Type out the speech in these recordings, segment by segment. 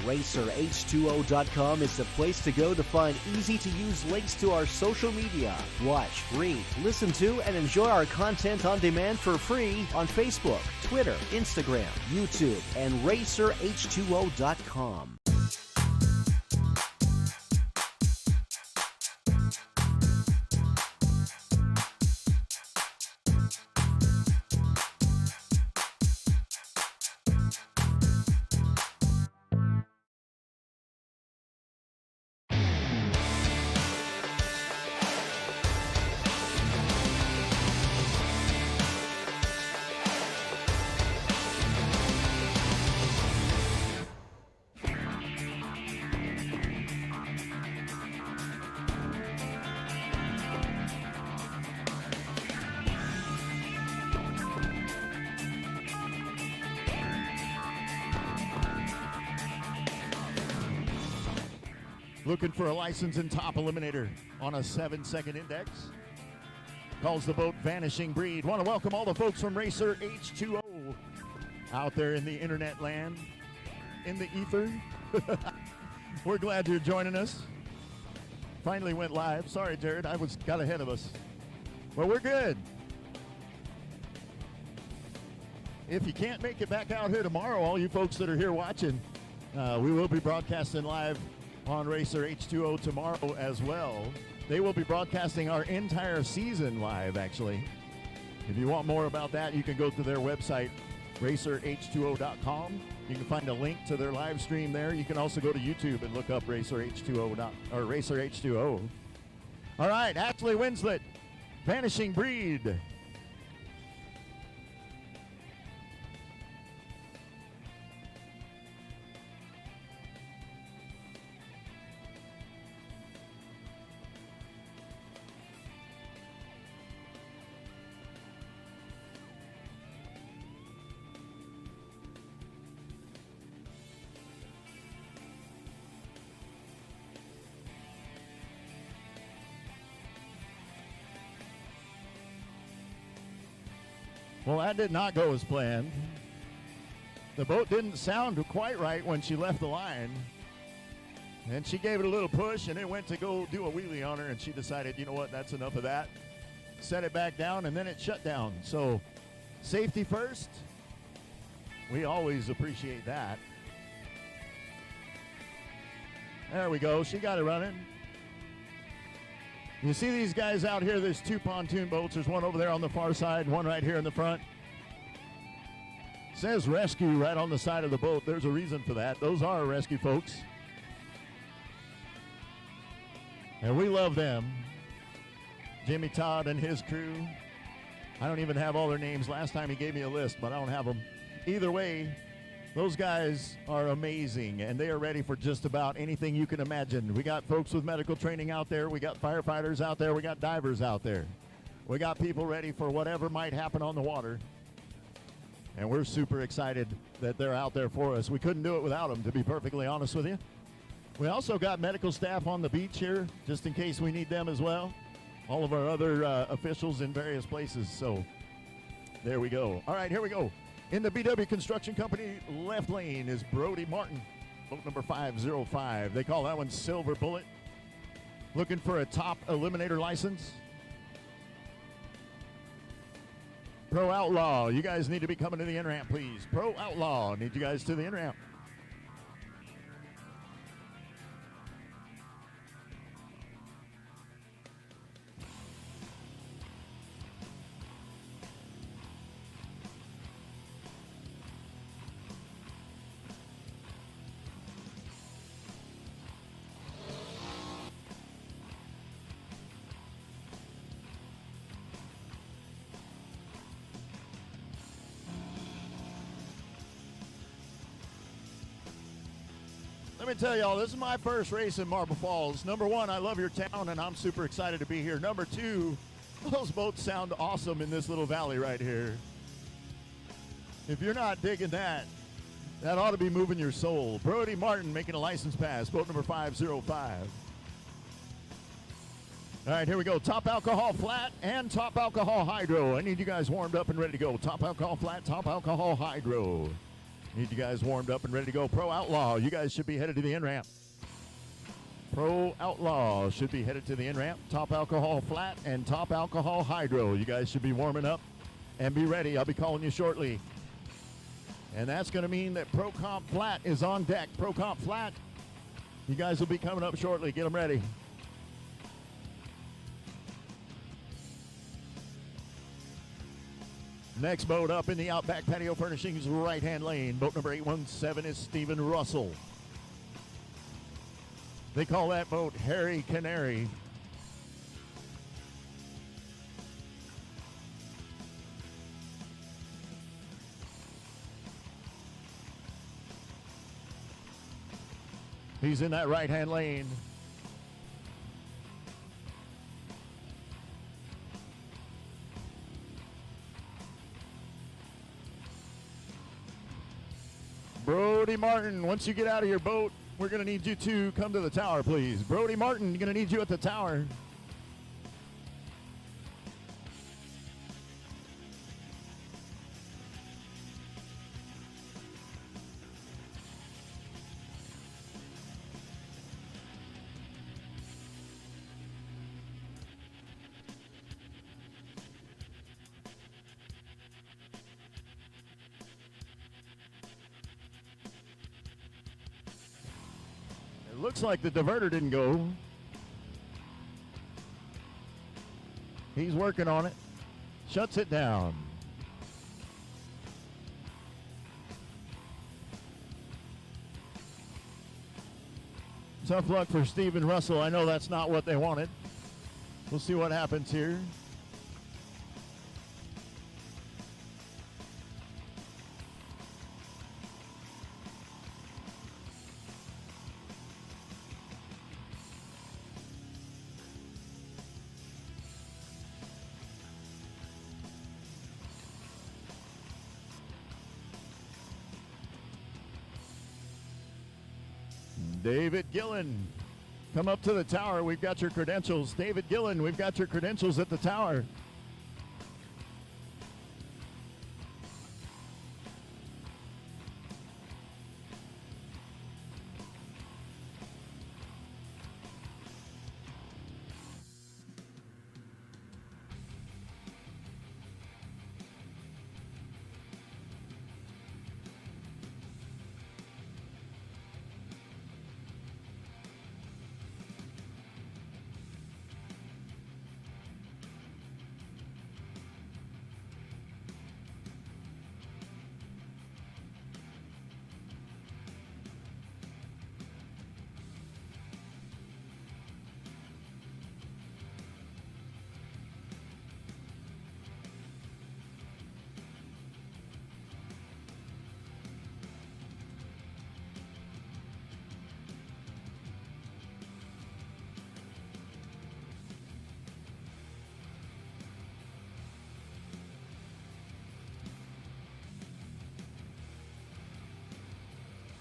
RacerH2O.com is the place to go to find easy-to-use links to our social media. Watch, read, listen to, and enjoy our content on demand for free on Facebook, Twitter, Instagram, YouTube, and RacerH2O.com. Looking for a license in top eliminator on a 7-second index. Calls the boat Vanishing Breed. Want to welcome all the folks from Racer H2O out there in the internet land, in the ether. We're glad you're joining us. Finally went live. Sorry, Jared, got ahead of us. Well, we're good. If you can't make it back out here tomorrow, all you folks that are here watching, we will be broadcasting live on Racer H2O tomorrow as well. They will be broadcasting our entire season live, actually. If you want more about that, you can go to their website, racerh2o.com. You can find a link to their live stream there. You can also go to YouTube and look up Racer H2O. All right, Ashley Winslet, Vanishing Breed. Well, that did not go as planned. The boat didn't sound quite right when she left the line. And she gave it a little push, and it went to go do a wheelie on her, and she decided, you know what, that's enough of that. Set it back down, and then it shut down. So, safety first. We always appreciate that. There we go. She got it running. You see these guys out here, there's two pontoon boats. There's one over there on the far side, one right here in the front. Says rescue right on the side of the boat. There's a reason for that. Those are rescue folks. And we love them. Jimmy Todd and his crew. I don't even have all their names. Last time he gave me a list, but I don't have them. Either way, those guys are amazing, and they are ready for just about anything you can imagine. We got folks with medical training out there. We got firefighters out there. We got divers out there. We got people ready for whatever might happen on the water. And we're super excited that they're out there for us. We couldn't do it without them, to be perfectly honest with you. We also got medical staff on the beach here, just in case we need them as well. All of our other officials in various places. So there we go. All right, here we go. In the BW Construction Company left lane is Brody Martin, boat number 505. They call that one Silver Bullet. Looking for a top eliminator license. Pro Outlaw, you guys need to be coming to the in-ramp, please. Pro Outlaw, need you guys to the in-ramp. Let me tell y'all, this is my first race in Marble Falls. Number one, I love your town, and I'm super excited to be here. Number two, those boats sound awesome in this little valley right here. If you're not digging that, that ought to be moving your soul. Brody Martin making a license pass, boat number 505. All right, here we go. Top alcohol flat and top alcohol hydro. I need you guys warmed up and ready to go. Top alcohol flat, top alcohol hydro. Need you guys warmed up and ready to go. Pro Outlaw, you guys should be headed to the in-ramp. Pro Outlaw should be headed to the in-ramp. Top alcohol flat and top alcohol hydro. You guys should be warming up and be ready. I'll be calling you shortly. And that's going to mean that Pro Comp Flat is on deck. Pro Comp Flat, you guys will be coming up shortly. Get them ready. Next boat up in the Outback Patio Furnishings right-hand lane. Boat number 817 is Stephen Russell. They call that boat Harry Canary. He's in that right-hand lane. Brody Martin, once you get out of your boat, we're going to need you to come to the tower, please. Brody Martin, going to need you at the tower. Looks like the diverter didn't go. He's working on it. Shuts it down. Tough luck for Stephen Russell. I know that's not what they wanted. We'll see what happens here. David Gillen, come up to the tower. We've got your credentials. David Gillen, we've got your credentials at the tower.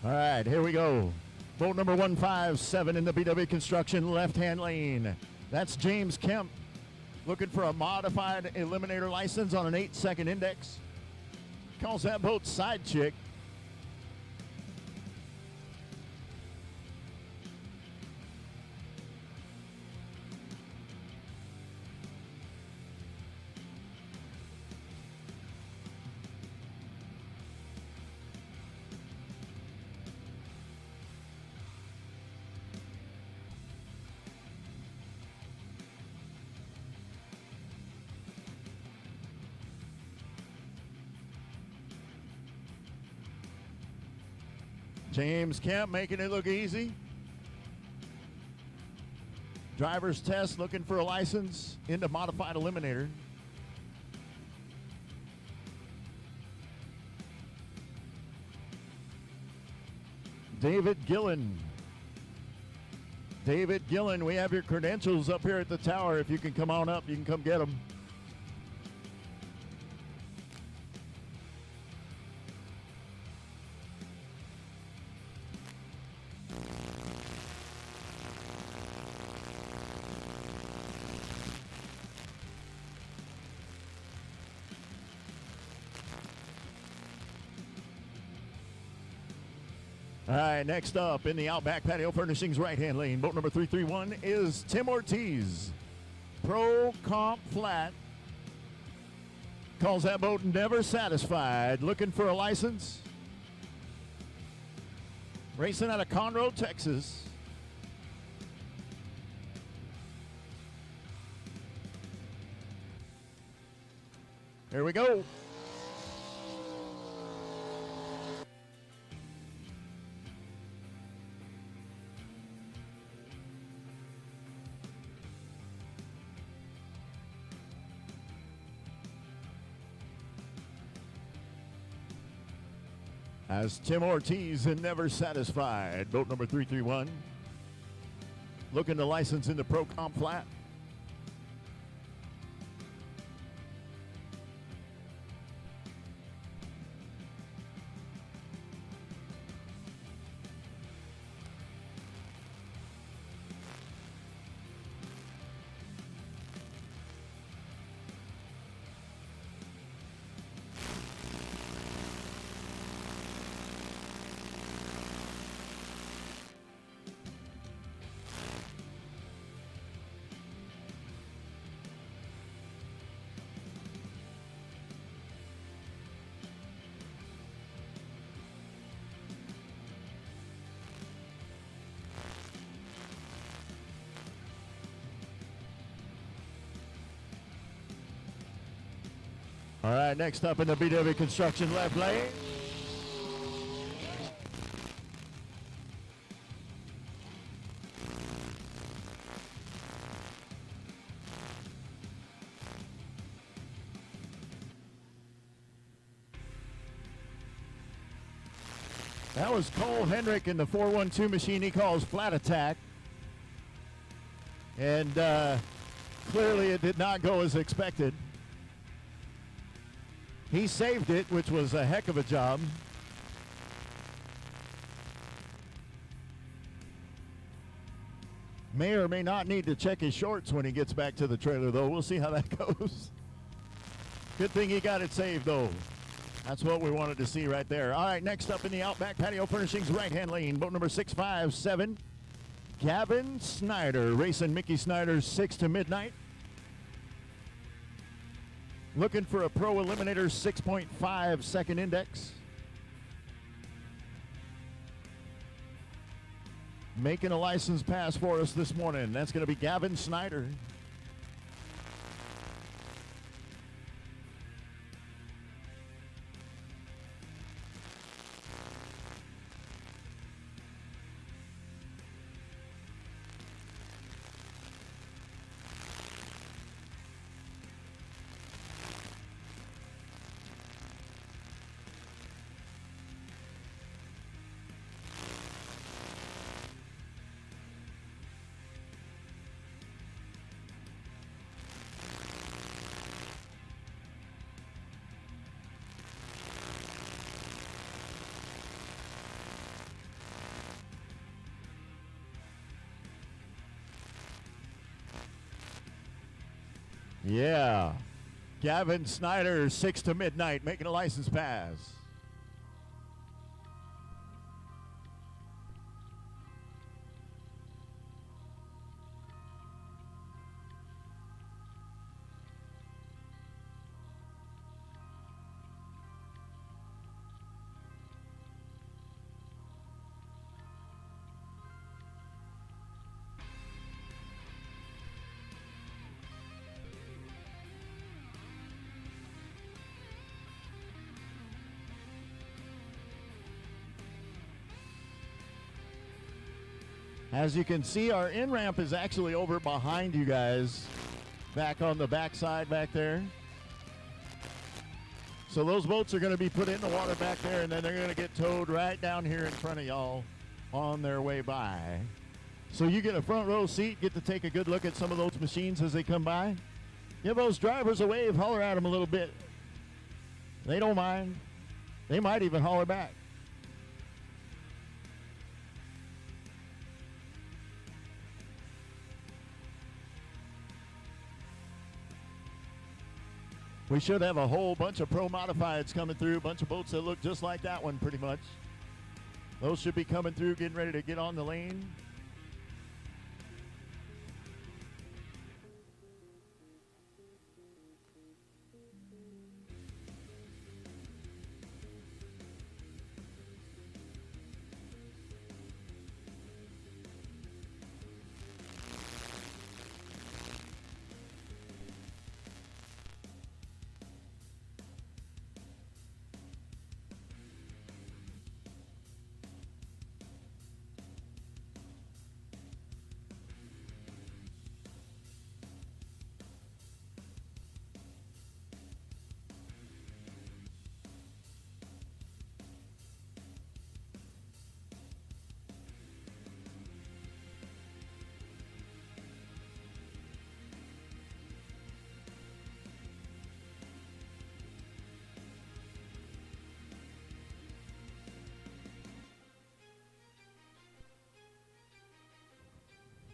All right, here we go. Boat number 157 in the BW Construction left-hand lane. That's James Kemp looking for a modified eliminator license on an 8-second index. Calls that boat Side Chick. James Kemp making it look easy. Driver's test looking for a license into modified eliminator. David Gillen David Gillen, we have your credentials up here at the tower. If you can come on up, you can come get them. All right, next up in the Outback Patio Furnishings right-hand lane, boat number 331 is Tim Ortiz. Pro Comp Flat. Calls that boat Never Satisfied. Looking for a license. Racing out of Conroe, Texas. Here we go. As Tim Ortiz and Never Satisfied, boat number 331. Looking to license into Pro Comp Flat. All right, next up in the BW Construction left lane. That was Cole Hendrick in the 412 machine he calls Flat Attack. And clearly it did not go as expected. He saved it, which was a heck of a job. May or may not need to check his shorts when he gets back to the trailer, though. We'll see how that goes. Good thing he got it saved, though. That's what we wanted to see right there. All right, next up in the Outback Patio Furnishings right-hand lane, boat number 657, Gavin Snyder, racing Mickey Snyder's 6 to Midnight. Looking for a Pro Eliminator 6.5 second index. Making a license pass for us this morning. That's going to be Gavin Snyder. Yeah. Gavin Snyder, 6 to Midnight, making a license pass. As you can see, our in-ramp is actually over behind you guys, back on the backside back there. So those boats are going to be put in the water back there, and then they're going to get towed right down here in front of y'all on their way by. So you get a front row seat, get to take a good look at some of those machines as they come by. Give those drivers a wave, holler at them a little bit. They don't mind. They might even holler back. We should have a whole bunch of Pro Modifieds coming through, a bunch of boats that look just like that one pretty much. Those should be coming through, getting ready to get on the lane.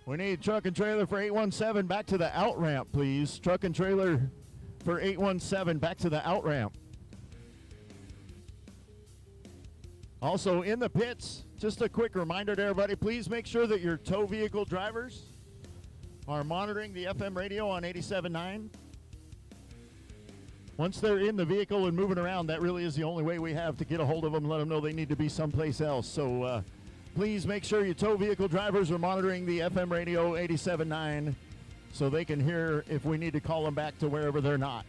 We need truck and trailer for 817 back to the out ramp, please. Truck and trailer for 817 back to the out ramp. Also in the pits, just a quick reminder to everybody, please make sure that your tow vehicle drivers are monitoring the FM radio on 87.9. Once they're in the vehicle and moving around, that really is the only way we have to get a hold of them and let them know they need to be someplace else. So please make sure your tow vehicle drivers are monitoring the FM radio 87.9 so they can hear if we need to call them back to wherever they're not.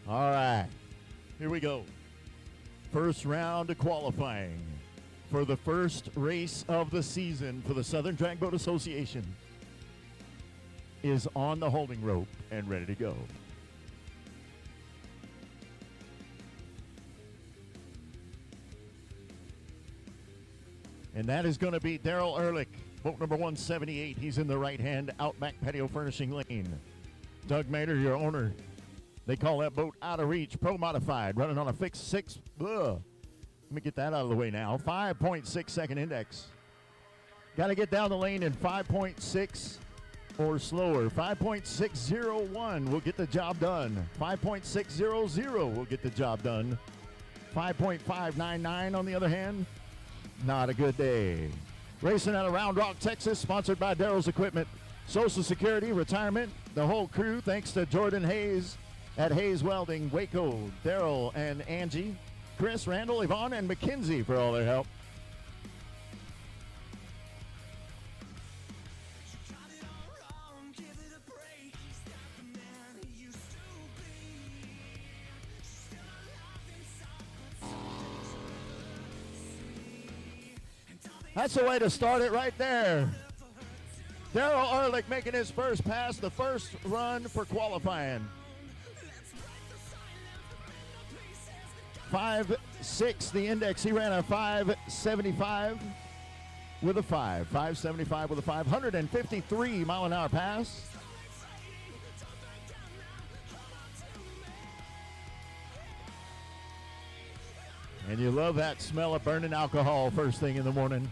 All right, here we go. First round of qualifying for the first race of the season for the Southern Drag Boat Association is on the holding rope and ready to go. And that is going to be Daryl Ehrlich, boat number 178. He's in the right-hand Outback Patio Furnishing lane. Doug Mater, your owner. They call that boat Out of Reach, Pro Modified, running on a fixed let me get that out of the way now. 5.6 second index. Got to get down the lane in 5.6 or slower. 5.601 will get the job done. 5.600 will get the job done. 5.599 on the other hand, not a good day. Racing out of Round Rock, Texas, sponsored by Daryl's Equipment, Social Security, Retirement, the whole crew, thanks to Jordan Hayes at Hayes Welding, Waco, Daryl and Angie, Chris, Randall, Yvonne, and Mackenzie for all their help. That's the way to start it right there. Daryl Ehrlich making his first pass, the first run for qualifying. 5.6 the index. He ran a 5.75 with a 5. 5.75 with a 5. 153 mile an hour pass. And you love that smell of burning alcohol first thing in the morning.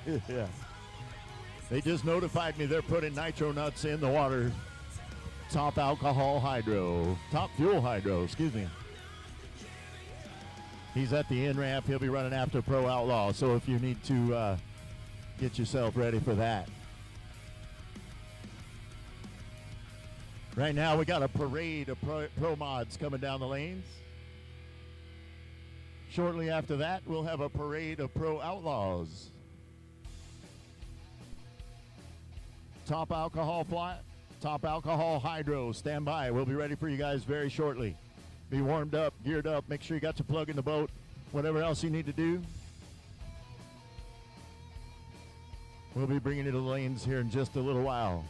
Yeah. They just notified me they're putting nitro nuts in the water. Top alcohol hydro. Top fuel hydro, excuse me. He's at the in-ramp. He'll be running after Pro Outlaw. So if you need to get yourself ready for that. Right now we got a parade of pro mods coming down the lanes. Shortly after that, we'll have a parade of Pro Outlaws. Top alcohol flat, top alcohol hydro, stand by. We'll be ready for you guys very shortly. Be warmed up, geared up, make sure you got your plug in the boat, whatever else you need to do. We'll be bringing you to the lanes here in just a little while.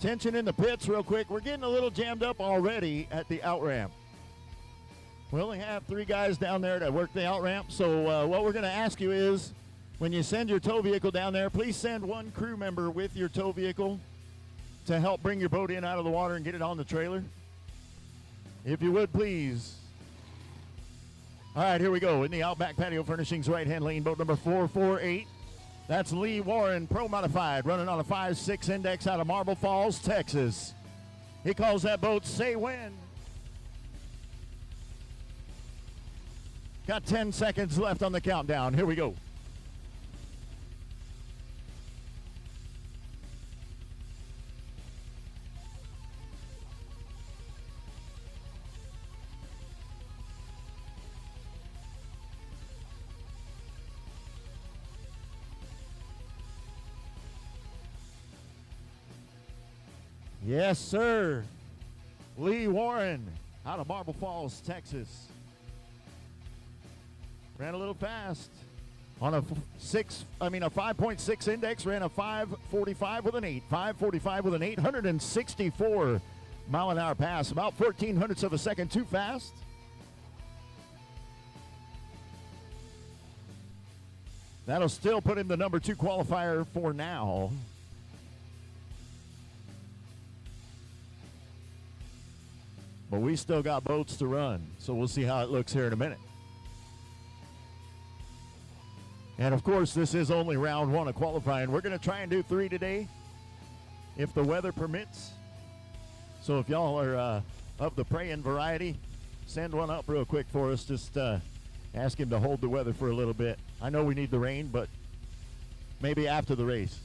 Tension in the pits real quick. We're getting a little jammed up already at the out ramp. We only have 3 guys down there that work the out ramp. So what we're going to ask you is, when you send your tow vehicle down there, please send 1 crew member with your tow vehicle to help bring your boat in out of the water and get it on the trailer. If you would, please. All right, here we go. In the Outback Patio Furnishings right-hand lane, boat number 448. That's Lee Warren, Pro Modified, running on a 5.6 index out of Marble Falls, Texas. He calls that boat Say When. Got 10 seconds left on the countdown. Here we go. Yes, sir. Lee Warren out of Marble Falls, Texas. Ran a little fast on a 5.6 index. Ran a 5:45 with an 8. 5:45 with an 864 mile an hour pass. About 14 hundredths of a second too fast. That'll still put him the number 2 qualifier for now. But we still got boats to run, so we'll see how it looks here in a minute. And, of course, this is only round 1 of qualifying. We're going to try and do 3 today if the weather permits. So if y'all are of the praying variety, send one up real quick for us. Just ask him to hold the weather for a little bit. I know we need the rain, but maybe after the race.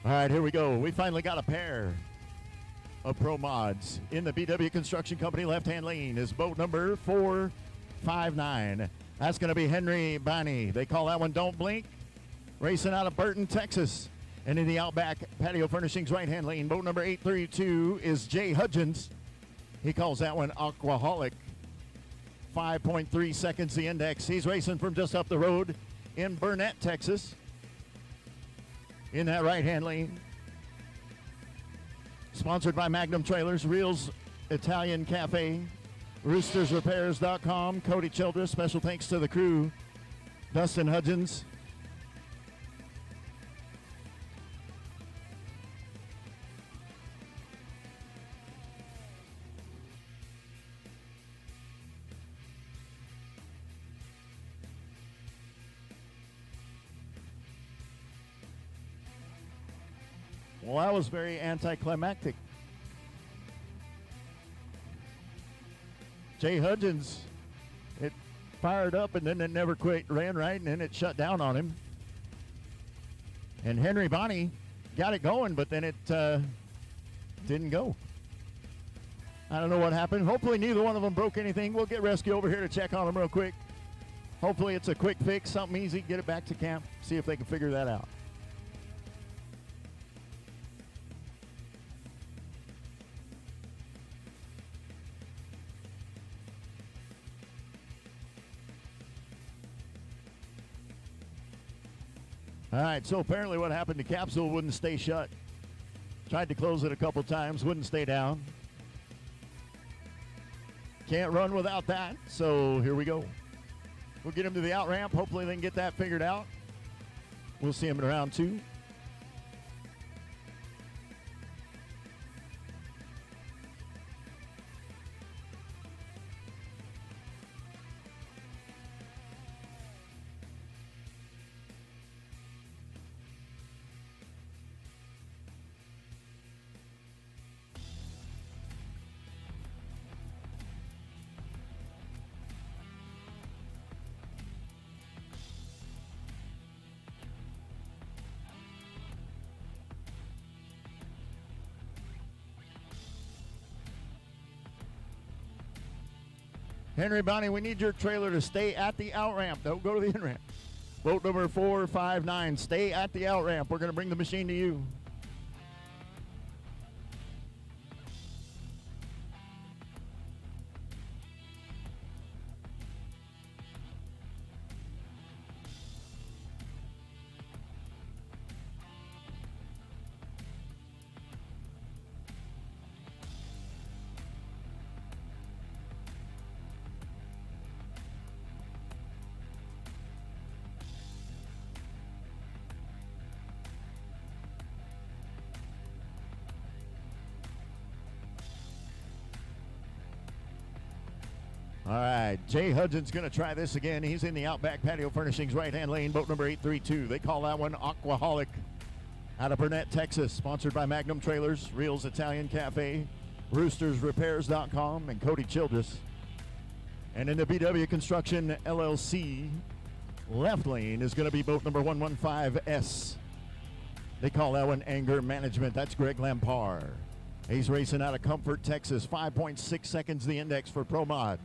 All right, here we go. We finally got a pair of Pro Mods. In the BW Construction Company left-hand lane is boat number 459. That's going to be Henry Bonney. They call that one Don't Blink. Racing out of Burton, Texas. And in the Outback Patio Furnishings right-hand lane, boat number 832 is Jay Hudgens. He calls that one Aquaholic. 5.3 seconds the index. He's racing from just up the road in Burnett, Texas. In that right-hand lane. Sponsored by Magnum Trailers, Reels Italian Cafe, roostersrepairs.com, Cody Childress. Special thanks to the crew, Dustin Hudgens. Well, that was very anticlimactic. Jay Hudgens, it fired up and then it never quite ran right, and then it shut down on him. And Henry Bonney got it going, but then it didn't go. I don't know what happened. Hopefully neither one of them broke anything. We'll get rescue over here to check on them real quick. Hopefully it's a quick fix, something easy, get it back to camp, see if they can figure that out. All right, so apparently what happened to Capsule wouldn't stay shut. Tried to close it a couple times, wouldn't stay down. Can't run without that, so here we go. We'll get him to the out ramp. Hopefully they can get that figured out. We'll see him in round 2. Henry Bonney, we need your trailer to stay at the out ramp. Don't go to the in ramp. Boat number 459, stay at the out ramp. We're going to bring the machine to you. All right, Jay Hudgens going to try this again. He's in the Outback Patio Furnishings right-hand lane, boat number 832. They call that one Aquaholic out of Burnett, Texas. Sponsored by Magnum Trailers, Reels Italian Cafe, roostersrepairs.com, and Cody Childress. And in the BW Construction LLC left lane is going to be boat number 115S. They call that one Anger Management. That's Greg Lampard. He's racing out of Comfort, Texas. 5.6 seconds the index for Pro Mod.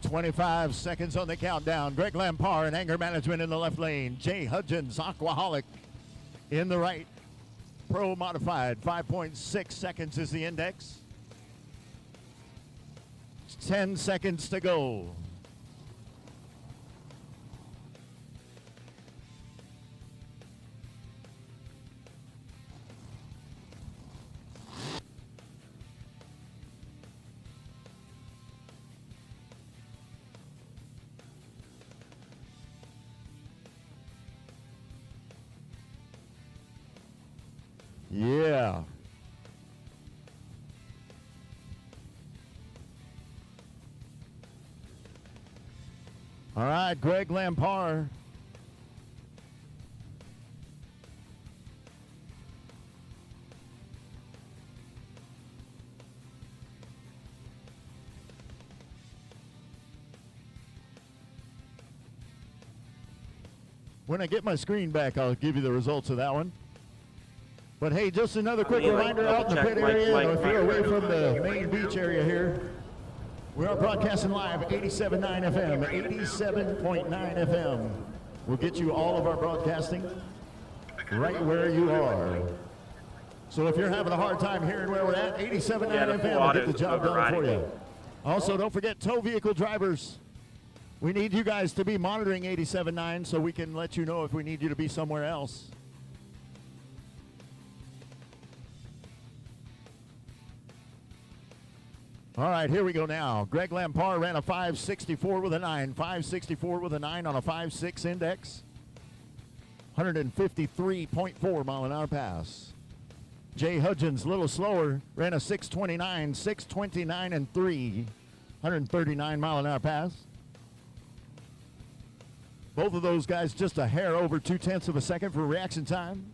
25 seconds on the countdown. Greg Lampard and Anger Management in the left lane. Jay Hudgens, Aquaholic in the right. Pro Modified, 5.6 seconds is the index. 10 seconds to go. Yeah. All right, Greg Lampard. When I get my screen back, I'll give you the results of that one. But hey, just another quick reminder out in the pit area, if you're away from the main beach area here, we are broadcasting live 87.9 FM, 87.9 FM. We'll get you all of our broadcasting right where you are. So if you're having a hard time hearing where we're at, 87.9 FM will get the job done for you. Also, don't forget tow vehicle drivers. We need you guys to be monitoring 87.9 so we can let you know if we need you to be somewhere else. All right, here we go now. Greg Lampard ran a 5.64 with a 9. 5.64 with a 9 on a 5.6 index. 153.4 mile an hour pass. Jay Hudgens, a little slower, ran a 6.29. 6.29 and 3. 139 mile an hour pass. Both of those guys just a hair over 0.2 of a second for reaction time.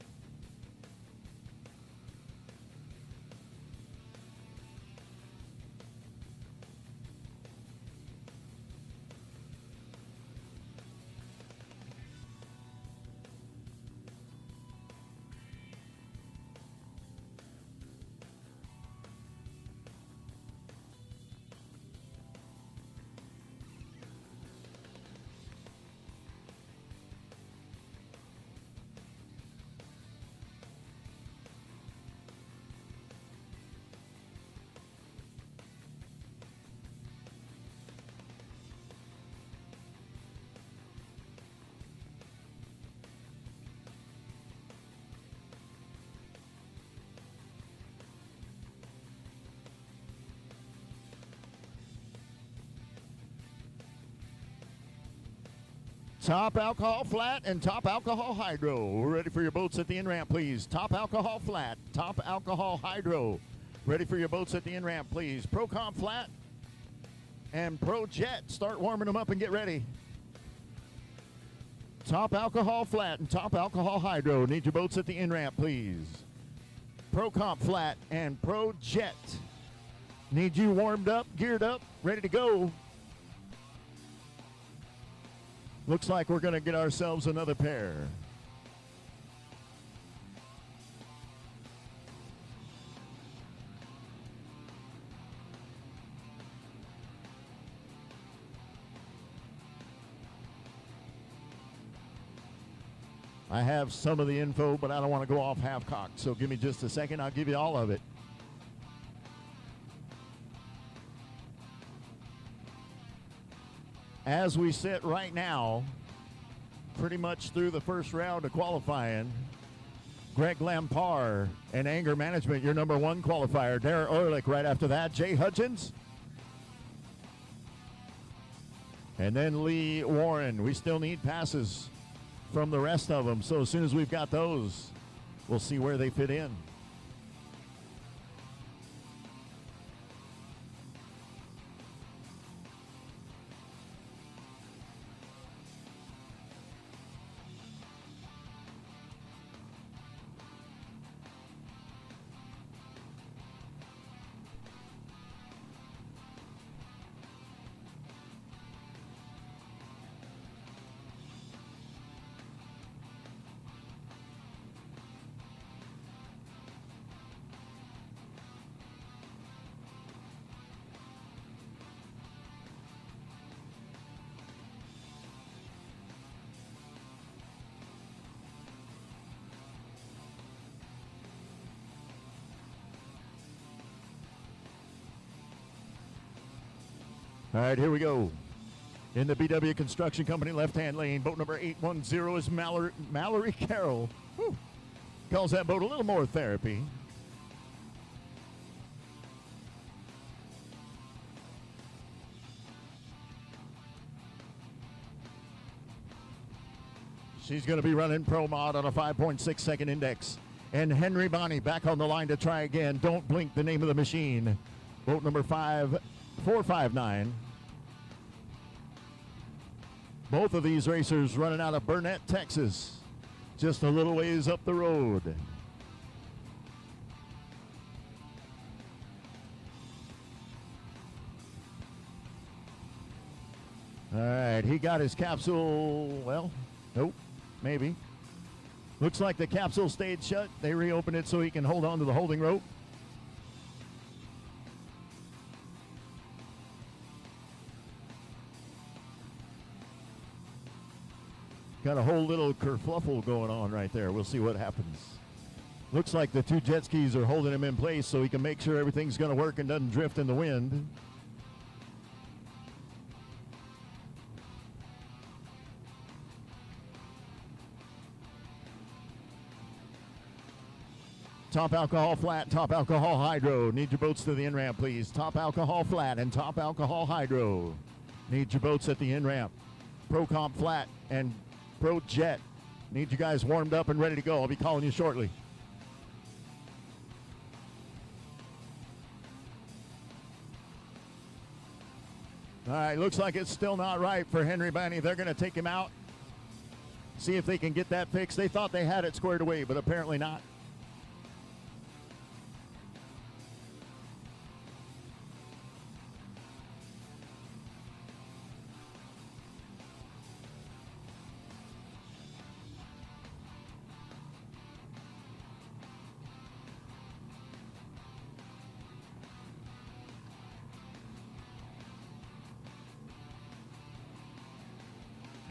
Top alcohol flat and top alcohol hydro. We're ready for your boats at the in-ramp, please. Top alcohol flat, top alcohol hydro. Ready for your boats at the in-ramp, please. Pro Comp flat and Pro Jet. Start warming them up and get ready. Top alcohol flat and top alcohol hydro. Need your boats at the in-ramp, please. Pro Comp flat and Pro Jet. Need you warmed up, geared up, ready to go. Looks like we're going to get ourselves another pair. I have some of the info, but I don't want to go off half-cocked, so give me just a second. I'll give you all of it. As we sit right now, pretty much through the first round of qualifying, Greg Lampard and Anger Management, your number one qualifier. Darren Ehrlich right after that. Jay Hudgens. And then Lee Warren. We still need passes from the rest of them. So as soon as we've got those, we'll see where they fit in. All right, here we go. In the BW Construction Company left-hand lane, boat number 810 is Mallory Carroll. Whew. Calls that boat a little more therapy. She's going to be running Pro Mod on a 5.6 second index. And Henry Bonney back on the line to try again. Don't blink, the name of the machine. Boat number 459. Both of these racers running out of Burnett, Texas. Just a little ways up the road. All right, he got his capsule, well, nope, maybe. Looks like the capsule stayed shut. They reopened it so he can hold on to the holding rope. Got a whole little kerfluffle going on right there. We'll see what happens. Looks like the two jet skis are holding him in place so he can make sure everything's going to work and doesn't drift in the wind. Top alcohol flat, top alcohol hydro. Need your boats to the in-ramp, please. Top alcohol flat and top alcohol hydro. Need your boats at the in-ramp. Pro Comp flat and Pro Jet. Need you guys warmed up and ready to go. I'll be calling you shortly. All right, looks like it's still not right for Henry Bonney. They're going to take him out. See if they can get that fixed. They thought they had it squared away, but apparently not.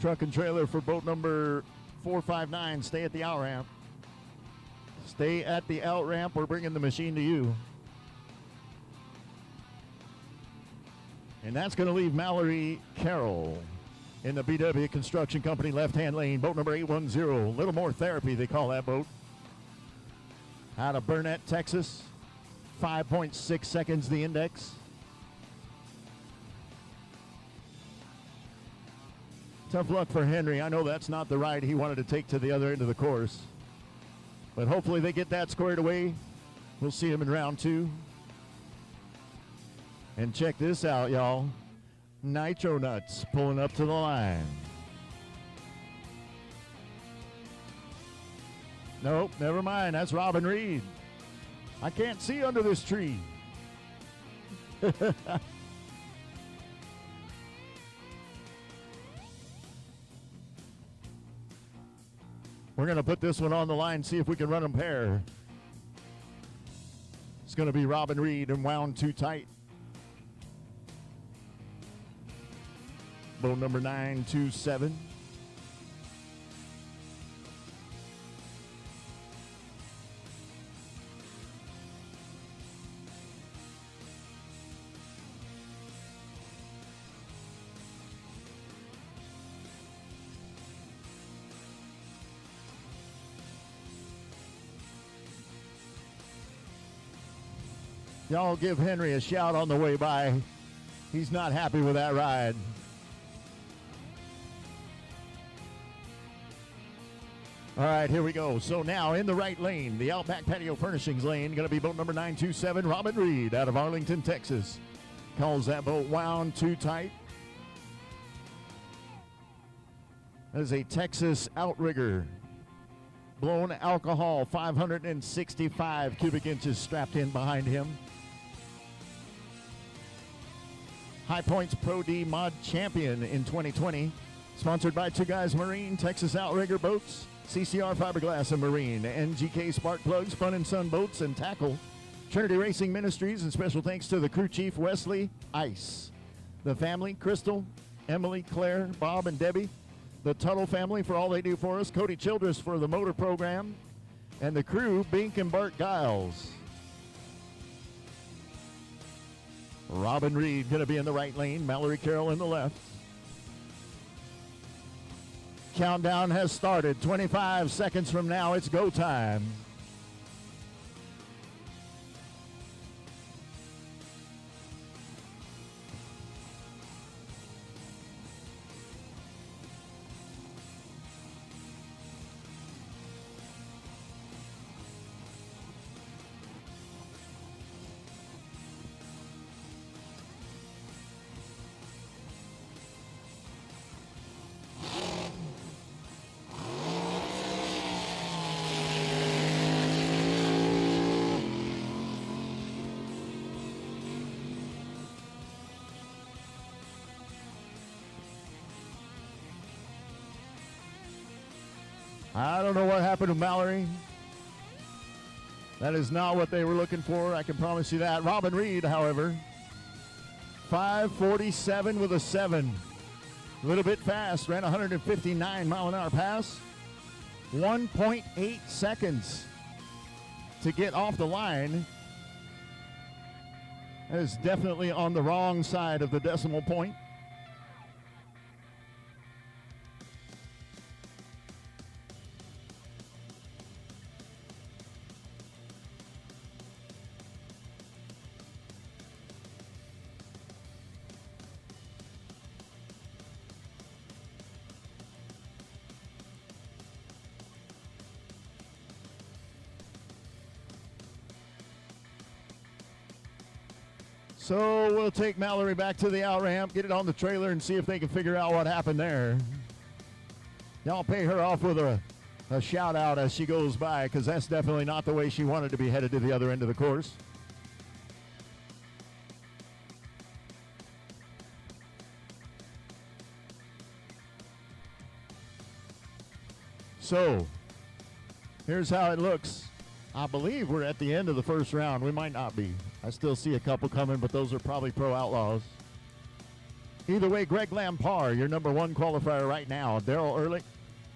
Truck and trailer for boat number 459. Stay at the out ramp. Stay at the out ramp. We're bringing the machine to you. And that's going to leave Mallory Carroll in the BW Construction Company left-hand lane. Boat number 810. A little more therapy, they call that boat. Out of Burnett, Texas. 5.6 seconds the index. Tough luck for Henry. I know that's not the ride he wanted to take to the other end of the course. But hopefully they get that squared away. We'll see him in round 2. And check this out, y'all. Nitro Nuts pulling up to the line. Nope, never mind. That's Robin Reed. I can't see under this tree. We're going to put this one on the line, see if we can run them pair. It's going to be Robin Reed and wound too tight. Boat number 927. Y'all give Henry a shout on the way by. He's not happy with that ride. All right, here we go. So now in the right lane, the Outback Patio Furnishings lane, going to be boat number 927, Robin Reed out of Arlington, Texas. Calls that boat wound too tight. That is a Texas outrigger. Blown alcohol, 565 cubic inches strapped in behind him. High Points Pro D Mod Champion in 2020. Sponsored by Two Guys Marine, Texas Outrigger Boats, CCR Fiberglass and Marine, NGK Spark Plugs, Fun and Sun Boats and Tackle, Trinity Racing Ministries, and special thanks to the crew chief, Wesley Ice. The family, Crystal, Emily, Claire, Bob, and Debbie. The Tuttle family for all they do for us. Cody Childress for the motor program. And the crew, Bink and Bart Giles. Robin Reed going to be in the right lane. Mallory Carroll in the left. Countdown has started. 25 seconds from now, it's go time. I don't know what happened to Mallory. That is not what they were looking for. I can promise you that. Robin Reed, however, 5:47 with a 7. A little bit fast. Ran 159 mile an hour pass. 1.8 seconds to get off the line. That is definitely on the wrong side of the decimal point. So we'll take Mallory back to the out ramp, get it on the trailer, and see if they can figure out what happened there. Y'all pay her off with a shout out as she goes by, because that's definitely not the way she wanted to be headed to the other end of the course. So here's how it looks. I believe we're at the end of the first round. We might not be. I still see a couple coming, but those are probably pro outlaws. Either way, Greg Lampard, your number one qualifier right now. Daryl Ehrlich,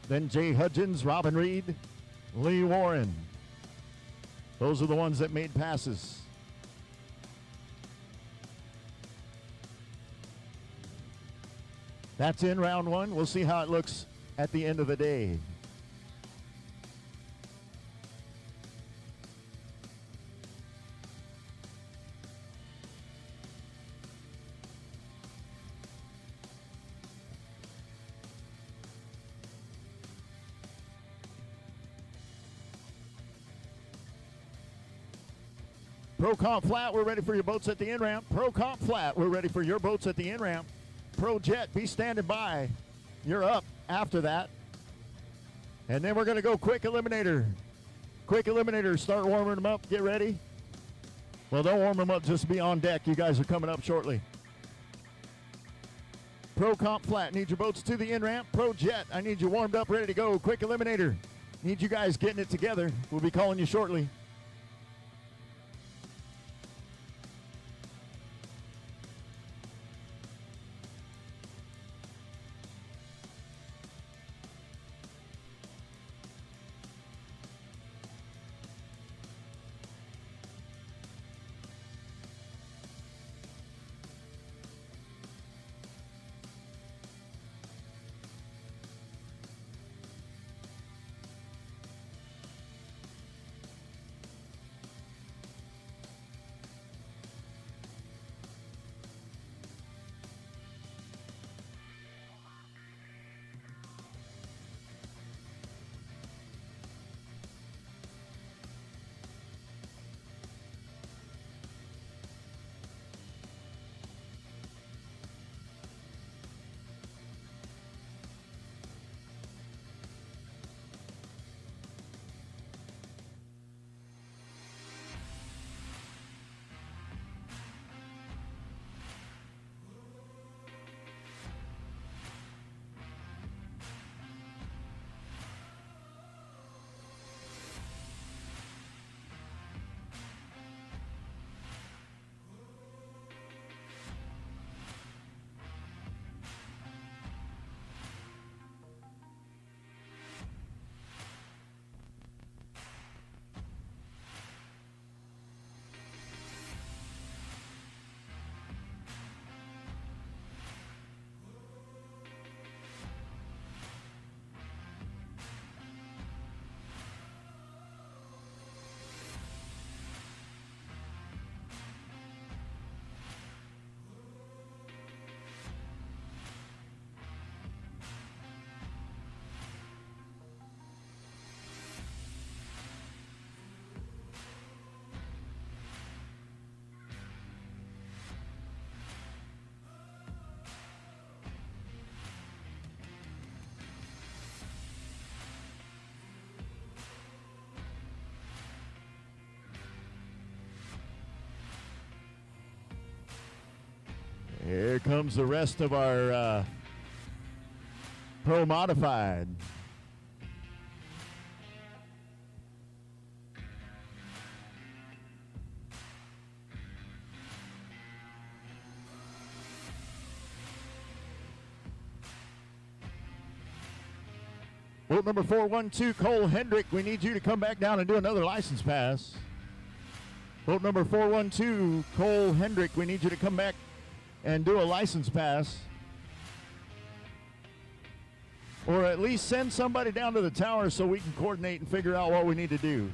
then Jay Hudgens, Robin Reed, Lee Warren. Those are the ones that made passes. That's in round one. We'll see how it looks at the end of the day. Pro Comp Flat, we're ready for your boats at the in-ramp. Pro Comp Flat, we're ready for your boats at the in-ramp. Pro Jet, be standing by. You're up after that. And then we're going to go quick eliminator. Quick eliminator, start warming them up, get ready. Well, don't warm them up, just be on deck. You guys are coming up shortly. Pro Comp Flat, need your boats to the in-ramp. Pro Jet, I need you warmed up, ready to go. Quick eliminator, need you guys getting it together. We'll be calling you shortly. comes the rest of our Pro Modified. Boat number 412, Cole Hendrick, we need you to come back down and do another license pass. Boat number 412, Cole Hendrick, we need you to come back and do a license pass. Or at least send somebody down to the tower so we can coordinate and figure out what we need to do.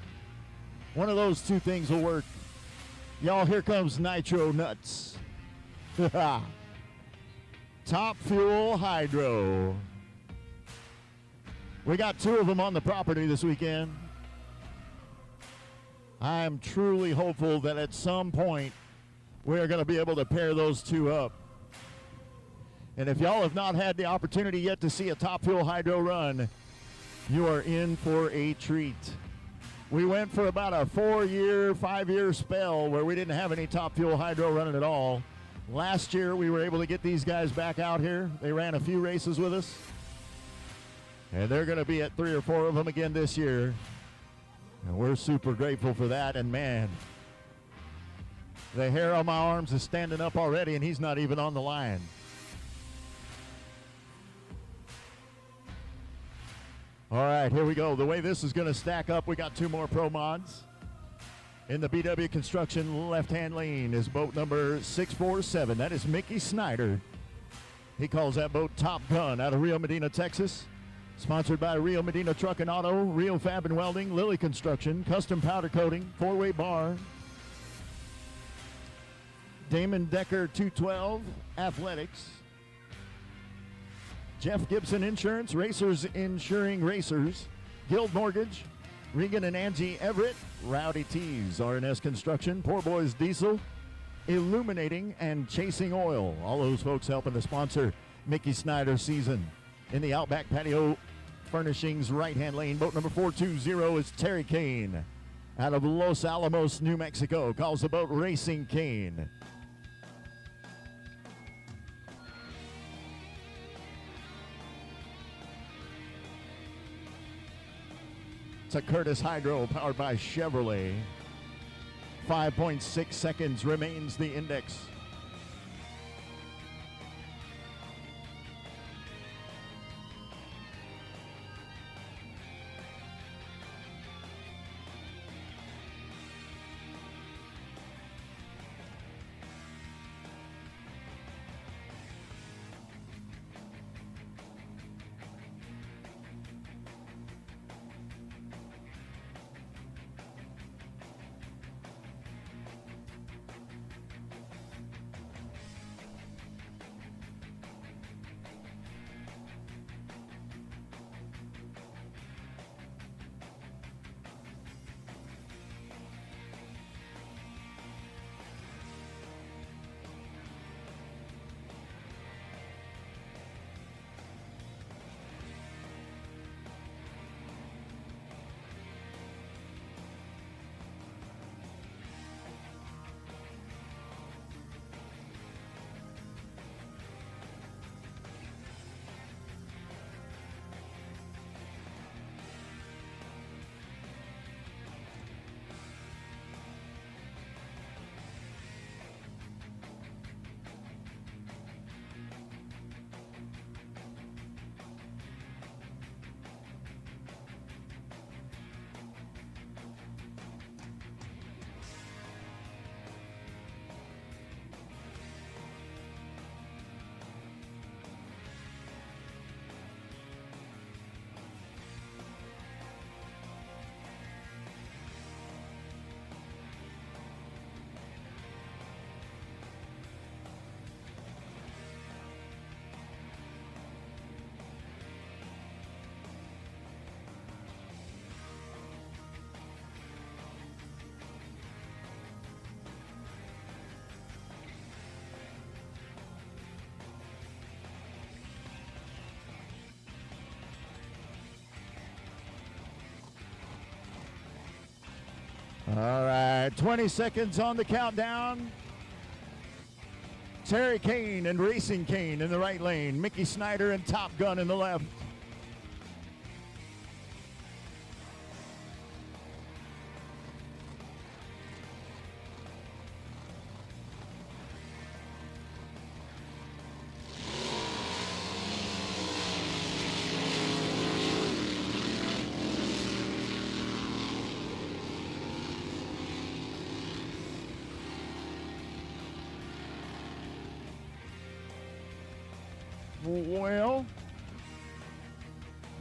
One of those two things will work. Y'all, here comes Nitro Nuts. Top Fuel Hydro. We got two of them on the property this weekend. I'm truly hopeful that at some point we are going to be able to pair those two up. And if y'all have not had the opportunity yet to see a Top Fuel Hydro run, you are in for a treat. We went for about a 4-year, 5-year spell where we didn't have any Top Fuel Hydro running at all. Last year we were able to get these guys back out here. They ran a few races with us. And they're going to be at 3 or 4 of them again this year. And we're super grateful for that. And man, the hair on my arms is standing up already, and he's not even on the line. All right, here we go. The way this is going to stack up, we got 2 more Pro Mods. In the BW Construction left-hand lane is boat number 647. That is Mickey Snyder. He calls that boat Top Gun out of Rio Medina, Texas. Sponsored by Rio Medina Truck and Auto, Rio Fab and Welding, Lily Construction, Custom Powder Coating, 4-Way Bar, Damon Decker 212 Athletics, Jeff Gibson Insurance, Racers Insuring Racers, Guild Mortgage, Regan and Angie Everett, Rowdy Tees, RNS Construction, Poor Boys Diesel, Illuminating, and Chasing Oil. All those folks helping to sponsor Mickey Snyder's season. In the Outback Patio Furnishings right-hand lane, boat number 420 is Terry Kane out of Los Alamos, New Mexico. Calls the boat Racing Kane. It's a Curtis Hydro powered by Chevrolet. 5.6 seconds remains the index. All right, 20 seconds on the countdown. Terry Kane and Racing Kane in the right lane. Mickey Snyder and Top Gun in the left. Well,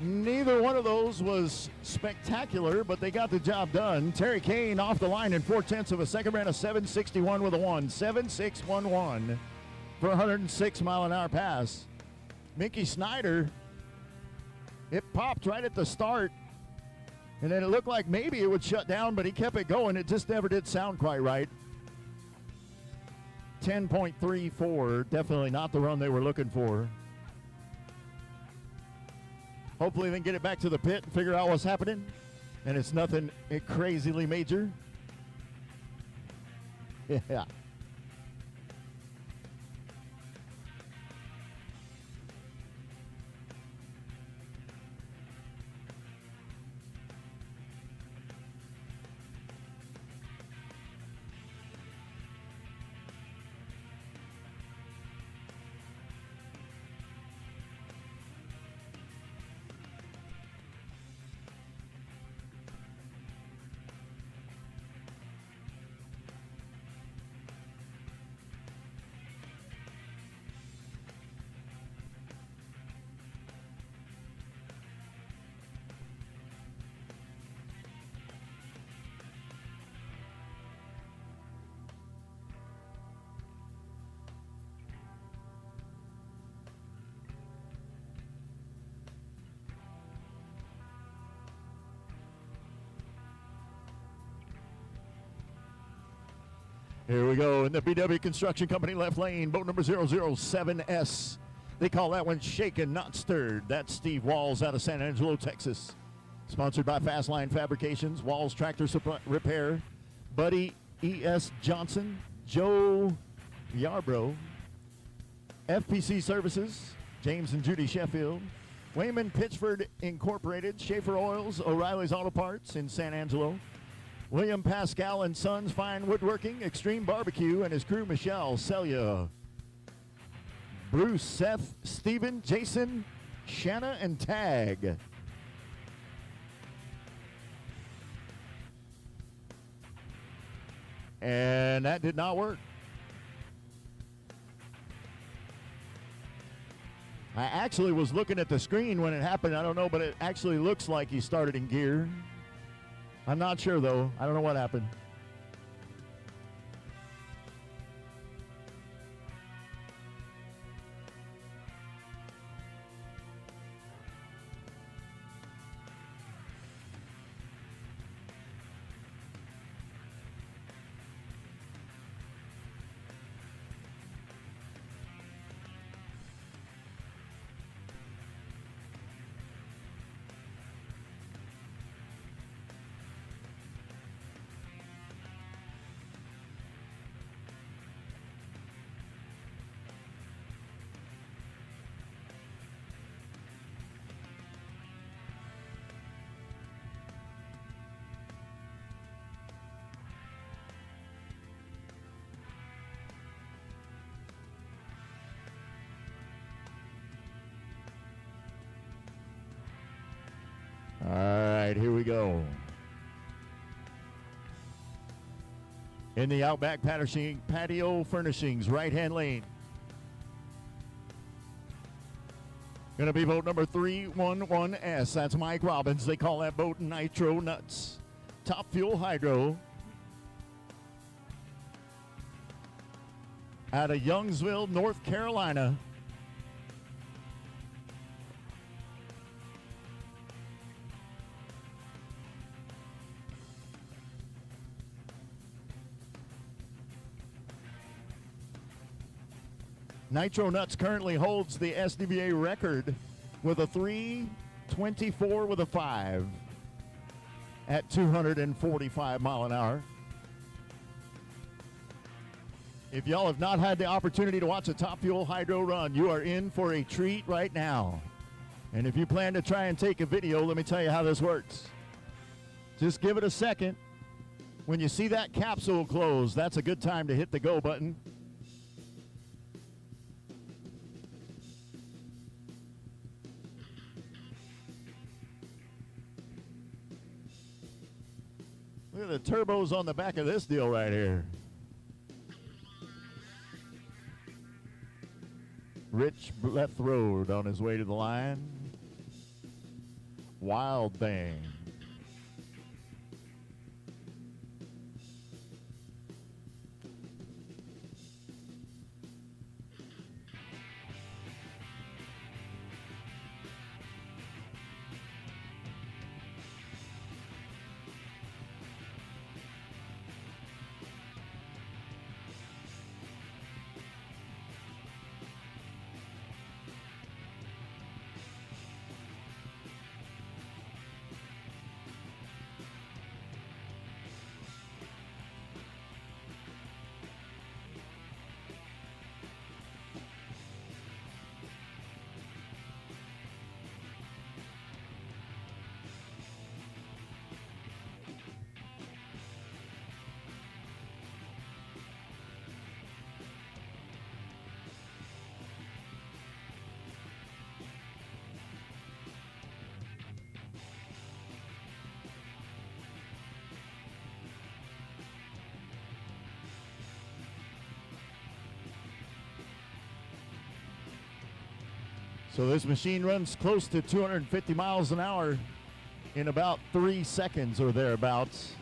neither one of those was spectacular, but they got the job done. Terry Kane off the line in 4/10 of a second, ran a 7:61 with a 7:611 for a 106-mile-an-hour pass. Mickey Snyder, it popped right at the start, and then it looked like maybe it would shut down, but he kept it going. It just never did sound quite right. 10.34, definitely not the run they were looking for. Hopefully they can get it back to the pit and figure out what's happening. And it's nothing crazily major. Yeah. Here we go in the BW Construction Company left lane, boat number 007S. They call that one Shaken, Not Stirred. That's Steve Walls out of San Angelo, Texas. Sponsored by Fastline Fabrications, Walls Tractor Repair, Buddy E.S. Johnson, Joe Yarbrough, FPC Services, James and Judy Sheffield, Wayman Pitchford Incorporated, Schaefer Oils, O'Reilly's Auto Parts in San Angelo, William Pascal and Sons Fine Woodworking, Extreme Barbecue, and his crew Michelle, Celia, Bruce, Seth, Stephen, Jason, Shanna, and Tag. And that did not work. I actually was looking at the screen when it happened. I don't know, but it actually looks like he started in gear. I'm not sure, though. I don't know what happened. All right, here we go. In the Outback Patio Furnishings, right-hand lane. Going to be boat number 311S. That's Mike Robbins. They call that boat Nitro Nuts. Top Fuel Hydro. Out of Youngsville, North Carolina. Nitro Nuts currently holds the SDBA record with a 3:24 with a 5 at 245 mile an hour. If y'all have not had the opportunity to watch a Top Fuel Hydro run, you are in for a treat right now. And if you plan to try and take a video, let me tell you how this works. Just give it a second. When you see that capsule close, that's a good time to hit the go button. Look at the turbos on the back of this deal right here. Rich left road on his way to the line. Wild thing. So this machine runs close to 250 miles an hour in about 3 seconds or thereabouts.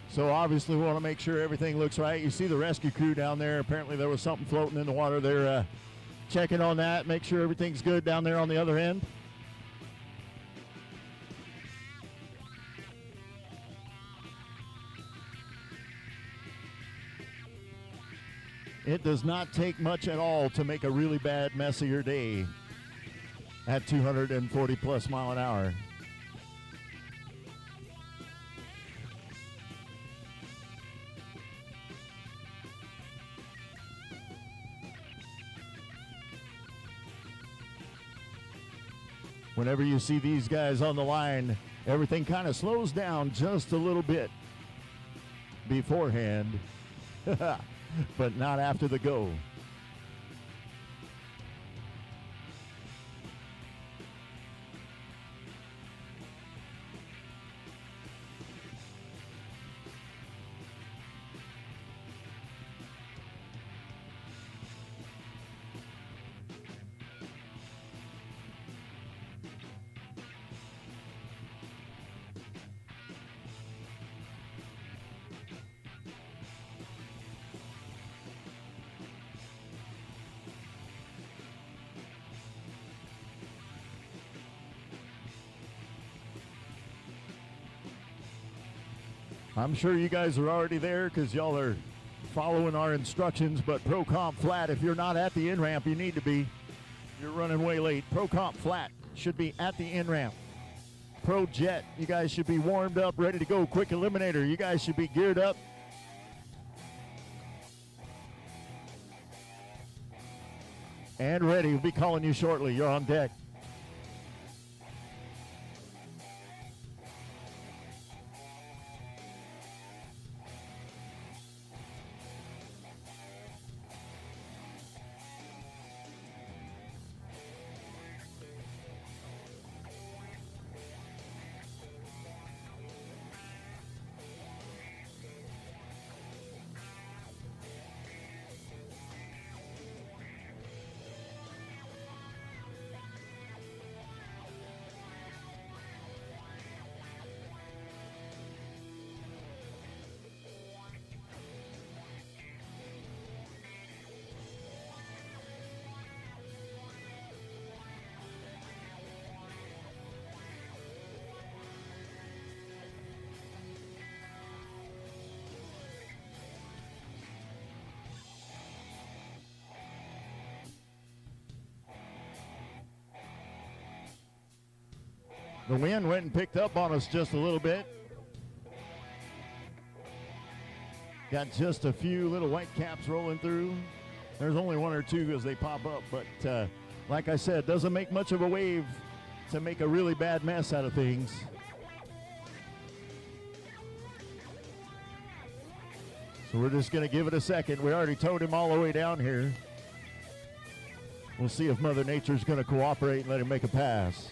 So obviously we want to make sure everything looks right. You see the rescue crew down there. Apparently there was something floating in the water. They're checking on that, make sure everything's good down there on the other end. It does not take much at all to make a really bad mess of your day at 240 plus mile an hour. Whenever you see these guys on the line, everything kind of slows down just a little bit beforehand. But not after the go. I'm sure you guys are already there because y'all are following our instructions, but Pro Comp Flat, if you're not at the in-ramp, you need to be. You're running way late. Pro Comp Flat should be at the in-ramp. Pro Jet, you guys should be warmed up, ready to go. Quick Eliminator, you guys should be geared up. And ready. We'll be calling you shortly. You're on deck. The wind went and picked up on us just a little bit. Got just a few little white caps rolling through. There's only one or two as they pop up, but like I said, doesn't make much of a wave to make a really bad mess out of things. So we're just going to give it a second. We already towed him all the way down here. We'll see if Mother Nature's going to cooperate and let him make a pass.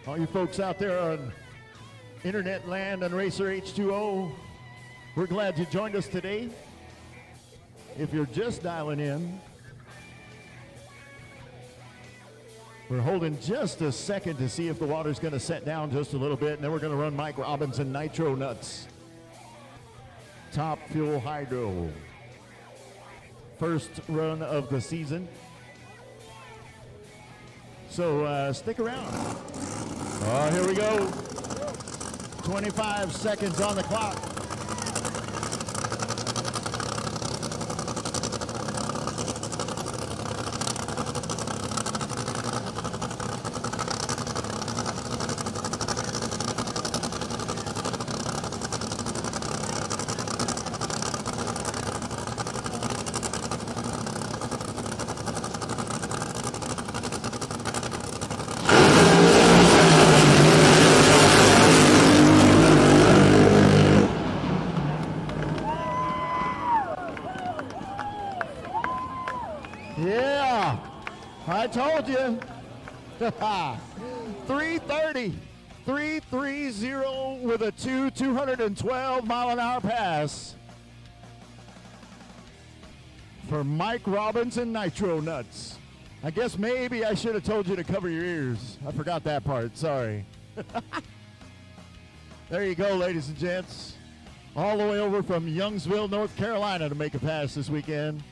All you folks out there on Internet Land and Racer H2O, we're glad you joined us today. If you're just dialing in, we're holding just a second to see if the water's going to set down just a little bit, and then we're going to run Mike Robinson Nitro Nuts. Top Fuel Hydro. First run of the season. So stick around. Oh, here we go. 25 seconds on the clock. Yeah, I told you. 330, 330 with a 212 mile an hour pass for Mike Robinson Nitro Nuts. I guess maybe I should have told you to cover your ears. I forgot that part, sorry. There you go, ladies and gents. All the way over from Youngsville, North Carolina to make a pass this weekend.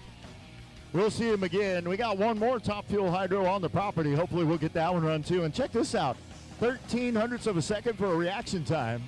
We'll see him again. We got one more Top Fuel Hydro on the property. Hopefully we'll get that one run too. And check this out, 13 hundredths of a second for a reaction time.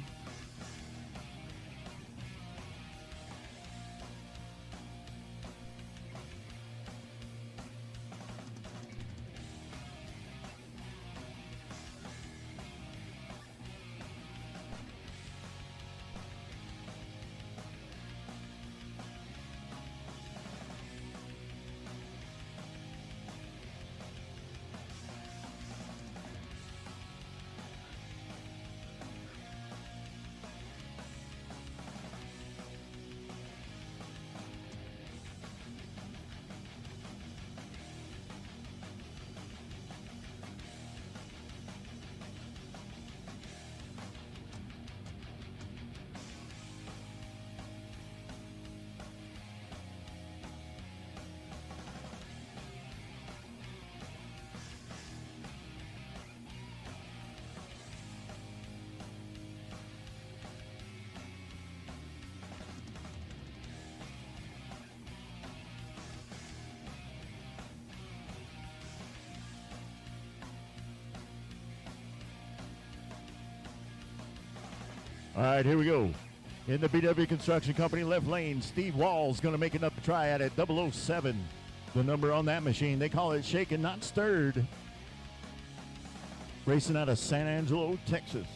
All right, here we go. In the BW Construction Company left lane, Steve Wall's going to make another try at it. 007, the number on that machine. They call it shaken, not stirred. Racing out of San Angelo, Texas.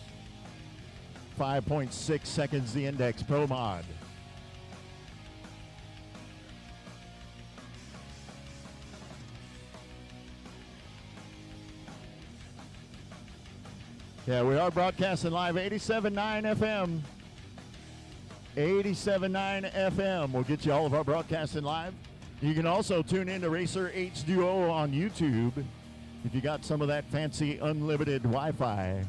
5.6 seconds the index, Pro Mod. Yeah, we are broadcasting live 87.9 FM. 87.9 FM. We'll get you all of our broadcasting live. You can also tune in to Racer H2O on YouTube if you got some of that fancy unlimited Wi-Fi.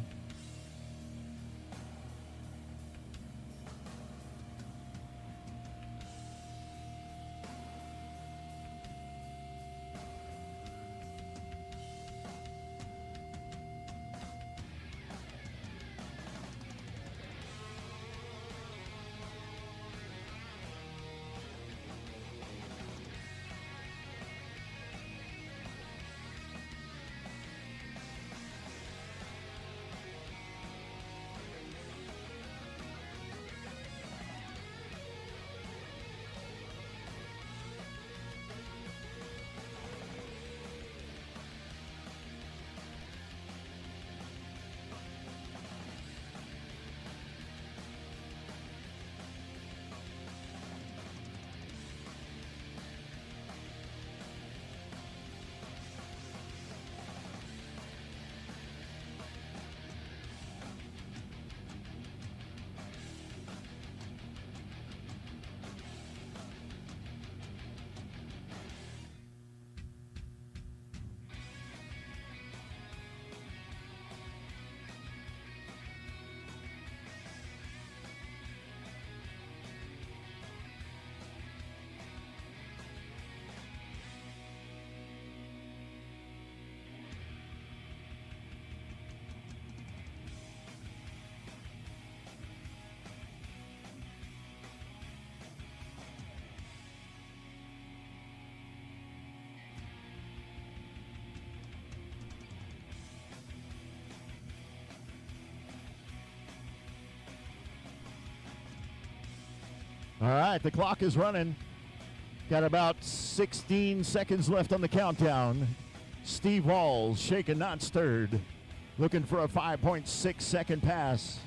All right, the clock is running. Got about 16 seconds left on the countdown. Steve Walls, shaken, not stirred, looking for a 5.6 second pass.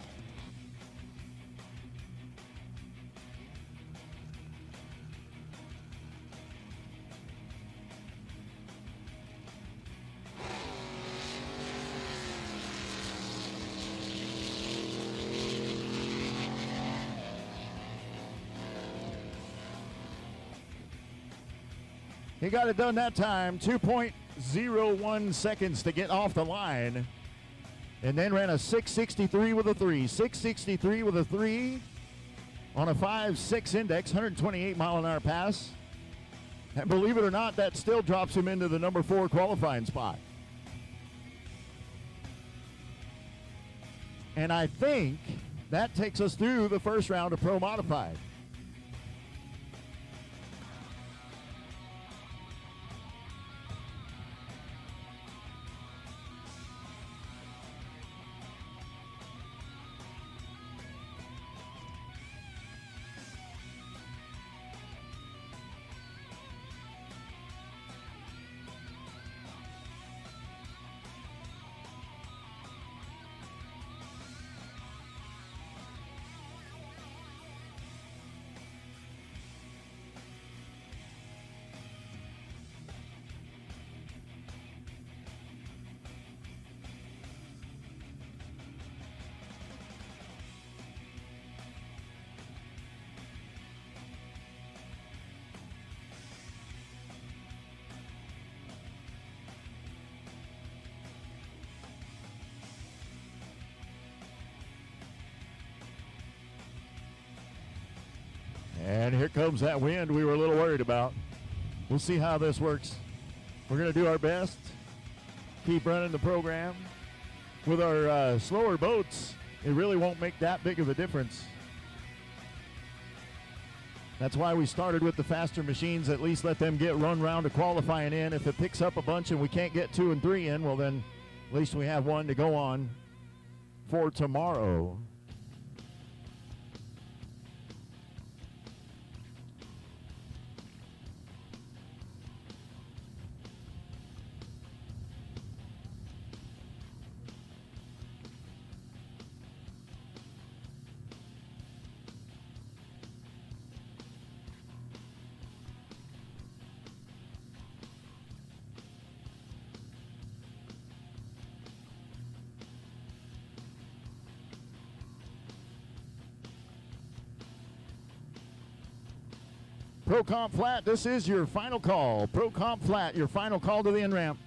He got it done that time, 2.01 seconds to get off the line. And then ran a 663 with a 3. 663 with a 3 on a 5.6 index, 128 mile an hour pass. And believe it or not, that still drops him into the number 4 qualifying spot. And I think that takes us through the first round of Pro Modified. And here comes that wind we were a little worried about. We'll see how this works. We're going to do our best. Keep running the program. With our slower boats, it really won't make that big of a difference. That's why we started with the faster machines. At least let them get run round to qualifying in. If it picks up a bunch and we can't get 2 and 3 in, well then at least we have one to go on for tomorrow. Pro Comp Flat, this is your final call. Pro Comp Flat, your final call to the in-ramp.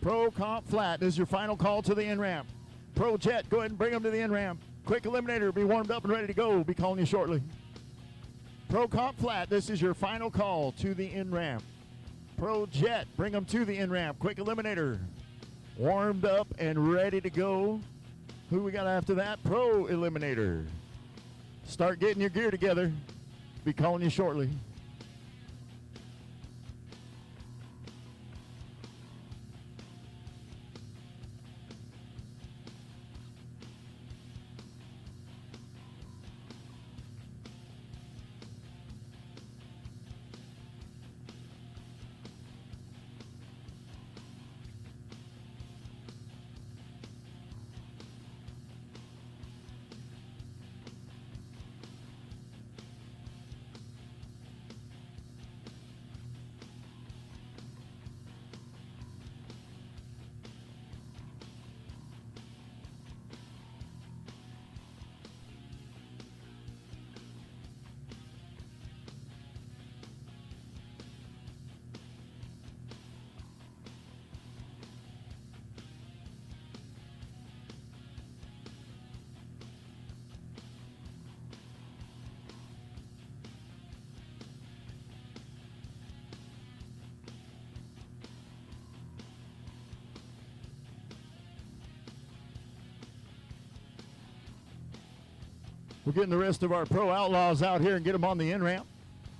Pro Comp Flat is your final call to the in-ramp. Pro Jet, go ahead and bring them to the in-ramp. Quick Eliminator, be warmed up and ready to go. We'll be calling you shortly. Pro Comp Flat, this is your final call to the in-ramp. Pro Jet, bring them to the in-ramp. Quick Eliminator, warmed up and ready to go. Who we got after that? Pro Eliminator. Start getting your gear together. Be calling you shortly. We're getting the rest of our Pro Outlaws out here and get them on the in-ramp.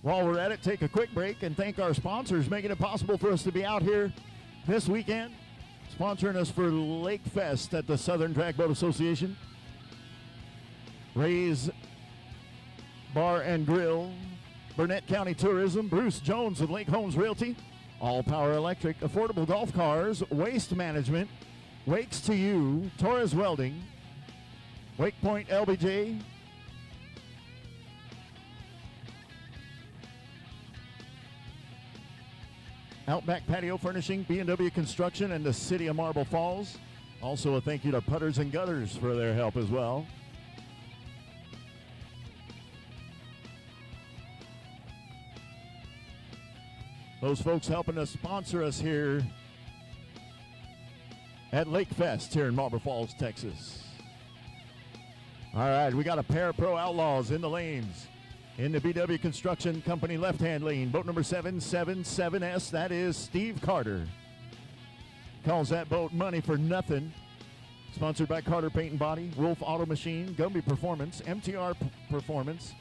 While we're at it, take a quick break and thank our sponsors making it possible for us to be out here this weekend, sponsoring us for Lakefest at the Southern Drag Boat Association. Ray's Bar and Grill, Burnett County Tourism, Bruce Jones with Lake Homes Realty, All Power Electric, Affordable Golf Cars, Waste Management, Wakes to You, Torres Welding, Wake Point LBJ, Outback Patio Furnishing, B&W Construction, and the City of Marble Falls. Also a thank you to Putters and Gutters for their help as well. Those folks helping us sponsor us here at Lakefest here in Marble Falls, Texas. All right, we got a pair of Pro Outlaws in the lanes. In the BW Construction Company left-hand lane, boat number 777S, that is Steve Carter. Calls that boat Money for Nothing. Sponsored by Carter Paint and Body, Wolf Auto Machine, Gumby Performance, MTR Performance,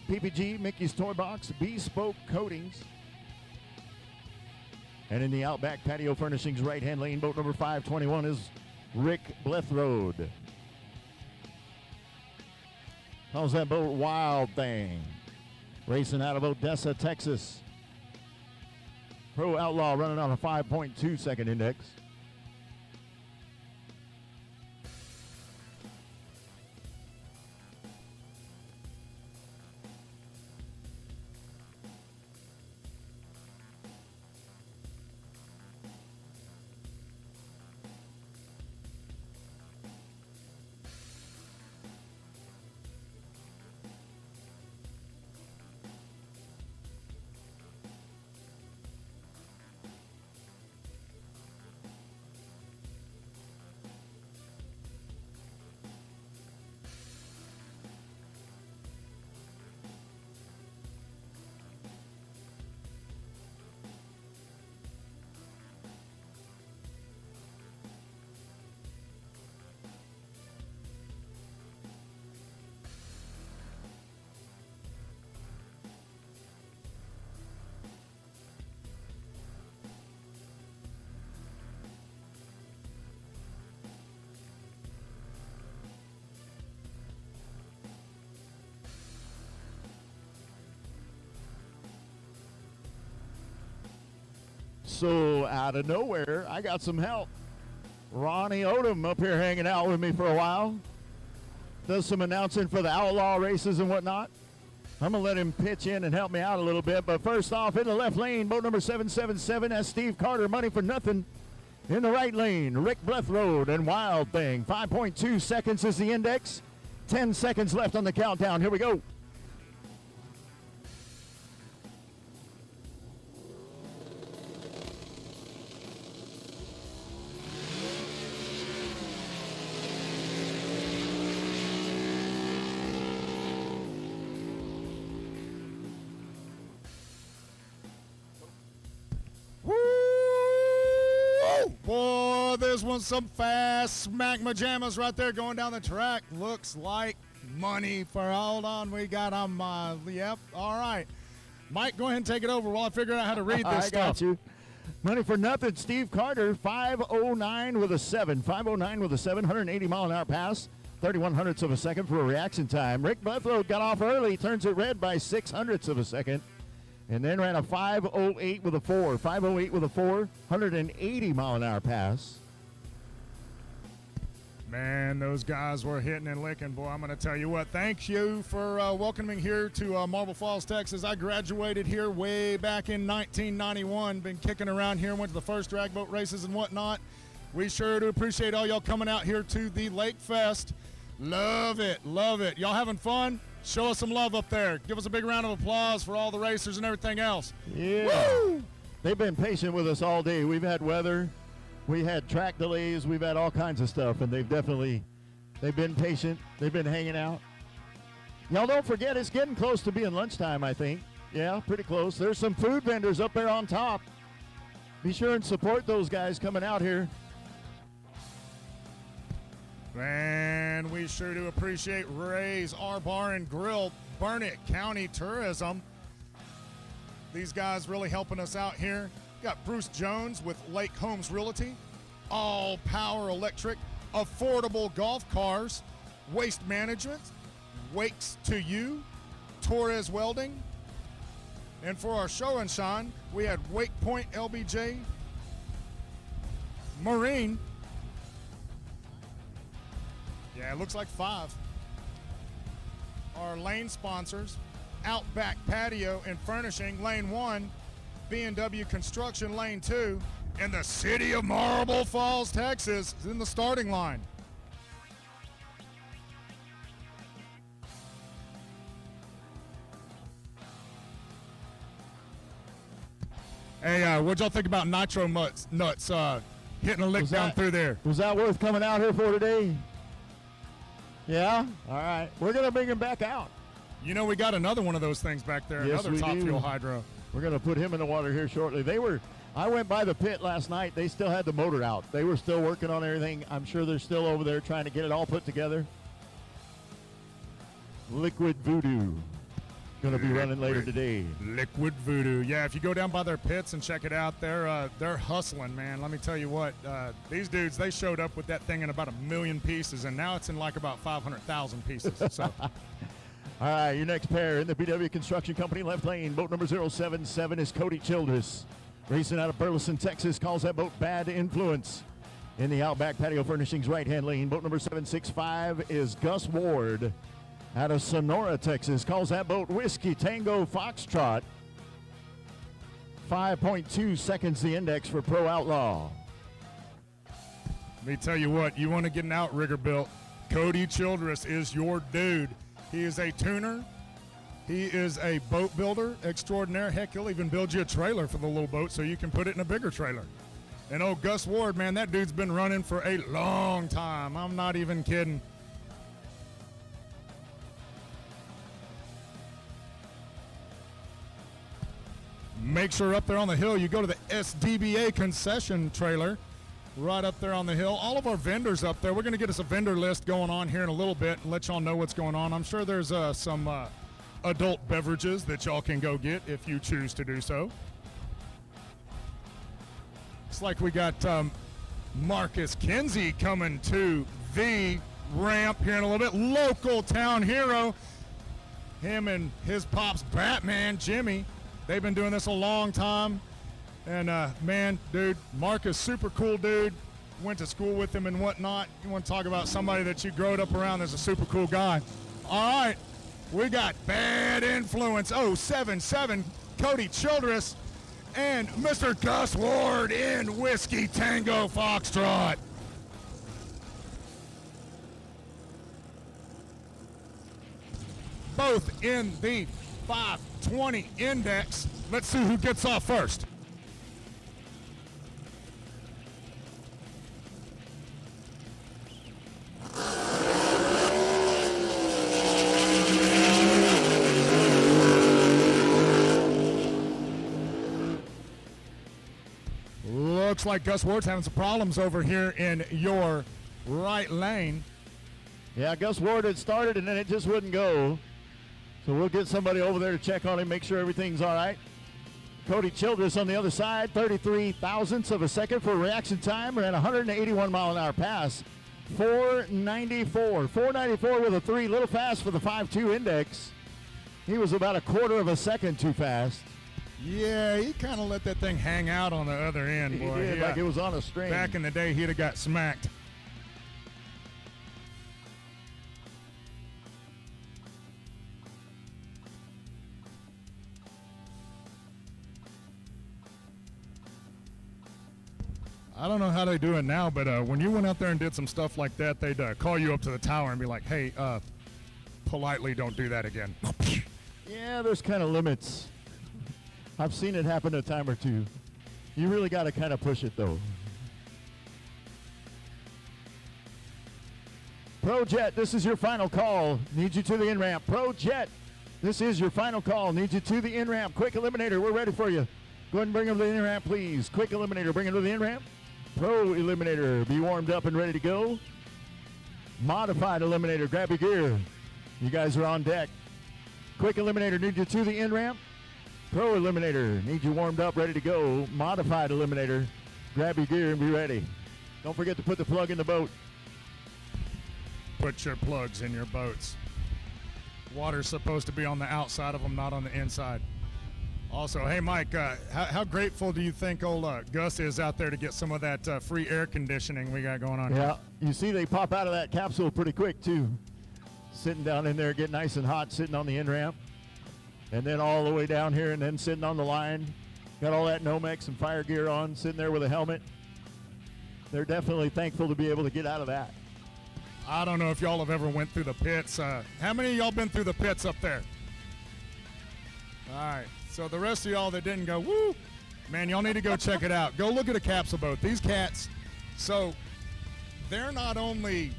PPG, Mickey's Toy Box, Bespoke Coatings. And in the Outback Patio Furnishings right-hand lane, boat number 521 is Rick Blethroad. Calls that boat Wild Thing. Racing out of Odessa, Texas. Pro Outlaw running on a 5.2 second index. So out of nowhere, I got some help. Ronnie Odom up here hanging out with me for a while. Does some announcing for the Outlaw races and whatnot. I'm going to let him pitch in and help me out a little bit. But first off, in the left lane, boat number 777, that's Steve Carter, Money for Nothing. In the right lane, Rick Blethroad and Wild Thing. 5.2 seconds is the index. 10 seconds left on the countdown. Here we go. Boy, this one's some fast smack majamas right there going down the track. Looks like money for, hold on, we got them. Yep, all right. Mike, go ahead and take it over while I figure out how to read this I stuff. got you. Money for Nothing, Steve Carter, 509 with a 7. 509 with a 780 mile an hour pass. 31 hundredths of a second for a reaction time. Rick Blethroad got off early, turns it red by 6 hundredths of a second. And then ran a 508 with a 4. 508 with a 4, 180 mile an hour pass. Man, those guys were hitting and licking. Boy, I'm going to tell you what, thank you for welcoming here to Marble Falls, Texas. I graduated here way back in 1991. Been kicking around here, went to the first drag boat races and whatnot. We sure do appreciate all y'all coming out here to the Lakefest. Love it, love it. Y'all having fun? Show us some love up there. Give us a big round of applause for all the racers and everything else. Yeah. Woo! They've been patient with us all day. We've had weather. We had track delays. We've had all kinds of stuff, and they've been patient. They've been hanging out. Y'all don't forget, it's getting close to being lunchtime, I think. Yeah, pretty close. There's some food vendors up there on top. Be sure and support those guys coming out here. Man, we sure do appreciate Ray's R Bar and Grill, Burnett County Tourism. These guys really helping us out here. Got Bruce Jones with Lake Homes Realty, All Power Electric, Affordable Golf Cars, Waste Management, Wakes to You, Torres Welding, And for our show and shine, we had Wake Point LBJ, Marine. Yeah, it looks like 5. Our lane sponsors, Outback Patio and Furnishing, Lane 1, B&W Construction, Lane 2, and the city of Marble Falls, Texas is in the starting line. Hey, what'd y'all think about Nitro Nuts hitting a lick down through there? Was that worth coming out here for today? Yeah? All right. We're going to bring him back out. You know, we got another one of those things back there, Yes, another we top do. fuel hydro. We're going to put him in the water here shortly. I went by the pit last night. They still had the motor out. They were still working on everything. I'm sure they're still over there trying to get it all put together. Liquid Voodoo. Going to be running later today. Liquid Voodoo. Yeah, if you go down by their pits and check it out, they're hustling, man. Let me tell you what, these dudes, they showed up with that thing in about 1 million pieces, and now it's in like about 500,000 pieces. So. All right, your next pair in the BW Construction Company left lane. Boat number 077 is Cody Childress. Racing out of Burleson, Texas, calls that boat Bad Influence. In the Outback Patio Furnishings right-hand lane, boat number 765 is Gus Ward. Out of Sonora, Texas, calls that boat Whiskey Tango Foxtrot. 5.2 seconds the index for Pro Outlaw. Let me tell you what, you want to get an outrigger built, Cody Childress is your dude. He is a tuner. He is a boat builder extraordinaire. Heck, he'll even build you a trailer for the little boat so you can put it in a bigger trailer. And oh, Gus Ward, man, that dude's been running for a long time. I'm not even kidding. Make sure up there on the hill you go to the SDBA concession trailer right up there on the hill. All of our vendors up there. We're going to get us a vendor list going on here in a little bit and let y'all know what's going on. I'm sure there's some adult beverages that y'all can go get if you choose to do so. Looks like we got Marcus Kinsey coming to the ramp here in a little bit. Local town hero. Him and his pops Batman, Jimmy. They've been doing this a long time. And, man, dude, Marcus, super cool dude. Went to school with him and whatnot. You want to talk about somebody that you growed up around that's a super cool guy. All right, we got Bad Influence 077, Cody Childress, and Mr. Gus Ward in Whiskey Tango Foxtrot. Both in the 520 index. Let's see who gets off first. Looks like Gus Ward's having some problems over here in your right lane. Yeah, Gus Ward had started and then it just wouldn't go. So we'll get somebody over there to check on him, make sure everything's all right. Cody Childress on the other side, 33 thousandths of a second for reaction time. We're at 181 mile an hour pass. 494. 494 with a 3, little fast for the 5.2 index. He was about a quarter of a second too fast. Yeah, he kind of let that thing hang out on the other end, boy. He did, like it was on a string. Back in the day, he'd have got smacked. I don't know how they do it now, but when you went out there and did some stuff like that, they'd call you up to the tower and be like, hey, politely don't do that again. Yeah, there's kind of limits. I've seen it happen a time or two. You really got to kind of push it, though. Pro Jet, this is your final call. Need you to the in-ramp. Pro Jet, this is your final call. Need you to the in-ramp. Quick Eliminator, we're ready for you. Go ahead and bring him to the in-ramp, please. Quick Eliminator, bring him to the in-ramp. Pro Eliminator, be warmed up and ready to go. Modified Eliminator, grab your gear. You guys are on deck. Quick Eliminator, need you to the in-ramp. Pro Eliminator, need you warmed up, ready to go. Modified Eliminator, grab your gear and be ready. Don't forget to put the plug in the boat. Put your plugs in your boats. Water's supposed to be on the outside of them, not on the inside. Also, hey, Mike, how grateful do you think old Gus is out there to get some of that free air conditioning we got going on here? Yeah, you see they pop out of that capsule pretty quick, too. Sitting down in there, getting nice and hot, sitting on the in-ramp. And then all the way down here and then sitting on the line. Got all that Nomex and fire gear on, sitting there with a helmet. They're definitely thankful to be able to get out of that. I don't know if y'all have ever went through the pits. How many of y'all been through the pits up there? All right. So the rest of y'all that didn't go, woo, man, y'all need to go check it out. Go look at a capsule boat. These cats, so they're not only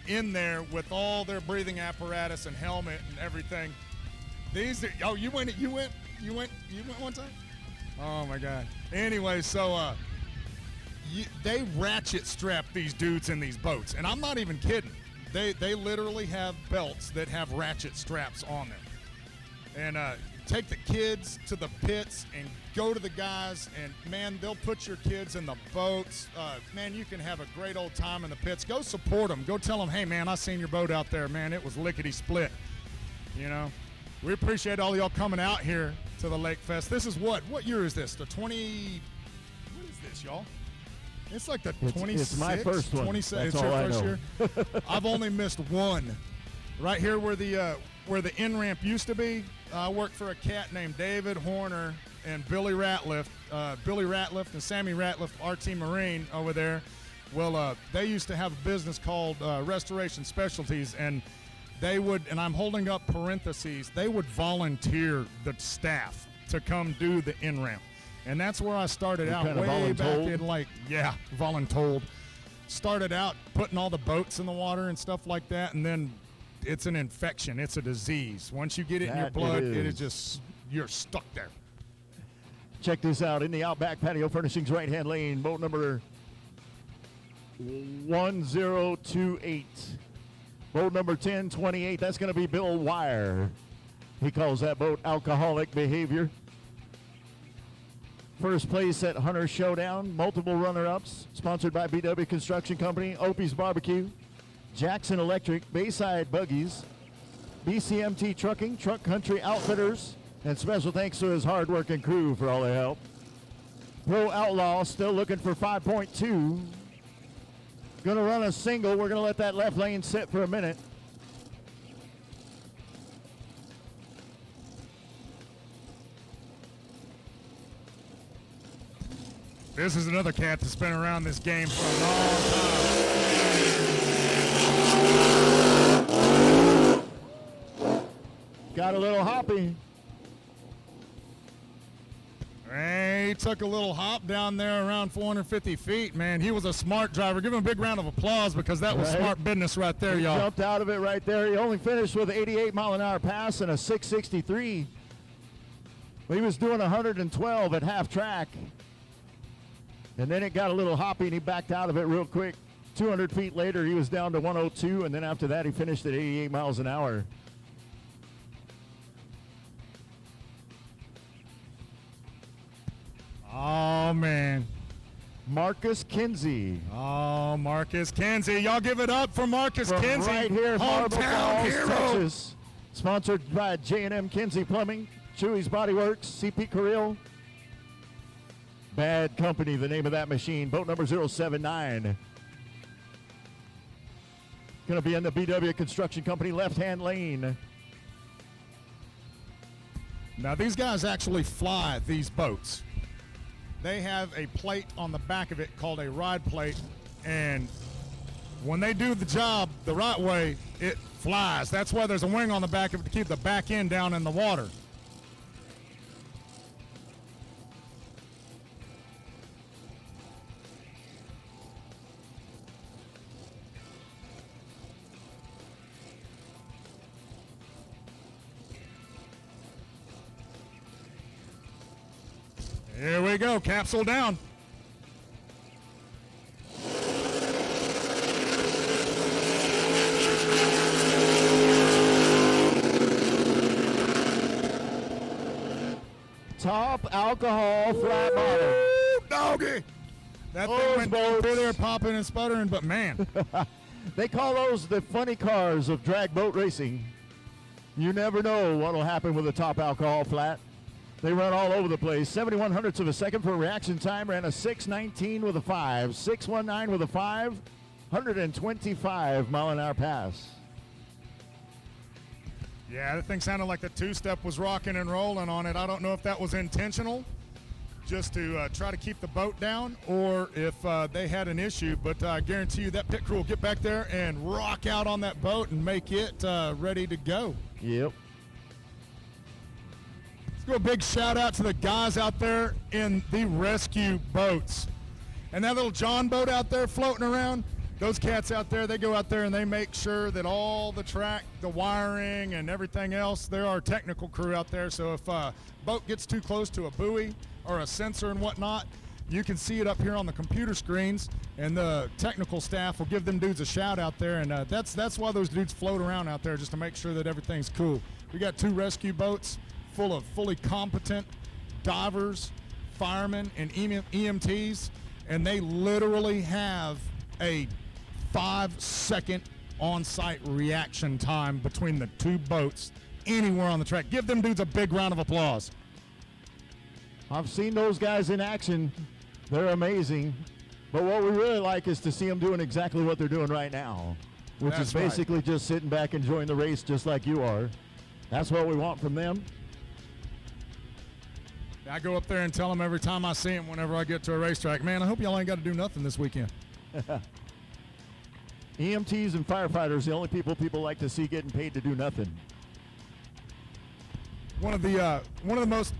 in there with all their breathing apparatus and helmet and everything. These are, oh, you went one time? Oh my God. Anyway, so they ratchet strap these dudes in these boats, and I'm not even kidding. They literally have belts that have ratchet straps on them, and take the kids to the pits and go to the guys, and man, they'll put your kids in the boats. Man, you can have a great old time in the pits. Go support them. Go tell them, hey man, I seen your boat out there, man. It was lickety split. You know, we appreciate all y'all coming out here to the Lakefest. This is what year is this? The 20. What is this, y'all? It's like the 26th. It's my first one. 26th. That's It's your all I first know. year. I've only missed one. Right here where the in-ramp used to be, I worked for a cat named David Horner and Billy Ratliff. Billy Ratliff and Sammy Ratliff, RT Marine over there. Well, they used to have a business called Restoration Specialties, and they would, and I'm holding up parentheses, they would volunteer the staff to come do the in-ramp. And that's where I started out way back in voluntold. Started out putting all the boats in the water and stuff like that, and then it's an infection. It's a disease. Once you get it in your blood, it is just, you're stuck there. Check this out. In the Outback Patio Furnishings right-hand lane, boat number 1028. Boat number 1028, that's going to be Bill Wire. He calls that boat alcoholic behavior. First place at Hunter Showdown, multiple runner-ups, sponsored by BW Construction Company, Opie's Barbecue, Jackson Electric, Bayside Buggies, BCMT Trucking, Truck Country Outfitters, and special thanks to his hard-working crew for all their help. Pro Outlaw still looking for 5.2. Going to run a single. We're going to let that left lane sit for a minute. This is another cat that's been around this game for a long time. Got a little hoppy. He took a little hop down there around 450 feet, man. He was a smart driver. Give him a big round of applause because that was smart business right there, y'all. Jumped out of it right there. He only finished with an 88-mile-an-hour pass and a 663. He was doing 112 at half track. And then it got a little hoppy, and he backed out of it real quick. 200 feet later, he was down to 102, and then after that, he finished at 88 miles an hour. Oh, man. Marcus Kinsey. Oh, Marcus Kinsey. Y'all give it up for Marcus From Kinsey. right here in Marble Hometown Falls, hero. Texas. Sponsored by J&M Kinsey Plumbing, Chewy's Body Works, CP Carril. Bad Company, the name of that machine. Boat number 079. Going to be in the BW Construction Company left-hand lane. Now, these guys actually fly these boats. They have a plate on the back of it called a ride plate, and when they do the job the right way, it flies. That's why there's a wing on the back of it to keep the back end down in the water. Here we go, capsule down. Top alcohol flat bottom. Doggy. That Those thing went boats. through there popping and sputtering, but man. They call those the funny cars of drag boat racing. You never know what will happen with a top alcohol flat. They run all over the place. 71 hundredths of a second for reaction time. Ran a 6:19 with a 5. 6:19 with a 5. 125 mile an hour pass. Yeah, that thing sounded like the two-step was rocking and rolling on it. I don't know if that was intentional, just to try to keep the boat down, or if they had an issue. But I guarantee you that pit crew will get back there and rock out on that boat and make it ready to go. Yep. Let's go a big shout-out to the guys out there in the rescue boats. And that little John boat out there floating around, those cats out there, they go out there and they make sure that all the track, the wiring, and everything else, there are technical crew out there. So if a boat gets too close to a buoy or a sensor and whatnot, you can see it up here on the computer screens, and the technical staff will give them dudes a shout out there. And that's why those dudes float around out there, just to make sure that everything's cool. We got 2 rescue boats full of fully competent divers, firemen, and EMTs, and they literally have a 5-second on-site reaction time between the 2 boats anywhere on the track. Give them dudes a big round of applause. I've seen those guys in action. They're amazing. But what we really like is to see them doing exactly what they're doing right now, which That's is basically just sitting back enjoying the race just like you are. That's what we want from them. I go up there and tell them every time I see them whenever I get to a racetrack, man, I hope y'all ain't got to do nothing this weekend. EMTs and firefighters, the only people like to see getting paid to do nothing. One of the most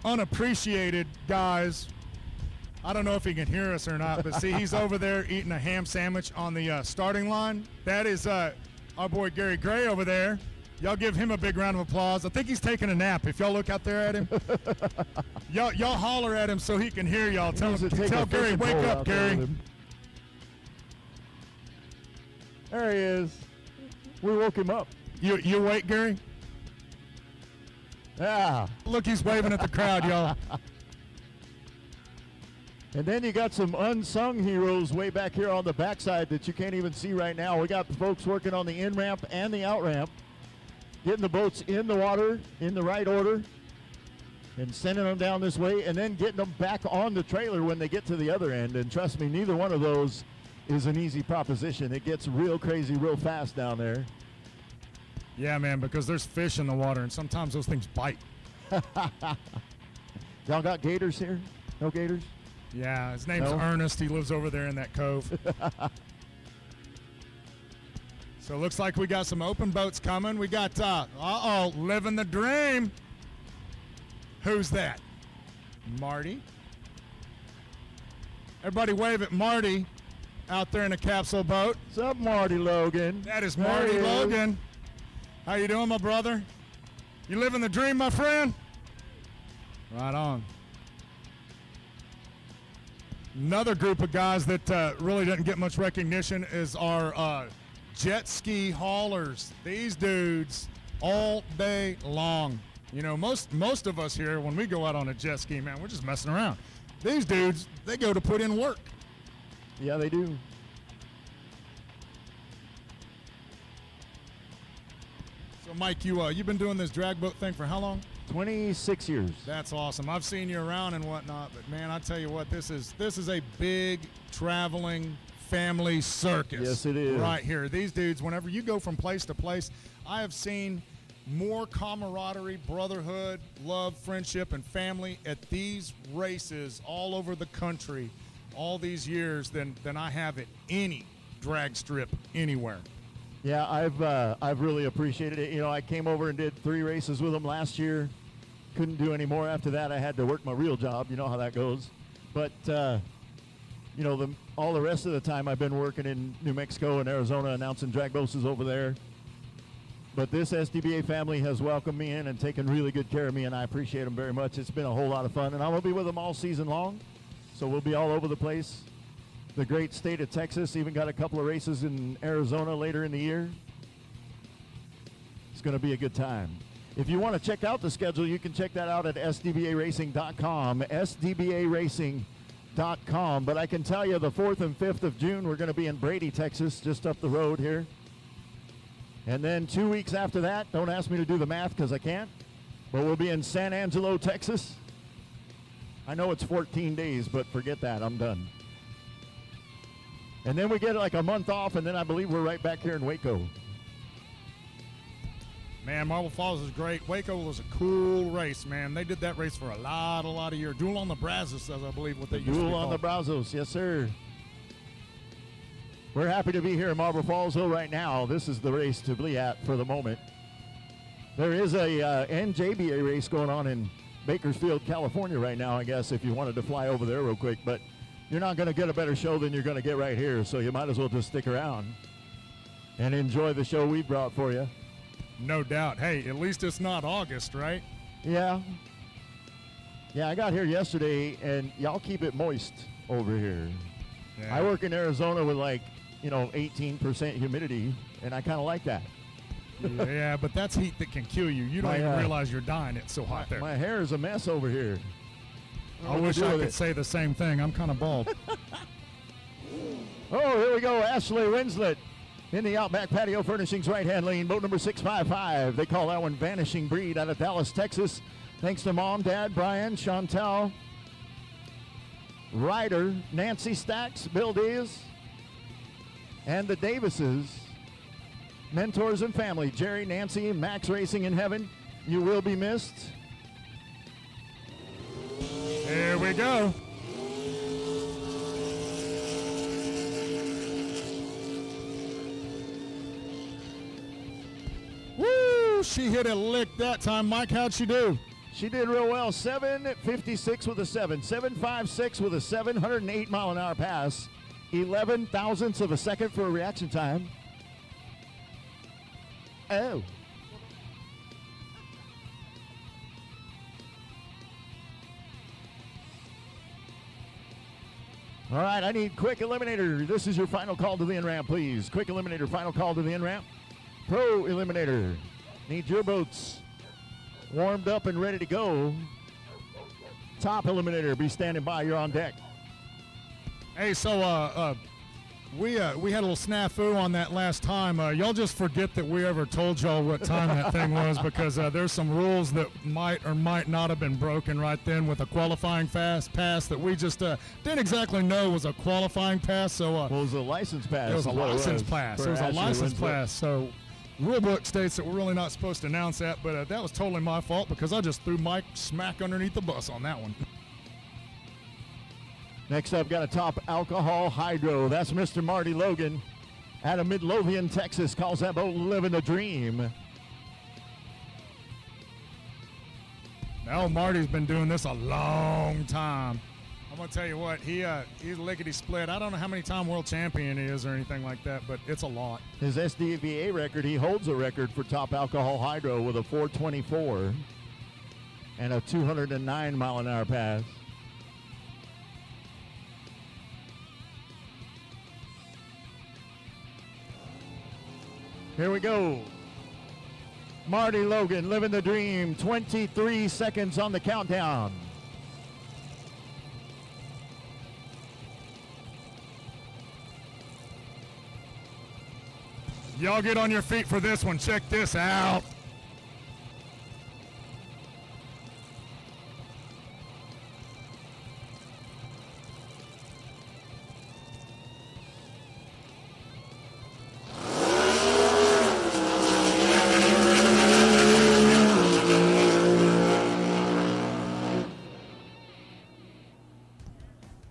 unappreciated guys, I don't know if he can hear us or not, but see, he's over there eating a ham sandwich on the starting line. That is our boy Gary Gray over there. Y'all give him a big round of applause. I think he's taking a nap. If y'all look out there at him, y'all holler at him so he can hear y'all. Tell Gary, wake up, Gary. There he is. We woke him up. You awake, Gary? Yeah. Look, he's waving at the crowd, y'all. And then you got some unsung heroes way back here on the backside that you can't even see right now. We got folks working on the in-ramp and the out-ramp, getting the boats in the water in the right order and sending them down this way, and then getting them back on the trailer when they get to the other end. And trust me, neither one of those is an easy proposition. It gets real crazy real fast down there. Yeah, man, because there's fish in the water, and sometimes those things bite. Y'all got gators here? No gators? Yeah, his name's No? Ernest. He lives over there in that cove. So it looks like we got some open boats coming. We got, living the dream. Who's that? Marty. Everybody wave at Marty out there in a capsule boat. What's up, Marty Logan? That is There Marty he is. Logan. How you doing, my brother? You living the dream, my friend? Right on. Another group of guys that really doesn't get much recognition is our jet ski haulers. These dudes all day long. You know, most of us here, when we go out on a jet ski, man, we're just messing around. These dudes, they go to put in work. Yeah, they do. So, Mike, you've been doing this drag boat thing for how long? 26 years. That's awesome. I've seen you around and whatnot, but man, I tell you what, this is a big traveling family circus. Yes, it is. Right here. These dudes, whenever you go from place to place, I have seen more camaraderie, brotherhood, love, friendship, and family at these races all over the country all these years than I have at any drag strip anywhere. Yeah, I've really appreciated it. You know, I came over and did 3 races with them last year. Couldn't do any more after that. I had to work my real job. You know how that goes. But, you know, all the rest of the time I've been working in New Mexico and Arizona announcing drag boats over there. But this SDBA family has welcomed me in and taken really good care of me, and I appreciate them very much. It's been a whole lot of fun, and I'm going to be with them all season long. So we'll be all over the place. The great state of Texas, even got a couple of races in Arizona later in the year. It's going to be a good time. If you want to check out the schedule, you can check that out at sdbaracing.com, sdbaracing.com. But I can tell you the 4th and 5th of June, we're going to be in Brady, Texas, just up the road here. And then 2 weeks after that, don't ask me to do the math because I can't. But we'll be in San Angelo, Texas. I know it's 14 days, but forget that. I'm done. And then we get like a month off, and then I believe we're right back here in Waco. Man, Marble Falls is great. Waco was a cool race, man. They did that race for a lot of years. Duel on the Brazos, as I believe what they used to be Duel on the Brazos, yes, sir. We're happy to be here in Marble Falls, though, right now. This is the race to be at for the moment. There is a NJBA race going on in Bakersfield, California right now, I guess, if you wanted to fly over there real quick. But you're not going to get a better show than you're going to get right here, so you might as well just stick around and enjoy the show we brought for you. No doubt. Hey, at least it's not August, right? Yeah. Yeah, I got here yesterday, and y'all keep it moist over here. Yeah. I work in Arizona with 18% humidity, and I kind of like that. Yeah, but that's heat that can kill you. You don't even realize you're dying. It's so hot there. My hair is a mess over here. I wish I could say the same thing. I'm kind of bald. Oh, here we go. Ashley Winslet in the Outback Patio Furnishings right-hand lane, boat number 655. They call that one Vanishing Breed out of Dallas, Texas. Thanks to Mom, Dad, Brian, Chantel, Ryder, Nancy Stacks, Bill Diaz, and the Davises. Mentors and family, Jerry, Nancy, Max Racing in Heaven. You will be missed. Here we go. Woo! She hit a lick that time. Mike, how'd she do? She did real well. 7:56 with a 7. 7:56 with a 708 mile an hour pass. 11 thousandths of a second for a reaction time. Oh. All right, I need quick eliminator. This is your final call to the in-ramp, please. Quick eliminator, final call to the in-ramp. Pro eliminator. Need your boats warmed up and ready to go. Top eliminator, be standing by. You're on deck. Hey, so we had a little snafu on that last time. Y'all just forget that we ever told y'all what time that thing was, because there's some rules that might or might not have been broken right then with a qualifying fast pass that we just didn't exactly know was a qualifying pass. So well, it was a license pass. It was a license pass. It was a license pass. So rule book states that we're really not supposed to announce that, but that was totally my fault because I just threw Mike smack underneath the bus on that one. Next up, got a top alcohol hydro. That's Mr. Marty Logan out of Midlothian, Texas. Calls that boat Living the Dream. Now Marty's been doing this a long time. I'm going to tell you what, he's lickety-split. I don't know how many time world champion he is or anything like that, but it's a lot. His SDBA record, he holds a record for top alcohol hydro with a 424 and a 209 mile an hour pass. Here we go. Marty Logan, Living the Dream, 23 seconds on the countdown. Y'all get on your feet for this one. Check this out.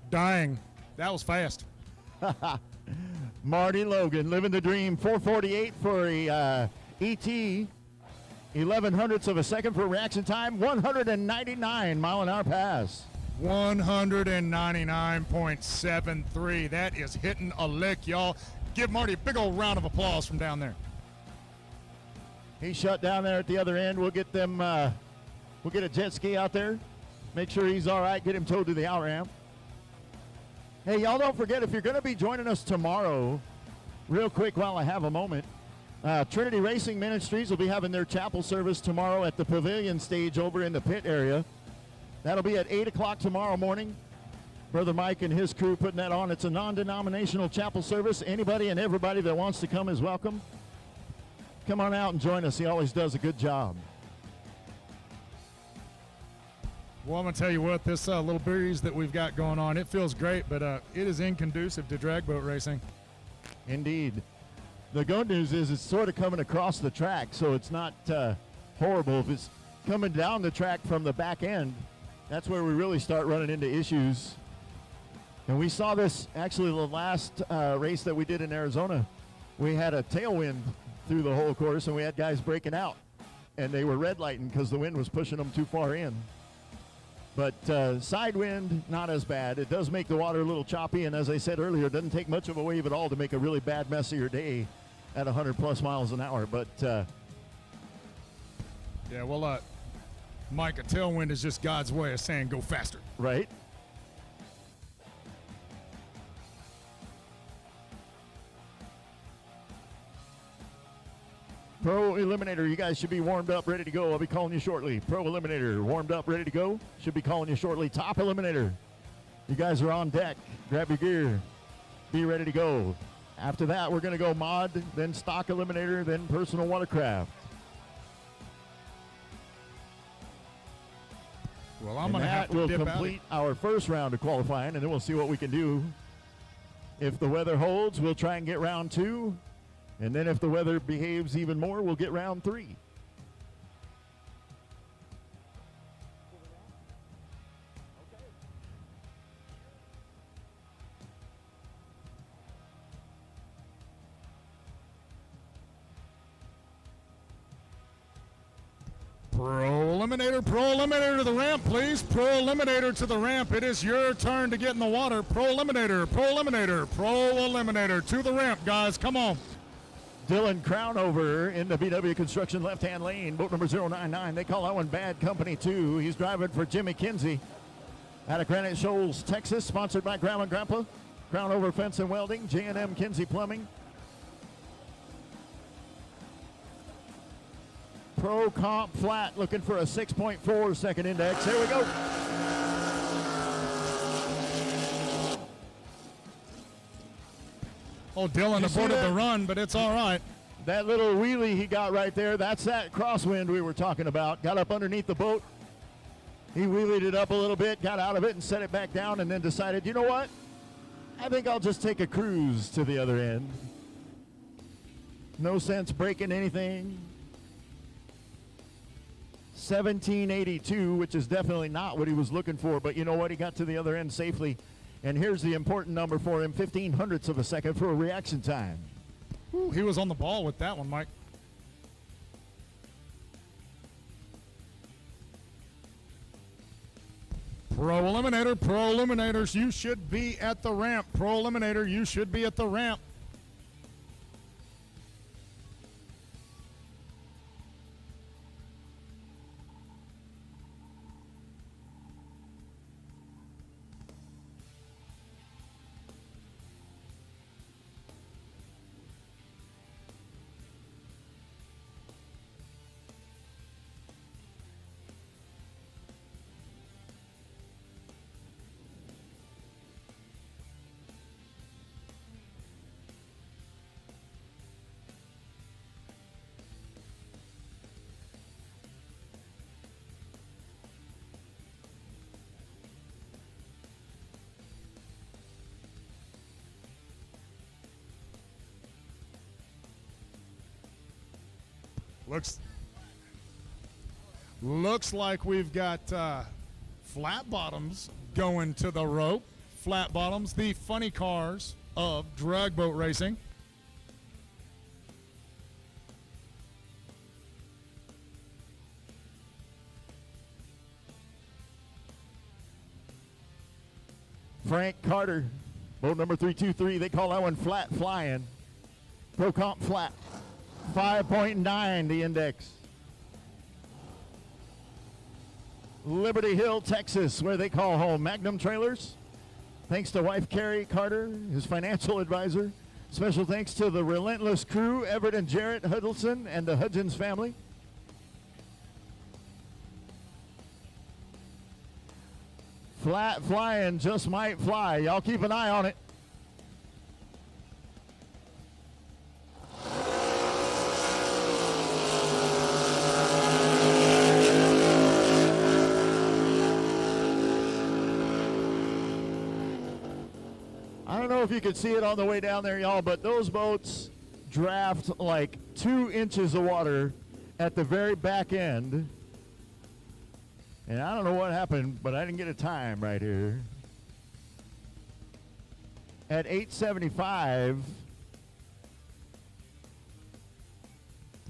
Dying. That was fast. Marty Logan, Living the Dream, 448 for a ET, 11 hundredths of a second for reaction time, 199 mile an hour pass. 199.73. That is hitting a lick, y'all. Give Marty a big old round of applause from down there. He's shut down there at the other end. We'll get them. We'll get a jet ski out there. Make sure he's all right. Get him towed to the out ramp. Hey, y'all don't forget, if you're going to be joining us tomorrow, real quick while I have a moment, Trinity Racing Ministries will be having their chapel service tomorrow at the pavilion stage over in the pit area. That'll be at 8 o'clock tomorrow morning. Brother Mike and his crew putting that on. It's a non-denominational chapel service. Anybody and everybody that wants to come is welcome. Come on out and join us. He always does a good job. Well, I'm going to tell you what, this little breeze that we've got going on, it feels great, but it is inconducive to drag boat racing. Indeed. The good news is it's sort of coming across the track, so it's not horrible. If it's coming down the track from the back end, that's where we really start running into issues. And we saw this actually the last race that we did in Arizona. We had a tailwind through the whole course, and we had guys breaking out, and they were red lighting because the wind was pushing them too far in. But side wind, not as bad. It does make the water a little choppy, and as I said earlier, it doesn't take much of a wave at all to make a really bad mess of your day at 100+ miles an hour. But yeah, well, Mike, a tailwind is just God's way of saying go faster. Right. Pro Eliminator, you guys should be warmed up, ready to go. I'll be calling you shortly. Pro Eliminator, warmed up, ready to go. Should be calling you shortly. Top Eliminator, you guys are on deck. Grab your gear. Be ready to go. After that, we're going to go mod, then stock Eliminator, then personal watercraft. Well, I'm going to have to will dip complete our first round of qualifying, and then we'll see what we can do. If the weather holds, we'll try and get round 2. And then if the weather behaves even more, we'll get round 3. Pro Eliminator to the ramp, please. Pro Eliminator to the ramp. It is your turn to get in the water. Pro Eliminator to the ramp, guys. Come on. Dylan Crownover in the VW Construction left-hand lane, boat number 099. They call that one Bad Company 2. He's driving for Jimmy Kinsey out of Granite Shoals, Texas, sponsored by Grandma and Grandpa. Crownover Fence and Welding, J&M Kinsey Plumbing. Pro Comp Flat looking for a 6.4 second index. Here we go. Oh, Dylan aborted the run, but it's all right. That little wheelie he got right there, that's that crosswind we were talking about. Got up underneath the boat. He wheelied it up a little bit, got out of it and set it back down, and then decided, you know what? I think I'll just take a cruise to the other end. No sense breaking anything. 1782, which is definitely not what he was looking for, but you know what? He got to the other end safely. And here's the important number for him, 15/100ths of a second for a reaction time. Ooh, he was on the ball with that one, Mike. Pro Eliminators, you should be at the ramp. Pro Eliminator, you should be at the ramp. Looks like we've got flat bottoms going to the rope. Flat bottoms, the funny cars of drag boat racing. Frank Carter, boat number 323. They call that one Flat Flying. Pro Comp Flat. 5.9 the index. Liberty Hill, Texas, where they call home. Magnum Trailers. Thanks to wife Carrie Carter, his financial advisor. Special thanks to the relentless crew, Everett and Jarrett Huddleston, and the Hudgens family. Flat Flying just might fly. Y'all keep an eye on it. I don't know if you can see it on the way down there, y'all, but those boats draft like 2 inches of water at the very back end. And I don't know what happened, but I didn't get a time right here. At 8:75,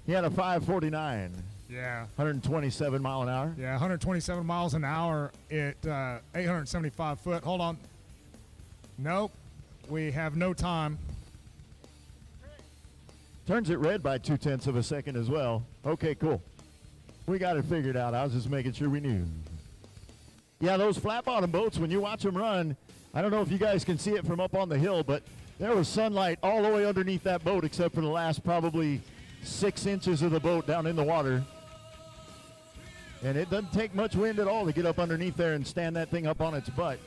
he had a 5:49. Yeah. 127 mile an hour. Yeah, 127 miles an hour at 875 foot. Hold on. Nope. We have no time. Turns it red by 0.2 of a second as well. Okay, cool. We got it figured out. I was just making sure we knew. Yeah, those flat bottom boats, when you watch them run, I don't know if you guys can see it from up on the hill, but there was sunlight all the way underneath that boat except for the last probably 6 inches of the boat down in the water. And it doesn't take much wind at all to get up underneath there and stand that thing up on its butt.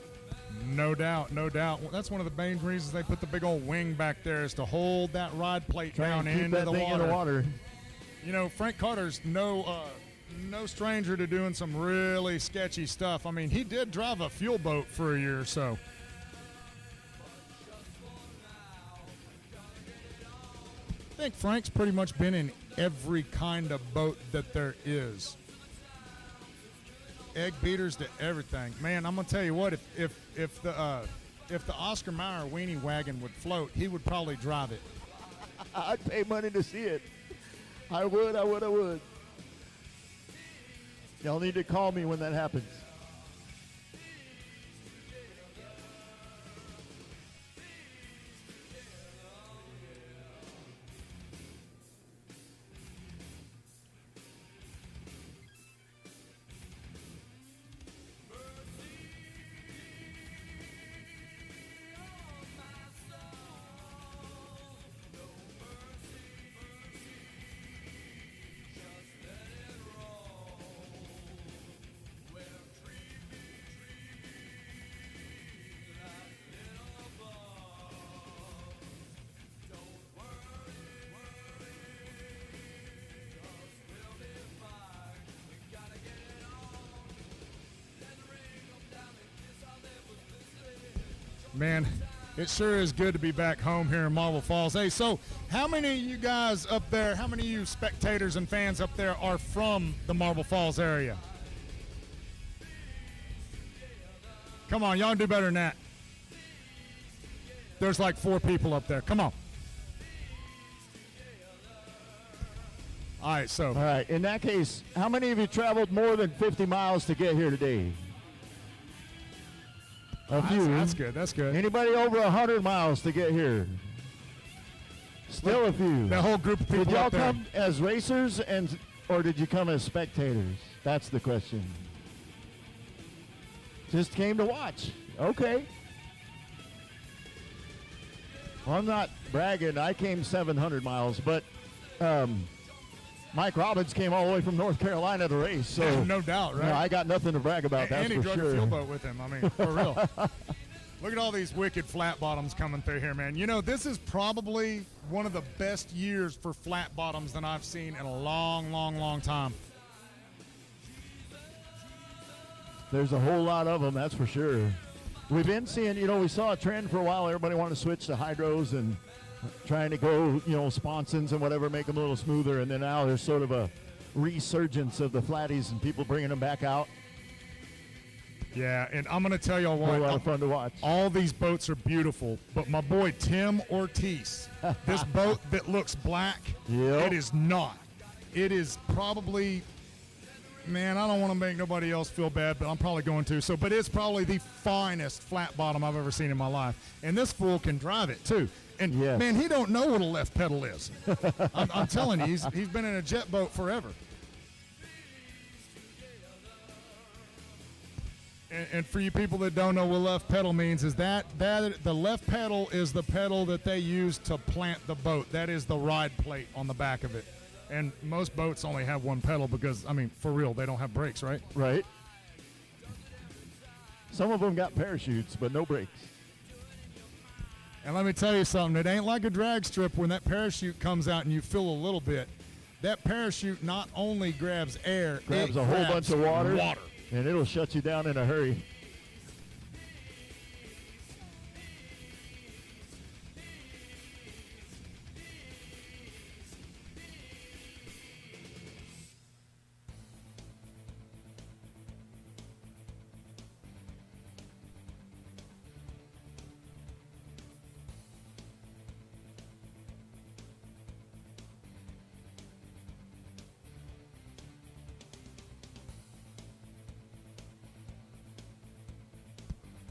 No doubt, no doubt. Well, that's one of the main reasons they put the big old wing back there, is to hold that ride plate down into that the thing water. in the water. You know, Frank Carter's no stranger to doing some really sketchy stuff. I mean, he did drive a fuel boat for a year or so. I think Frank's pretty much been in every kind of boat that there is. Egg beaters to everything. Man, I'm gonna tell you what, if the Oscar Mayer weenie wagon would float, he would probably drive it. I'd pay money to see it. I would. Y'all need to call me when that happens. Man, it sure is good to be back home here in Marble Falls. Hey, so how many of you guys up there, how many of you spectators and fans up there are from the Marble Falls area? Come on, y'all do better than that. There's like 4 people up there. Come on. All right, so. All right, in that case, how many of you traveled more than 50 miles to get here today? A few. That's good. That's good. Anybody over 100 miles to get here? Still a few. That whole group of people Did y'all up there. come as racers or did you come as spectators? That's the question. Just came to watch. Okay. Well, I'm not bragging. I came 700 miles, but Mike Robbins came all the way from North Carolina to race. So no doubt, right? No, I got nothing to brag about. That's and he for drove sure. a fuel boat with him. I mean, for real. Look at all these wicked flat bottoms coming through here, man. You know, this is probably one of the best years for flat bottoms that I've seen in a long, long, long time. There's a whole lot of them, that's for sure. We've been seeing, you know, we saw a trend for a while. Everybody wanted to switch to hydros and trying to go, you know, sponsons and whatever, make them a little smoother. And then now there's sort of a resurgence of the flatties and people bringing them back out. Yeah, and I'm going to tell y'all what. A lot of fun to watch. All these boats are beautiful, but my boy Tim Ortiz, this boat that looks black, Yep. It is not. It is probably, man, I don't want to make nobody else feel bad, but I'm probably going to. So, but it's probably the finest flat bottom I've ever seen in my life. And this fool can drive it too. And Yes. man, he don't know what a left pedal is. I'm telling you, he's been in a jet boat forever. And for you people that don't know what left pedal means, is that the left pedal is the pedal that they use to plant the boat. That is the ride plate on the back of it. And most boats only have one pedal because, I mean, for real, they don't have brakes, right? Right. Some of them got parachutes, but no brakes. And let me tell you something. It ain't like a drag strip when that parachute comes out and you feel a little bit. That parachute not only grabs air, Grabs it a whole bunch of water. And it'll shut you down in a hurry.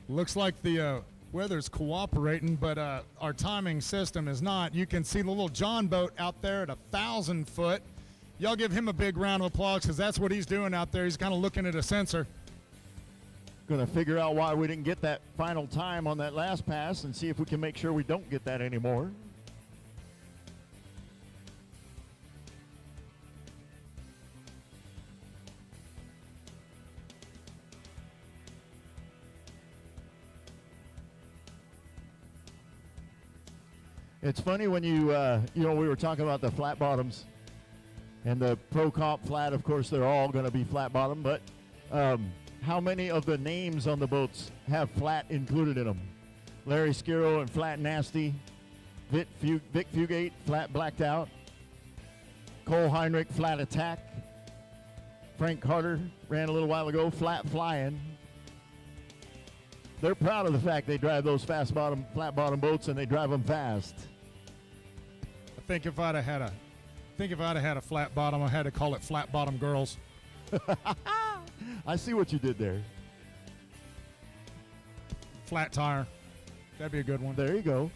Looks like the weather's cooperating, but our timing system is not. You can see the little John boat out there at 1,000 foot. Y'all give him a big round of applause because that's what he's doing out there. He's kind of looking at a sensor. Going to figure out why we didn't get that final time on that last pass and see if we can make sure we don't get that anymore. It's funny when you we were talking about the flat bottoms and the Pro Comp flat. Of course, they're all going to be flat bottom, but how many of the names on the boats have flat included in them? Larry Skiro and Flat Nasty, Vic Fugate, Flat Blacked Out, Cole Heinrich, Flat Attack, Frank Carter ran a little while ago, Flat Flying. They're proud of the fact they drive those flat bottom boats, and they drive them fast. I think if I'd have had a flat bottom, I had to call it Flat Bottom Girls. I see what you did there. Flat tire. That'd be a good one. There you go.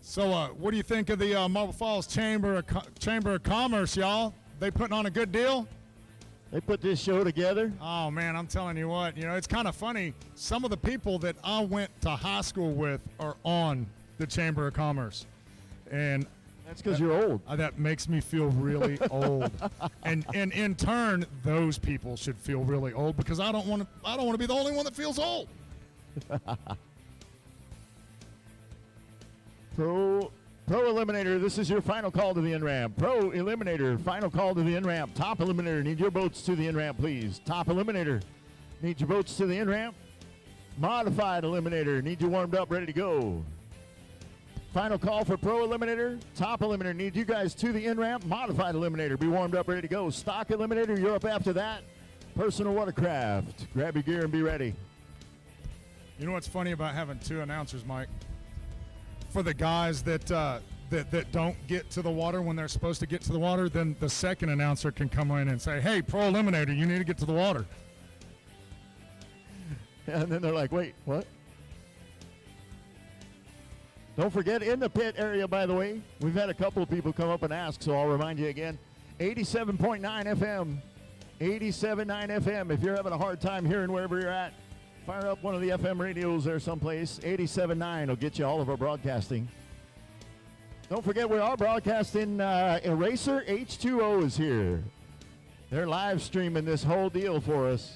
So what do you think of the Marble Falls Chamber of Commerce, y'all? They putting on a good deal? They put this show together. Oh, man, I'm telling you what. You know, it's kind of funny. Some of the people that I went to high school with are on the Chamber of Commerce. And that's because you're old. That makes me feel really old. And in turn, those people should feel really old because I don't want to be the only one that feels old. Pro Eliminator, this is your final call to the in-ramp. Pro Eliminator, final call to the in-ramp. Top Eliminator, need your boats to the in-ramp, please. Top Eliminator, need your boats to the in-ramp. Modified Eliminator, need you warmed up, ready to go. Final call for Pro Eliminator. Top Eliminator, need you guys to the in-ramp. Modified Eliminator, be warmed up, ready to go. Stock Eliminator, you're up after that. Personal Watercraft, grab your gear and be ready. You know what's funny about having two announcers, Mike? For the guys that don't get to the water when they're supposed to get to the water, then the second announcer can come in and say, hey, Pro Eliminator, you need to get to the water. And then they're like, wait, what? Don't forget, in the pit area, by the way, we've had a couple of people come up and ask, so I'll remind you again, 87.9 FM, 87.9 FM. If you're having a hard time hearing wherever you're at, fire up one of the FM radios there someplace. 87.9 will get you all of our broadcasting. Don't forget, we are broadcasting. Eraser H2O is here. They're live streaming this whole deal for us.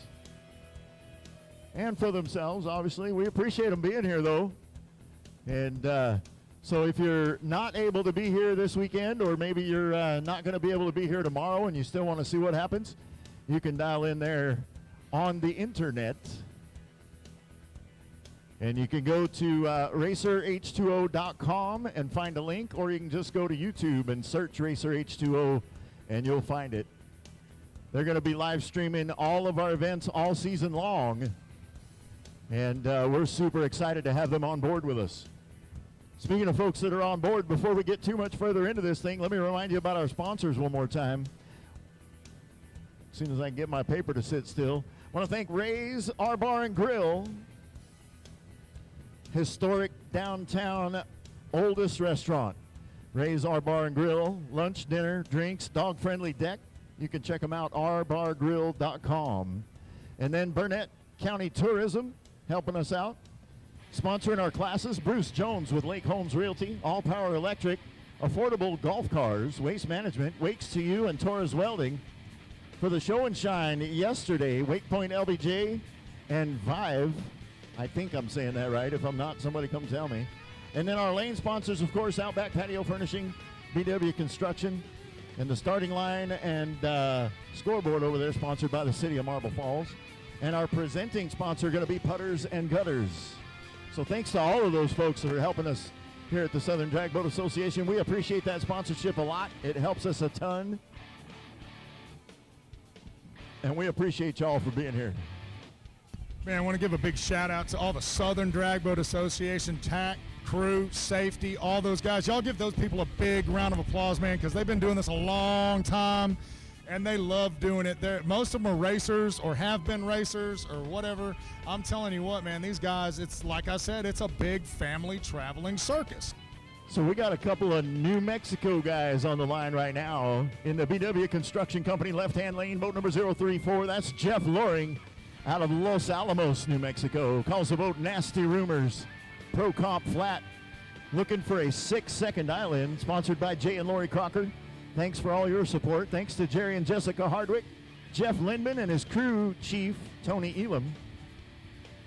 And for themselves, obviously. We appreciate them being here, though. And so if you're not able to be here this weekend, or maybe you're not going to be able to be here tomorrow and you still want to see what happens, you can dial in there on the internet. And you can go to racerh2o.com and find a link, or you can just go to YouTube and search Racer H2O and you'll find it. They're going to be live streaming all of our events all season long. And we're super excited to have them on board with us. Speaking of folks that are on board, before we get too much further into this thing, let me remind you about our sponsors one more time. As soon as I can get my paper to sit still. I want to thank Ray's R Bar and Grill. Historic downtown oldest restaurant. Ray's R Bar and Grill. Lunch, dinner, drinks, dog-friendly deck. You can check them out, rbargrill.com. And then Burnett County Tourism helping us out. Sponsoring our classes, Bruce Jones with Lake Holmes Realty, All Power Electric, Affordable Golf Cars, Waste Management, Wakes to You, and Torres Welding. For the show and shine yesterday, Wake Point LBJ and Vive. I think I'm saying that right. If I'm not, somebody come tell me. And then our lane sponsors, of course, Outback Patio Furnishing, BW Construction, and the starting line and scoreboard over there sponsored by the City of Marble Falls. And our presenting sponsor going to be Putters and Gutters. So thanks to all of those folks that are helping us here at the Southern Drag Boat Association. We appreciate that sponsorship a lot. It helps us a ton. And we appreciate y'all for being here. Man, I want to give a big shout out to all the Southern Drag Boat Association crew, safety, all those guys. Y'all give those people a big round of applause, man, because they've been doing this a long time, and they love doing it. Most of them are racers or have been racers or whatever. I'm telling you what, man, these guys, it's like I said, it's a big family traveling circus. So we got a couple of New Mexico guys on the line right now in the BW Construction Company left-hand lane, boat number 034. That's Jeff Loring out of Los Alamos, New Mexico. Calls the boat Nasty Rumors. Pro Comp Flat. Looking for a 6-second island, sponsored by Jay and Lori Crocker. Thanks for all your support. Thanks to Jerry and Jessica Hardwick, Jeff Lindman, and his crew chief, Tony Elam.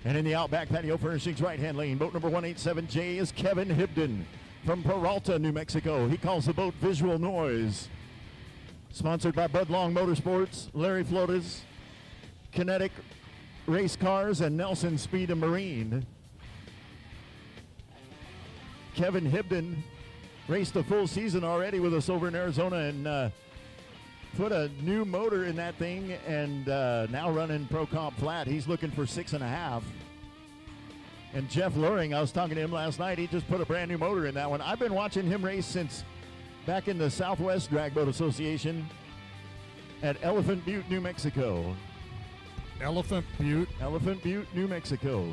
And in the Outback Patio Furnishings right-hand lane, boat number 187J is Kevin Hibden from Peralta, New Mexico. He calls the boat Visual Noise. Sponsored by Bud Long Motorsports, Larry Flotas, Kinetic Race Cars, and Nelson Speed and Marine. Kevin Hibden raced a full season already with us over in Arizona and put a new motor in that thing, and now running Pro Comp Flat. He's looking for 6.5. And Jeff Loring, I was talking to him last night, he just put a brand new motor in that one. I've been watching him race since back in the Southwest Drag Boat Association at Elephant Butte, New Mexico. Elephant Butte? Elephant Butte, New Mexico.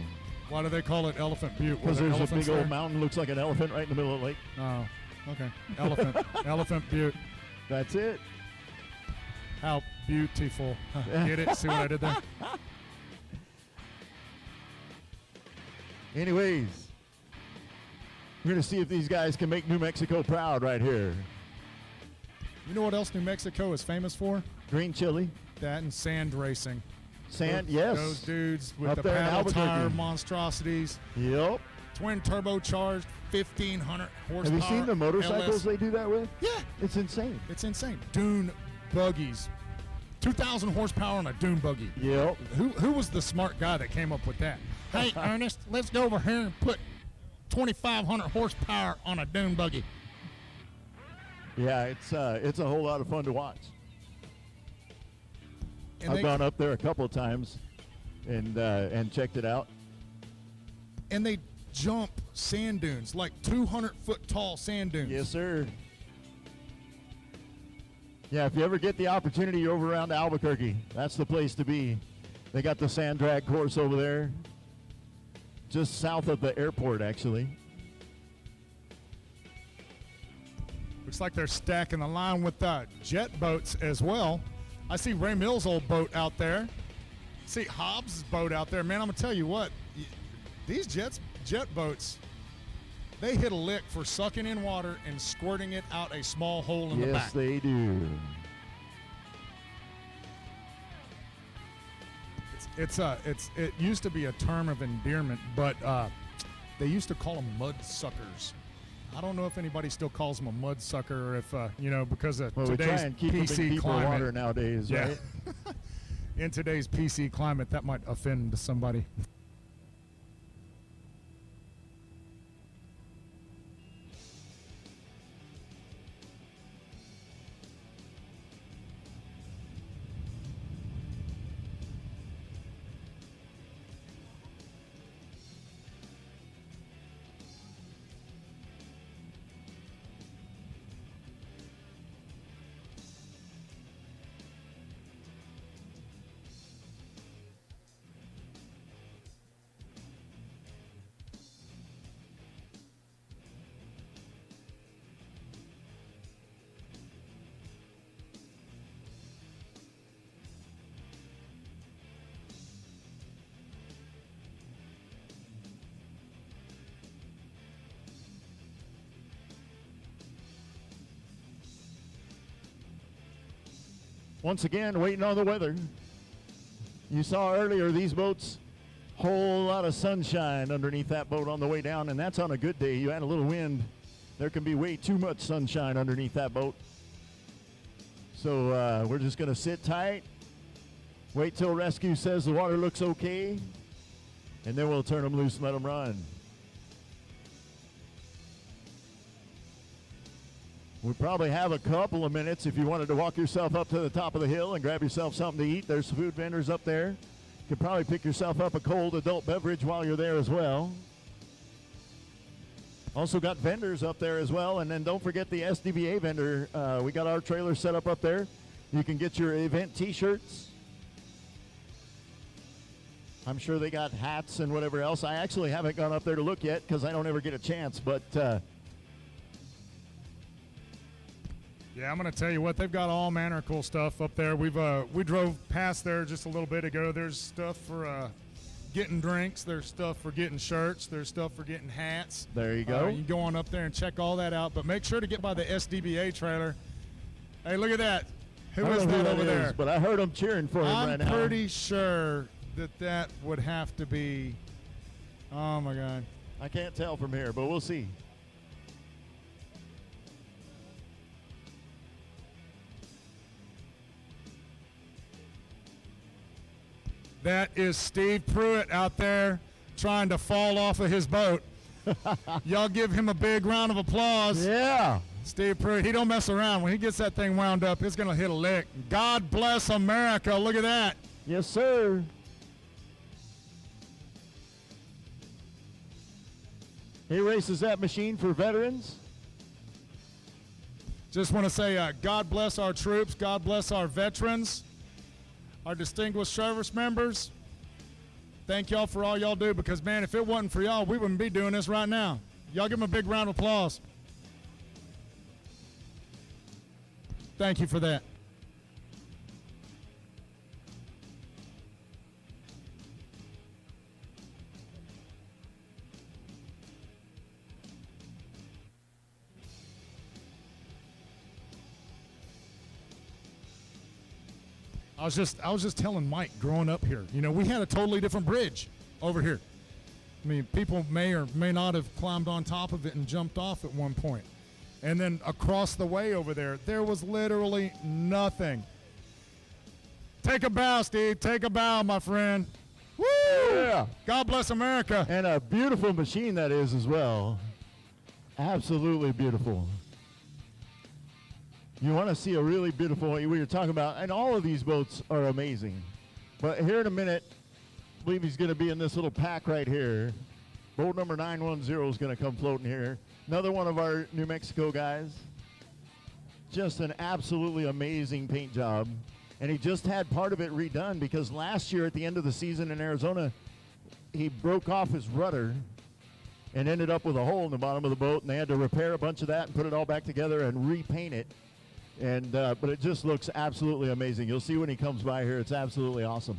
Why do they call it Elephant Butte? Because there's a big old mountain, looks like an elephant right in the middle of the lake. Oh, okay. Elephant. Elephant Butte. That's it. How beautiful. Get it? See what I did there? Anyways, we're going to see if these guys can make New Mexico proud right here. You know what else New Mexico is famous for? Green chili. That and sand racing. Sand, yes. yes. Those dudes with Up the there in paddle tire Albuquerque. monstrosities. Yep. Twin turbocharged, 1,500 horsepower. Have you seen the motorcycles LS. they do that with? Yeah. It's insane. It's insane. Dune buggies. 2,000 horsepower on a dune buggy. Yep. Who was the smart guy that came up with that? Hey, Ernest, let's go over here and put 2,500 horsepower on a dune buggy. Yeah, it's a whole lot of fun to watch. And I've gone up there a couple of times and checked it out. And they jump sand dunes, like 200-foot tall sand dunes. Yes, sir. Yeah, if you ever get the opportunity over around Albuquerque, that's the place to be. They got the sand drag course over there, just south of the airport, actually. Looks like they're stacking the line with jet boats as well. I see Ray Mills' old boat out there. See Hobbs' boat out there. Man, I'm going to tell you what, these jet boats, they hit a lick for sucking in water and squirting it out a small hole in the back. Yes, they do. It used to be a term of endearment, but they used to call them mud suckers. I don't know if anybody still calls them a mud sucker, or if because of Well, we try today's and keep them in PC deeper climate. water nowadays, Yeah. right? In today's PC climate, that might offend somebody. Once again, waiting on the weather. You saw earlier these boats, whole lot of sunshine underneath that boat on the way down, and that's on a good day. You add a little wind, there can be way too much sunshine underneath that boat. So we're just going to sit tight, wait till rescue says the water looks okay, and then we'll turn them loose and let them run. We probably have a couple of minutes if you wanted to walk yourself up to the top of the hill and grab yourself something to eat. There's food vendors up there. You could probably pick yourself up a cold adult beverage while you're there as well. Also got vendors up there as well. And then don't forget the SDBA vendor. We got our trailer set up there. You can get your event T-shirts. I'm sure they got hats and whatever else. I actually haven't gone up there to look yet because I don't ever get a chance. But yeah, I'm going to tell you what, they've got all manner of cool stuff up there. We drove past there just a little bit ago. There's stuff for getting drinks. There's stuff for getting shirts. There's stuff for getting hats. There you go. You can go on up there and check all that out. But make sure to get by the SDBA trailer. Hey, look at that. Who is that over there? But I heard them cheering for him right now. I'm pretty sure that would have to be, oh my God. I can't tell from here, but we'll see. That is Steve Pruitt out there trying to fall off of his boat. Y'all give him a big round of applause. Yeah. Steve Pruitt, he don't mess around. When he gets that thing wound up, it's going to hit a lick. God bless America. Look at that. Yes, sir. He races that machine for veterans. Just want to say God bless our troops. God bless our veterans, our distinguished service members. Thank y'all for all y'all do because, man, if it wasn't for y'all, we wouldn't be doing this right now. Y'all give them a big round of applause. Thank you for that. I was just telling Mike growing up here, you know, we had a totally different bridge over here. I mean, people may or may not have climbed on top of it and jumped off at one point. And then across the way over there was literally nothing. Take a bow, Steve. Take a bow, my friend. Woo! Yeah. God bless America. And a beautiful machine that is as well. Absolutely beautiful. You want to see a really beautiful one we were talking about, and all of these boats are amazing. But here in a minute, I believe he's going to be in this little pack right here. Boat number 910 is going to come floating here. Another one of our New Mexico guys. Just an absolutely amazing paint job. And he just had part of it redone because last year at the end of the season in Arizona, he broke off his rudder and ended up with a hole in the bottom of the boat, and they had to repair a bunch of that and put it all back together and repaint it. And but it just looks absolutely amazing. You'll see when he comes by here. It's absolutely awesome.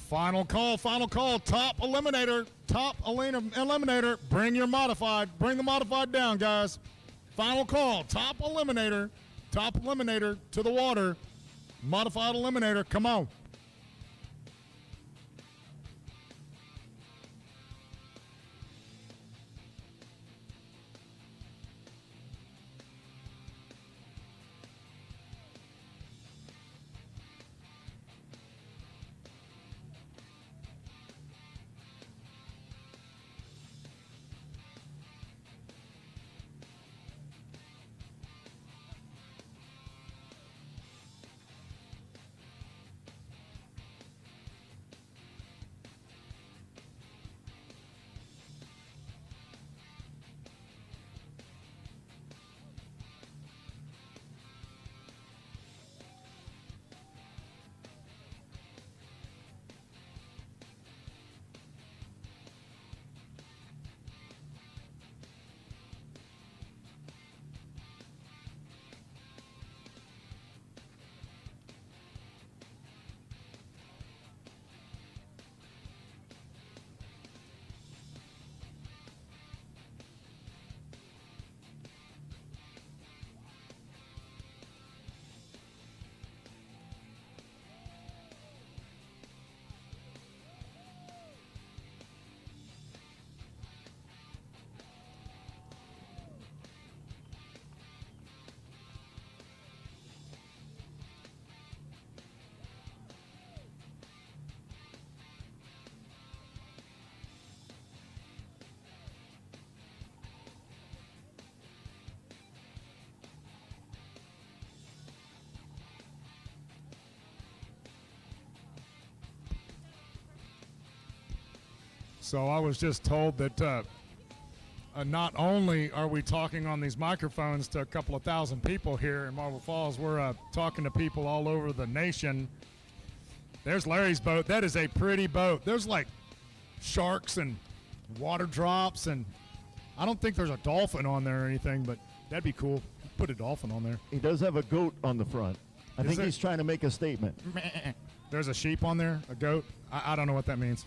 Final call. Top eliminator. Eliminator. Bring your modified. Bring the modified down, guys. Final call. Top eliminator. Top eliminator to the water. Modified eliminator. Come on. So I was just told that not only are we talking on these microphones to a couple of thousand people here in Marble Falls, we're talking to people all over the nation. There's Larry's boat. That is a pretty boat. There's like sharks and water drops, and I don't think there's a dolphin on there or anything, but that'd be cool. Put a dolphin on there. He does have a goat on the front. I think he's trying to make a statement. There's a sheep on there, a goat. I don't know what that means.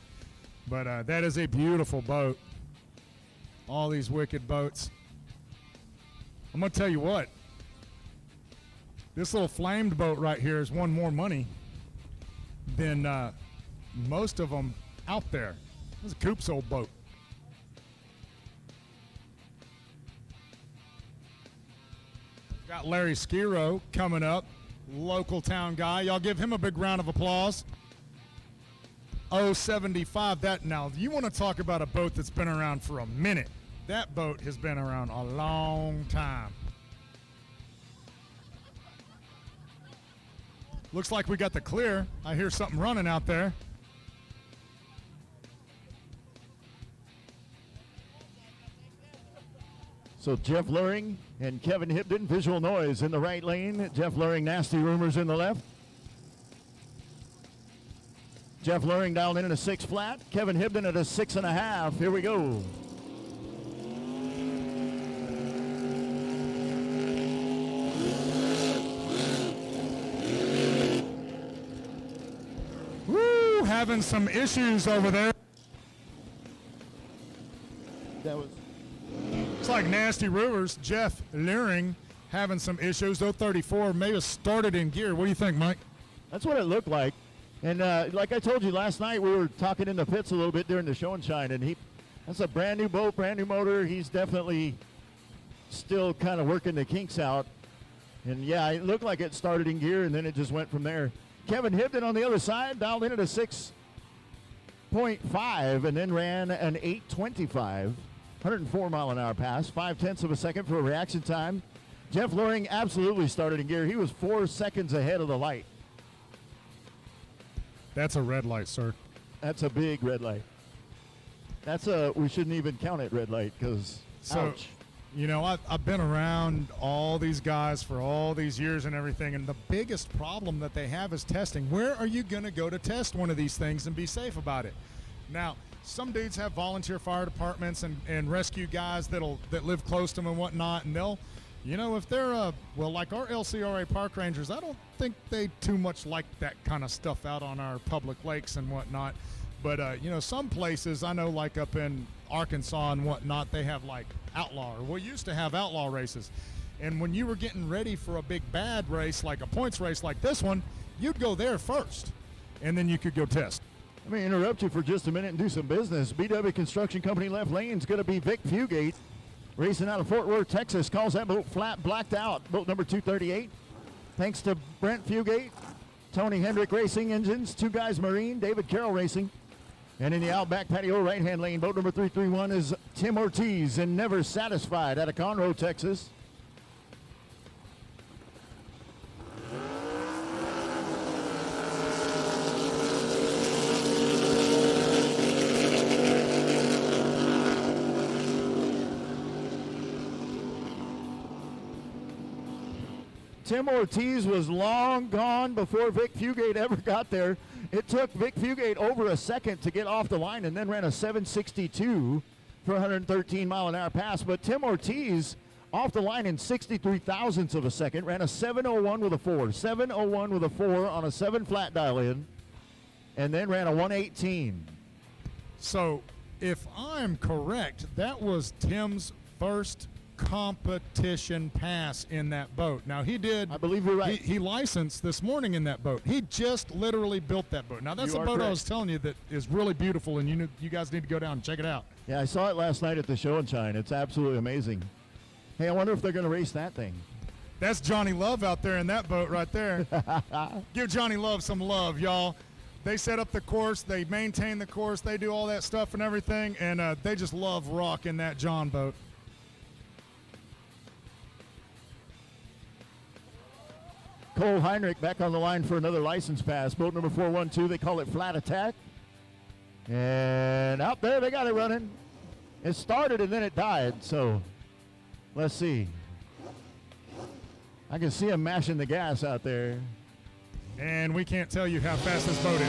But that is a beautiful boat. All these wicked boats. I'm going to tell you what. This little flamed boat right here has won more money than most of them out there. This is a Coop's old boat. Got Larry Skiro coming up. Local town guy. Y'all give him a big round of applause. 075. That now, you want to talk about a boat that's been around for a minute. That boat has been around a long time. Looks like we got the clear. I hear something running out there. So Jeff Luring and Kevin Hibden, visual noise in the right lane. Jeff Luring, nasty rumors in the left. Jeff Luring down in at a 6 flat. Kevin Hibden at a 6.5. Here we go. Woo, having some issues over there. That was Looks like nasty rumors. Jeff Luring having some issues. 034 may have started in gear. What do you think, Mike? That's what it looked like. And like I told you last night, we were talking in the pits a little bit during the show and shine, and that's a brand new boat, brand new motor. He's definitely still kind of working the kinks out. And yeah, it looked like it started in gear, and then it just went from there. Kevin Hibden on the other side, dialed in at a 6.5, and then ran an 825, 104 mile an hour pass, 0.5 of a second for a reaction time. Jeff Luring absolutely started in gear. He was 4 seconds ahead of the light. That's a red light, sir. That's a big red light. We shouldn't even count it red light because, ouch. You know, I've been around all these guys for all these years and everything, and the biggest problem that they have is testing. Where are you going to go to test one of these things and be safe about it? Now, some dudes have volunteer fire departments and rescue guys that live close to them and whatnot, and they'll, you know, if they're, like our LCRA park rangers, I don't think they too much like that kind of stuff out on our public lakes and whatnot. But, you know, some places, I know like up in Arkansas and whatnot, they have like outlaw, or we used to have outlaw races. And when you were getting ready for a big bad race, like a points race like this one, you'd go there first, and then you could go test. Let me interrupt you for just a minute and do some business. BW Construction Company left lane is going to be Vic Fugate, racing out of Fort Worth, Texas. Calls that boat flat, blacked out, boat number 238. Thanks to Brent Fugate, Tony Hendrick Racing Engines, Two Guys Marine, David Carroll Racing. And in the Outback Patio right-hand lane, boat number 331 is Tim Ortiz and Never Satisfied out of Conroe, Texas. Tim Ortiz was long gone before Vic Fugate ever got there. It took Vic Fugate over a second to get off the line and then ran a 762 for 113 mile an hour pass. But Tim Ortiz off the line in 63 thousandths of a second, ran a 701 with a 4. 701 with a 4 on a 7 flat dial in, and then ran a 118. So if I'm correct, that was Tim's first competition pass in that boat. Now he did, I believe you're right. He licensed this morning in that boat. He just literally built that boat. Now that's a boat correct. I was telling you that is really beautiful, and you guys need to go down and check it out. Yeah, I saw it last night at the show and shine. It's absolutely amazing. Hey, I wonder if they're going to race that thing. That's Johnny Love out there in that boat right there. Give Johnny Love some love, y'all. They set up the course, they maintain the course, they do all that stuff and everything, and they just love rocking that John boat. Cole Heinrich back on the line for another license pass. Boat number 412, they call it Flat Attack. And out there, they got it running. It started and then it died, so let's see. I can see him mashing the gas out there. And we can't tell you how fast this boat is.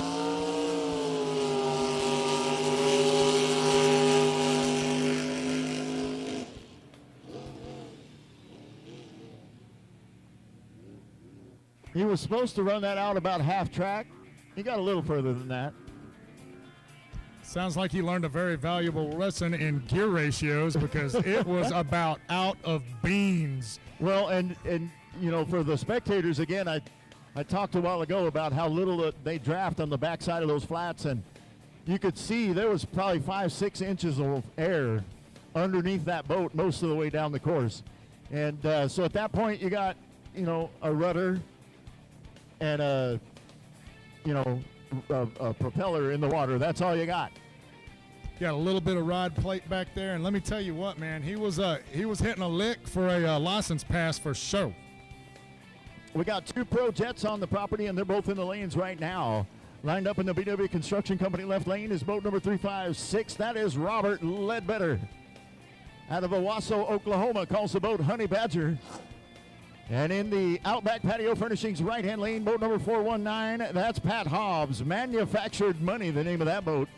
He was supposed to run that out about half track. He got a little further than that. Sounds like he learned a very valuable lesson in gear ratios because it was about out of beans. Well, and you know, for the spectators, again, I talked a while ago about how little they draft on the backside of those flats, and you could see there was probably 5-6 inches of air underneath that boat most of the way down the course. And so at that point, you got, you know, a rudder and a propeller in the water. That's all you got. Got a little bit of rod plate back there, and let me tell you what, man, he was hitting a lick for a license pass for sure. We got 2 pro jets on the property, and they're both in the lanes right now. Lined up in the BW Construction Company left lane is boat number 356. That is Robert Ledbetter. Out of Owasso, Oklahoma, calls the boat Honey Badger. And in the Outback Patio Furnishings right-hand lane, boat number 419, that's Pat Hobbs. Manufactured Money, the name of that boat.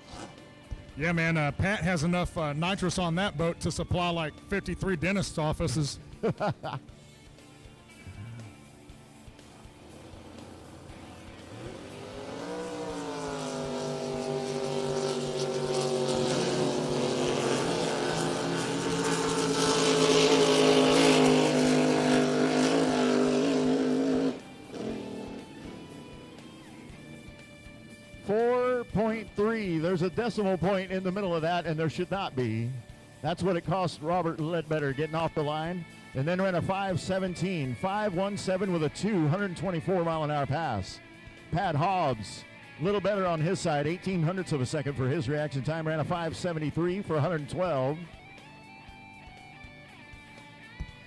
Yeah, man, Pat has enough nitrous on that boat to supply like 53 dentist offices. 4.3. There's a decimal point in the middle of that, and there should not be. That's what it cost Robert Ledbetter getting off the line. And then ran a 5.17, 5.17 with a 124-mile-an-hour pass. Pat Hobbs, a little better on his side, 18 hundredths of a second for his reaction time. Ran a 5.73 for 112.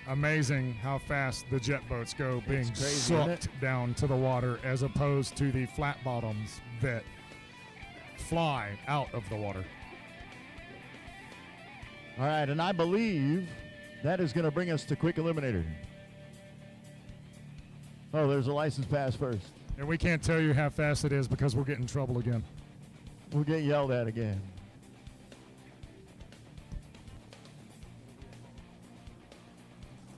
Amazing how fast the jet boats go being crazy, sucked down to the water as opposed to the flat bottoms that fly out of the water. All right, and I believe that is going to bring us to quick eliminator. Oh, there's a license pass first. And we can't tell you how fast it is because we'll get in trouble again. We'll get yelled at again.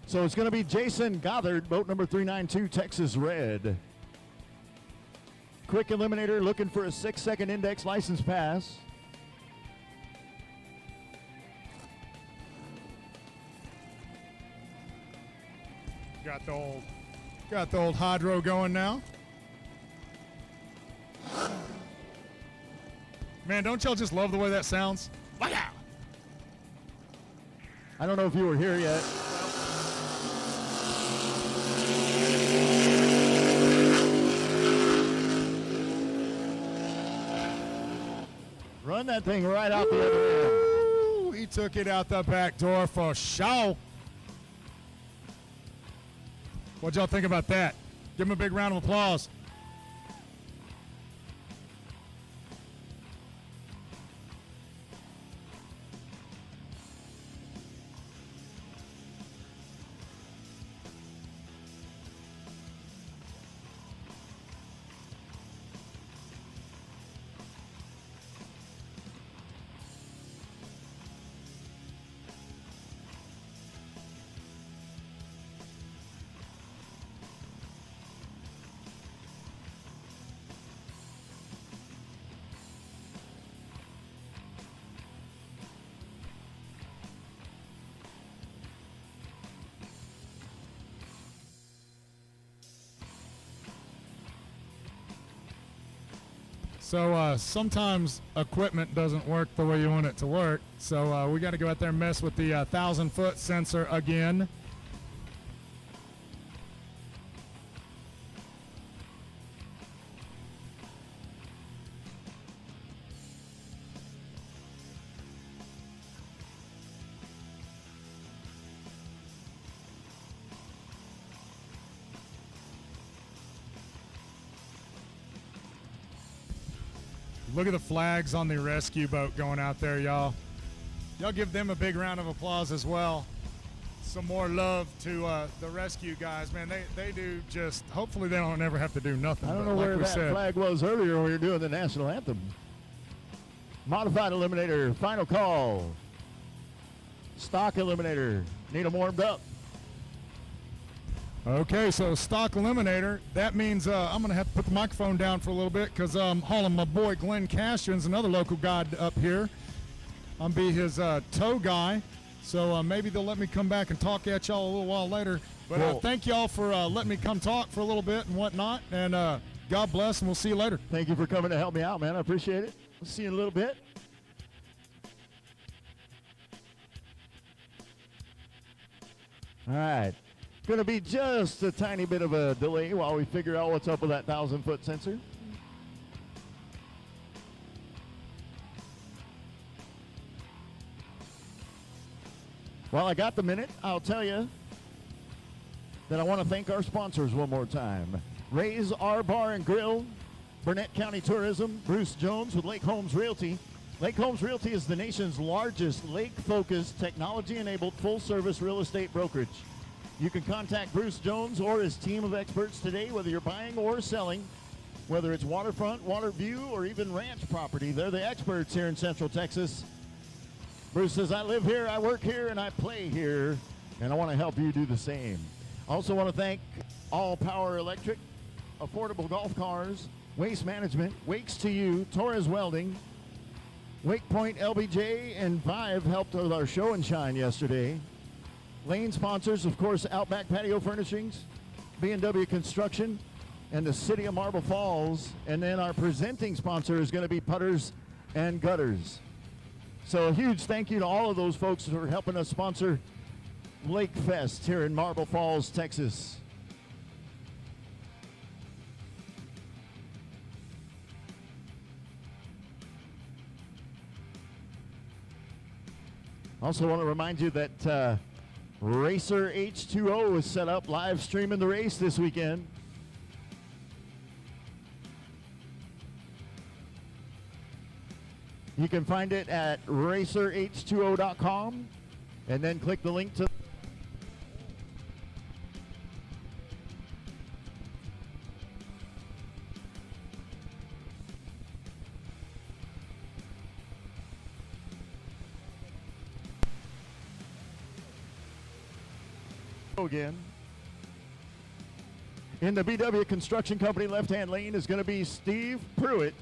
So it's going to be Jason Gothard, boat number 392, Texas Red. Quick eliminator looking for a 6-second index license pass. Got the old hydro going now. Man, don't y'all just love the way that sounds? I don't know if you were here yet. Run that thing right out the other end. Ooh, he took it out the back door for show. What'd y'all think about that? Give him a big round of applause. So sometimes equipment doesn't work the way you want it to work. So we got to go out there and mess with the 1,000-foot sensor again. Look at the flags on the rescue boat going out there, y'all. Y'all give them a big round of applause as well. Some more love to the rescue guys, man. They do just, hopefully they don't ever have to do nothing. I don't know like where we that said. flag was earlier when we were doing the national anthem. Modified eliminator, final call. Stock eliminator, need them warmed up. Okay, so stock eliminator, that means I'm going to have to put the microphone down for a little bit because I'm hauling my boy Glenn Castrion's another local guy up here. I'm be his tow guy, so maybe they'll let me come back and talk at y'all a little while later. But Cool. thank y'all for letting me come talk for a little bit and whatnot, and God bless, and we'll see you later. Thank you for coming to help me out, man. I appreciate it. We'll see you in a little bit. All right. Going to be just a tiny bit of a delay while we figure out what's up with that 1,000-foot sensor. While I got the minute, I'll tell you that I want to thank our sponsors one more time. Ray's R Bar and Grill, Burnett County Tourism, Bruce Jones with Lake Holmes Realty. Lake Holmes Realty is the nation's largest lake-focused, technology-enabled, full-service real estate brokerage. You can contact Bruce Jones or his team of experts today, whether you're buying or selling, whether it's waterfront, water view, or even ranch property. They're the experts here in Central Texas. Bruce says, I live here, I work here, and I play here, and I want to help you do the same. I also want to thank All Power Electric, Affordable Golf Cars, Waste Management, Wakes to You, Torres Welding, Wake Point LBJ, and Vive helped with our show and shine yesterday. Lane sponsors, of course, Outback Patio Furnishings, B&W Construction, and the City of Marble Falls. And then our presenting sponsor is going to be Putters and Gutters. So a huge thank you to all of those folks for helping us sponsor Lakefest here in Marble Falls, Texas. Also want to remind you that Racer H2O is set up live streaming the race this weekend. You can find it at racerh2o.com and then click the link to again. In the BW Construction Company left-hand lane is going to be Steve Pruitt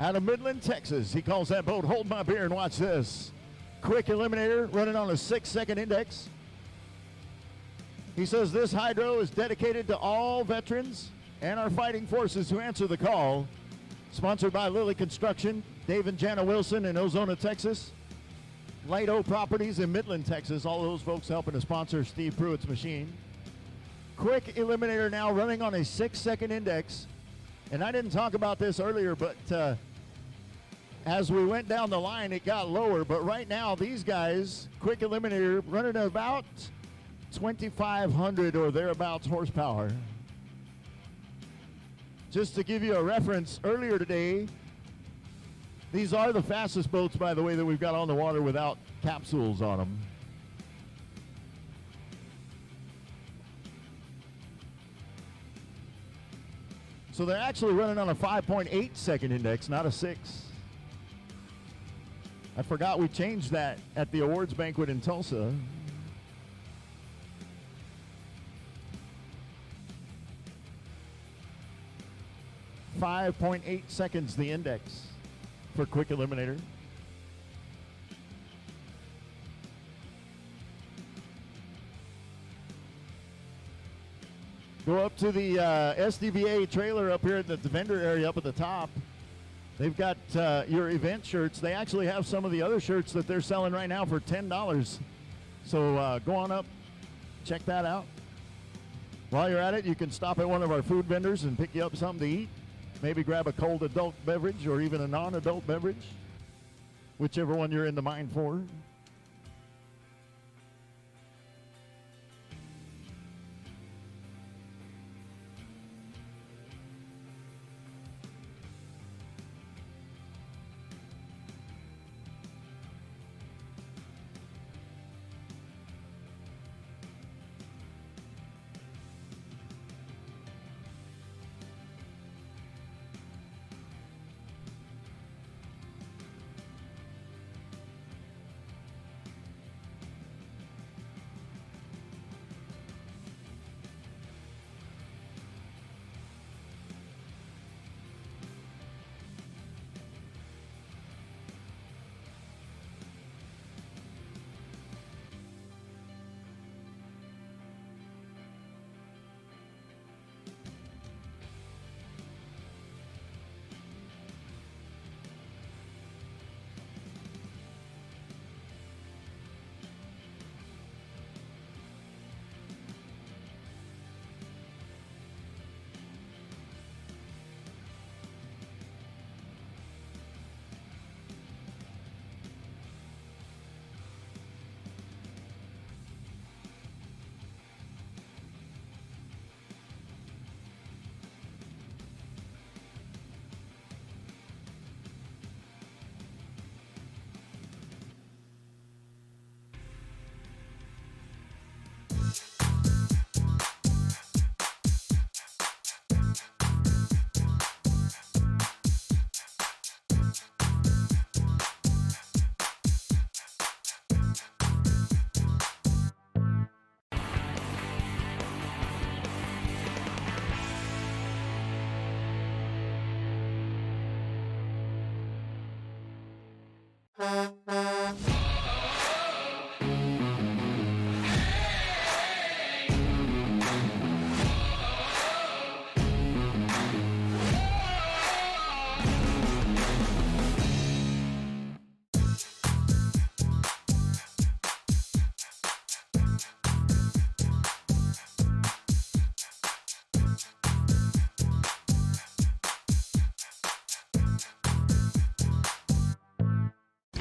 out of Midland, Texas. He calls that boat Hold My Beer, and watch this. Quick eliminator running on a 6-second index. He says this hydro is dedicated to all veterans and our fighting forces who answer the call. Sponsored by Lilly Construction, Dave and Jana Wilson in Ozona, Texas. Light O Properties in Midland, Texas. All those folks helping to sponsor Steve Pruitt's machine. Quick eliminator now running on a 6-second index. And I didn't talk about this earlier, but as we went down the line, it got lower. But right now, these guys, quick eliminator, running at about 2,500 or thereabouts horsepower. Just to give you a reference, earlier today, these are the fastest boats, by the way, that we've got on the water without capsules on them. So they're actually running on a 5.8-second index, not a 6. I forgot we changed that at the awards banquet in Tulsa. .8 seconds the index for quick eliminator. Go up to the SDBA trailer up here at the vendor area up at the top. They've got your event shirts. They actually have some of the other shirts that they're selling right now for $10. So go on up, check that out. While you're at it, you can stop at one of our food vendors and pick you up something to eat. Maybe grab a cold adult beverage or even a non-adult beverage, whichever one you're in the mind for.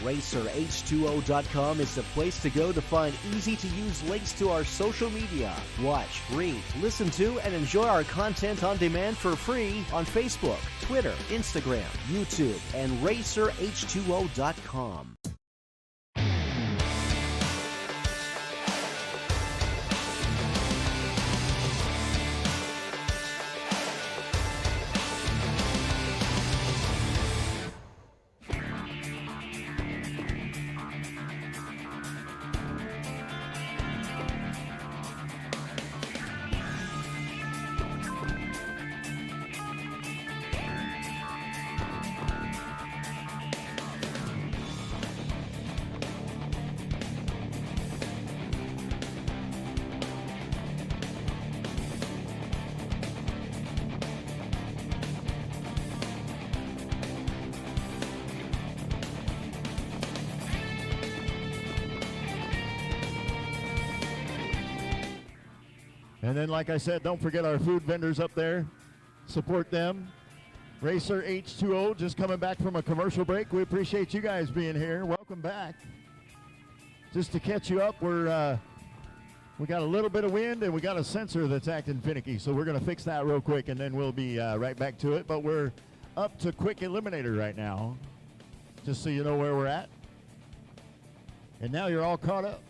RacerH2O.com is the place to go to find easy-to-use links to our social media. Watch, read, listen to, and enjoy our content on demand for free on Facebook, Twitter, Instagram, YouTube, and RacerH2O.com. And then, like I said, don't forget our food vendors up there. Support them. Racer H2O just coming back from a commercial break. We appreciate you guys being here. Welcome back. Just to catch you up, we got a little bit of wind and we got a sensor that's acting finicky. So we're going to fix that real quick and then we'll be right back to it. But we're up to Quick Eliminator right now, just so you know where we're at. And now you're all caught up.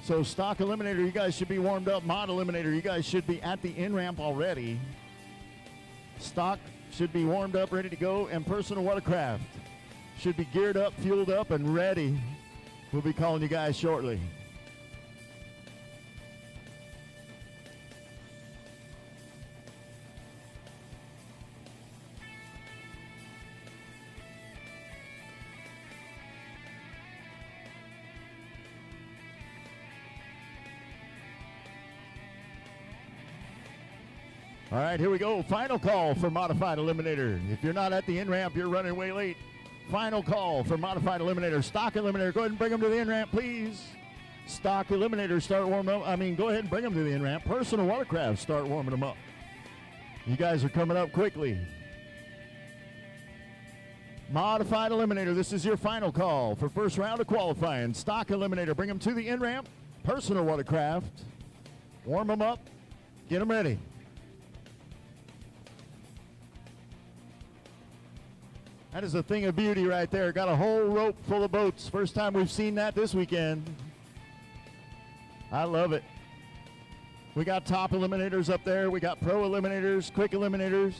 So stock eliminator, you guys should be warmed up. Mod eliminator, you guys should be at the in-ramp already. Stock should be warmed up, ready to go. And personal watercraft should be geared up, fueled up, and ready. We'll be calling you guys shortly. All right, here we go. Final call for Modified Eliminator. If you're not at the in-ramp, you're running way late. Final call for Modified Eliminator. Stock Eliminator, go ahead and bring them to the in-ramp, please. Stock Eliminator, start warming up. Go ahead and bring them to the in-ramp. Personal Watercraft, start warming them up. You guys are coming up quickly. Modified Eliminator, this is your final call for first round of qualifying. Stock Eliminator, bring them to the in-ramp. Personal Watercraft, warm them up, get them ready. That is a thing of beauty right there. Got a whole rope full of boats. First time we've seen that this weekend. I love it. We got top eliminators up there. We got pro eliminators, quick eliminators.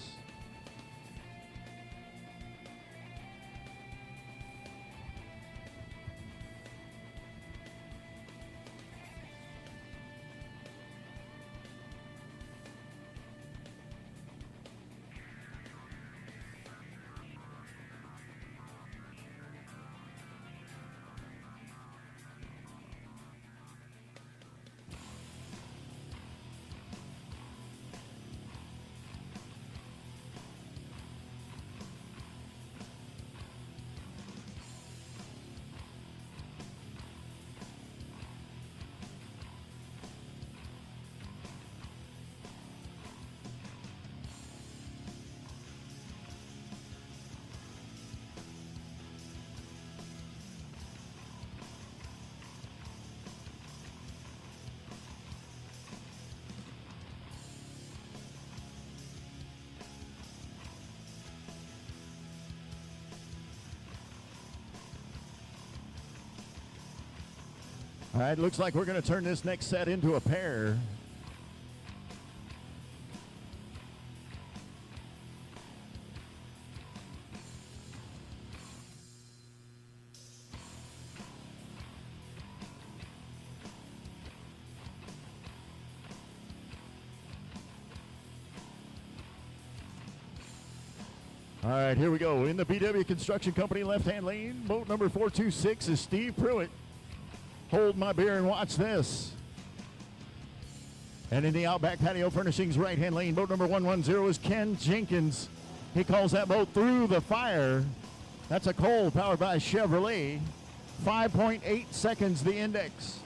All right, looks like we're going to turn this next set into a pair. All right, here we go. In the BW Construction Company left-hand lane, boat number 426 is Steve Pruitt. Hold my beer and watch this. And in the Outback Patio Furnishings right-hand lane, boat number 110 is Ken Jenkins. He calls that boat Through the Fire. That's a Cole powered by Chevrolet. 5.8 seconds the index.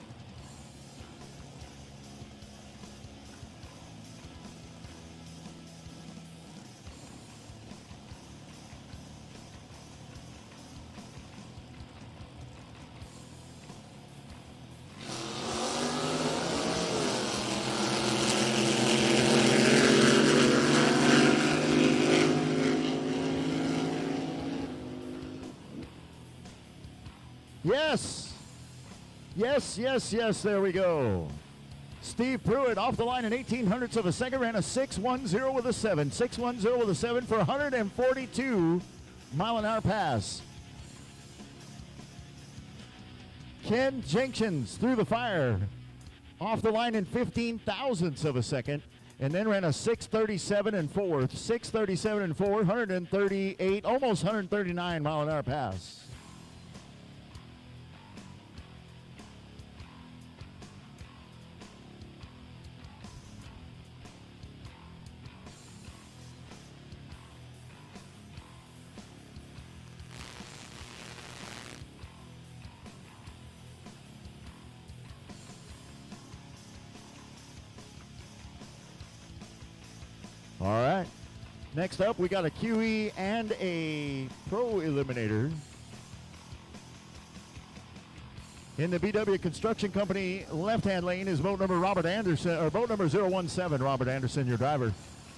Yes. Yes, yes, yes, there we go. Steve Pruitt off the line in 1800ths of a second, ran a 6.10 with a 7. 6.10 with a 7 for 142 mile-an-hour pass. Ken Jenkins Through the Fire off the line in 15 thousandths of a second, and then ran a 6.37 and 4. 6.37 and 4, 138, almost 139 mile-an-hour pass. All right. Next up, we got a QE and a Pro Eliminator. In the BW Construction Company left-hand lane is boat number Robert Anderson, or boat number 017, Robert Anderson, your driver.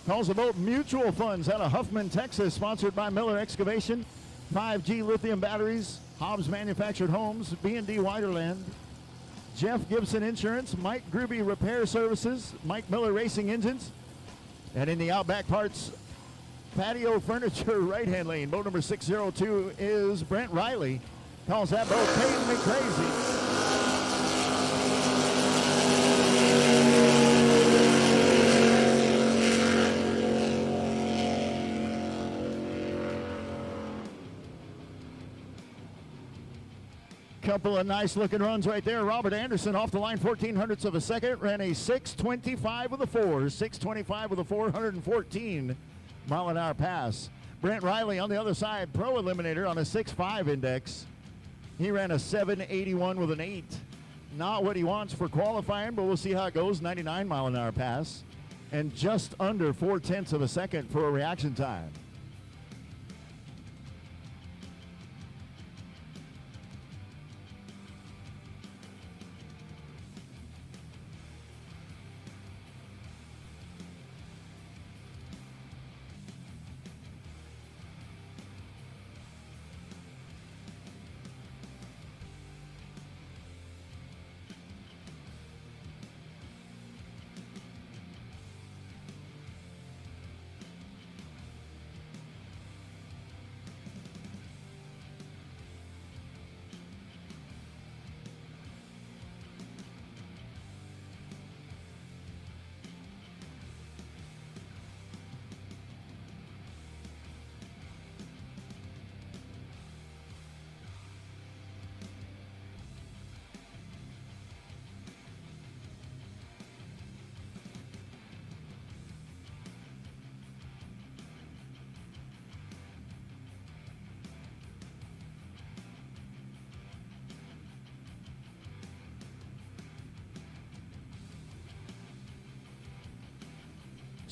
Calls the boat Mutual Funds out of Huffman, Texas, sponsored by Miller Excavation, 5G lithium batteries, Hobbs Manufactured Homes, B&D Widerland, Jeff Gibson Insurance, Mike Gruby Repair Services, Mike Miller Racing Engines. And in the Outback Parts Patio Furniture right-hand lane, boat number 602 is Brent Riley. Calls that boat Painting Me Crazy. Couple of nice looking runs right there. Robert Anderson off the line 1400ths of a second, ran a 6.25 with a 4. 6.25 with a 414 mile-an-hour pass. Brent Riley on the other side, Pro Eliminator on a 6.5 index. He ran a 7.81 with an 8. Not what he wants for qualifying, but we'll see how it goes. 99 mile-an-hour pass and just under 0.4 of a second for a reaction time.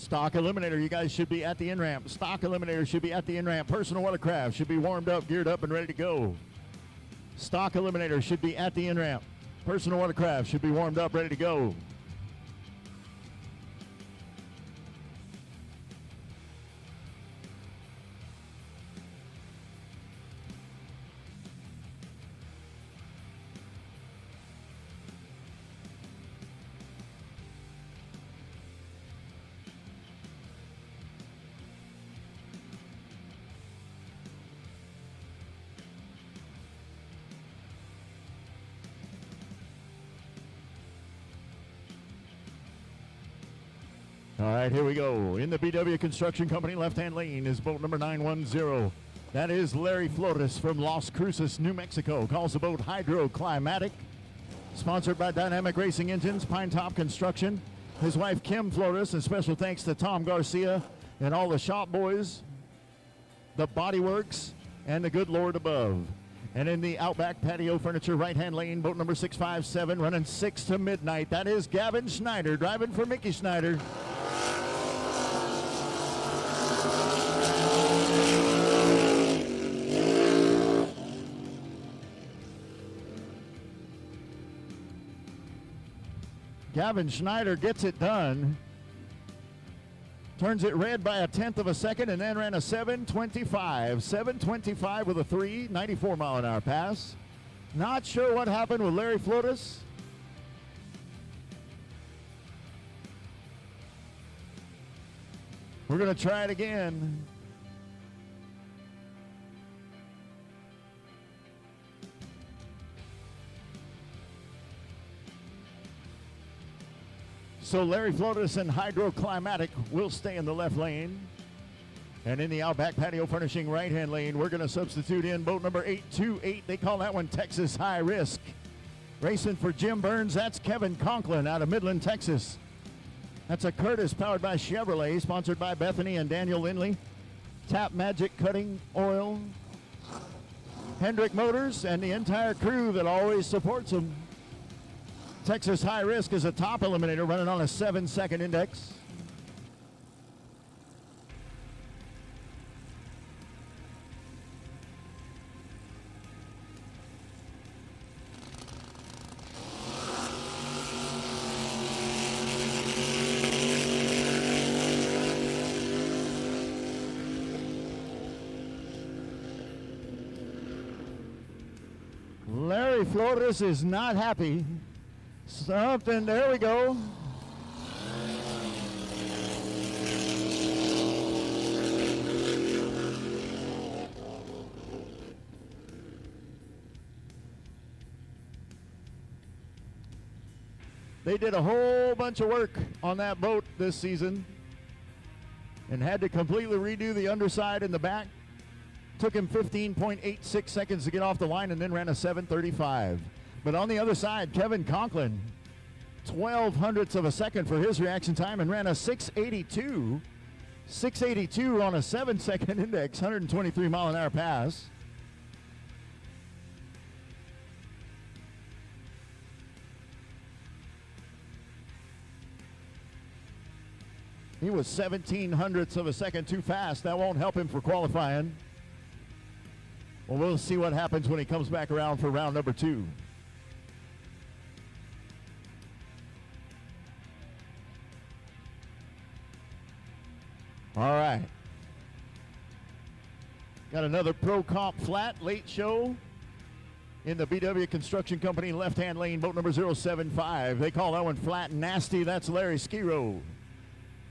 Stock Eliminator, you guys should be at the in-ramp. Stock Eliminator should be at the in-ramp. Personal Watercraft should be warmed up, geared up, and ready to go. Stock Eliminator should be at the in-ramp. Personal Watercraft should be warmed up, ready to go. All right, here we go. In the BW Construction Company left-hand lane is boat number 910. That is Larry Flores from Las Cruces, New Mexico. Calls the boat Hydroclimatic. Sponsored by Dynamic Racing Engines, Pine Top Construction. His wife, Kim Flores, and special thanks to Tom Garcia and all the shop boys, the Body Works, and the good Lord above. And in the Outback Patio Furniture right-hand lane, boat number 657, running 6 to midnight. That is Gavin Schneider, driving for Mickey Schneider. Gavin Schneider gets it done. Turns it red by 1/10 of a second and then ran a 7:25. 7:25 with a 3, 94 mile an hour pass. Not sure what happened with Larry Flores. We're going to try it again. So Larry Flores and Hydroclimatic will stay in the left lane. And in the Outback Patio Furnishing right-hand lane, we're going to substitute in boat number 828. They call that one Texas High Risk. Racing for Jim Burns, that's Kevin Conklin out of Midland, Texas. That's a Curtis powered by Chevrolet, sponsored by Bethany and Daniel Lindley. Tap Magic Cutting Oil. Hendrick Motors and the entire crew that always supports them. Texas High Risk is a top eliminator running on a 7-second index. Larry Flores is not happy. Something, there we go. They did a whole bunch of work on that boat this season and had to completely redo the underside and the back. Took him 15.86 seconds to get off the line and then ran a 7:35. But on the other side, Kevin Conklin, 0.12 of a second for his reaction time and ran a 6:82. 6:82 on a 7-second index, 123 mile an hour pass. He was 0.17 of a second too fast. That won't help him for qualifying. Well, we'll see what happens when he comes back around for round number 2. All right. Got another Pro Comp flat late show in the BW Construction Company left-hand lane, boat number 075. They call that one Flat Nasty. That's Larry Skiro.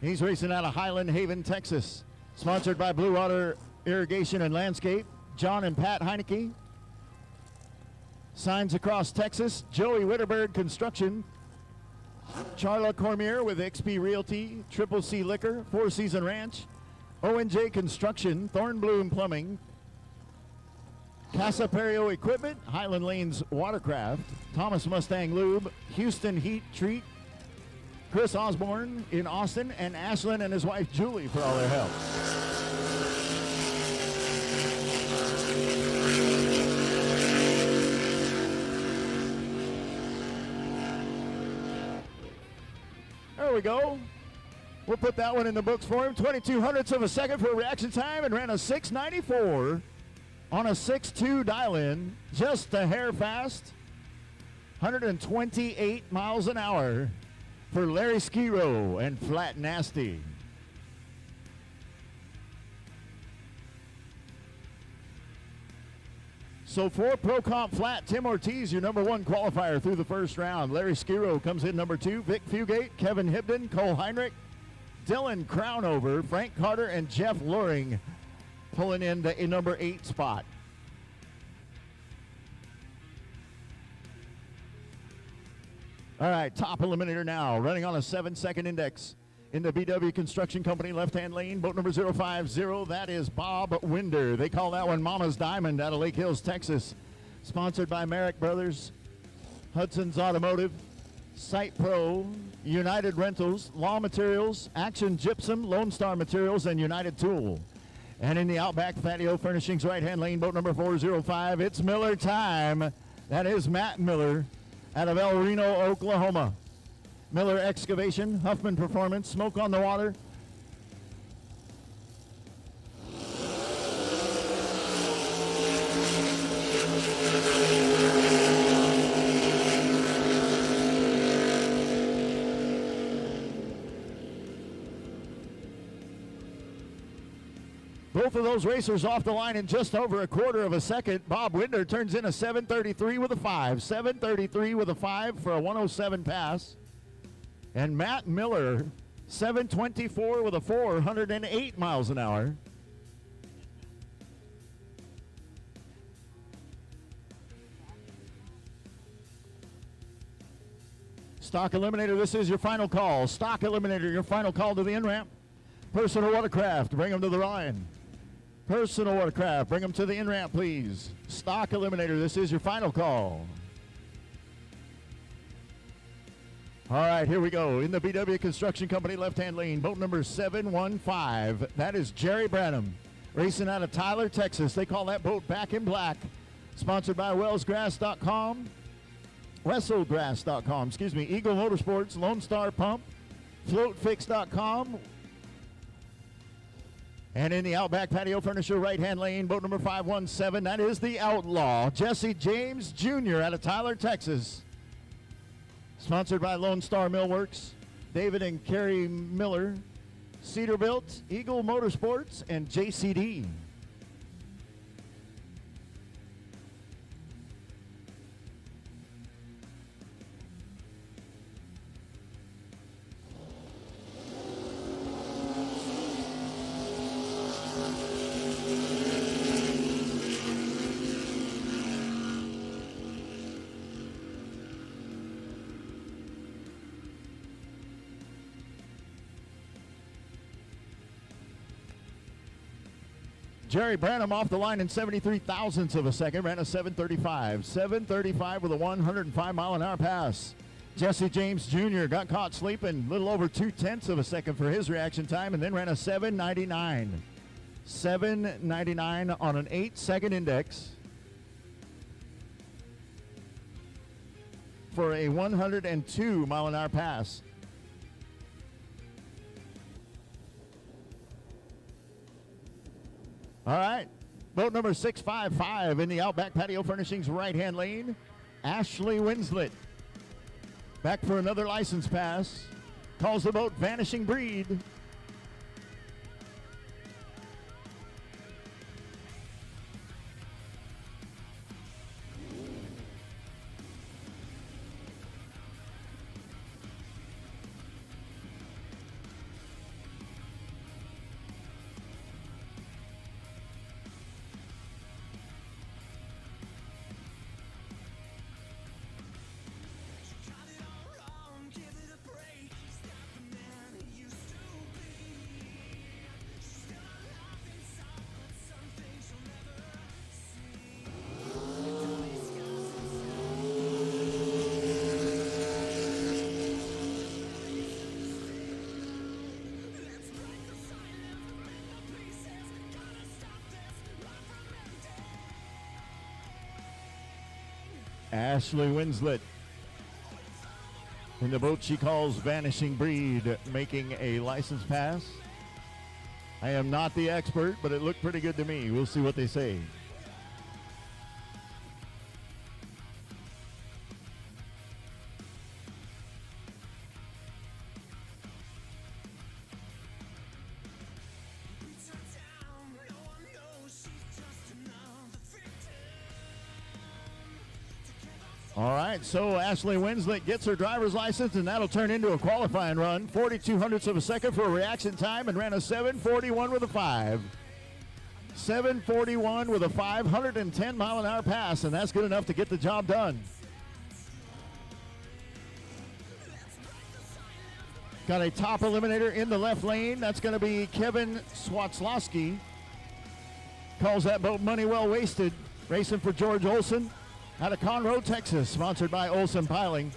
He's racing out of Highland Haven, Texas. Sponsored by Blue Water Irrigation and Landscape. John and Pat Heineke. Signs across Texas. Joey Witterberg Construction. Charla Cormier with XP Realty, Triple C Liquor, Four Season Ranch, O&J Construction, Thornbloom Plumbing, Casa Perio Equipment, Highland Lanes Watercraft, Thomas Mustang Lube, Houston Heat Treat, Chris Osborne in Austin, and Ashlyn and his wife Julie for all their help. There we go. We'll put that one in the books for him. 0.22 of a second for reaction time and ran a 6:94 on a 6.2 dial-in. Just a hair fast. 128 miles an hour for Larry Skiro and Flat Nasty. So for Pro Comp Flat, Tim Ortiz, your number 1 qualifier through the first round. Larry Skiro comes in number 2. Vic Fugate, Kevin Hibden, Cole Heinrich, Dylan Crownover, Frank Carter, and Jeff Luring pulling in the number 8 spot. All right, top eliminator now, running on a 7-second index. In the BW Construction Company left-hand lane, boat number 050, that is Bob Winder. They call that one Mama's Diamond out of Lake Hills, Texas. Sponsored by Merrick Brothers, Hudson's Automotive, Site Pro, United Rentals, Law Materials, Action Gypsum, Lone Star Materials, and United Tool. And in the Outback Patio Furnishings right-hand lane, boat number 405, it's Miller time. That is Matt Miller out of El Reno, Oklahoma. Miller Excavation, Huffman Performance, Smoke on the Water. Both of those racers off the line in just over a quarter of a second. Bob Winder turns in a 7:33 with a 5. 7:33 with a 5 for a 107 pass. And Matt Miller, 7:24 with a 408 miles an hour. Stock Eliminator, this is your final call. Stock Eliminator, your final call to the in-ramp. Personal Watercraft, bring them to the line. Personal Watercraft, bring them to the in-ramp, please. Stock Eliminator, this is your final call. All right, here we go. In the BW Construction Company left-hand lane, boat number 715. That is Jerry Branham, racing out of Tyler, Texas. They call that boat Back in Black. Sponsored by WellsGrass.com, WrestleGrass.com, Eagle Motorsports, Lone Star Pump, FloatFix.com. And in the Outback Patio Furniture right-hand lane, boat number 517, that is the Outlaw, Jesse James Jr. out of Tyler, Texas. Sponsored by Lone Star Millworks, David and Carrie Miller, Cedarbuilt, Eagle Motorsports, and JCD. Jerry Branham off the line in 73 thousandths of a second, ran a 7:35. 7:35 with a 105-mile-an-hour pass. Jesse James Jr. got caught sleeping, a little over 0.2 of a second for his reaction time, and then ran a 7:99. 7:99 on an 8-second index for a 102-mile-an-hour pass. All right, boat number 655 in the Outback Patio Furnishings right-hand lane, Ashley Winslet. Back for another license pass. Calls the boat Vanishing Breed. Ashley Winslet in the boat she calls Vanishing Breed, making a license pass. I am not the expert, but it looked pretty good to me. We'll see what they say. All right, so Ashley Winslet gets her driver's license, and that'll turn into a qualifying run. 42 hundredths of a second for a reaction time, and ran a 7:41 with a 5. 7:41 with a 510-mile-an-hour pass, and that's good enough to get the job done. Got a top eliminator in the left lane. That's going to be Kevin Swatlowski. Calls that boat money well wasted. Racing for George Olson out of Conroe, Texas. Sponsored by Olson Piling.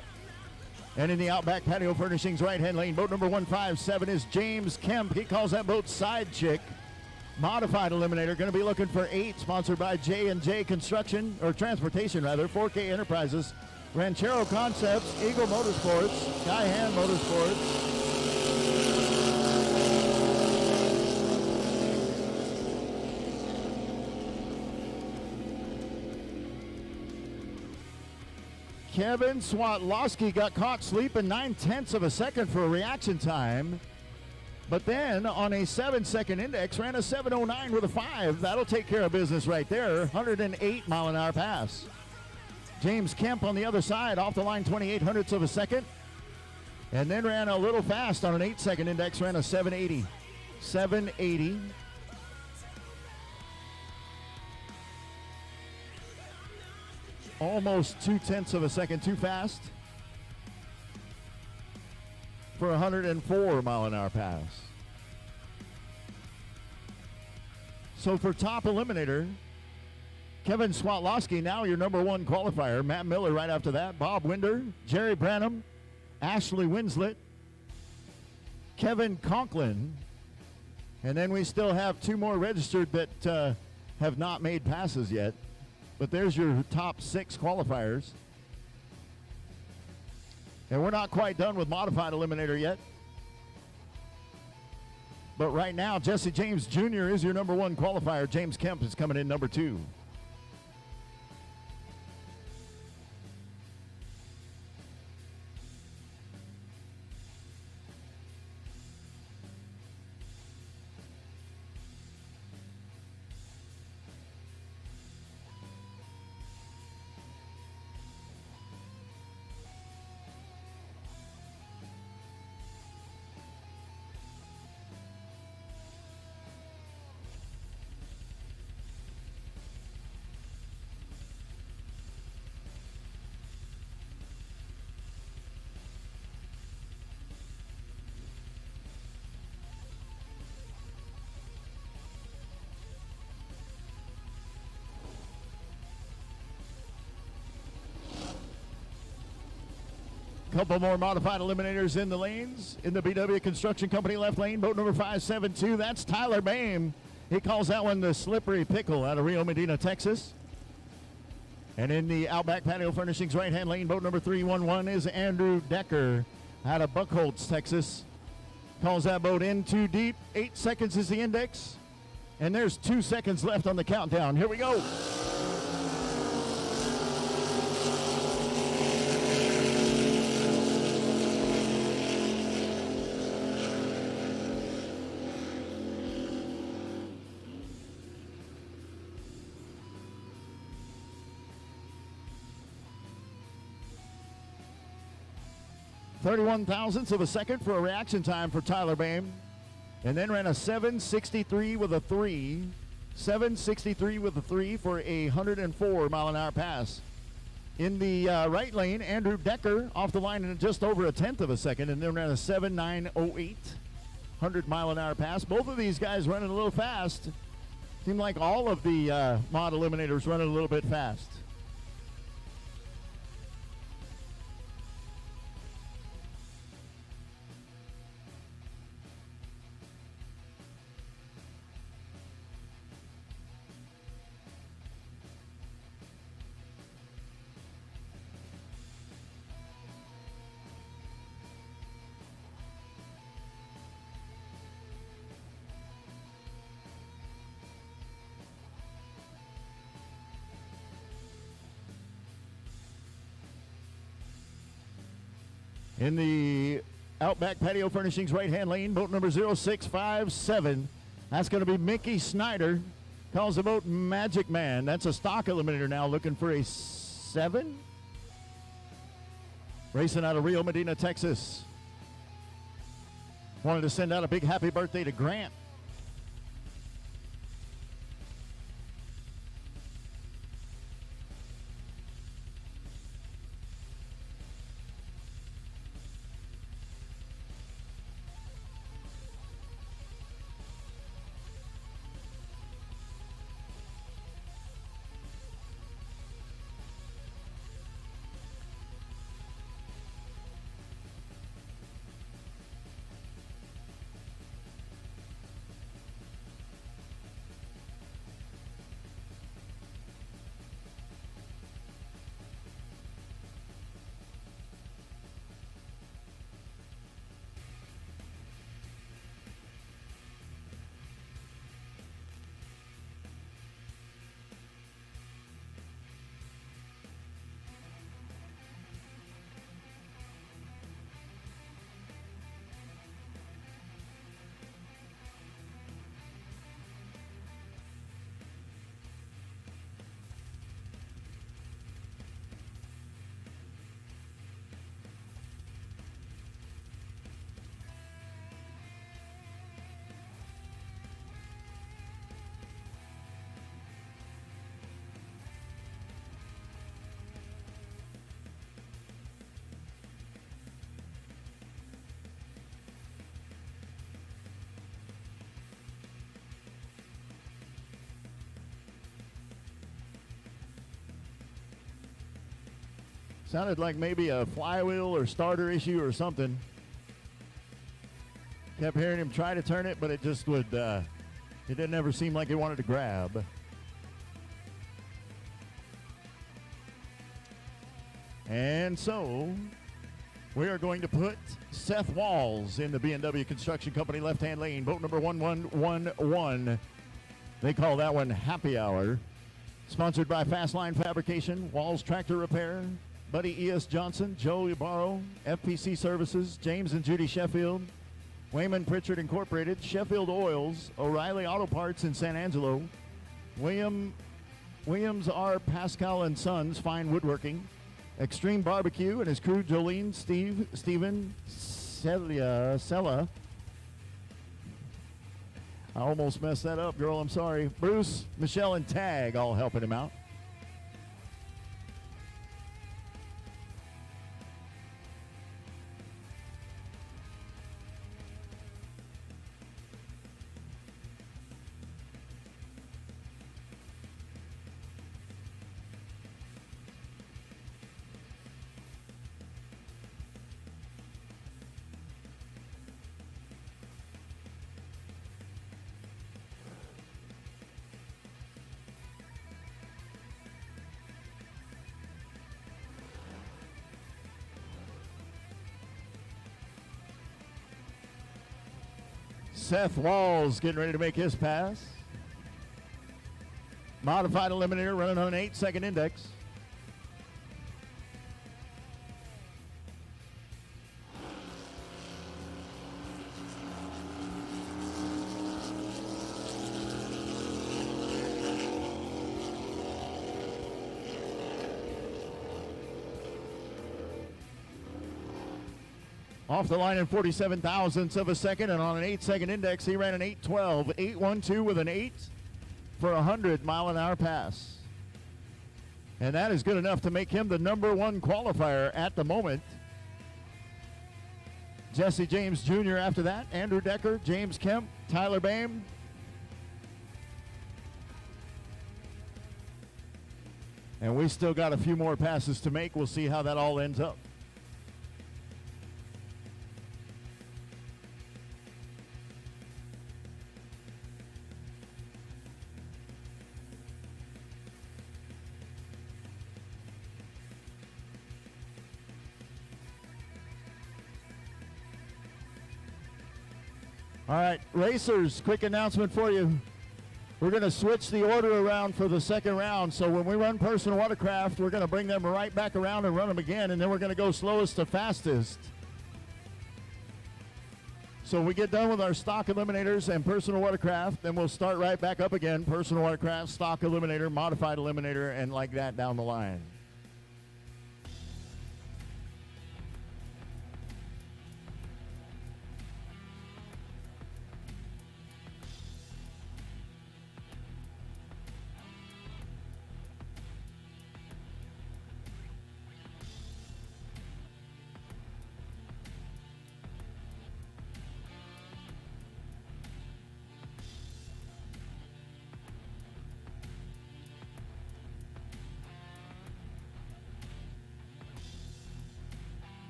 And in the Outback Patio Furnishings right-hand lane, boat number 157 is James Kemp. He calls that boat Side Chick. Modified eliminator, going to be looking for 8, sponsored by J&J Construction, or Transportation rather, 4K Enterprises, Ranchero Concepts, Eagle Motorsports, Guy Hand Motorsports. Kevin Swatlowski got caught sleeping 9/10 of a second for a reaction time. But then on a 7-second index, ran a 7:09 with a 5. That'll take care of business right there. 108 mile an hour pass. James Kemp on the other side, off the line 28 of a second. And then ran a little fast on an 8-second index, ran a 7:80. 7:80. Almost 0.2 of a second too fast for a 104 mile an hour pass. So for top eliminator, Kevin Swatlowski, now your number 1 qualifier. Matt Miller right after that. Bob Winder, Jerry Branham, Ashley Winslet, Kevin Conklin. And then we still have 2 more registered that have not made passes yet. But there's your top 6 qualifiers. And we're not quite done with modified eliminator yet. But right now, Jesse James Jr. is your number 1 qualifier. James Kemp is coming in number 2. Couple more modified eliminators in the lanes. In the BW Construction Company left lane, boat number 572, that's Tyler Boehm. He calls that one the Slippery Pickle out of Rio Medina, Texas. And in the Outback Patio Furnishings right-hand lane, boat number 311 is Andrew Decker out of Buckholz, Texas. Calls that boat in too deep. 8 seconds is the index. And there's 2 seconds left on the countdown. Here we go. .31 thousandths of a second for a reaction time for Tyler Boehm. And then ran a 7:63 with a 3. 7:63 with a 3 for a 104 mile an hour pass. In the right lane, Andrew Decker off the line in just over a 1/10 of a second, and then ran a 7:908 100 mile an hour pass. Both of these guys running a little fast. Seemed like all of the mod eliminators running a little bit fast. In the Outback Patio Furnishings right-hand lane, boat number 0657. That's going to be Mickey Snyder. Calls the boat Magic Man. That's a stock eliminator now, looking for a 7. Racing out of Rio Medina, Texas. Wanted to send out a big happy birthday to Grant. Sounded like maybe a flywheel or starter issue or something. Kept hearing him try to turn it, but it just would, it didn't ever seem like it wanted to grab. And so we are going to put Seth Walls in the B&W Construction Company left-hand lane, boat number 1111. They call that one Happy Hour. Sponsored by Fastline Fabrication, Walls Tractor Repair, Buddy E.S. Johnson, Joe Ybarro, FPC Services, James and Judy Sheffield, Wayman Pritchard Incorporated, Sheffield Oils, O'Reilly Auto Parts in San Angelo, Williams R. Pascal and Sons Fine Woodworking, Extreme Barbecue and his crew Jolene, Steven, Sella. I almost messed that up, girl. I'm sorry. Bruce, Michelle, and Tag all helping him out. Seth Walls getting ready to make his pass. Modified eliminator running on an 8-second index. Off the line in 47 thousandths of a second, and on an 8-second index, he ran an 8:12, 8:12 with an 8 for a 100-mile-an-hour pass. And that is good enough to make him the number one qualifier at the moment. Jesse James Jr. after that, Andrew Decker, James Kemp, Tyler Bame. And we still got a few more passes to make. We'll see how that all ends up. All right, racers, quick announcement for you. We're going to switch the order around for the second round. So when we run personal watercraft, we're going to bring them right back around and run them again, and then we're going to go slowest to fastest. So we get done with our stock eliminators and personal watercraft, then we'll start right back up again. Personal watercraft, stock eliminator, modified eliminator, and like that down the line.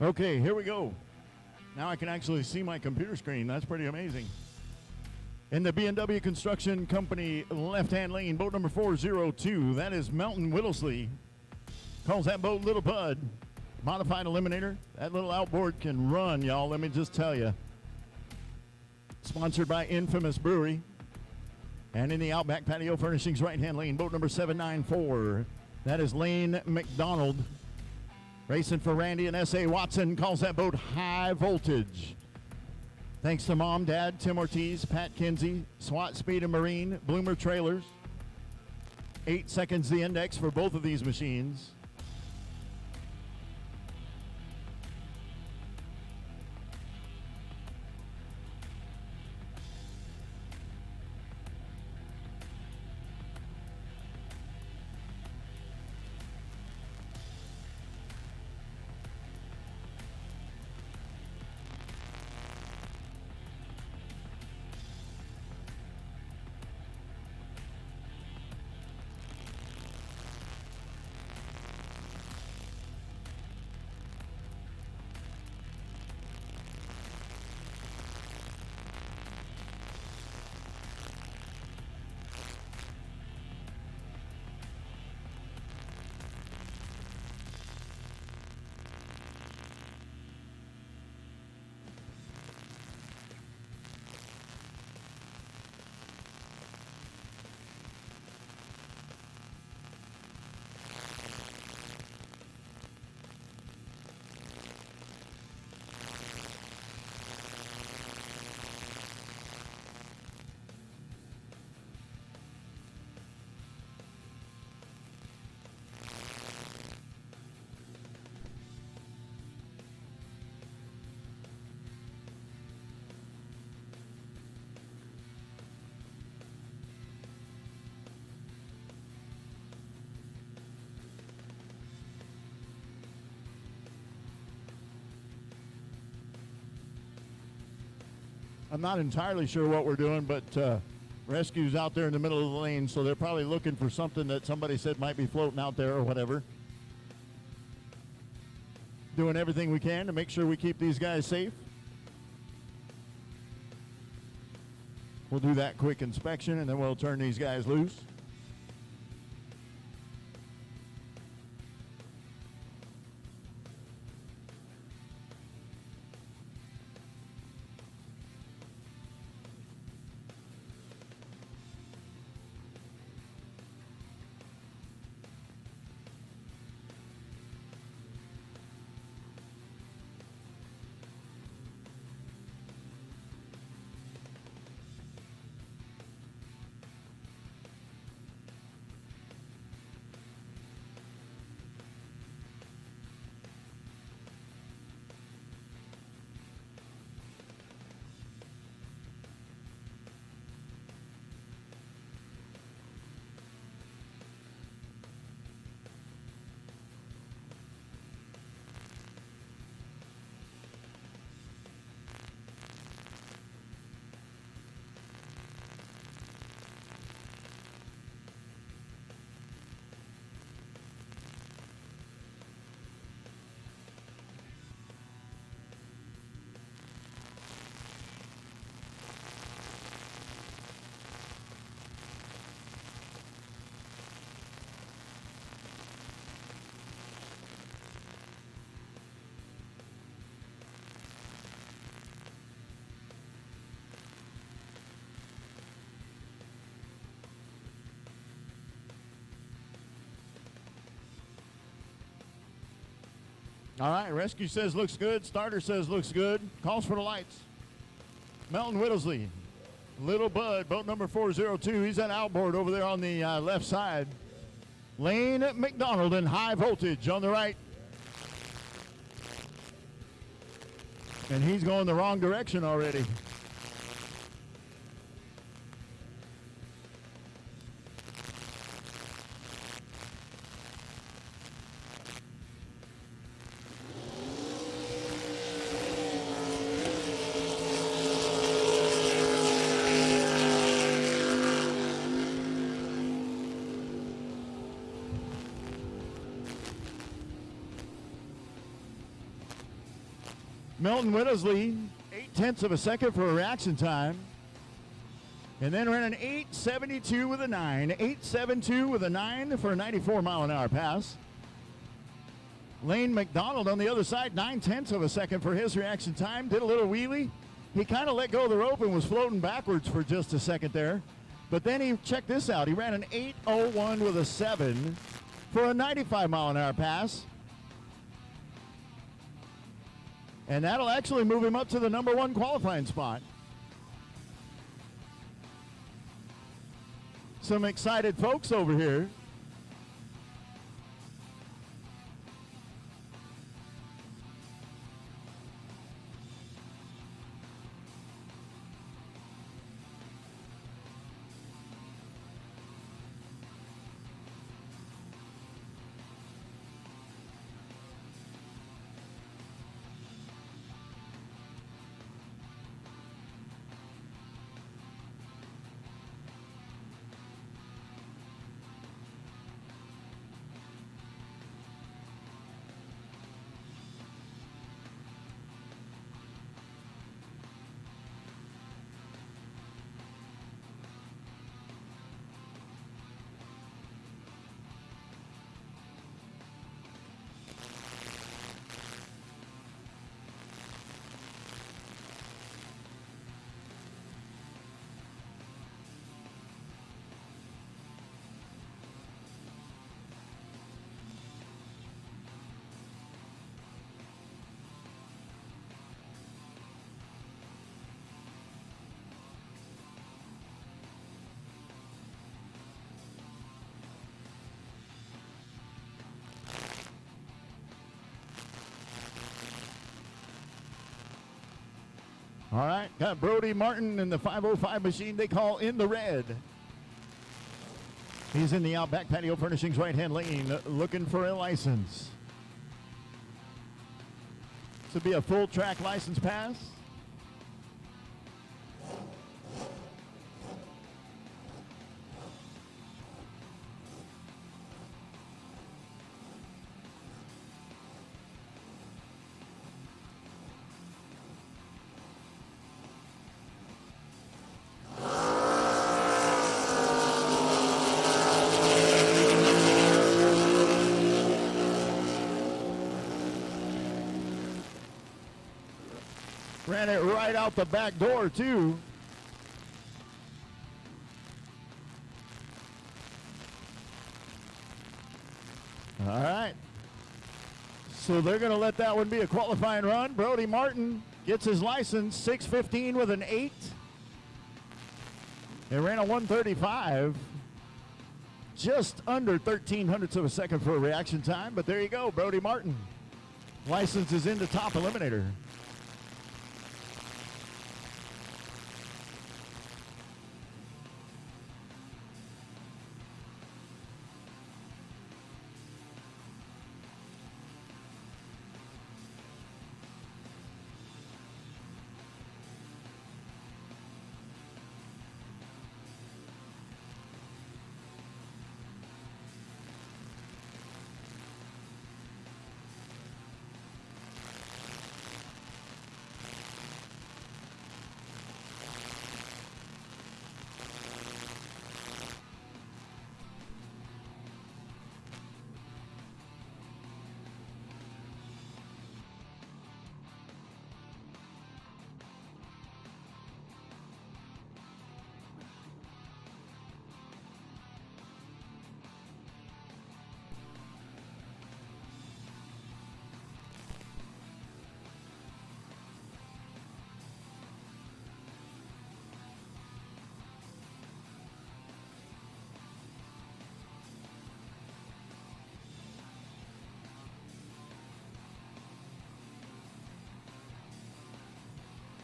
Okay, here we go. Now I can actually see my computer screen. That's pretty amazing. In the B&W Construction Company left-hand lane, boat number 402, that is Mountain Whittlesley. Calls that boat Little Bud. Modified Eliminator. That little outboard can run, y'all, let me just tell you. Sponsored by Infamous Brewery. And in the Outback Patio Furnishings right-hand lane, boat number 794. That is Lane McDonald. Racing for Randy and S.A. Watson. Calls that boat High Voltage. Thanks to Mom, Dad, Tim Ortiz, Pat Kinsey, SWAT Speed and Marine, Bloomer Trailers. 8 seconds the index for both of these machines. I'm not entirely sure what we're doing, but rescue's out there in the middle of the lane, so they're probably looking for something that somebody said might be floating out there or whatever. Doing everything we can to make sure we keep these guys safe. We'll do that quick inspection, and then we'll turn these guys loose. All right, rescue says looks good. Starter says looks good. Calls for the lights. Melton Whittlesley, Little Bud, boat number 402. He's at outboard over there on the left side. Lane McDonald and High Voltage on the right. And he's going the wrong direction already. Melton Whittlesley, 0.8 of a second for a reaction time. And then ran an 8.72 with a 9. 8.72 with a 9 for a 94-mile-an-hour pass. Lane McDonald on the other side, 9/10 of a second for his reaction time. Did a little wheelie. He kind of let go of the rope and was floating backwards for just a second there. But then he, check this out, he ran an 8.01 with a 7 for a 95-mile-an-hour pass. And that'll actually move him up to the number 1 qualifying spot. Some excited folks over here. All right, got Brody Martin in the 505 machine they call in the red. He's in the Outback Patio Furnishings right-hand lane looking for a license. This would be a full track license pass. Ran it right out the back door, too. All right. So they're going to let that one be a qualifying run. Brody Martin gets his license, 6:15 with an 8. It ran a 1:35. Just under 0.13 of a second for a reaction time, but there you go, Brody Martin. License is into top eliminator.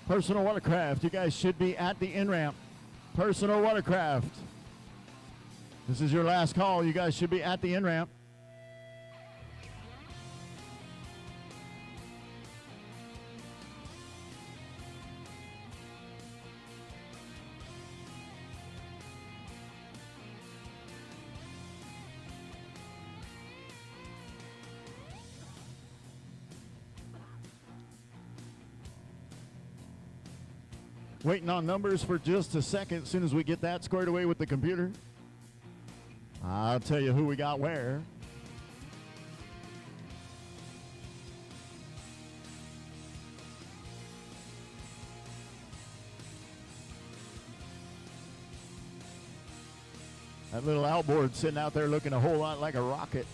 Personal Watercraft, you guys should be at the in-ramp. Personal Watercraft. This is your last call. You guys should be at the in-ramp. Waiting on numbers for just a second. As soon as we get that squared away with the computer, I'll tell you who we got where. That little outboard sitting out there looking a whole lot like a rocket.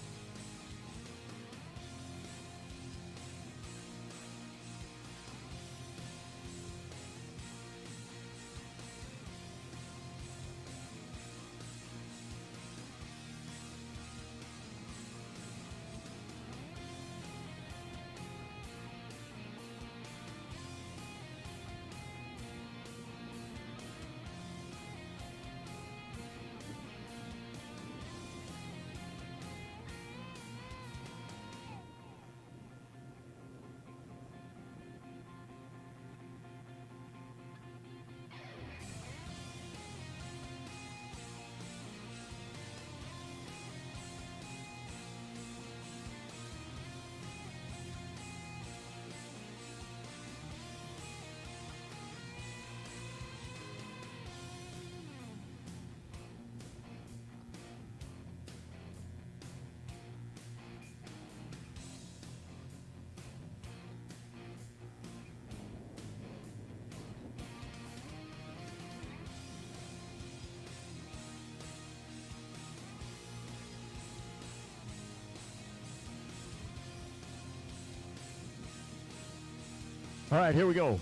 All right, here we go.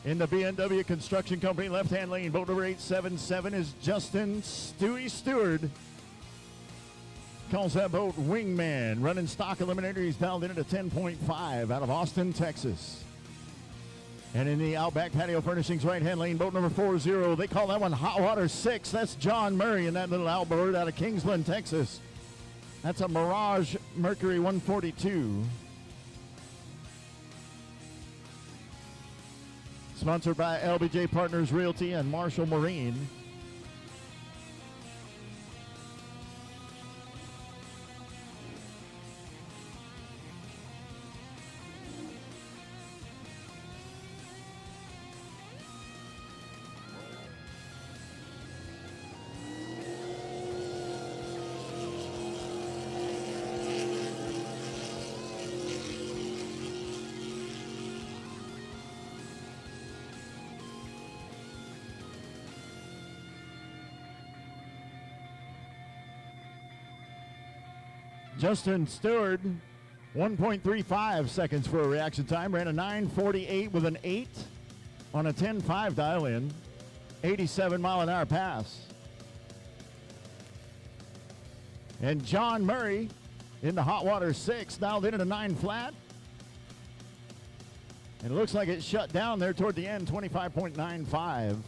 In the BMW Construction Company left-hand lane, boat number 877 is Justin Stewie Stewart. Calls that boat Wingman. Running stock eliminator, he's dialed in at a 10.5 out of Austin, Texas. And in the Outback Patio Furnishings right-hand lane, boat number 40, they call that one Hot Water 6. That's John Murray in that little outboard out of Kingsland, Texas. That's a Mirage Mercury 142. Sponsored by LBJ Partners Realty and Marshall Marine. Justin Stewart, 1.35 seconds for a reaction time. Ran a 9:48 with an 8 on a 10.5 dial-in. 87-mile-an-hour pass. And John Murray in the Hot Water 6, dialed in at a 9 flat. And it looks like it shut down there toward the end, 25.95.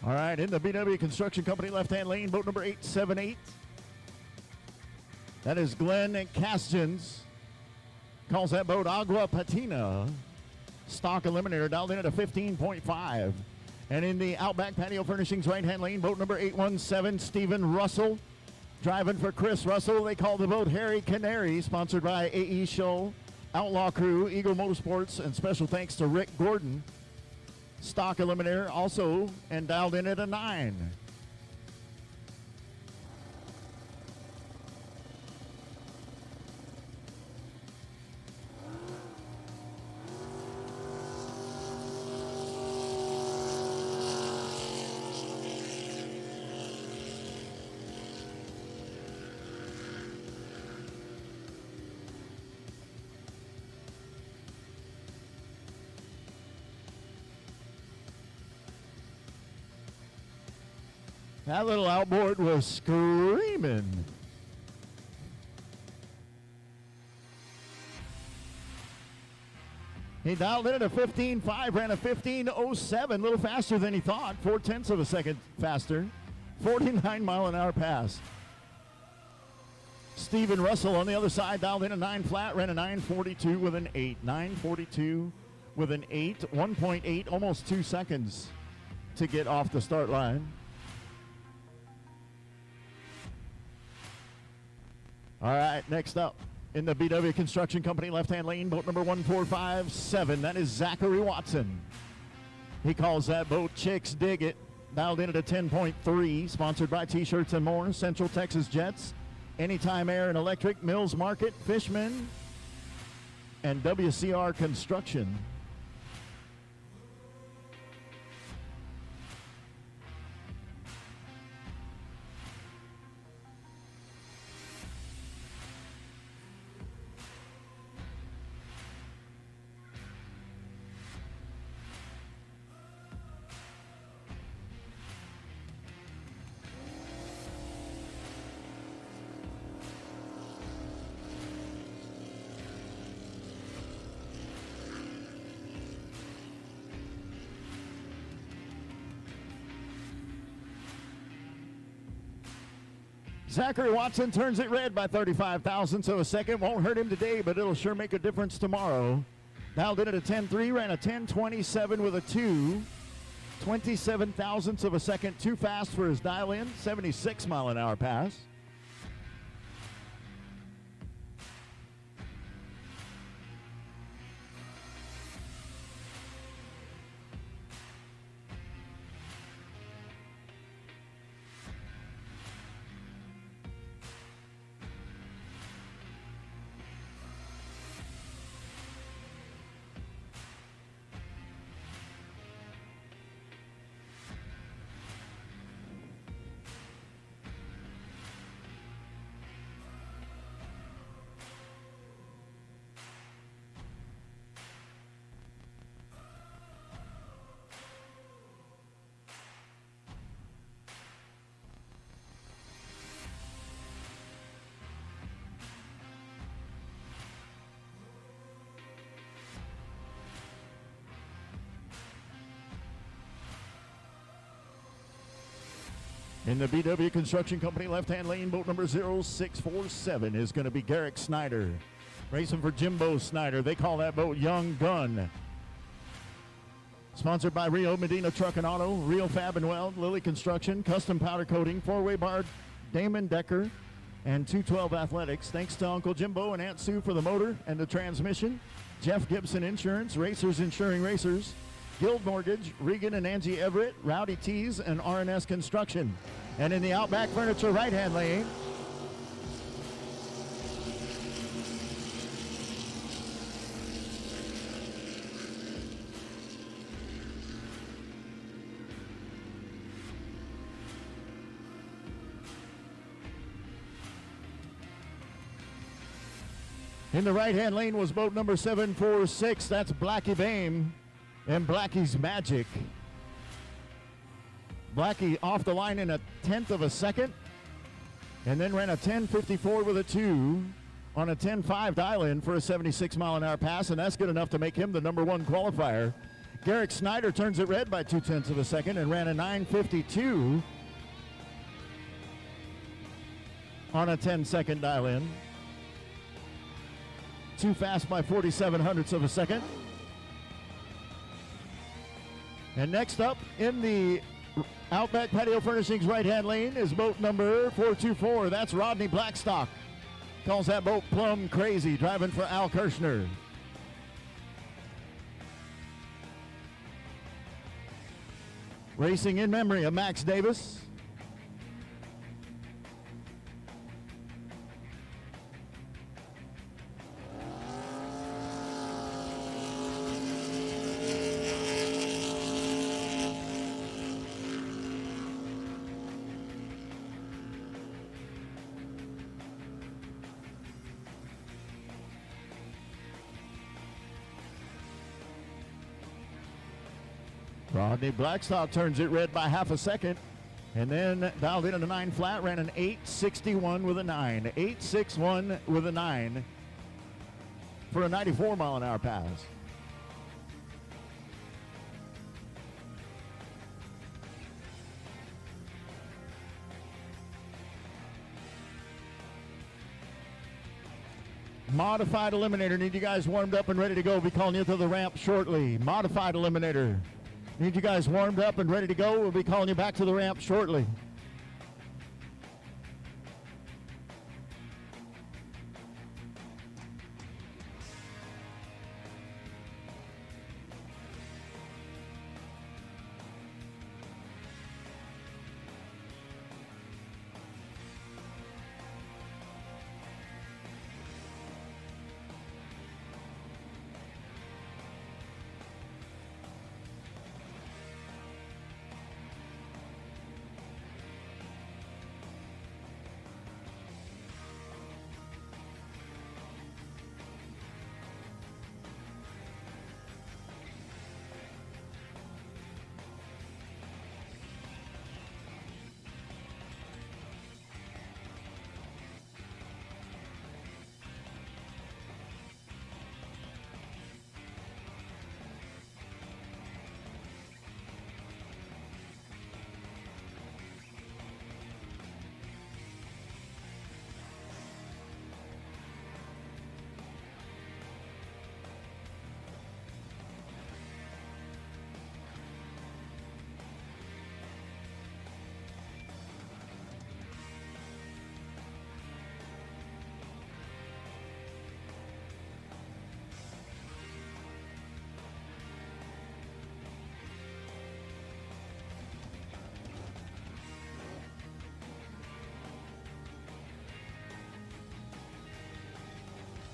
All right, in the BW Construction Company left-hand lane, boat number 878. That is Glenn Castgens. Calls that boat Agua Patina. Stock eliminator dialed in at a 15.5. And in the Outback Patio Furnishings right-hand lane, boat number 817, Stephen Russell. Driving for Chris Russell. They call the boat Harry Canary, sponsored by AE Show, Outlaw Crew, Eagle Motorsports, and special thanks to Rick Gordon. Stock eliminator also, and dialed in at a 9. That little outboard was screaming. He dialed in at a 15.5, ran a 15.07, a little faster than he thought, 0.4 of a second faster, 49-mile-an-hour pass. Stephen Russell on the other side dialed in a 9 flat, ran a 9.42 with an 8. 9.42 with an 8, 1.8, almost 2 seconds to get off the start line. All right, next up in the BW Construction Company left-hand lane, boat number 1457. That is Zachary Watson. He calls that boat Chicks Dig It. Dialed in at a 10.3, sponsored by T-Shirts and More, Central Texas Jets, Anytime Air and Electric, Mills Market, Fishman, and WCR Construction. Zachary Watson turns it red by 35,000, so a second won't hurt him today, but it'll sure make a difference tomorrow. Dialed in at a 10.3, ran a 10.27 with a 2. 27 thousandths of a second too fast for his dial-in, 76-mile-an-hour pass. In the BW Construction Company left-hand lane, boat number 0647 is going to be Garrick Snyder. Racing for Jimbo Snyder. They call that boat Young Gun. Sponsored by Rio Medina Truck and Auto, Real Fab and Weld, Lilly Construction, Custom Powder Coating, Four-Way Bar, Damon Decker, and 212 Athletics. Thanks to Uncle Jimbo and Aunt Sue for the motor and the transmission. Jeff Gibson Insurance, Racers Insuring Racers. Guild Mortgage, Regan and Angie Everett, Rowdy Tees, and RNS Construction. And in the Outback Furniture right-hand lane, in the right-hand lane was boat number 746. That's Blackie Bame and Blackie's Magic. Blackie off the line in a 1/10 of a second, and then ran a 10.54 with a 2 on a 10.5 dial-in for a 76-mile-an-hour pass, and that's good enough to make him the number one qualifier. Garrick Snyder turns it red by 0.2 of a second and ran a 9.52. on a 10-second dial-in. Too fast by 47 hundredths of a second. And next up in the Outback Patio Furnishings right-hand lane is boat number 424. That's Rodney Blackstock. Calls that boat plumb crazy, driving for Al Kirshner. Racing in memory of Max Davis. Rodney Blackstock turns it red by half a second, and then dialed in a 9 flat, ran an 8.61 with a 9. 8.61 with a 9 for a 94-mile-an-hour pass. Modified Eliminator, need you guys warmed up and ready to go. We'll be calling you to the ramp shortly. Modified Eliminator. Need you guys warmed up and ready to go. We'll be calling you back to the ramp shortly.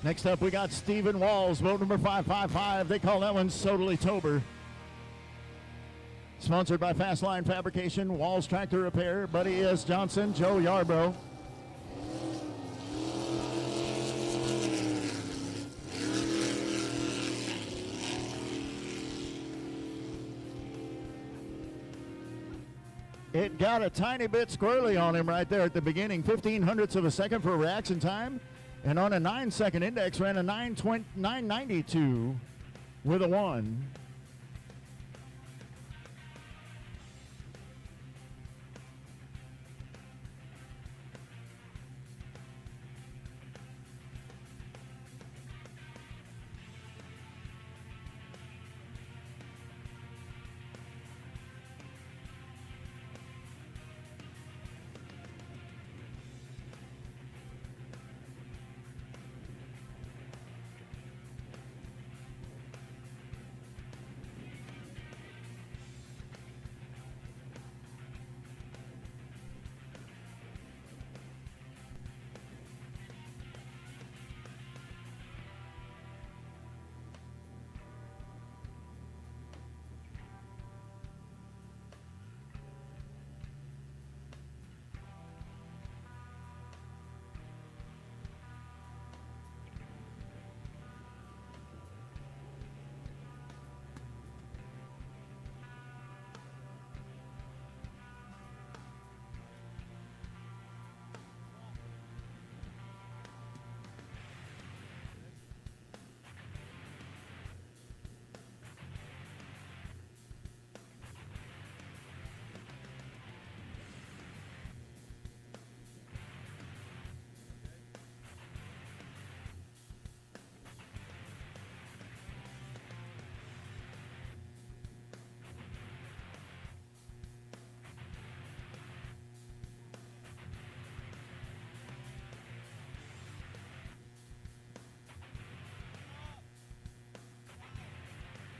Next up, we got Stephen Walls, boat number 555. They call that one Sodally Tober. Sponsored by Fast Line Fabrication, Walls Tractor Repair, Buddy S. Johnson, Joe Yarbrough. It got a tiny bit squirrely on him right there at the beginning. 15 hundredths of a second for reaction time. And on a 9-second index, ran a 9.92 with a 1.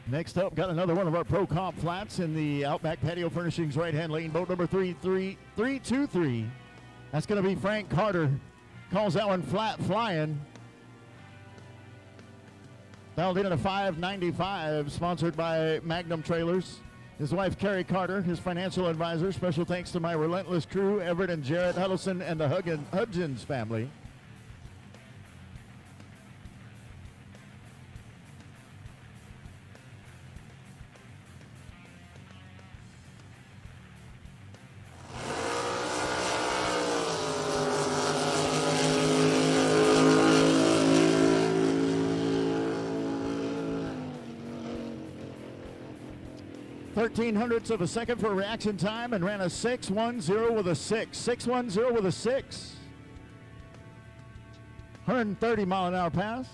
Next up, got another one of our Pro Comp flats in the Outback Patio Furnishings right-hand lane, boat number 323. That's going to be Frank Carter. Calls that one flat flying. Dialed in at a 595, sponsored by Magnum Trailers. His wife, Carrie Carter, his financial advisor. Special thanks to my relentless crew, Everett and Jarrett Huddleston, and the Hudgens family. Thirteen hundredths of a second for reaction time, and ran a 610 with a 6. 610 with a 6. 130 mile an hour pass.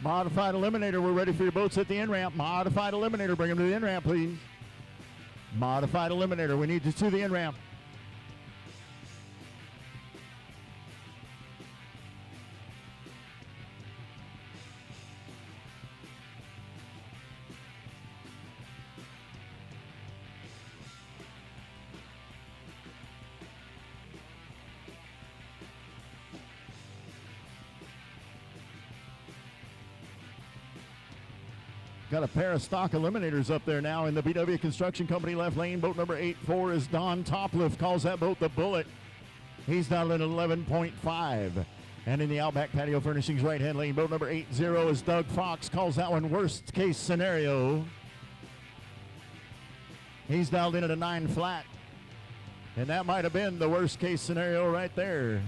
Modified Eliminator, we're ready for your boats at the in-ramp. Modified Eliminator, bring them to the in-ramp, please. Modified Eliminator, we need you to the in-ramp. Got a pair of stock eliminators up there now in the BW Construction Company left lane. Boat number 84 is Don Toplift. Calls that boat the Bullet. He's down at 11.5. And in the Outback Patio Furnishings right-hand lane, boat number 80 is Doug Fox. Calls that one worst case scenario. He's dialed in at a 9 flat. And that might have been the worst case scenario right there.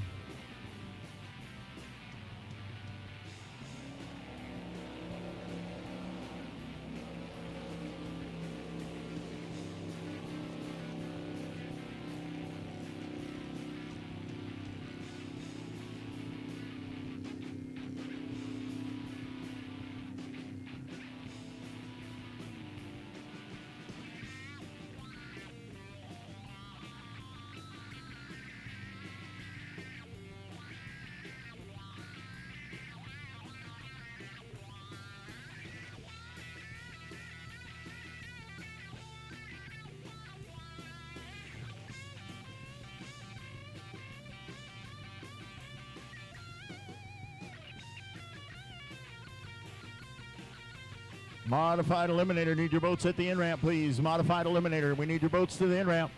Modified Eliminator, need your boats at the in-ramp, please. Modified Eliminator, we need your boats to the in-ramp.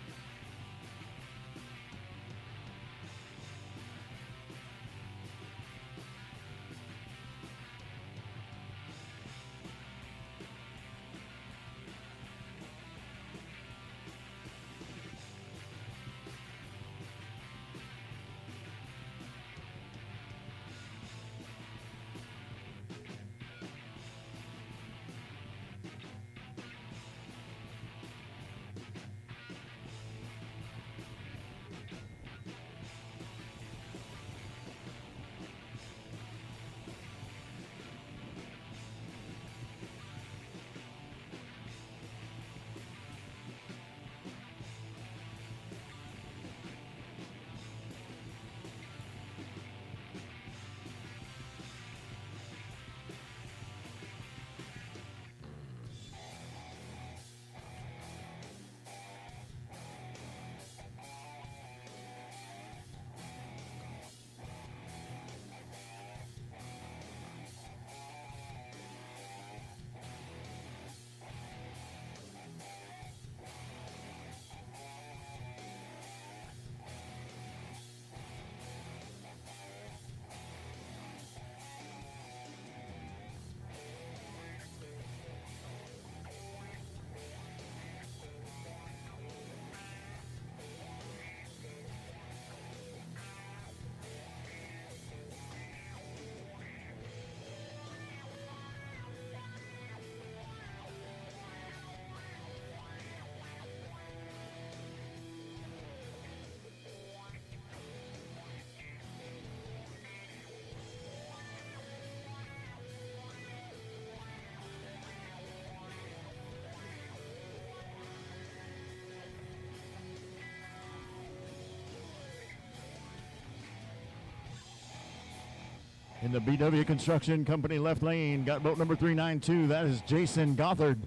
In the BW Construction Company left lane, got boat number 392. That is Jason Gothard.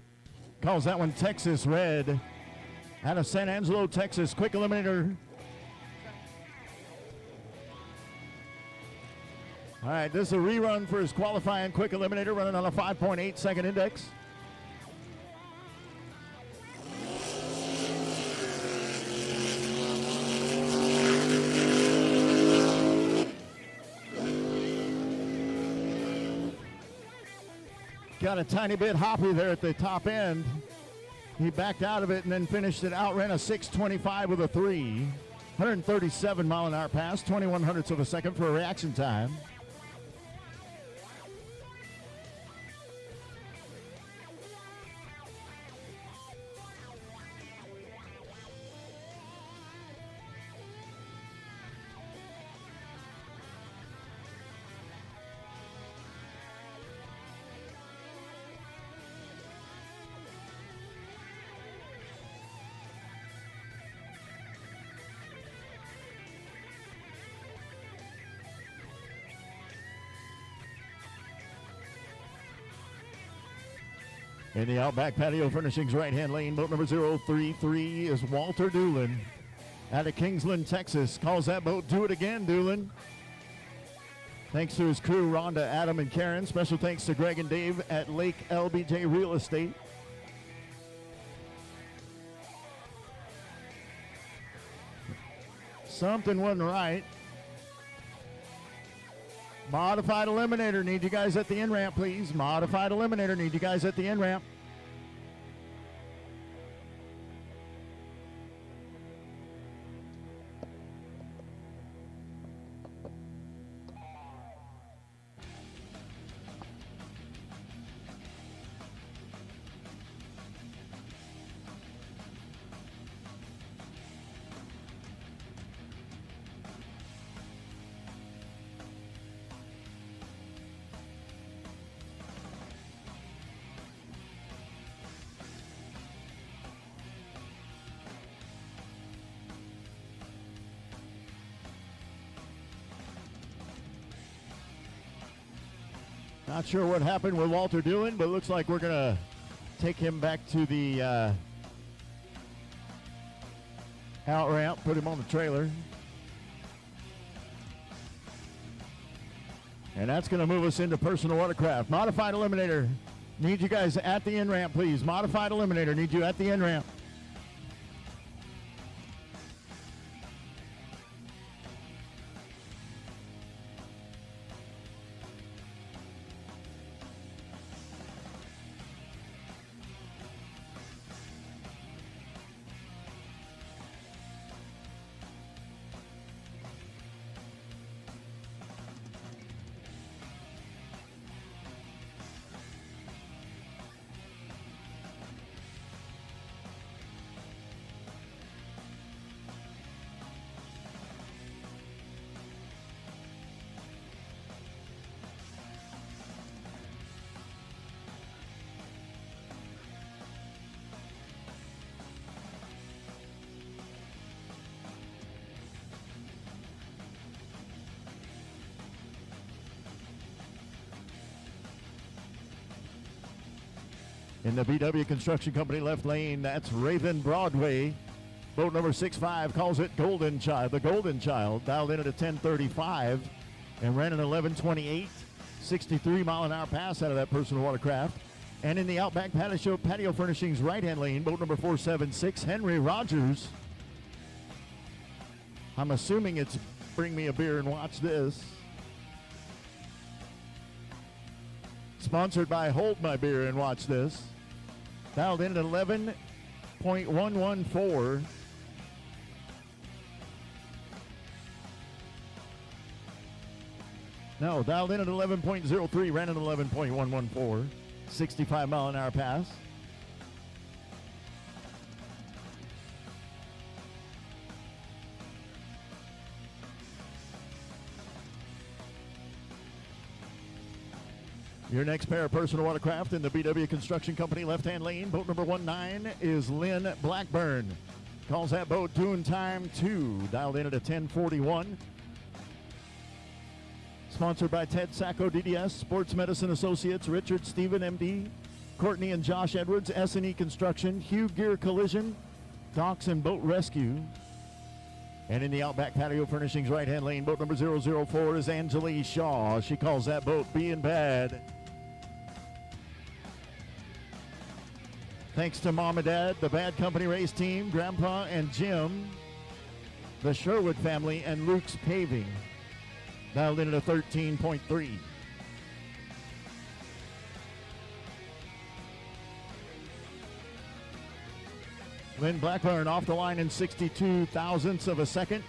Calls that one Texas Red. Out of San Angelo, Texas. Quick eliminator. All right, this is a rerun for his qualifying quick eliminator, running on a 5.8 second index. Got a tiny bit hoppy there at the top end. He backed out of it and then finished it out, ran a 6:25 with a 3. 137 mile an hour pass, 21 hundredths of a second for a reaction time. In the Outback Patio Furnishings right-hand lane, boat number 033 is Walter Doolin out of Kingsland, Texas. Calls that boat Do It Again, Doolin. Thanks to his crew, Rhonda, Adam, and Karen. Special thanks to Greg and Dave at Lake LBJ Real Estate. Something wasn't right. Modified eliminator, need you guys at the end ramp, please. Modified eliminator, need you guys at the end ramp. Not sure what happened with Walter Doolin, but it looks like we're going to take him back to the out ramp, put him on the trailer. And that's going to move us into personal watercraft. Modified eliminator, need you guys at the end ramp, please. Modified eliminator, need you at the end ramp. In the BW Construction Company left lane, that's Raven Broadway. Boat number 65 calls it Golden Child. The Golden Child dialed in at a 10:35 and ran an 11:28, 63 mile an hour pass out of that personal watercraft. And in the Outback Patio Furnishings right-hand lane, boat number 476, Henry Rogers. I'm assuming it's Bring Me a Beer and Watch This. Sponsored by Hold My Beer and Watch This. Dialed in at 11.114. No, dialed in at 11.03, ran an 11.114. 65 mile an hour pass. Your next pair of personal watercraft in the BW Construction Company left-hand lane. Boat number 19 is Lynn Blackburn. Calls that boat Dune Time 2. Dialed in at a 10:41. Sponsored by Ted Sacco DDS, Sports Medicine Associates, Richard Stephen MD, Courtney and Josh Edwards, S&E Construction, Hugh Gear Collision, Docks and Boat Rescue. And in the Outback Patio Furnishings right-hand lane, boat number 004 is Angeli Shaw. She calls that boat Being Bad. Thanks to Mom and Dad, the Bad Company Race Team, Grandpa and Jim, the Sherwood family, and Luke's Paving. Dialed in at a 13.3. Lynn Blackburn off the line in 62 thousandths of a second.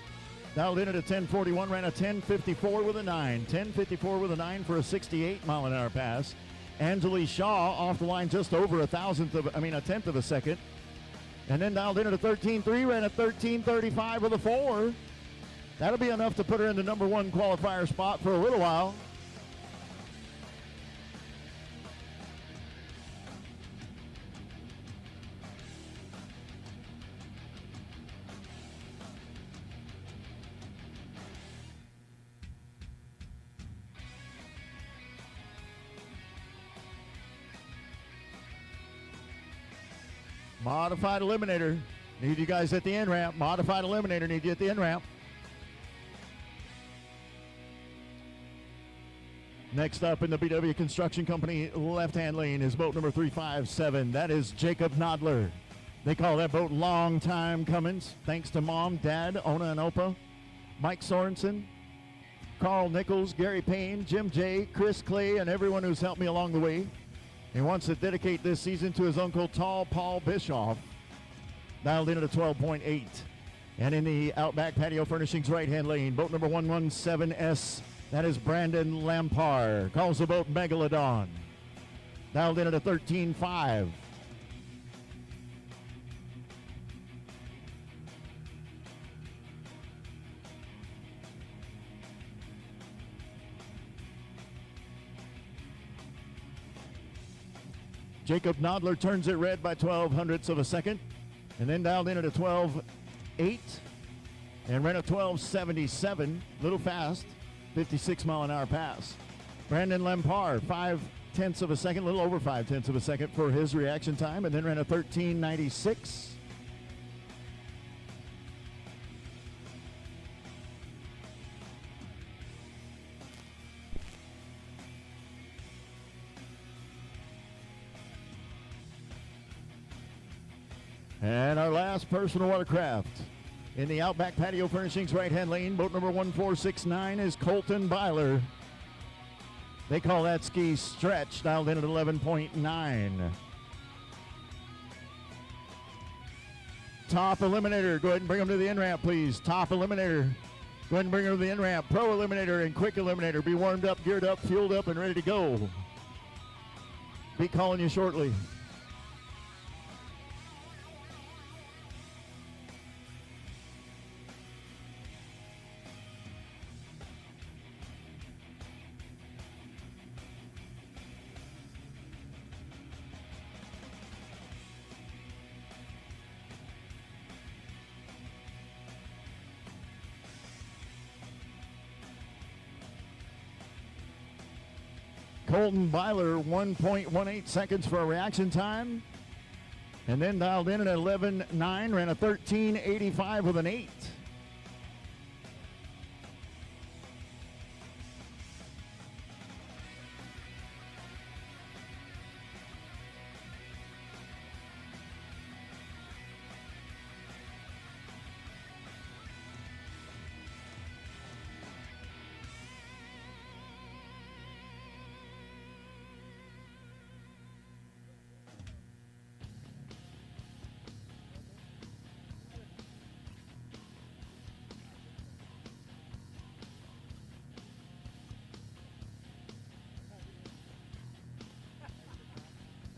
Dialed in at a 10:41, ran a 10:54 with a 9. 10:54 with a 9 for a 68-mile-an-hour pass. Angeli Shaw off the line just over a tenth of a second. And then dialed in at a 13.3, ran a 13:35 with a 4. That'll be enough to put her in the number one qualifier spot for a little while. Modified Eliminator. Need you guys at the end ramp. Modified Eliminator. Need you at the end ramp. Next up in the BW Construction Company left-hand lane is boat number 357. That is Jacob Nodler. They call that boat Long Time Cummins. Thanks to Mom, Dad, Ona and Opa, Mike Sorensen, Carl Nichols, Gary Payne, Jim J., Chris Clay, and everyone who's helped me along the way. He wants to dedicate this season to his uncle, Tall Paul Bischoff. Dialed in at a 12.8. And in the Outback Patio Furnishings right-hand lane, boat number 117S, that is Brandon Lampard. Calls the boat Megalodon. Dialed in at a 13.5. Jacob Nodler turns it red by 12 hundredths of a second, and then dialed in at a 12.8 and ran a 12.77, little fast, 56-mile-an-hour pass. Brandon Lampard, 5/10 of a second, a little over 5/10 of a second for his reaction time, and then ran a 13.96. And our last personal watercraft in the Outback Patio Furnishings right-hand lane, boat number 1469 is Colton Byler. They call that ski Stretch, dialed in at 11.9. Top Eliminator, go ahead and bring them to the in-ramp, please. Top Eliminator, go ahead and bring them to the in-ramp. Pro Eliminator and Quick Eliminator, be warmed up, geared up, fueled up, and ready to go. Be calling you shortly. Colton Byler, 1.18 seconds for a reaction time. And then dialed in at 11.9, ran a 13.85 with an 8.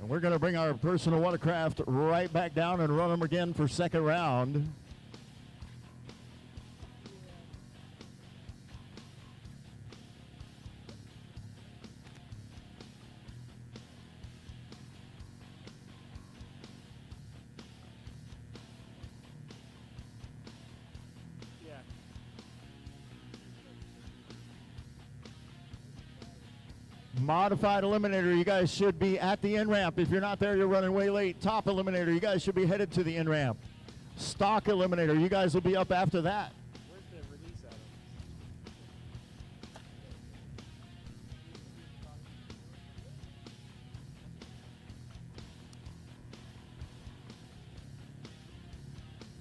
And we're going to bring our personal watercraft right back down and run them again for second round. Modified eliminator, you guys should be at the in-ramp. If you're not there, you're running way late. Top eliminator, you guys should be headed to the in-ramp. Stock eliminator, you guys will be up after that. Where's the release at?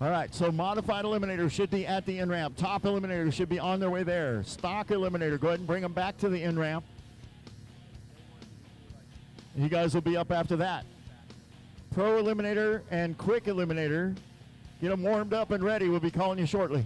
All right, so modified eliminator should be at the in-ramp. Top eliminator should be on their way there. Stock eliminator, go ahead and bring them back to the in-ramp. You guys will be up after that. Pro eliminator and quick eliminator, get them warmed up and ready. We'll be calling you shortly.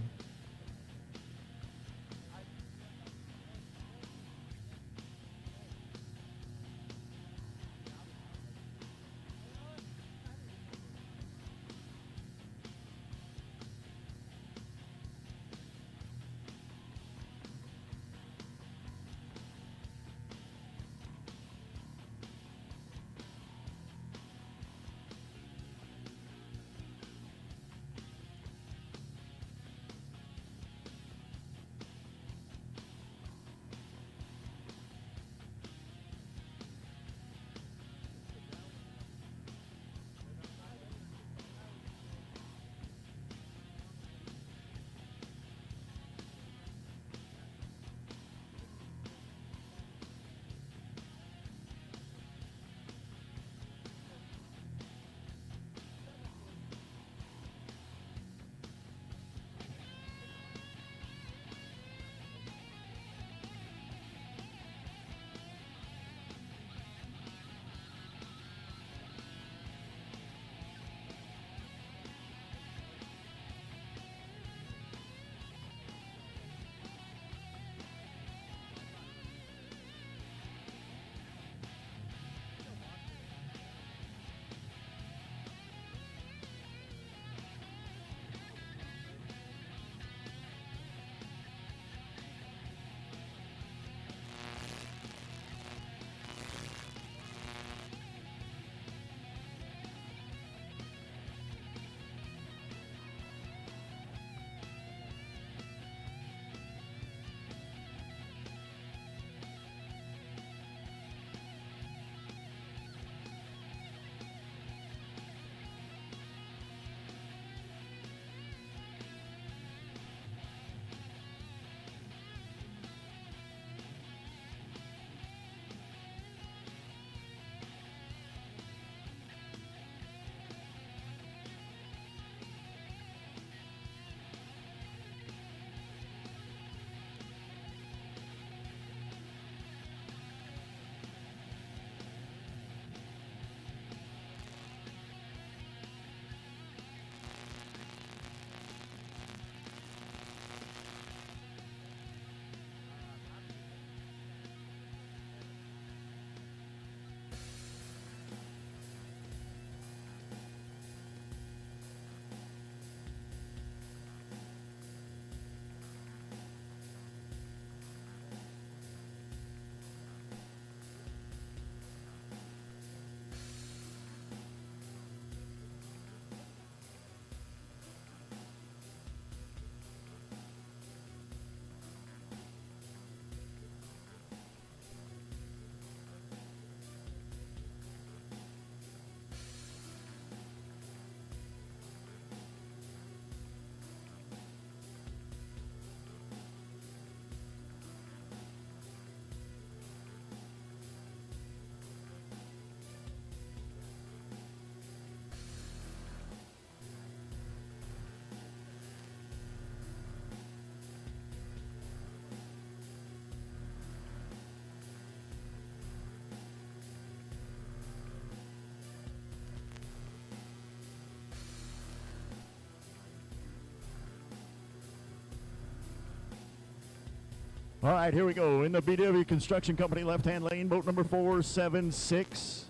All right, here we go. In the BW Construction Company left-hand lane, boat number 476.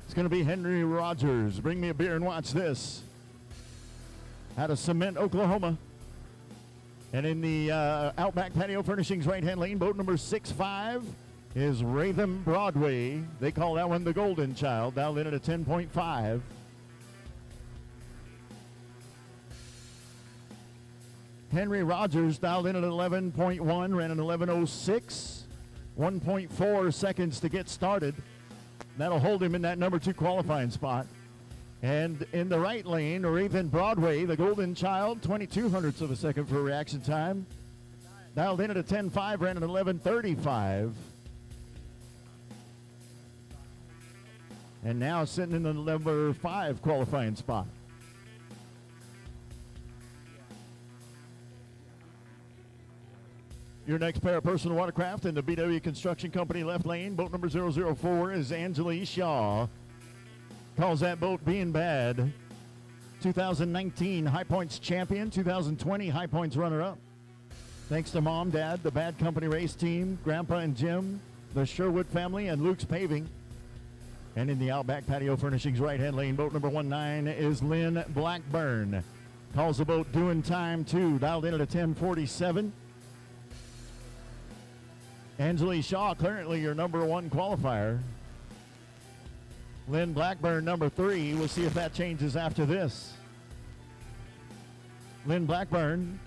It's going to be Henry Rogers. Bring me a beer and watch this. Out of Cement, Oklahoma. And in the Outback Patio Furnishings right-hand lane, boat number 65 is Ratham Broadway. They call that one the Golden Child, dialed in at a 10.5. Henry Rogers dialed in at 11.1, ran an 11.06. 1.4 seconds to get started. That'll hold him in that number 2 qualifying spot. And in the right lane, or even Broadway, the Golden Child, 22 hundredths of a second for reaction time. Dialed in at a 10.5, ran an 11.35. And now sitting in the number 5 qualifying spot. Your next pair of personal watercraft in the BW Construction Company left lane. Boat number 004 is Angela Shaw. Calls that boat Being Bad. 2019 High Points champion, 2020 High Points runner-up. Thanks to Mom, Dad, the Bad Company race team, Grandpa and Jim, the Sherwood family, and Luke's Paving. And in the Outback Patio Furnishings right-hand lane, boat number 19 is Lynn Blackburn. Calls the boat Doing Time 2, dialed in at a 10:47. Angela Shaw, currently your number 1 qualifier. Lynn Blackburn, number 3. We'll see if that changes after this. Lynn Blackburn,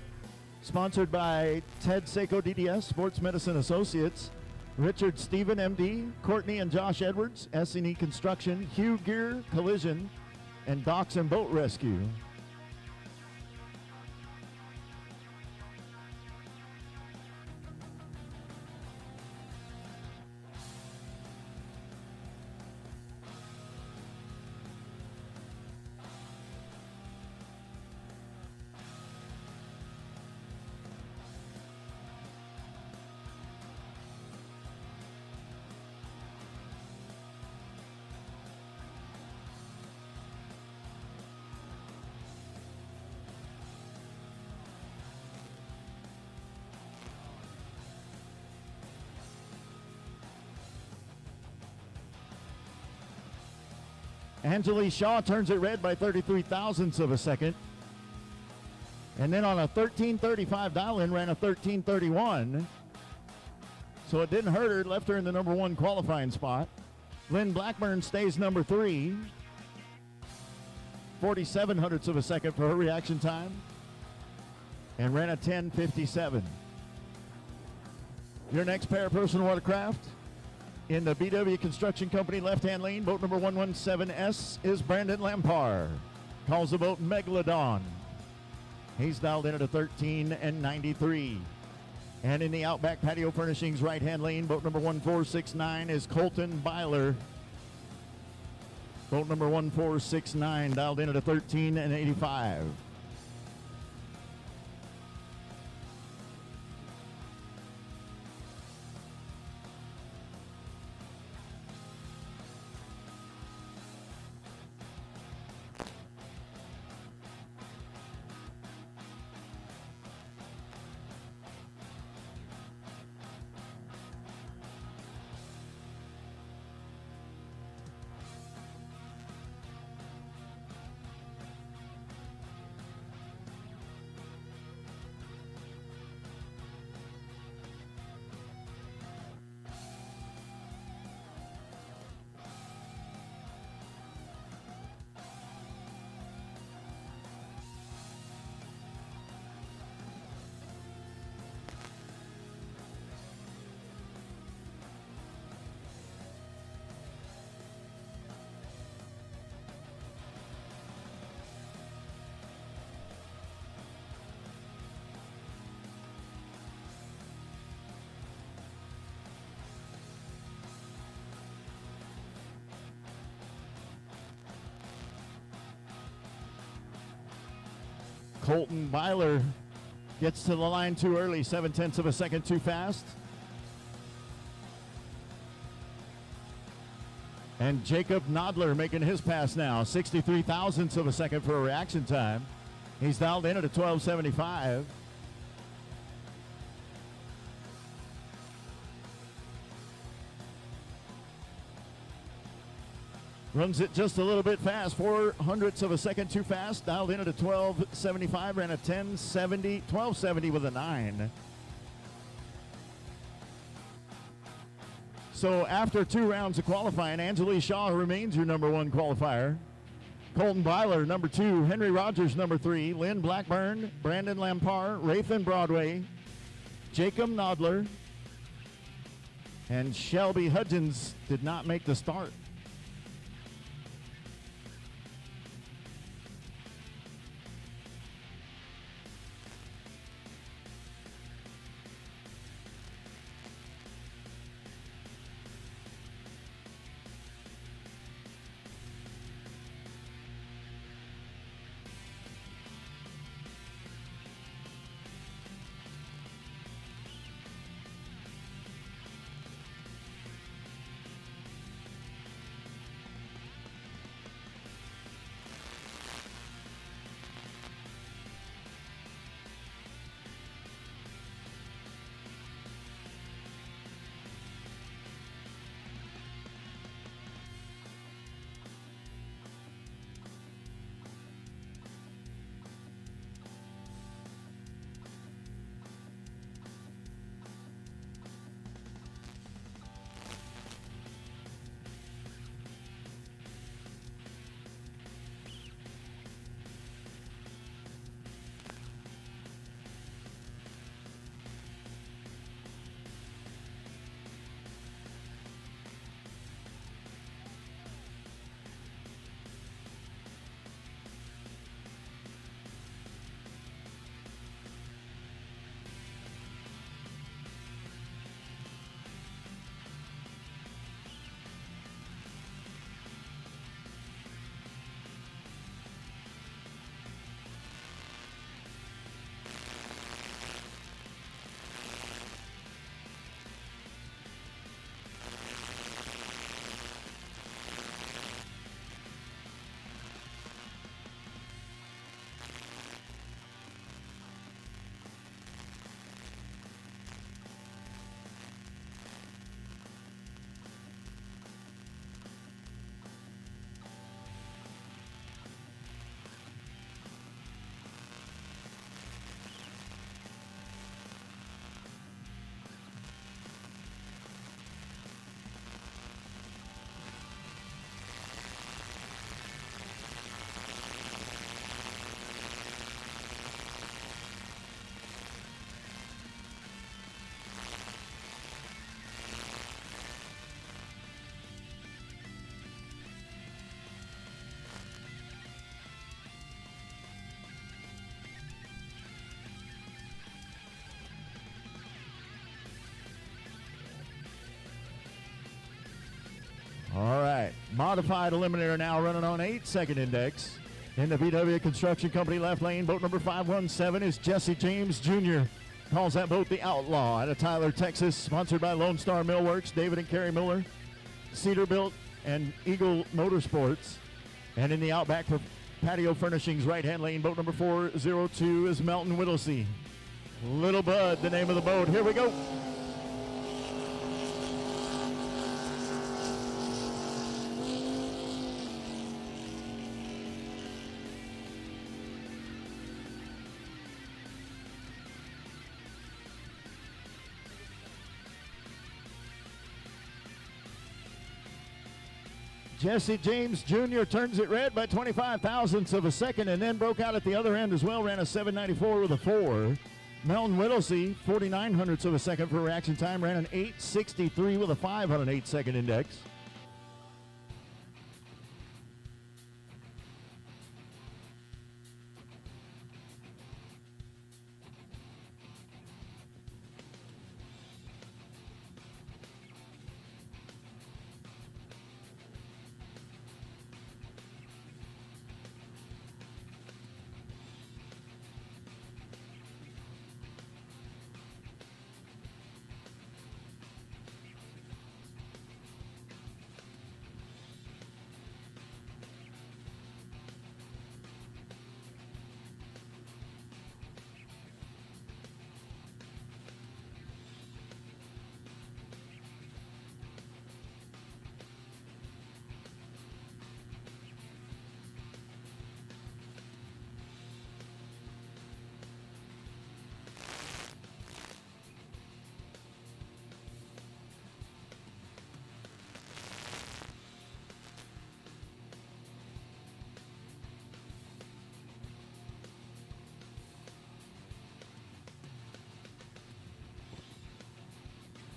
sponsored by Ted Seiko DDS, Sports Medicine Associates, Richard Stephen, MD, Courtney and Josh Edwards, S&E Construction, Hugh Gear Collision, and Docks and Boat Rescue. Angela Shaw turns it red by 33 thousandths of a second. And then on a 13:35 dial-in, ran a 13:31. So it didn't hurt her, left her in the number 1 qualifying spot. Lynn Blackburn stays number 3. 47 hundredths of a second for her reaction time. And ran a 10:57. Your next pair of personal watercraft in the BW Construction Company left-hand lane, boat number 117S is Brandon Lampar. Calls the boat Megalodon. He's dialed in at a 13:93. And in the Outback Patio Furnishings right-hand lane, boat number 1469 is Colton Byler. Boat number 1469 dialed in at a 13:85. Colton Byler gets to the line too early, 7/10 of a second too fast. And Jacob Nodler making his pass now, 63 thousandths of a second for a reaction time. He's dialed in at a 12:75. Runs it just a little bit fast, 4 hundredths of a second too fast. Dialed in at a 12:75, ran a 10:70, 12:70 with a 9. So after 2 rounds of qualifying, Angela Shaw remains your number 1 qualifier. Colton Byler, number 2. Henry Rogers, number 3. Lynn Blackburn, Brandon Lampar, Rathan Broadway, Jacob Nodler, And Shelby Hudgens did not make the start. All right, modified eliminator now running on 8-second index. In the VW Construction Company left lane, boat number 517 is Jesse James Jr. Calls that boat the Outlaw out of Tyler, Texas. Sponsored by Lone Star Millworks, David and Carrie Miller, Cedarbuilt, and Eagle Motorsports. And in the Outback for Patio Furnishings right-hand lane, boat number 402 is Melton Whittlesey. Little Bud, the name of the boat. Here we go. Jesse James Jr. turns it red by 25 thousandths of a second and then broke out at the other end as well. Ran a 7.94 with a 4. Melton Whittlesey, 49 hundredths of a second for reaction time. Ran an 8.63 with a 5 on an 8-second index.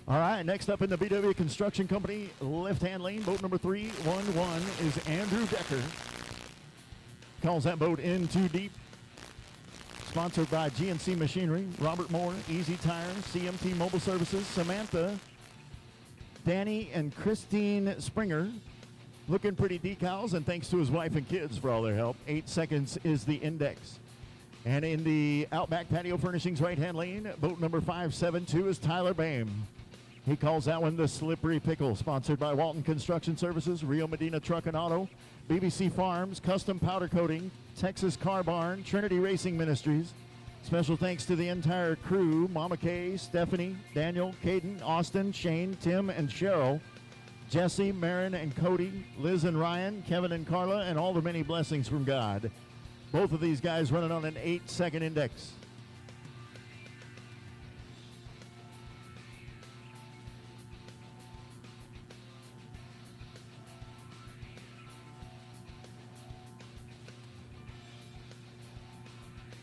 All right, next up in the BW Construction Company left-hand lane, boat number 311 is Andrew Decker. Calls that boat in too deep. Sponsored by GNC Machinery, Robert Moore, Easy Tire, CMT Mobile Services, Samantha, Danny, and Christine Springer. Looking pretty decals, and thanks to his wife and kids for all their help. 8 seconds is the index. And in the Outback Patio Furnishings right-hand lane, boat number 572 is Tyler Bame. He calls that one the Slippery Pickle, sponsored by Walton Construction Services, Rio Medina Truck and Auto, BBC Farms, Custom Powder Coating, Texas Car Barn, Trinity Racing Ministries. Special thanks to the entire crew, Mama Kay, Stephanie, Daniel, Caden, Austin, Shane, Tim, and Cheryl, Jesse, Marin, and Cody, Liz and Ryan, Kevin and Carla, and all the many blessings from God. Both of these guys running on an 8-second index.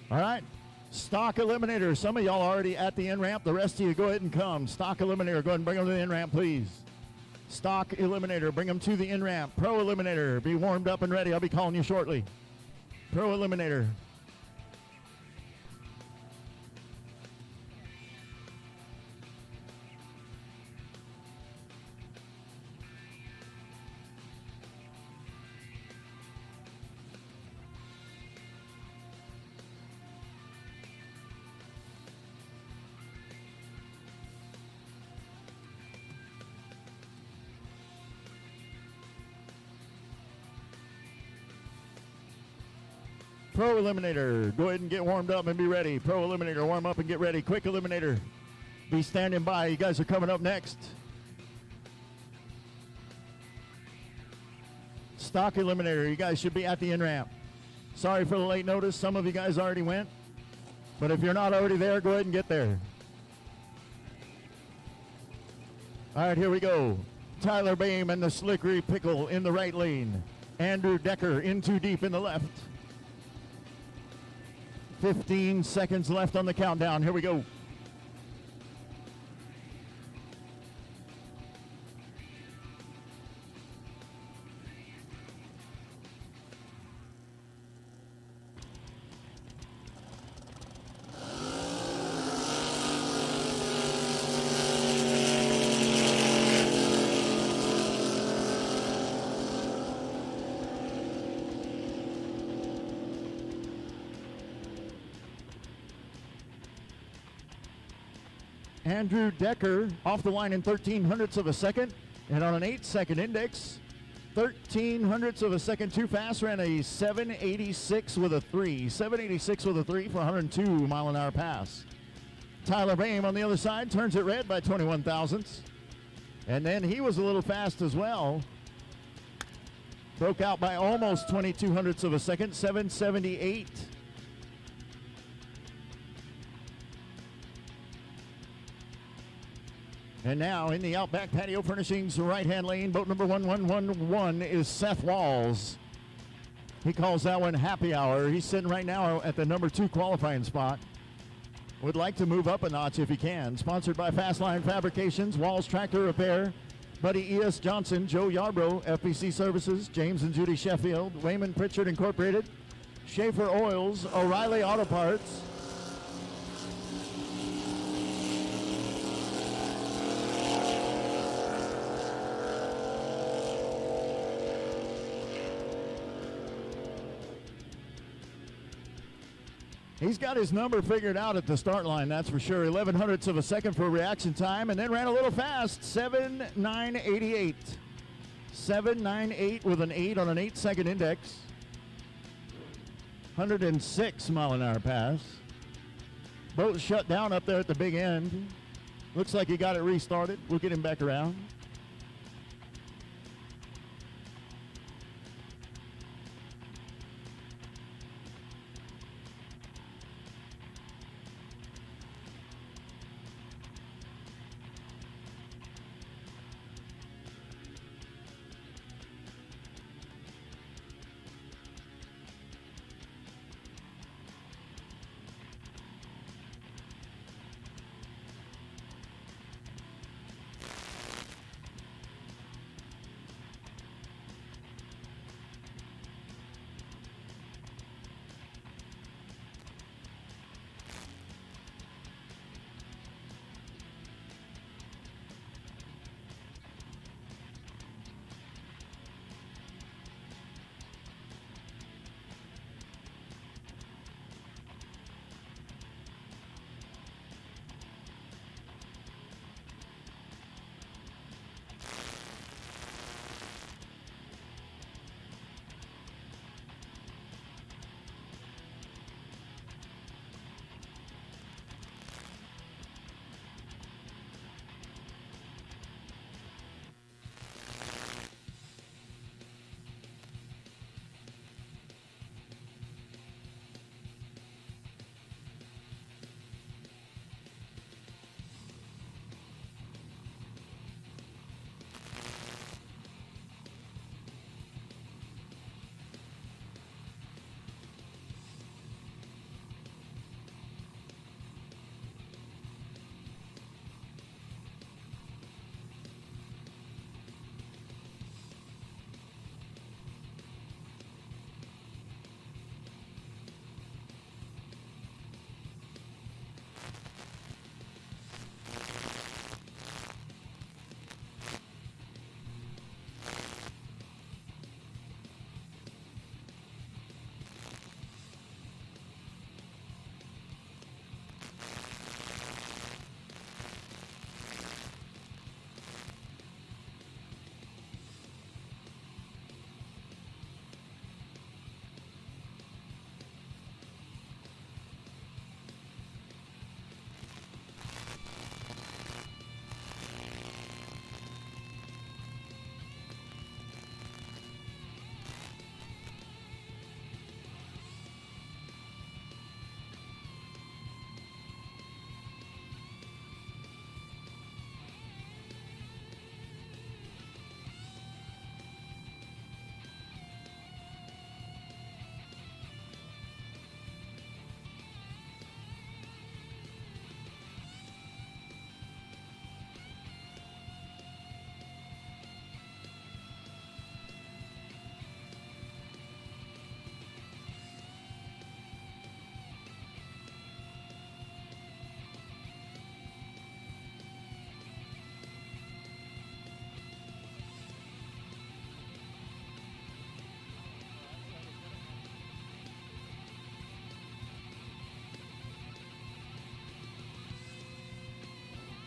All right, stock eliminator. Some of y'all already at the in-ramp. The rest of you, go ahead and come. Stock eliminator, go ahead and bring them to the in-ramp, please. Stock eliminator, bring them to the in-ramp. Pro eliminator, be warmed up and ready. I'll be calling you shortly. Pro eliminator. Pro eliminator, go ahead and get warmed up and be ready. Pro eliminator, warm up and get ready. Quick eliminator, be standing by. You guys are coming up next. Stock eliminator, you guys should be at the in-ramp. Sorry for the late notice. Some of you guys already went. But if you're not already there, go ahead and get there. All right, here we go. Tyler Bame and the Slippery Pickle in the right lane. Andrew Decker in too deep in the left. 15 seconds left on the countdown. Here we go. Andrew Decker off the line in 1300ths of a second, and on an 8-second index, 1300ths of a second too fast, ran a 786 with a 3. 786 with a 3 for 102 mile an hour pass. Tyler Bame on the other side turns it red by 21 thousandths, and then he was a little fast as well. Broke out by almost 2200ths of a second, 778. And now in the Outback Patio Furnishings right-hand lane, boat number 1111 is Seth Walls. He calls that one Happy Hour. He's sitting right now at the number 2 qualifying spot. Would like to move up a notch if he can. Sponsored by Fastline Fabrications, Walls Tractor Repair, Buddy E.S. Johnson, Joe Yarbrough, FPC Services, James and Judy Sheffield, Wayman Pritchard Incorporated, Schaefer Oils, O'Reilly Auto Parts, he's got his number figured out at the start line, that's for sure. 1100ths of a second for reaction time, and then ran a little fast. 7.988. 7.98 with an 8 on an 8-second index. 106 mile an hour pass. Boat shut down up there at the big end. Looks like he got it restarted. We'll get him back around.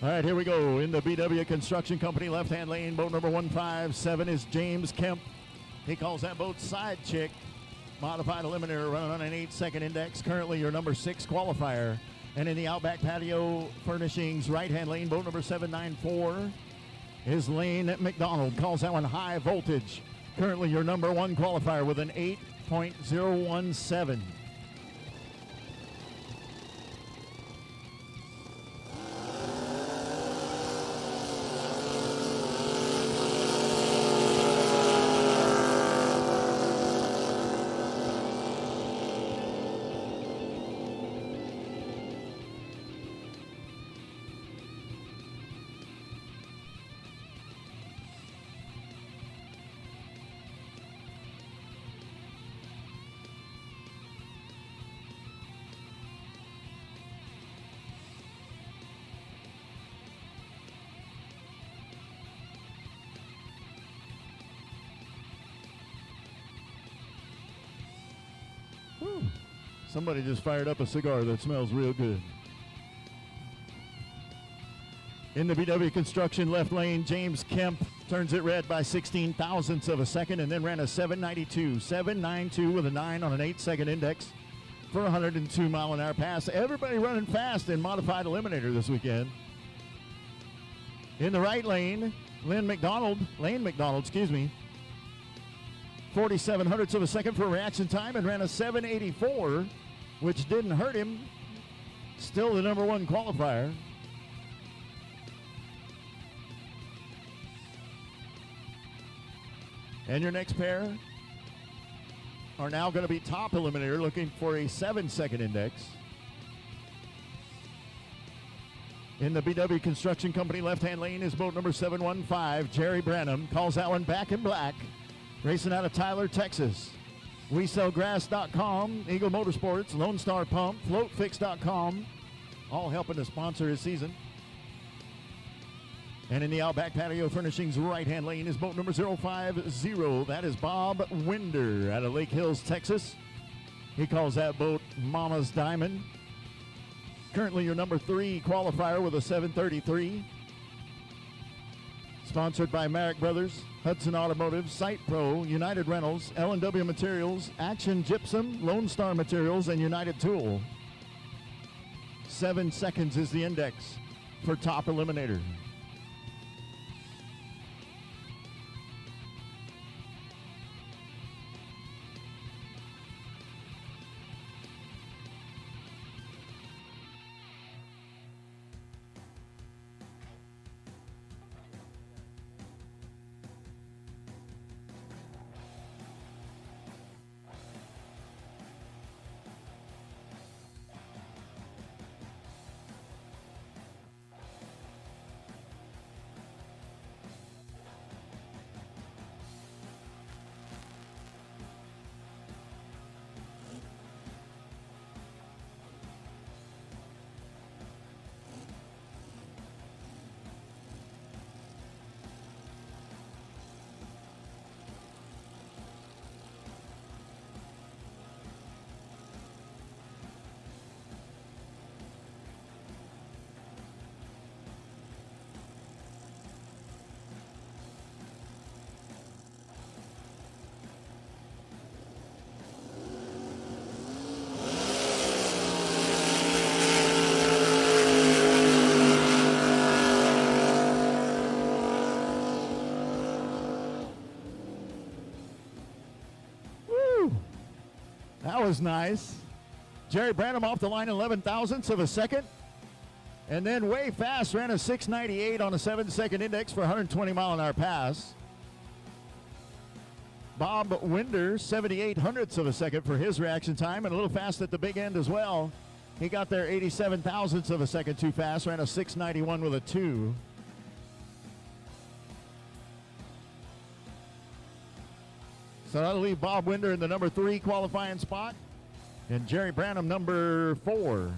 All right, here we go. In the BW Construction Company left-hand lane, boat number 157 is James Kemp. He calls that boat Side Chick. Modified eliminator running on an 8-second index. Currently your number 6 qualifier. And in the Outback Patio Furnishings right-hand lane, boat number 794 is Lane McDonald. Calls that one High Voltage. Currently your number 1 qualifier with an 8.017. Somebody just fired up a cigar that smells real good. In the BW Construction left lane, James Kemp turns it red by 16 thousandths of a second and then ran a 792 with a 9 on an 8-second index for a 102-mile-an-hour pass. Everybody running fast in modified eliminator this weekend. In the right lane, Lane McDonald, 47 hundredths of a second for reaction time and ran a 784, which didn't hurt him. Still the number 1 qualifier. And your next pair are now going to be top eliminator looking for a 7-second index. In the BW Construction Company left-hand lane is boat number 715, Jerry Branham. Calls that one Back in Black. Racing out of Tyler, Texas. WeSellGrass.com, Eagle Motorsports, Lone Star Pump, FloatFix.com, all helping to sponsor his season. And in the Outback Patio Furnishings right-hand lane is boat number 050. That is Bob Winder out of Lake Hills, Texas. He calls that boat Mama's Diamond. Currently your number 3 qualifier with a 733. Sponsored by Merrick Brothers, Hudson Automotive, Site Pro, United Rentals, L&W Materials, Action Gypsum, Lone Star Materials, and United Tool. 7 seconds is the index for top eliminator. That was nice. Jerry Branham off the line 11 thousandths of a second. And then way fast, ran a 698 on a 7-second index for a 120-mile-an-hour pass. Bob Winder, 78 hundredths of a second for his reaction time, and a little fast at the big end as well. He got there 87 thousandths of a second too fast, ran a 691 with a 2. So that'll leave Bob Winder in the number 3 qualifying spot, and Jerry Branham number 4.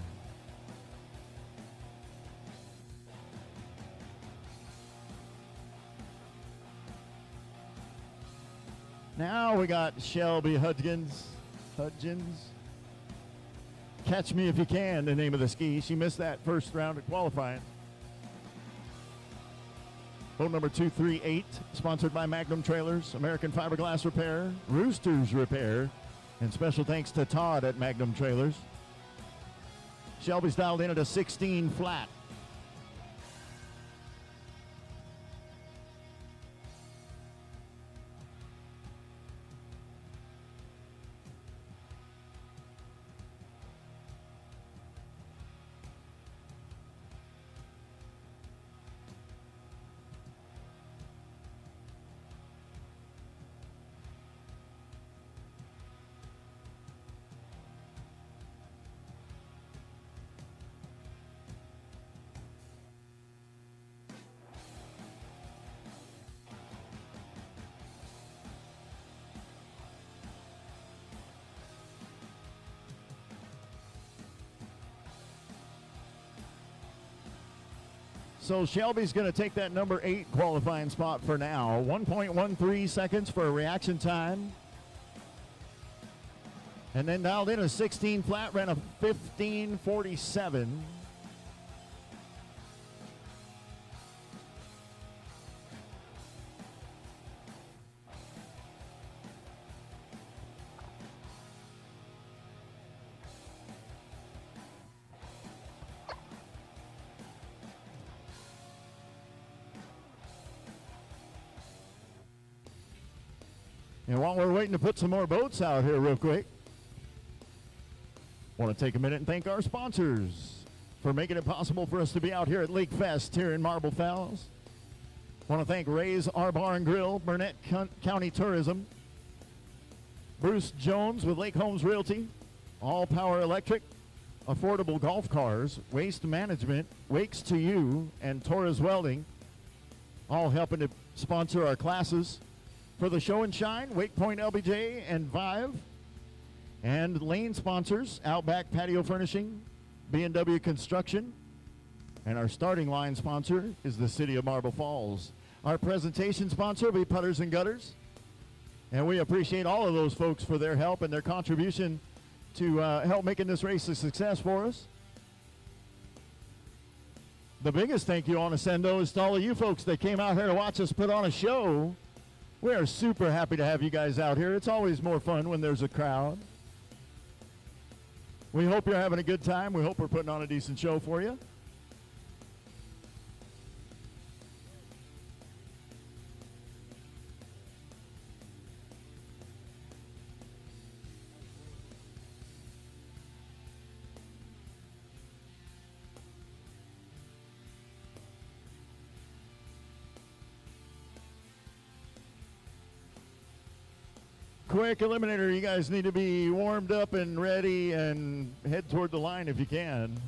Now we got Shelby Hudgens. Catch Me If You Can, the name of the ski. She missed that first round of qualifying. Boat number 238, sponsored by Magnum Trailers, American Fiberglass Repair, Roosters Repair, and special thanks to Todd at Magnum Trailers. Shelby's dialed in at a 16 flat. So Shelby's going to take that number 8 qualifying spot for now. 1.13 seconds for a reaction time. And then dialed in a 16 flat, ran a 15:47. And while we're waiting to put some more boats out here real quick, want to take a minute and thank our sponsors for making it possible for us to be out here at Lakefest here in Marble Falls. Want to thank Ray's R Bar and Grill, Burnett County Tourism, Bruce Jones with Lake Homes Realty, All Power Electric, Affordable Golf Cars, Waste Management, Wakes to You, and Torres Welding, all helping to sponsor our classes. For the show and shine, Wake Point LBJ and Vive. And lane sponsors, Outback Patio Furnishing, B&W Construction. And our starting line sponsor is the City of Marble Falls. Our presentation sponsor will be Putters and Gutters. And we appreciate all of those folks for their help and their contribution to help making this race a success for us. The biggest thank you I want to send, though, is to all of you folks that came out here to watch us put on a show. We are super happy to have you guys out here. It's always more fun when there's a crowd. We hope you're having a good time. We hope we're putting on a decent show for you. Quick eliminator, you guys need to be warmed up and ready and head toward the line if you can.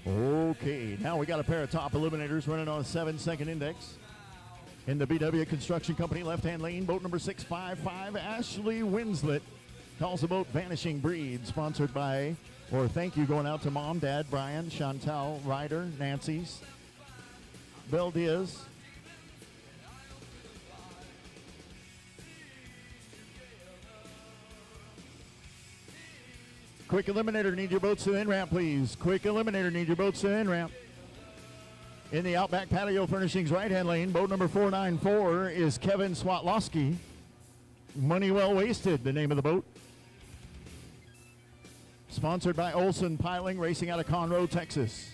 Okay, now we got a pair of top eliminators running on a 7-second index. In the BW Construction Company left-hand lane, boat number 655, Ashley Winslet calls the boat Vanishing Breed, sponsored by, or thank you going out to Mom, Dad, Brian, Chantal, Ryder, Nancy's, Bill Diaz. Quick eliminator, need your boats to the in-ramp, please. Quick eliminator, need your boats to the in-ramp. In the Outback Patio Furnishings right-hand lane, boat number 494 is Kevin Swatlowski. Money well wasted, the name of the boat. Sponsored by Olson Piling, racing out of Conroe, Texas.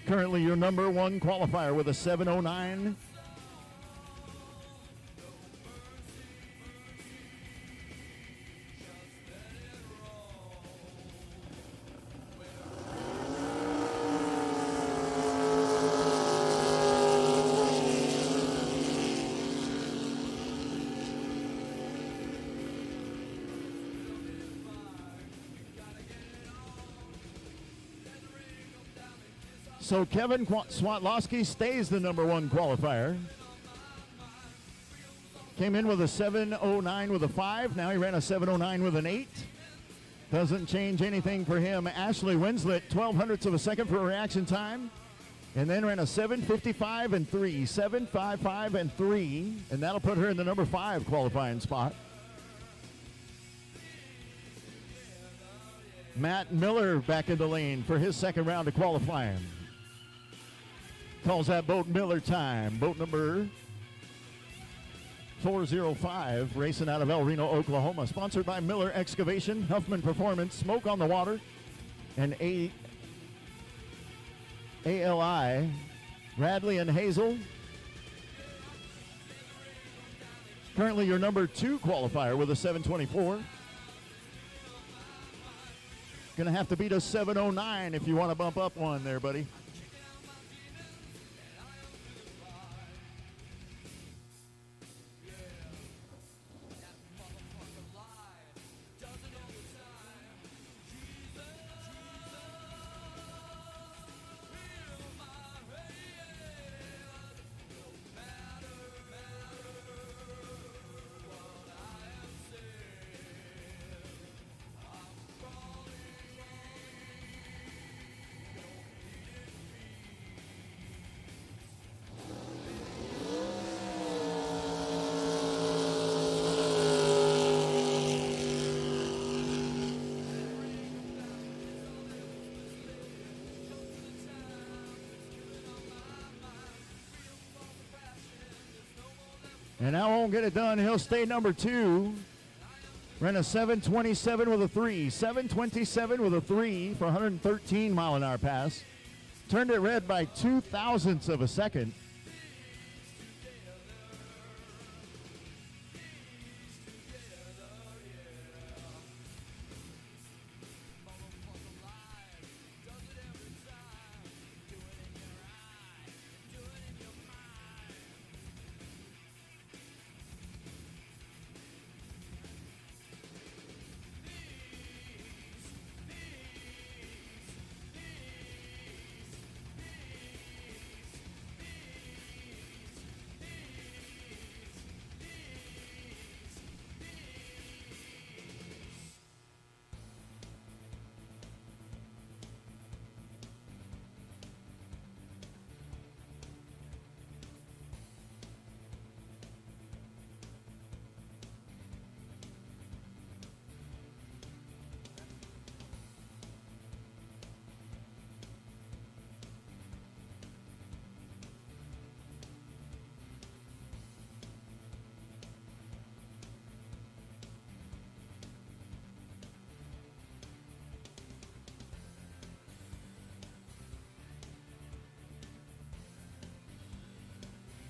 Currently your number one qualifier with a 709. So Kevin Swatlowski stays the number one qualifier. Came in with a 709 with a 5. Now he ran a 709 with an 8. Doesn't change anything for him. Ashley Winslet, 0.12 of a second for a reaction time. And then ran a 755 and 3. 755 and 3. And that'll put her in the number 5 qualifying spot. Matt Miller back in the lane for his second round of qualifying. Calls that boat Miller time. Boat number 405, racing out of El Reno, Oklahoma. Sponsored by Miller Excavation, Huffman Performance, Smoke on the Water, and ALI, Radley and Hazel. Currently your number 2 qualifier with a 724. Gonna have to beat a 709 if you want to bump up one there, buddy. And I won't get it done. He'll stay number 2. Ran a 727 with a 3. 727 with a 3 for 113 mile an hour pass. Turned it red by 0.02 of a second.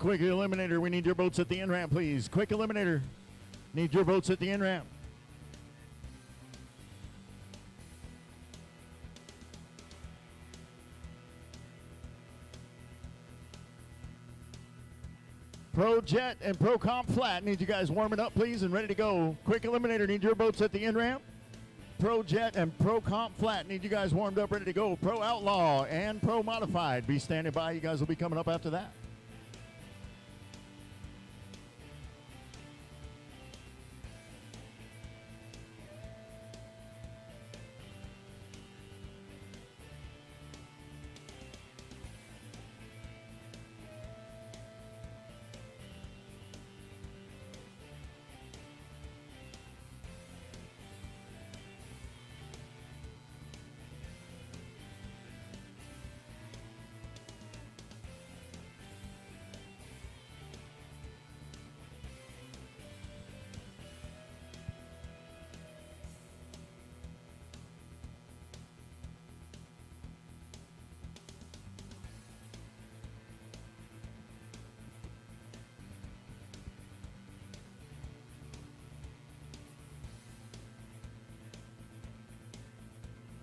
Quick eliminator, we need your boats at the in-ramp, please. Quick eliminator, need your boats at the in-ramp. Pro Jet and Pro Comp Flat, need you guys warming up, please, and ready to go. Quick eliminator, need your boats at the in-ramp. Pro Jet and Pro Comp Flat. Need you guys warmed up, ready to go. Pro Outlaw and Pro Modified. Be standing by. You guys will be coming up after that.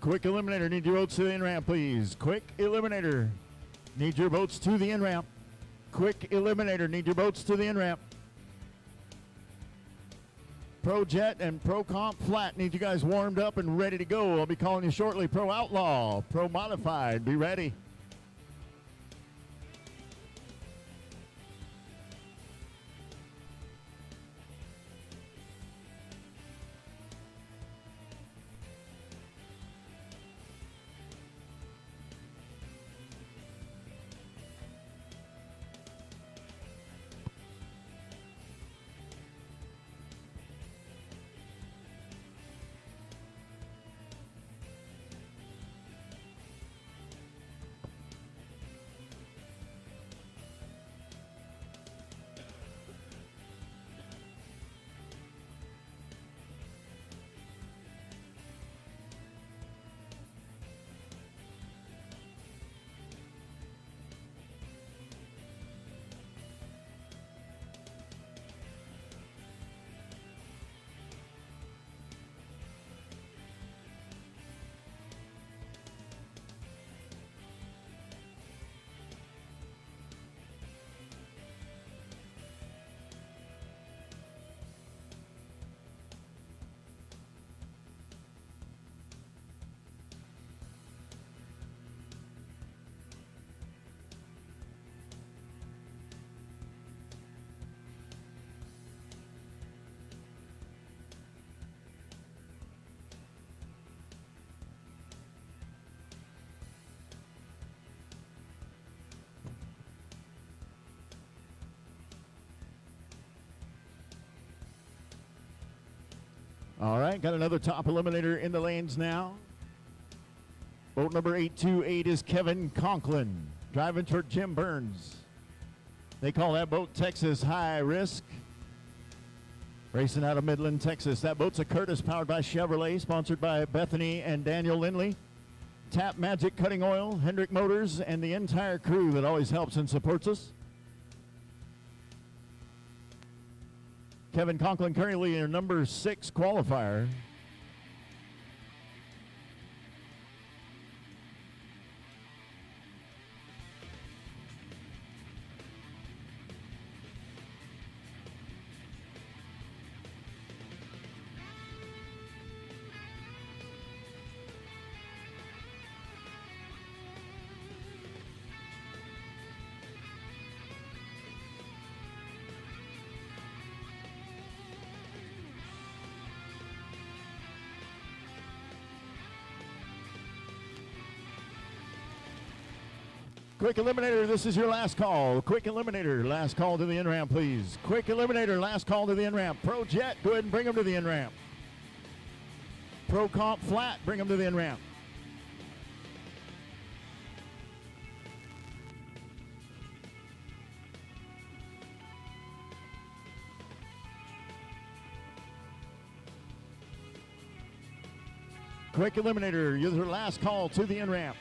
Quick Eliminator, need your boats to the in-ramp, please. Quick Eliminator, need your boats to the in-ramp. Quick Eliminator, need your boats to the in-ramp. Pro Jet and Pro Comp Flat, need you guys warmed up and ready to go. I'll be calling you shortly. Pro Outlaw, Pro Modified, be ready. All right, got another top eliminator in the lanes now. Boat number 828 is Kevin Conklin, driving toward Jim Burns. They call that boat Texas High Risk. Racing out of Midland, Texas. That boat's a Curtis powered by Chevrolet, sponsored by Bethany and Daniel Lindley. Tap Magic Cutting Oil, Hendrick Motors, and the entire crew that always helps and supports us. Kevin Conklin currently in number 6 qualifier. Quick Eliminator, this is your last call. Quick Eliminator, last call to the in-ramp, please. Quick Eliminator, last call to the in-ramp. Pro Jet, go ahead and bring them to the in-ramp. Pro Comp Flat, bring them to the in-ramp. Quick Eliminator, you're the last call to the in-ramp.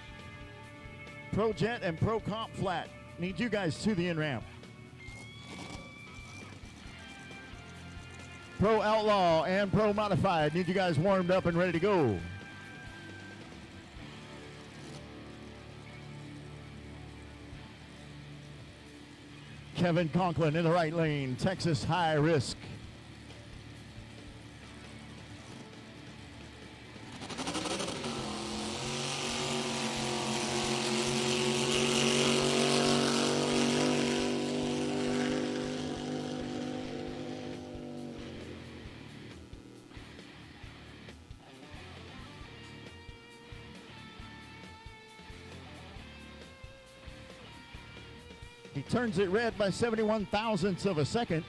Pro Jet and Pro Comp Flat, need you guys to the in-ramp. Pro Outlaw and Pro Modified, need you guys warmed up and ready to go. Kevin Conklin in the right lane, Texas High Risk. He turns it red by 71 thousandths of a second,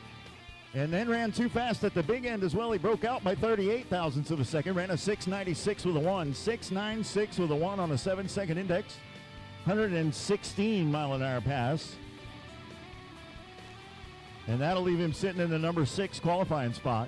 and then ran too fast at the big end as well. He broke out by 38 thousandths of a second, ran a 696 with a 1, 696 with a 1 on a 7-second index, 116 mile an hour pass. And that'll leave him sitting in the number 6 qualifying spot.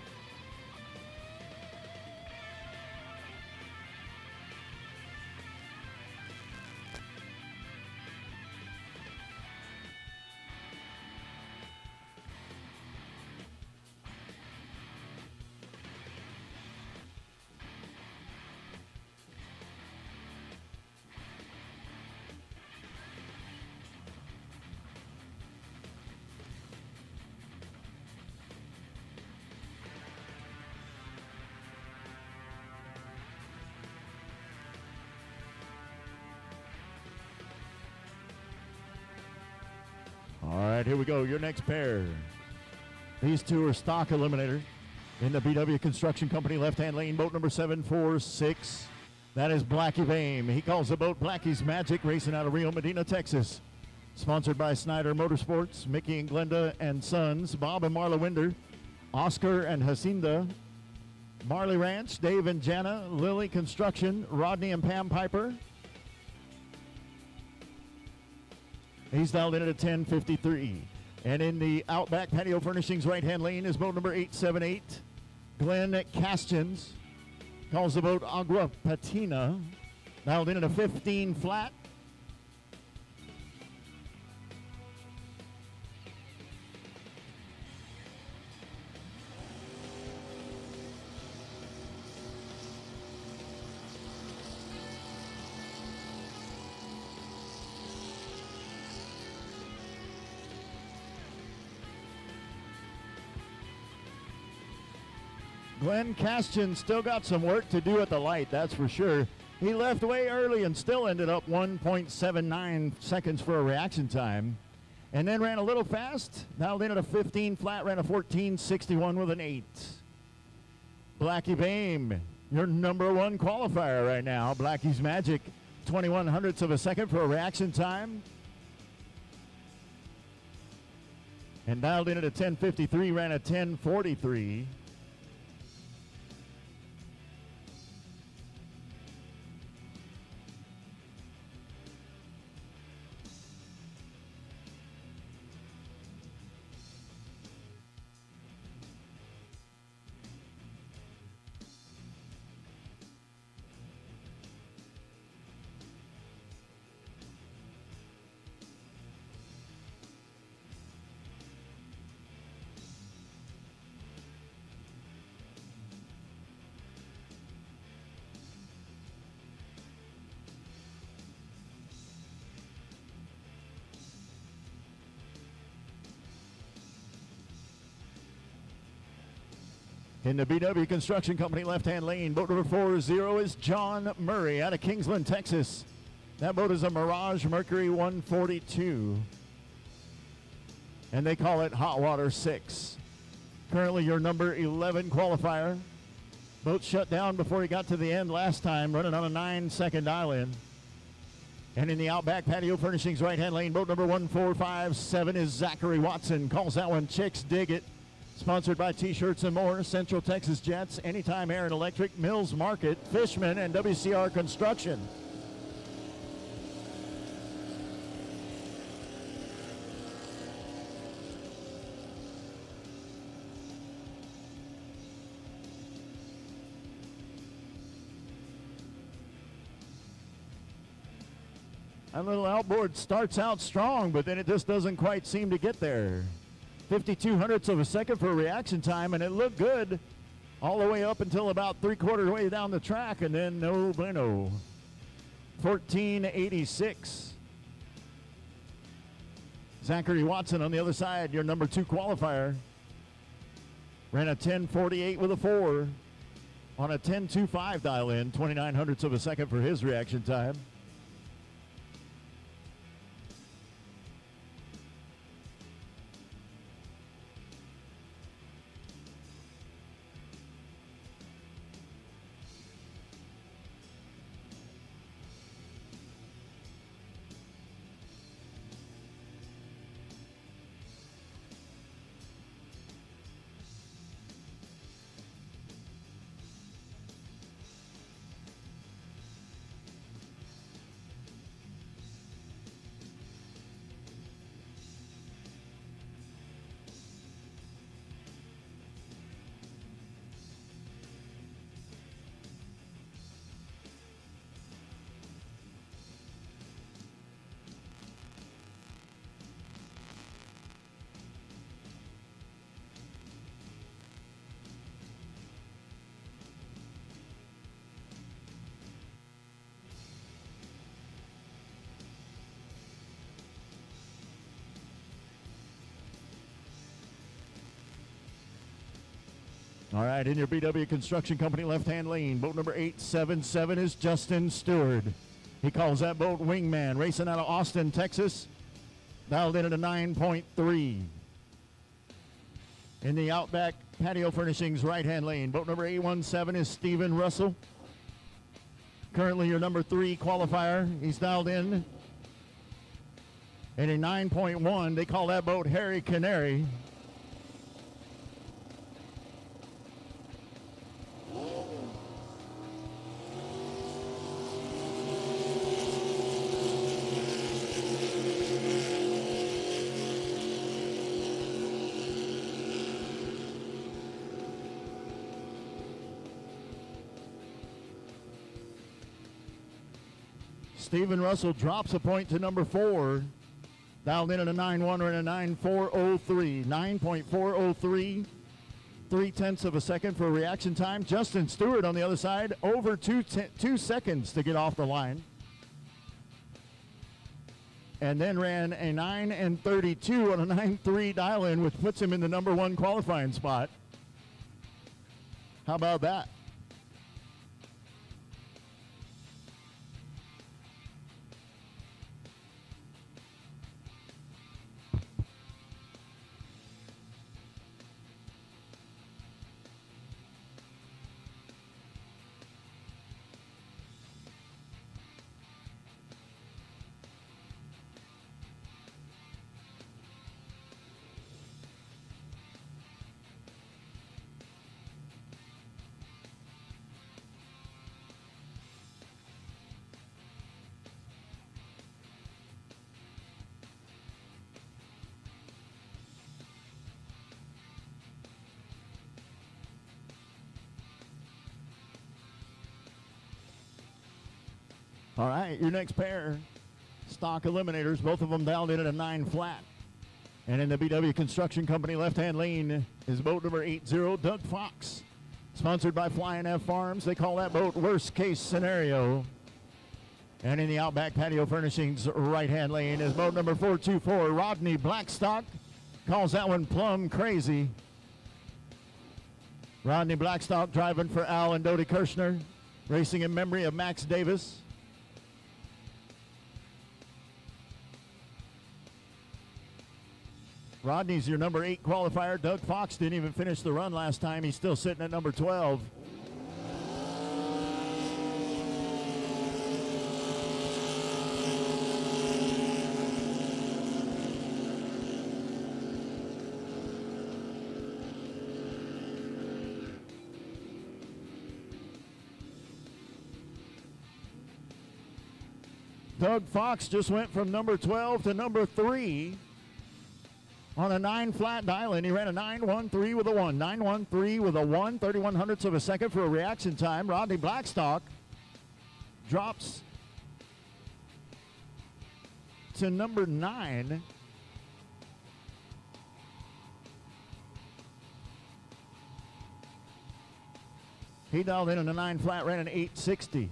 All right, here we go. Your next pair. These two are stock eliminator in the BW Construction Company left-hand lane, boat number 746. That is Blackie Bame. He calls the boat Blackie's Magic, racing out of Rio Medina, Texas. Sponsored by Snyder Motorsports, Mickey and Glenda and Sons, Bob and Marla Winder, Oscar and Jacinda, Marley Ranch, Dave and Jana, Lily Construction, Rodney and Pam Piper. He's dialed in at a 10:53. And in the Outback Patio Furnishings right-hand lane is boat number 878. Glenn Castins calls the boat Agua Patina. Dialed in at a 15 flat. Glenn Caston still got some work to do at the light, that's for sure. He left way early and still ended up 1.79 seconds for a reaction time. And then ran a little fast, dialed in at a 15 flat, ran a 14.61 with an 8. Blackie Bame, your number 1 qualifier right now. Blackie's Magic, 21 hundredths of a second for a reaction time. And dialed in at a 10:53, ran a 10:43. In the BW Construction Company left-hand lane, boat number 40 is John Murray out of Kingsland, Texas. That boat is a Mirage Mercury 142. And they call it Hot Water 6. Currently your number 11 qualifier. Boat shut down before he got to the end last time, running on a 9-second dial-in. And in the Outback Patio Furnishings right-hand lane, boat number 1457 is Zachary Watson. Calls that one Chicks Dig It. Sponsored by T-Shirts and More, Central Texas Jets, Anytime Air and Electric, Mills Market, Fishman, and WCR Construction. That little outboard starts out strong, but then it just doesn't quite seem to get there. 52 hundredths of a second for a reaction time, and it looked good all the way up until about 3/4 way down the track, and then no bueno. 1486. Zachary Watson on the other side, your number 2 qualifier. Ran a 10:48 with a 4 on a 10:25 dial in, 29 hundredths of a second for his reaction time. All right, in your BW Construction Company left-hand lane, boat number 877 is Justin Stewart. He calls that boat Wingman, racing out of Austin, Texas, dialed in at a 9.3. In the Outback Patio Furnishings right-hand lane, boat number 817 is Stephen Russell. Currently your number 3 qualifier. He's dialed in at a 9.1. They call that boat Harry Canary. Stephen Russell drops a point to number 4. Dialed in at a 9.1 or a 9.403. 9.403. 0.3 of a second for reaction time. Justin Stewart on the other side, over 2 seconds to get off the line. And then ran a 9.32 on a 9.3 dial-in, which puts him in the number 1 qualifying spot. How about that? All right, your next pair, stock eliminators, both of them dialed in at a 9 flat. And in the BW Construction Company left-hand lane is boat number 80, Doug Fox. Sponsored by Flying F Farms. They call that boat Worst Case Scenario. And in the Outback Patio Furnishings right-hand lane is boat number 424, Rodney Blackstock. Calls that one Plum Crazy. Rodney Blackstock driving for Al and Dodie Kirshner, racing in memory of Max Davis. Rodney's your number 8 qualifier. Doug Fox didn't even finish the run last time. He's still sitting at number 12. Doug Fox just went from number 12 to number 3. On a 9 flat dial-in, he ran a 9.13 with a 1. 9.13 with a 1, 31 hundredths of a second for a reaction time. Rodney Blackstock drops to number 9. He dialed in on a 9 flat, ran an 8.60.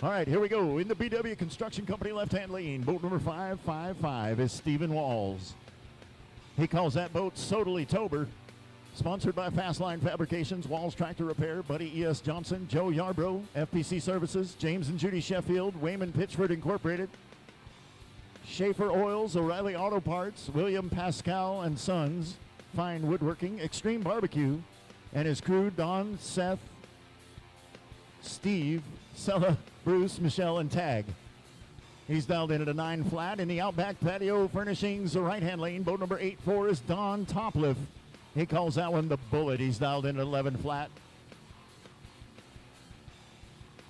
All right, here we go. In the BW Construction Company left-hand lane, boat number 555 is Stephen Walls. He calls that boat Sodally Tober. Sponsored by Fastline Fabrications, Walls Tractor Repair, Buddy E.S. Johnson, Joe Yarbrough, FPC Services, James and Judy Sheffield, Wayman Pitchford Incorporated, Schaefer Oils, O'Reilly Auto Parts, William Pascal and Sons, Fine Woodworking, Extreme Barbecue, and his crew, Don, Seth, Steve, Sella, Bruce, Michelle, and Tag. He's dialed in at a 9 flat. In the Outback Patio Furnishings, the right-hand lane, boat number 84 is Don Topliff. He calls that one the Bullet. He's dialed in at 11 flat.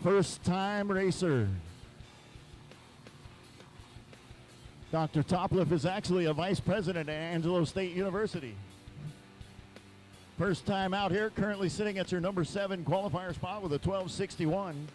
First-time racer. Dr. Topliff is actually a vice president at Angelo State University. First time out here, currently sitting at your number 7 qualifier spot with a 1261.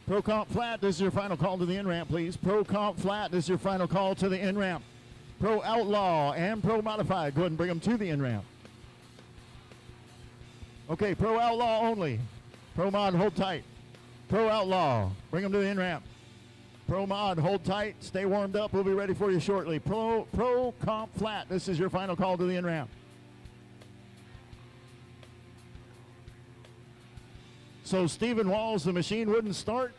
Pro Comp Flat, this is your final call to the in-ramp, please. Pro Comp Flat, this is your final call to the in-ramp. Pro Outlaw and Pro Modified, go ahead and bring them to the in-ramp. Okay, Pro Outlaw only. Pro Mod, hold tight. Pro Outlaw, bring them to the in-ramp. Pro Mod, hold tight, stay warmed up, we'll be ready for you shortly. Pro Comp Flat, this is your final call to the in-ramp. So Stephen Walls, the machine wouldn't start.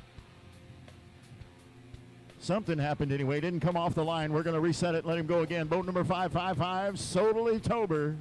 Something happened anyway, didn't come off the line. We're going to reset it, let him go again. Boat number 555, Sodally Tober.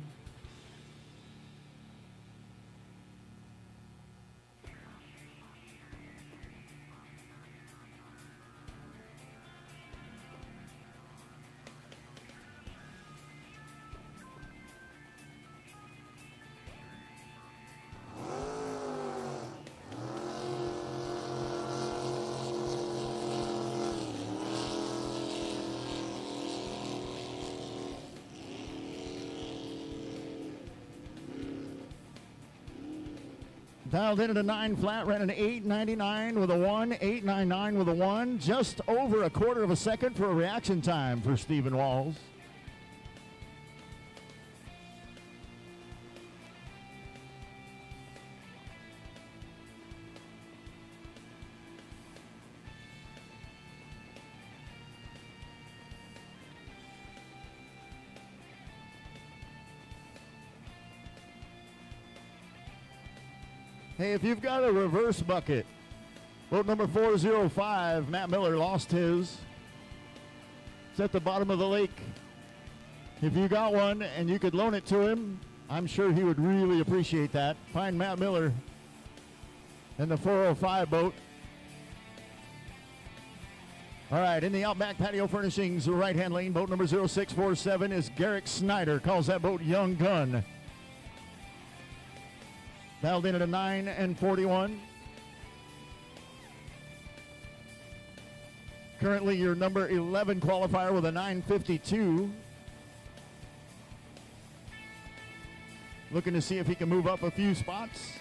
Dialed in at a 9 flat, ran an 899 with a 1, 899 with a 1. Just over a quarter of a second for a reaction time for Stephen Walls. Hey, if you've got a reverse bucket, boat number 405, Matt Miller lost his. It's at the bottom of the lake. If you got one and you could loan it to him, I'm sure he would really appreciate that. Find Matt Miller in the 405 boat. All right, in the Outback Patio Furnishings right-hand lane, boat number 0647 is Garrick Snyder. Calls that boat Young Gun. Dialed in at a 9 and 41. Currently your number 11 qualifier with a 952. Looking to see if he can move up a few spots.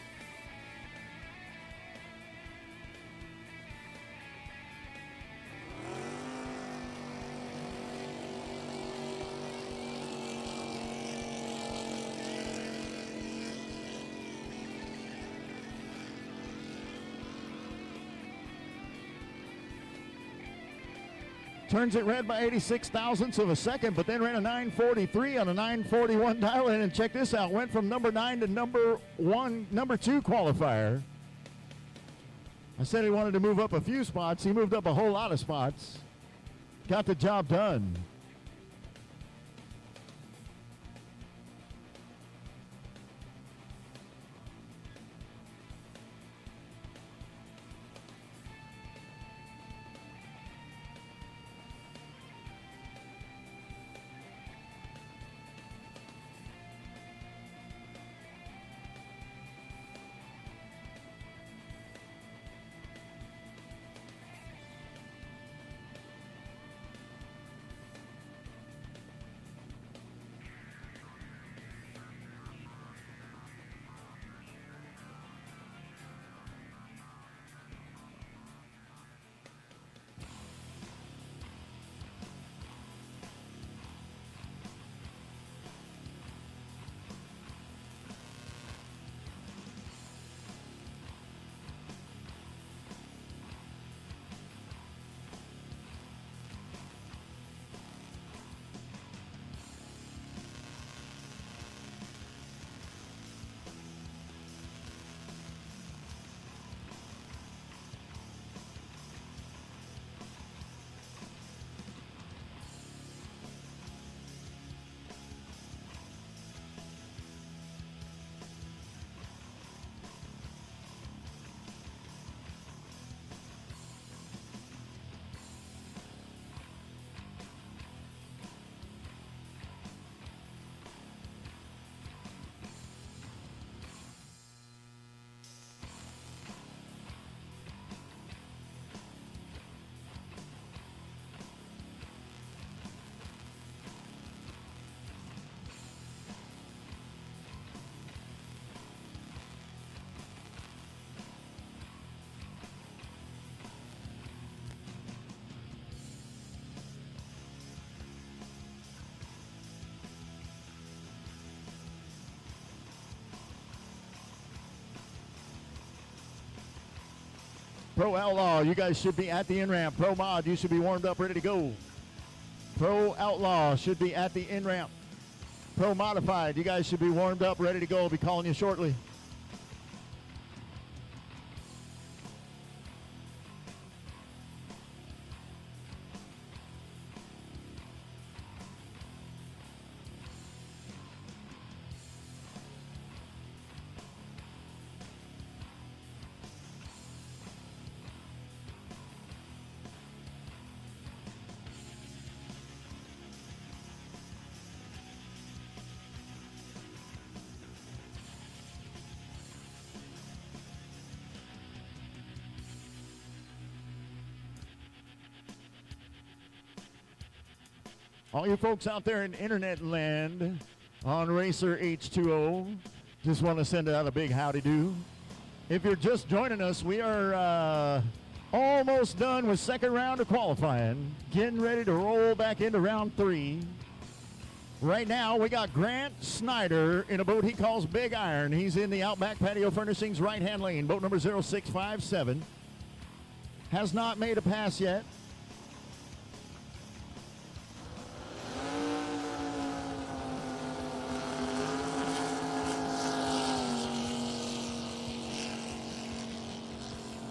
Turns it red by 86 thousandths of a second, but then ran a 943 on a 941 dial in. And check this out, went from number 9 to number 2 qualifier. I said he wanted to move up a few spots. He moved up a whole lot of spots. Got the job done. Pro Outlaw, you guys should be at the in-ramp. Pro Mod, you should be warmed up, ready to go. Pro Outlaw should be at the in-ramp. Pro Modified, you guys should be warmed up, ready to go. I'll be calling you shortly. All you folks out there in internet land on Racer H2O, just want to send out a big howdy do. If you're just joining us, we are almost done with second round of qualifying, getting ready to roll back into round 3. Right now, we got Grant Snyder in a boat he calls Big Iron. He's in the Outback Patio Furnishings right-hand lane, boat number 0657. Has not made a pass yet.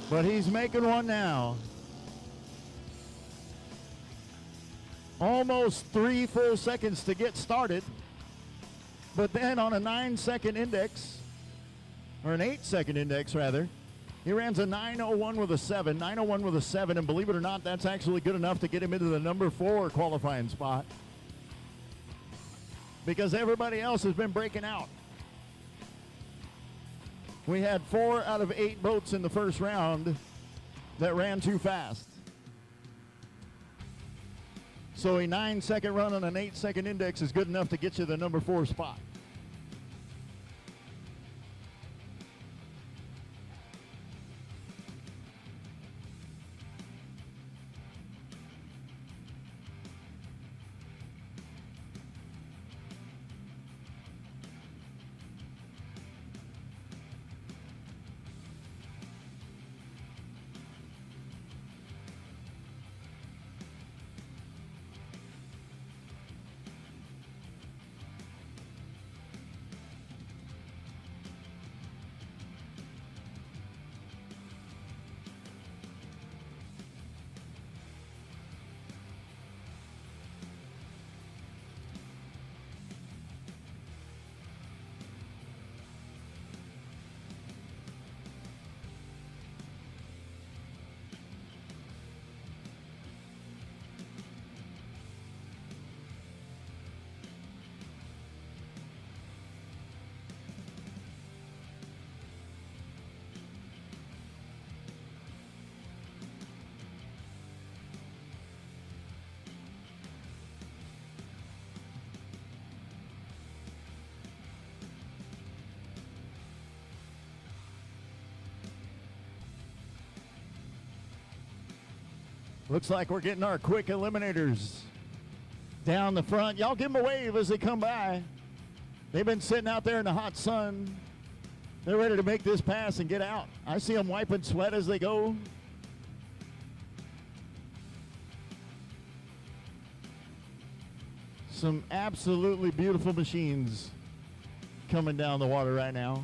But he's making one now. Almost 3 full seconds to get started. But then on a 9-second index, or an 8-second index rather, he runs a 9:01 with a 7. 9:01 with a 7, and believe it or not, that's actually good enough to get him into the number 4 qualifying spot. Because everybody else has been breaking out. We had 4 out of 8 boats in the first round that ran too fast. So a 9-second run on an 8-second index is good enough to get you the number 4 spot. Looks like we're getting our quick eliminators down the front. Y'all give them a wave as they come by. They've been sitting out there in the hot sun. They're ready to make this pass and get out. I see them wiping sweat as they go. Some absolutely beautiful machines coming down the water right now.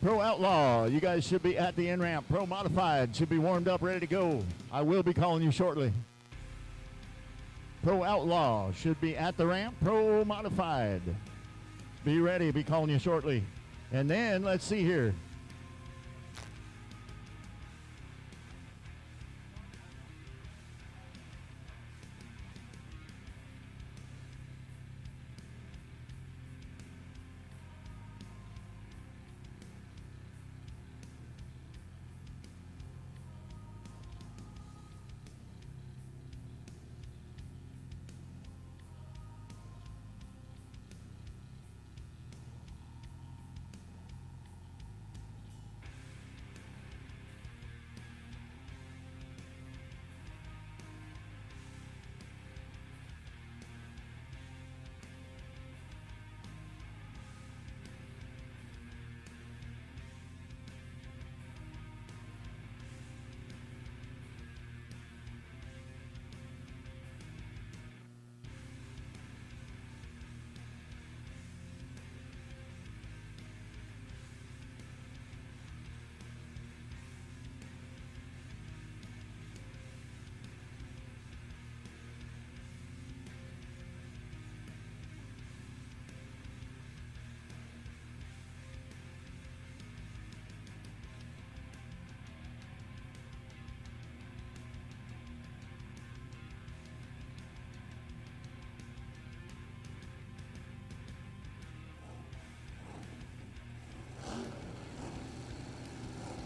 Pro Outlaw, you guys should be at the in-ramp. Pro Modified should be warmed up, ready to go. I will be calling you shortly. Pro Outlaw should be at the ramp. Pro Modified, be ready, be calling you shortly. And then, let's see here.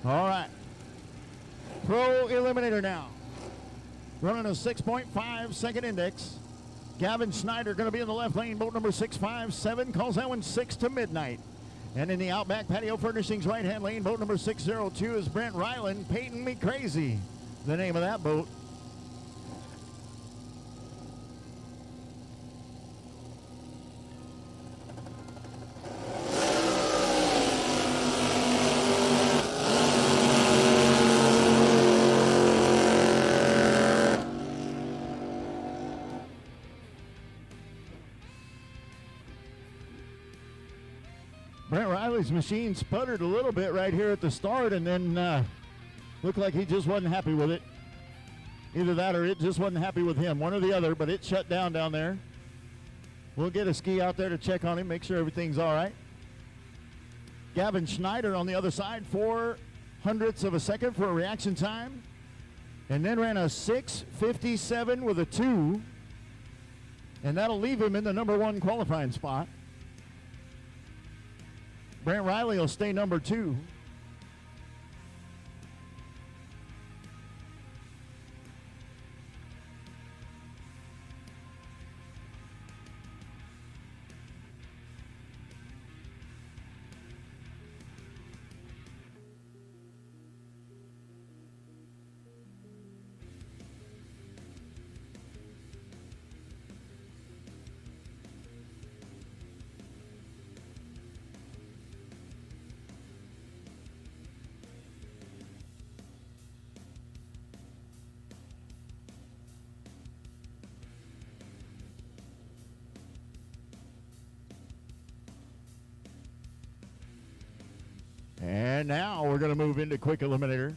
All right. Pro Eliminator now. Running a 6.5 second index. Gavin Schneider going to be in the left lane. Boat number 657 calls that one 6 to midnight. And in the Outback Patio Furnishings right-hand lane, boat number 602 is Brent Ryland. Painting Me Crazy, the name of that boat. Brent Riley's machine sputtered a little bit right here at the start, and then looked like he just wasn't happy with it. Either that or it just wasn't happy with him, one or the other, but it shut down there. We'll get a ski out there to check on him, make sure everything's all right. Gavin Schneider on the other side, 0.04 of a second for a reaction time, and then ran a 6:57 with a 2, and that'll leave him in the number 1 qualifying spot. Brent Riley will stay number 2. And now we're going to move into quick eliminator.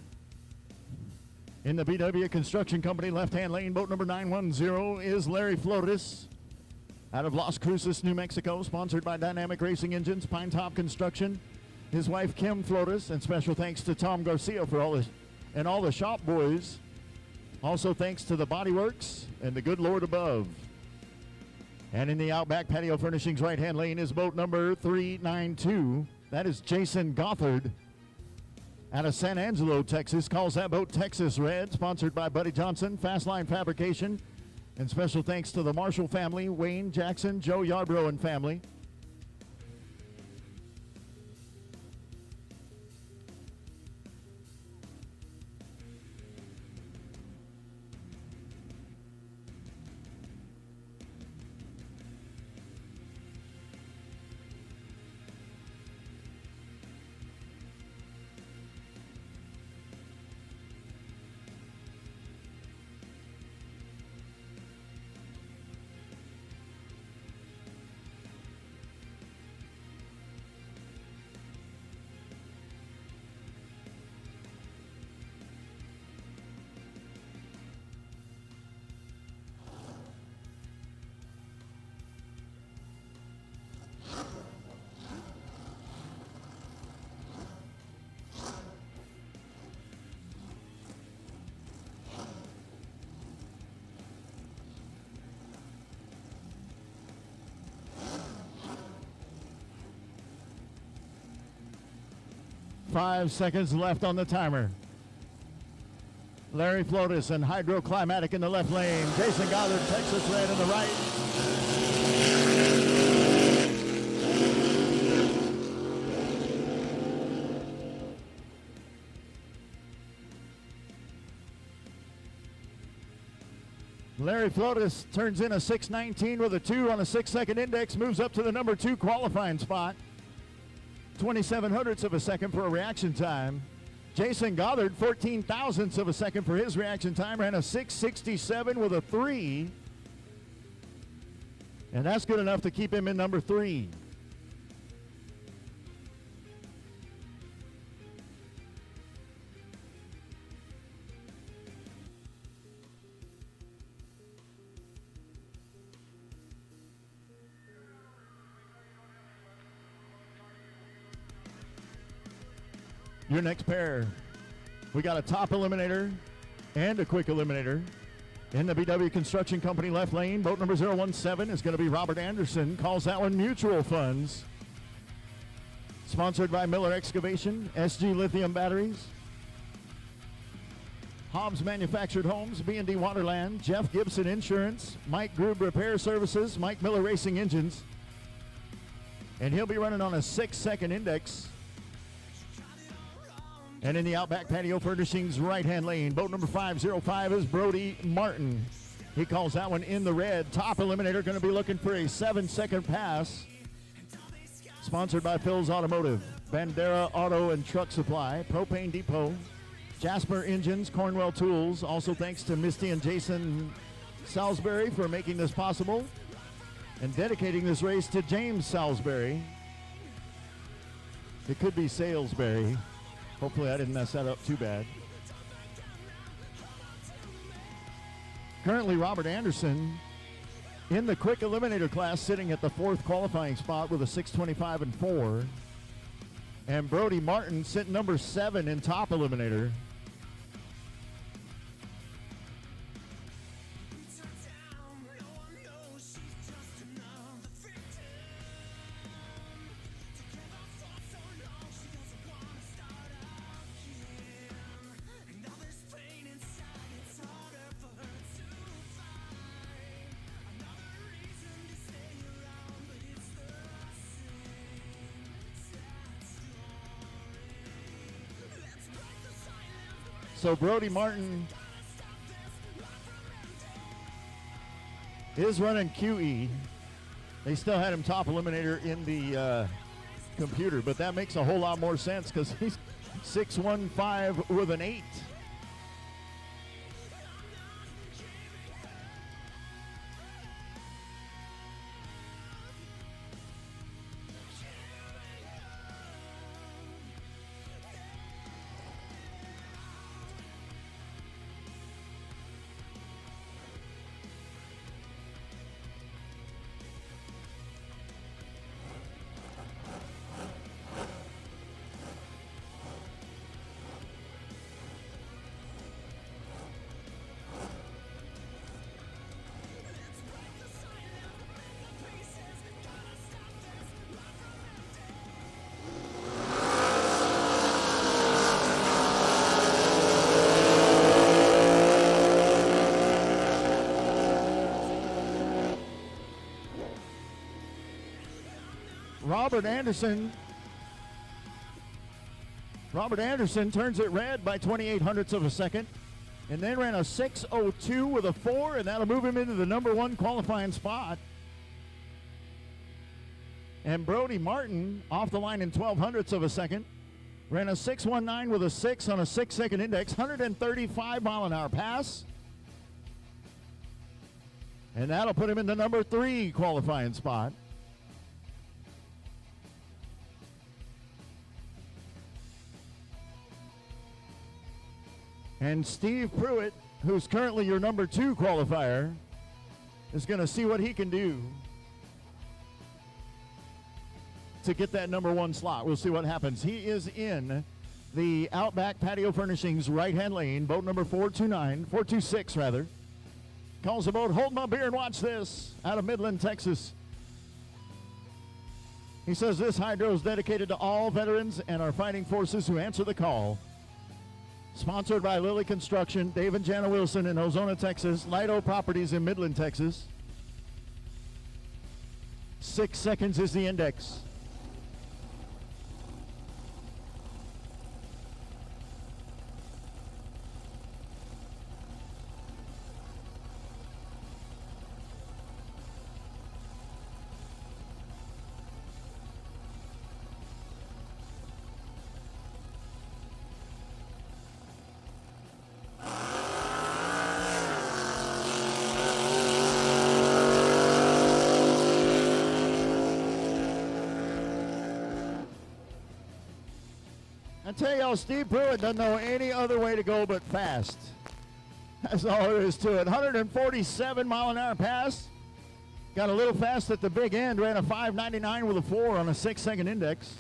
In the BW Construction Company left-hand lane, boat number 910 is Larry Flores out of Las Cruces, New Mexico, sponsored by Dynamic Racing Engines, Pine Top Construction, his wife Kim Flores, and special thanks to Tom Garcia for all this, and all the shop boys. Also thanks to the Body Works and the good Lord above. And in the Outback Patio Furnishings right-hand lane is boat number 392. That is Jason Gothard out of San Angelo, Texas. Calls that boat Texas Red, sponsored by Buddy Johnson, Fastline Fabrication, and special thanks to the Marshall family, Wayne Jackson, Joe Yarbrough and family. 5 seconds left on the timer. Larry Flotis and Hydroclimatic in the left lane. Jason Goddard, Texas Red in the right. Larry Flotis turns in a 6:19 with a 2 on a 6-second index, moves up to the number 2 qualifying spot. 27 hundredths of a second for a reaction time. Jason Goddard, 14 thousandths of a second for his reaction time, ran a 6:67 with a 3. And that's good enough to keep him in number 3. Your next pair, we got a top eliminator and a quick eliminator. In the BW Construction Company left lane, boat number 017 is going to be Robert Anderson. Calls that one Mutual Funds. Sponsored by Miller Excavation, SG Lithium Batteries, Hobbs Manufactured Homes, B&D Waterland, Jeff Gibson Insurance, Mike Grube Repair Services, Mike Miller Racing Engines. And he'll be running on a 6-second index. And in the Outback Patio Furnishings right-hand lane, boat number 505 is Brody Martin. He calls that one in the red. Top eliminator going to be looking for a 7-second pass. Sponsored by Phil's Automotive, Bandera Auto and Truck Supply, Propane Depot, Jasper Engines, Cornwell Tools. Also thanks to Misty and Jason Salisbury for making this possible and dedicating this race to James Salisbury. It could be Salesbury. Hopefully I didn't mess that up too bad. Currently Robert Anderson in the quick eliminator class sitting at the 4th qualifying spot with a 6:25 and 4. And Brody Martin sitting number 7 in top eliminator. So Brody Martin is running QE. They still had him top eliminator in the computer, but that makes a whole lot more sense because he's 615 with an 8. Robert Anderson turns it red by 28 hundredths of a second and then ran a 6:02 with a 4, and that'll move him into the number 1 qualifying spot. And Brody Martin off the line in 12 hundredths of a second, ran a 6:19 with a 6 on a 6-second index, 135 mile an hour pass. And that'll put him in the number 3 qualifying spot. And Steve Pruitt, who's currently your number 2 qualifier, is going to see what he can do to get that number 1 slot. We'll see what happens. He is in the Outback Patio Furnishings right-hand lane, boat number 426 rather. Calls the boat, hold my beer and watch this, out of Midland, Texas. He says this hydro is dedicated to all veterans and our fighting forces who answer the call. Sponsored by Lilly Construction, Dave and Jana Wilson in Ozona, Texas, Lido Properties in Midland, Texas. 6 seconds is the index. I tell y'all, Steve Pruitt doesn't know any other way to go but fast. That's all there is to it. 147 mile an hour pass. Got a little fast at the big end. Ran a 5.99 with a 4 on a 6-second index.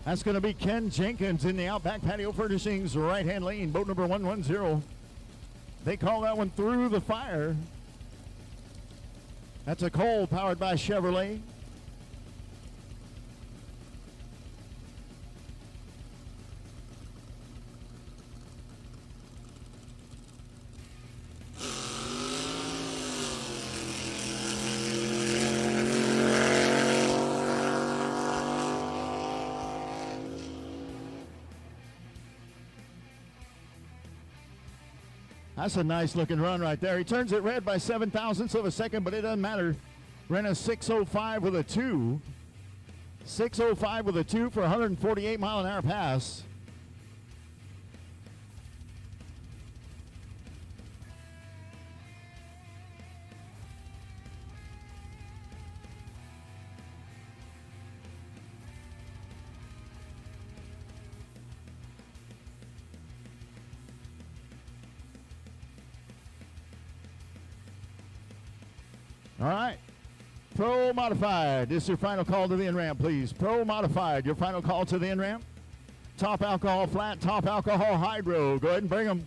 That's going to be Ken Jenkins in the Outback Patio Furnishings right-hand lane, boat number 110. They call that one Through the Fire. That's a Cole powered by Chevrolet. That's a nice looking run right there. He turns it red by 7 thousandths of a second, but it doesn't matter. Ran a 6:05 with a 2. 6:05 with a 2 for a 148 mile an hour pass. All right. Pro Modified. This is your final call to the in-ramp, please. Pro Modified, your final call to the in-ramp. Top alcohol flat, top alcohol hydro. Go ahead and bring them.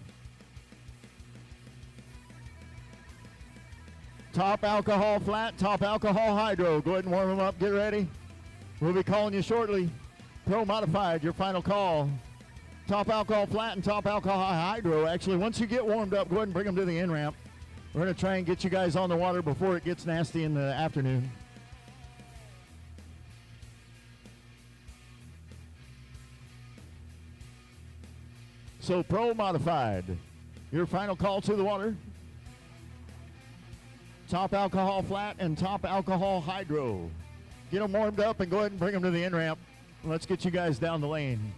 Top alcohol flat, top alcohol hydro. Go ahead and warm them up. Get ready. We'll be calling you shortly. Pro Modified, your final call. Top alcohol flat and top alcohol hydro. Actually, once you get warmed up, go ahead and bring them to the in-ramp. We're going to try and get you guys on the water before it gets nasty in the afternoon. So Pro Modified, your final call to the water. Top alcohol flat and top alcohol hydro. Get them warmed up and go ahead and bring them to the in-ramp. Let's get you guys down the lane.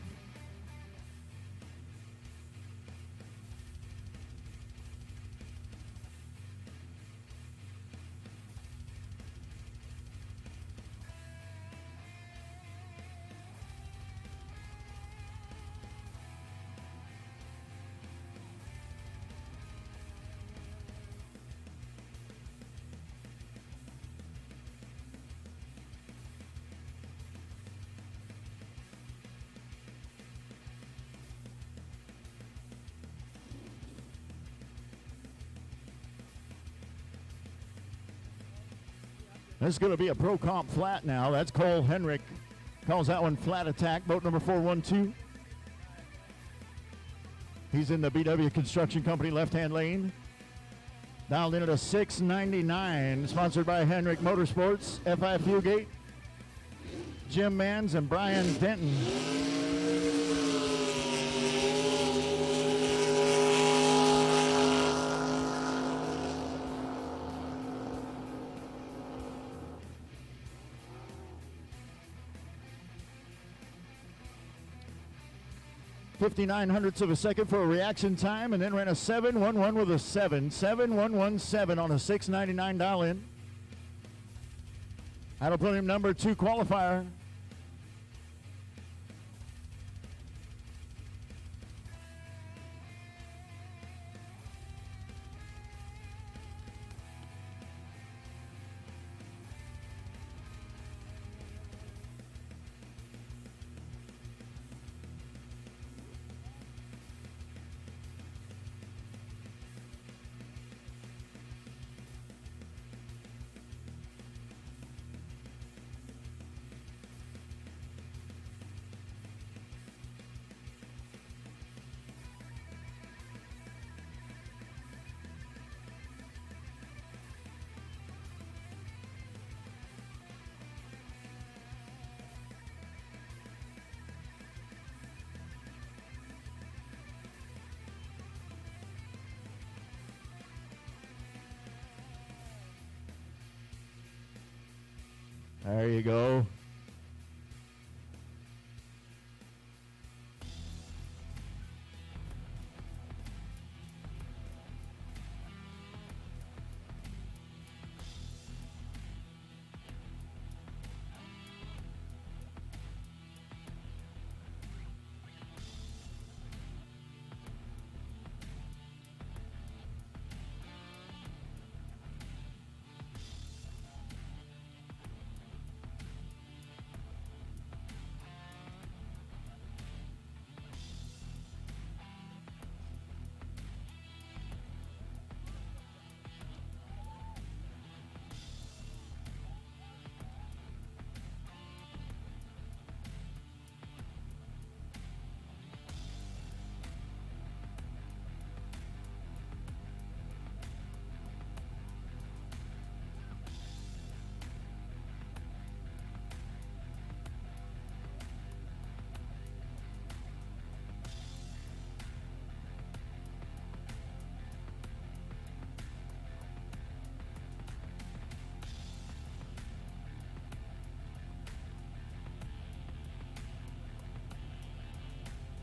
This is going to be a pro comp flat now. That's Cole Henrik. Calls that one flat attack. Boat number 412. He's in the BW Construction Company left-hand lane. Dialed in at a 699. Sponsored by Henrik Motorsports, FI Fugate, Jim Mans, and Brian Denton. .59 of a second for a reaction time, and then ran a 7.11 with a 7.117 on a 6.99 dial in. That'll put him number 2 qualifier. There you go.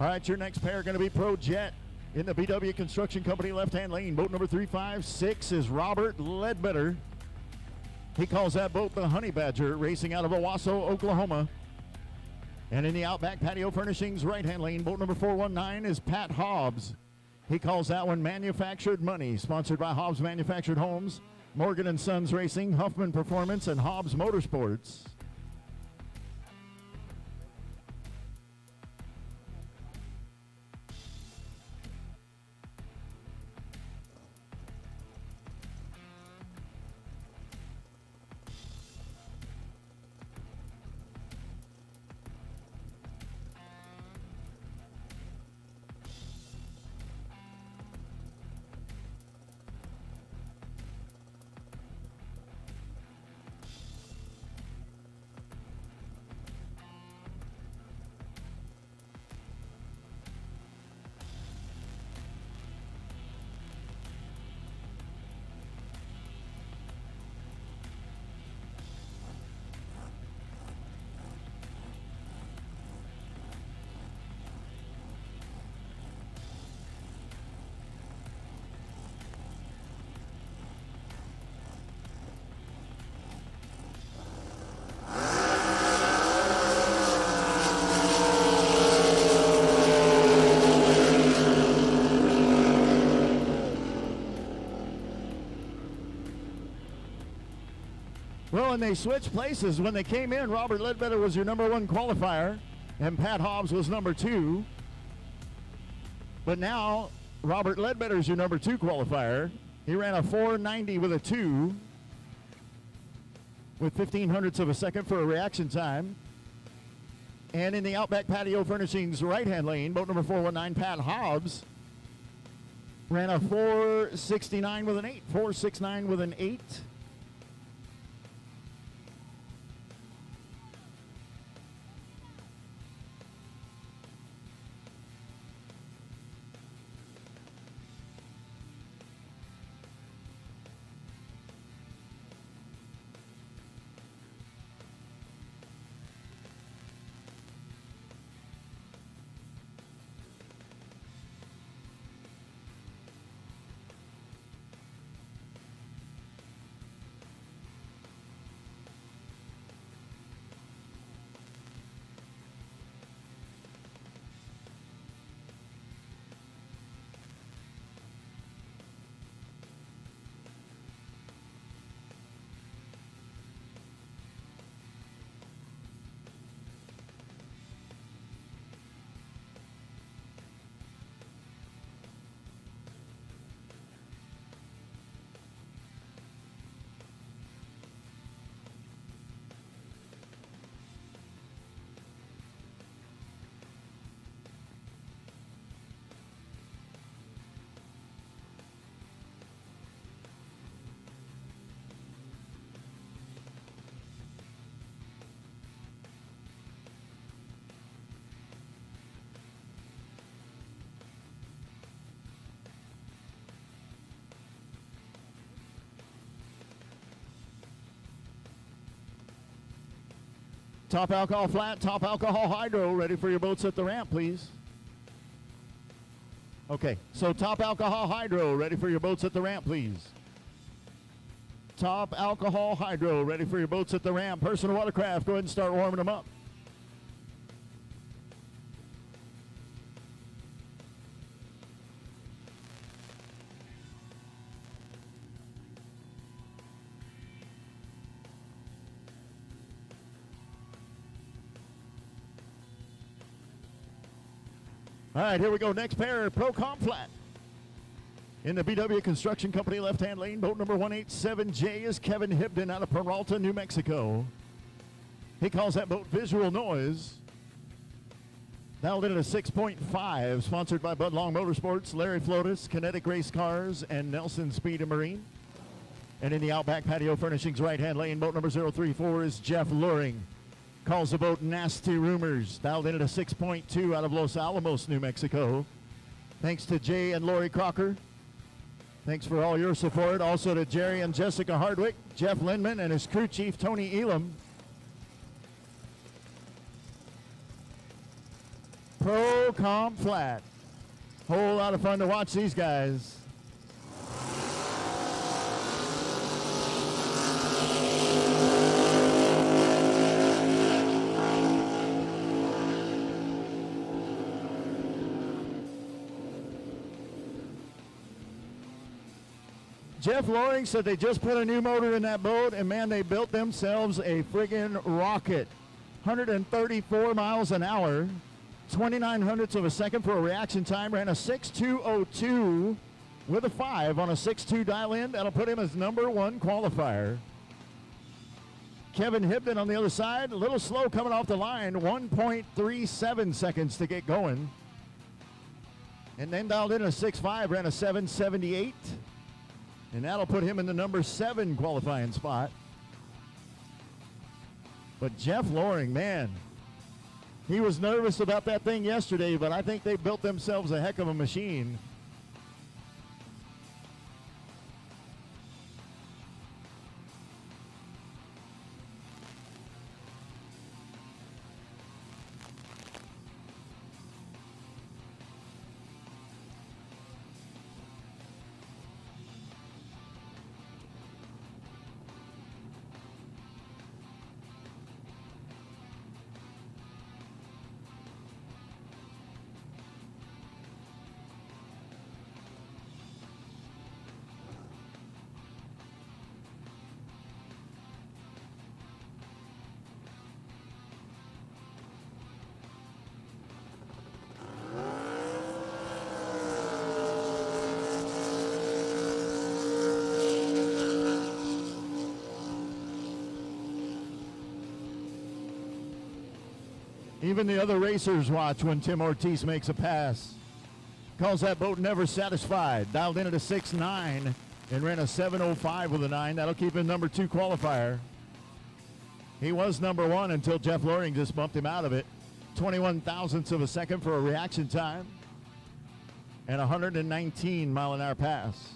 All right, your next pair are going to be Pro Jet in the BW Construction Company left-hand lane. Boat number 356 is Robert Ledbetter. He calls that boat the Honey Badger, racing out of Owasso, Oklahoma. And in the Outback Patio Furnishings right-hand lane, boat number 419 is Pat Hobbs. He calls that one Manufactured Money, sponsored by Hobbs Manufactured Homes, Morgan & Sons Racing, Huffman Performance, and Hobbs Motorsports. Well, and they switched places. When they came in, Robert Ledbetter was your number 1 qualifier, and Pat Hobbs was number 2. But now, Robert Ledbetter is your number 2 qualifier. He ran a 4:90 with a 2, with 1500ths of a second for a reaction time. And in the Outback Patio Furnishings right-hand lane, boat number 419, Pat Hobbs, ran a 4:69 with an 8, 4:69 with an 8. Top alcohol flat, top alcohol hydro, ready for your boats at the ramp, please. Okay, so top alcohol hydro, ready for your boats at the ramp, please. Top alcohol hydro, ready for your boats at the ramp. Personal watercraft, go ahead and start warming them up. All right, here we go. Next pair, Procom Flat. In the BW Construction Company left-hand lane, boat number 187J is Kevin Hibden out of Peralta, New Mexico. He calls that boat Visual Noise. Dialed in at a 6.5, sponsored by Bud Long Motorsports, Larry Flotus, Kinetic Race Cars, and Nelson Speed and Marine. And in the Outback Patio Furnishings right-hand lane, boat number 034 is Jeff Luring. Calls the boat Nasty Rumors, dialed in at a 6.2 out of Los Alamos, New Mexico. Thanks to Jay and Lori Crocker. Thanks for all your support. Also to Jerry and Jessica Hardwick, Jeff Lindman, and his crew chief, Tony Elam. Pro Comp Flat. Whole lot of fun to watch these guys. Jeff Loring said they just put a new motor in that boat, and man, they built themselves a friggin' rocket. 134 miles an hour, 2900ths of a second for a reaction time, ran a 6.202 with a 5 on a 6.2 dial in. That'll put him as number 1 qualifier. Kevin Hibden on the other side, a little slow coming off the line, 1.37 seconds to get going. And then dialed in a 6.5, ran a 7.78. And that'll put him in the number 7 qualifying spot. But Jeff Loring, man, he was nervous about that thing yesterday, but I think they built themselves a heck of a machine. Even the other racers watch when Tim Ortiz makes a pass. Calls that boat never satisfied. Dialed in at a 6.9 and ran a 7.05 with a 9. That'll keep him number 2 qualifier. He was number 1 until Jeff Loring just bumped him out of it. 21 thousandths of a second for a reaction time and 119 mile an hour pass.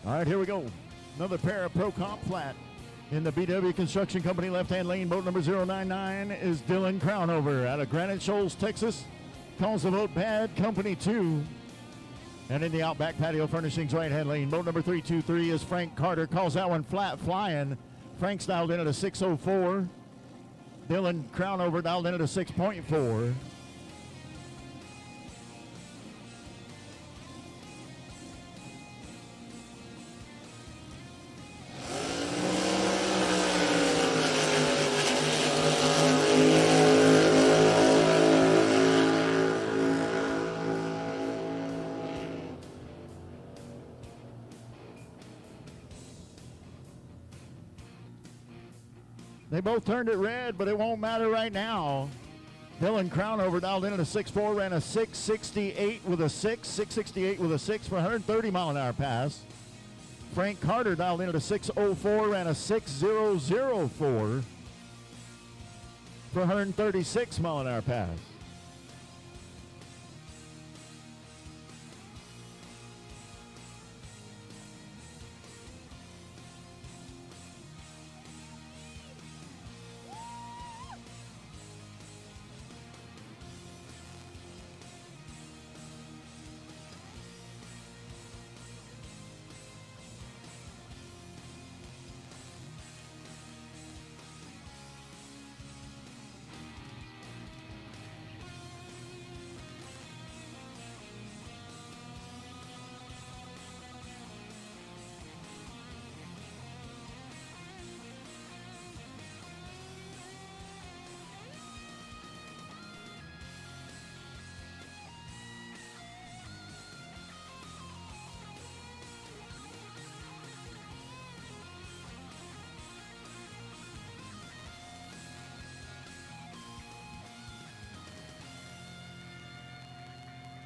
All right, here we go. Another pair of Pro Comp flat in the BW Construction Company left-hand lane. Boat number 099 is Dylan Crownover out of Granite Shoals, Texas. Calls the boat Bad Company 2. And in the Outback Patio Furnishings right-hand lane, boat number 323 is Frank Carter. Calls that one Flat Flying. Frank's dialed in at a 6.04. Dylan Crownover dialed in at a 6.4. They both turned it red, but it won't matter right now Dylan Crownover dialed in at a 6'4", ran a 6.68 with a 6.68 with a 6 for 130 mile an hour pass. Frank Carter dialed in at a 6.04, ran a 6.004 for 136 mile an hour pass.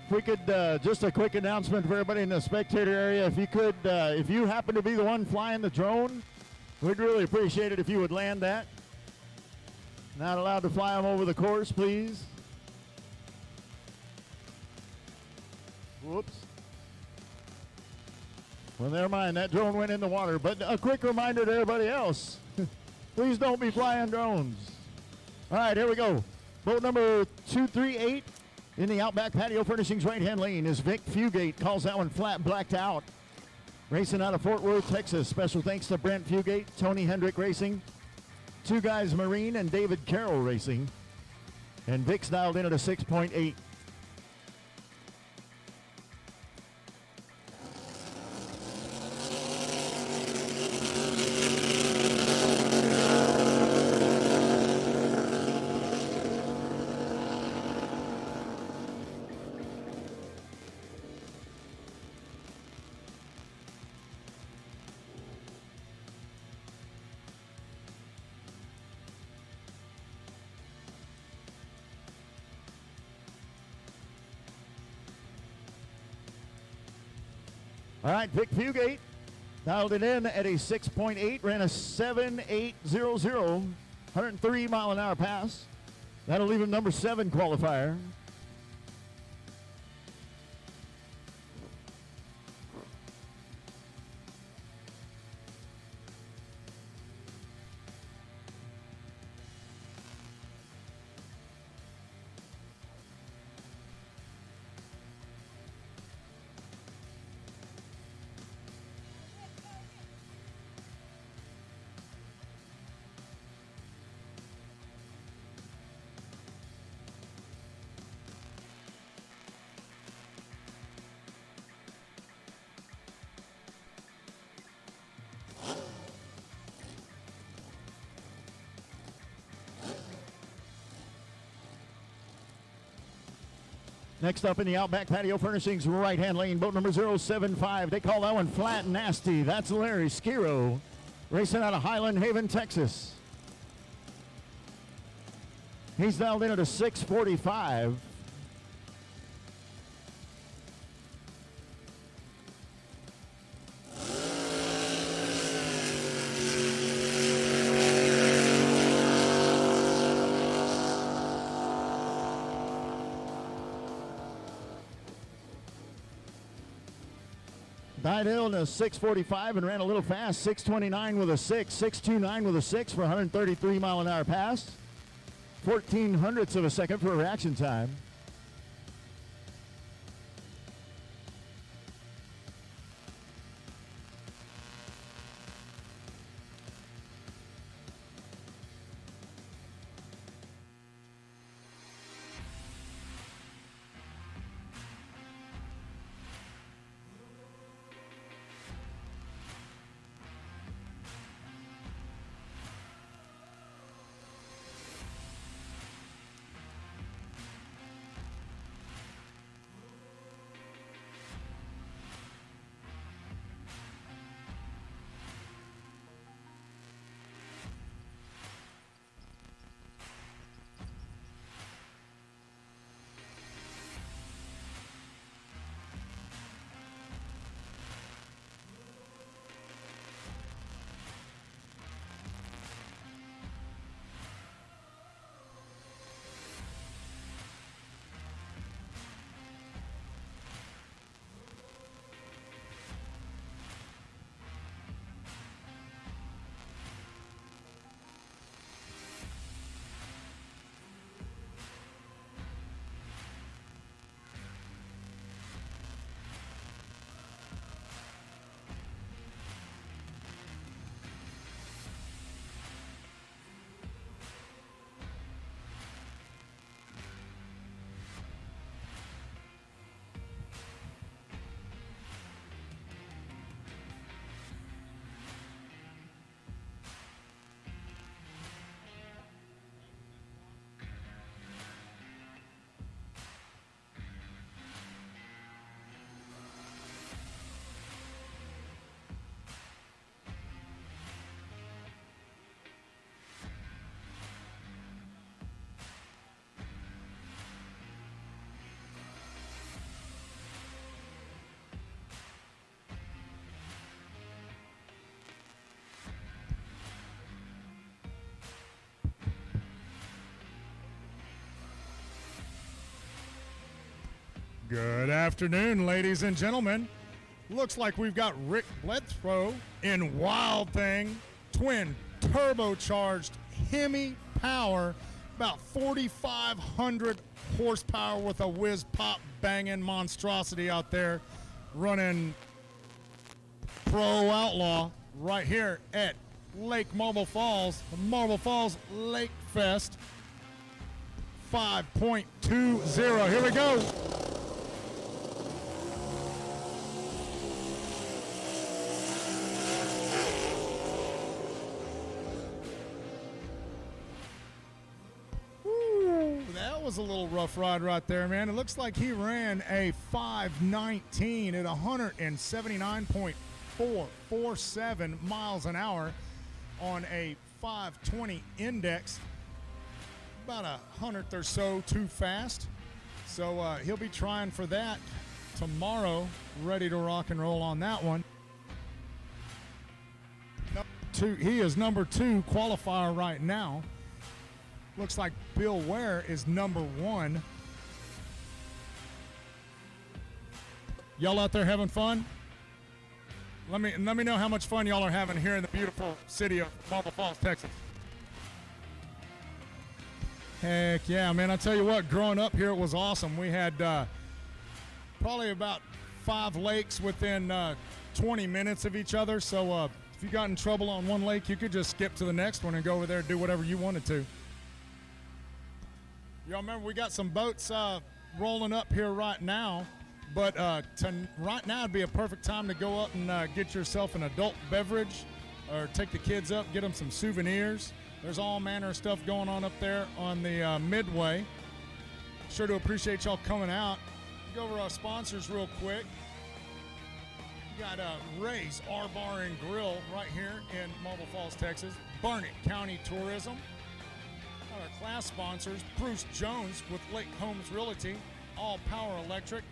If we could, just a quick announcement for everybody in the spectator area. If you could, if you happen to be the one flying the drone, we'd really appreciate it if you would land that. Not allowed to fly them over the course, please. Whoops. Well, never mind. That drone went in the water. But a quick reminder to everybody else. Please don't be flying drones. All right, here we go. Boat number 238 in the Outback Patio Furnishings right-hand lane is Vic Fugate. Calls that one flat, blacked out. Racing out of Fort Worth, Texas. Special thanks to Brent Fugate, Tony Hendrick Racing, Two Guys Marine, and David Carroll Racing. And Vic's dialed in at a 6.8. All right, Vic Fugate dialed it in at a 6.8, ran a 7.800, 103 mile an hour pass. That'll leave him number 7 qualifier. Next up in the Outback Patio Furnishings right-hand lane, boat number 075. They call that one flat and nasty. That's Larry Skiro, racing out of Highland Haven, Texas. He's dialed in at a 6.45. Died in a 6.45 and ran a little fast, 6.29 with a 6, 6.29 with a 6 for 133 mile an hour pass. 14 hundredths of a second for a reaction time. Good afternoon, ladies and gentlemen. Looks like we've got Rick Bledthrow in Wild Thing, twin turbocharged Hemi power, about 4,500 horsepower with a whiz pop banging monstrosity out there, running Pro Outlaw right here at Lake Marble Falls, the Marble Falls Lakefest 5.20. Here we go. That was a little rough ride right there, man. It looks like he ran a 519 at 179.447 miles an hour on a 520 index, about a hundredth or so too fast. So he'll be trying for that tomorrow, ready to rock and roll on that one. He is number 2 qualifier right now. Looks like Bill Ware is number 1. Y'all out there having fun? Let me know how much fun y'all are having here in the beautiful city of Marble Falls, Texas. Heck yeah, man. I tell you what, growing up here, it was awesome. We had probably about 5 lakes within 20 minutes of each other. So if you got in trouble on one lake, you could just skip to the next one and go over there and do whatever you wanted to. Y'all remember we got some boats rolling up here right now, but right now would be a perfect time to go up and get yourself an adult beverage or take the kids up, get them some souvenirs. There's all manner of stuff going on up there on the Midway. Sure to appreciate y'all coming out. Go over our sponsors real quick. We got Ray's R-Bar and Grill right here in Marble Falls, Texas. Barnett County Tourism. Our class sponsors, Bruce Jones with Lake Homes Realty, All Power Electric,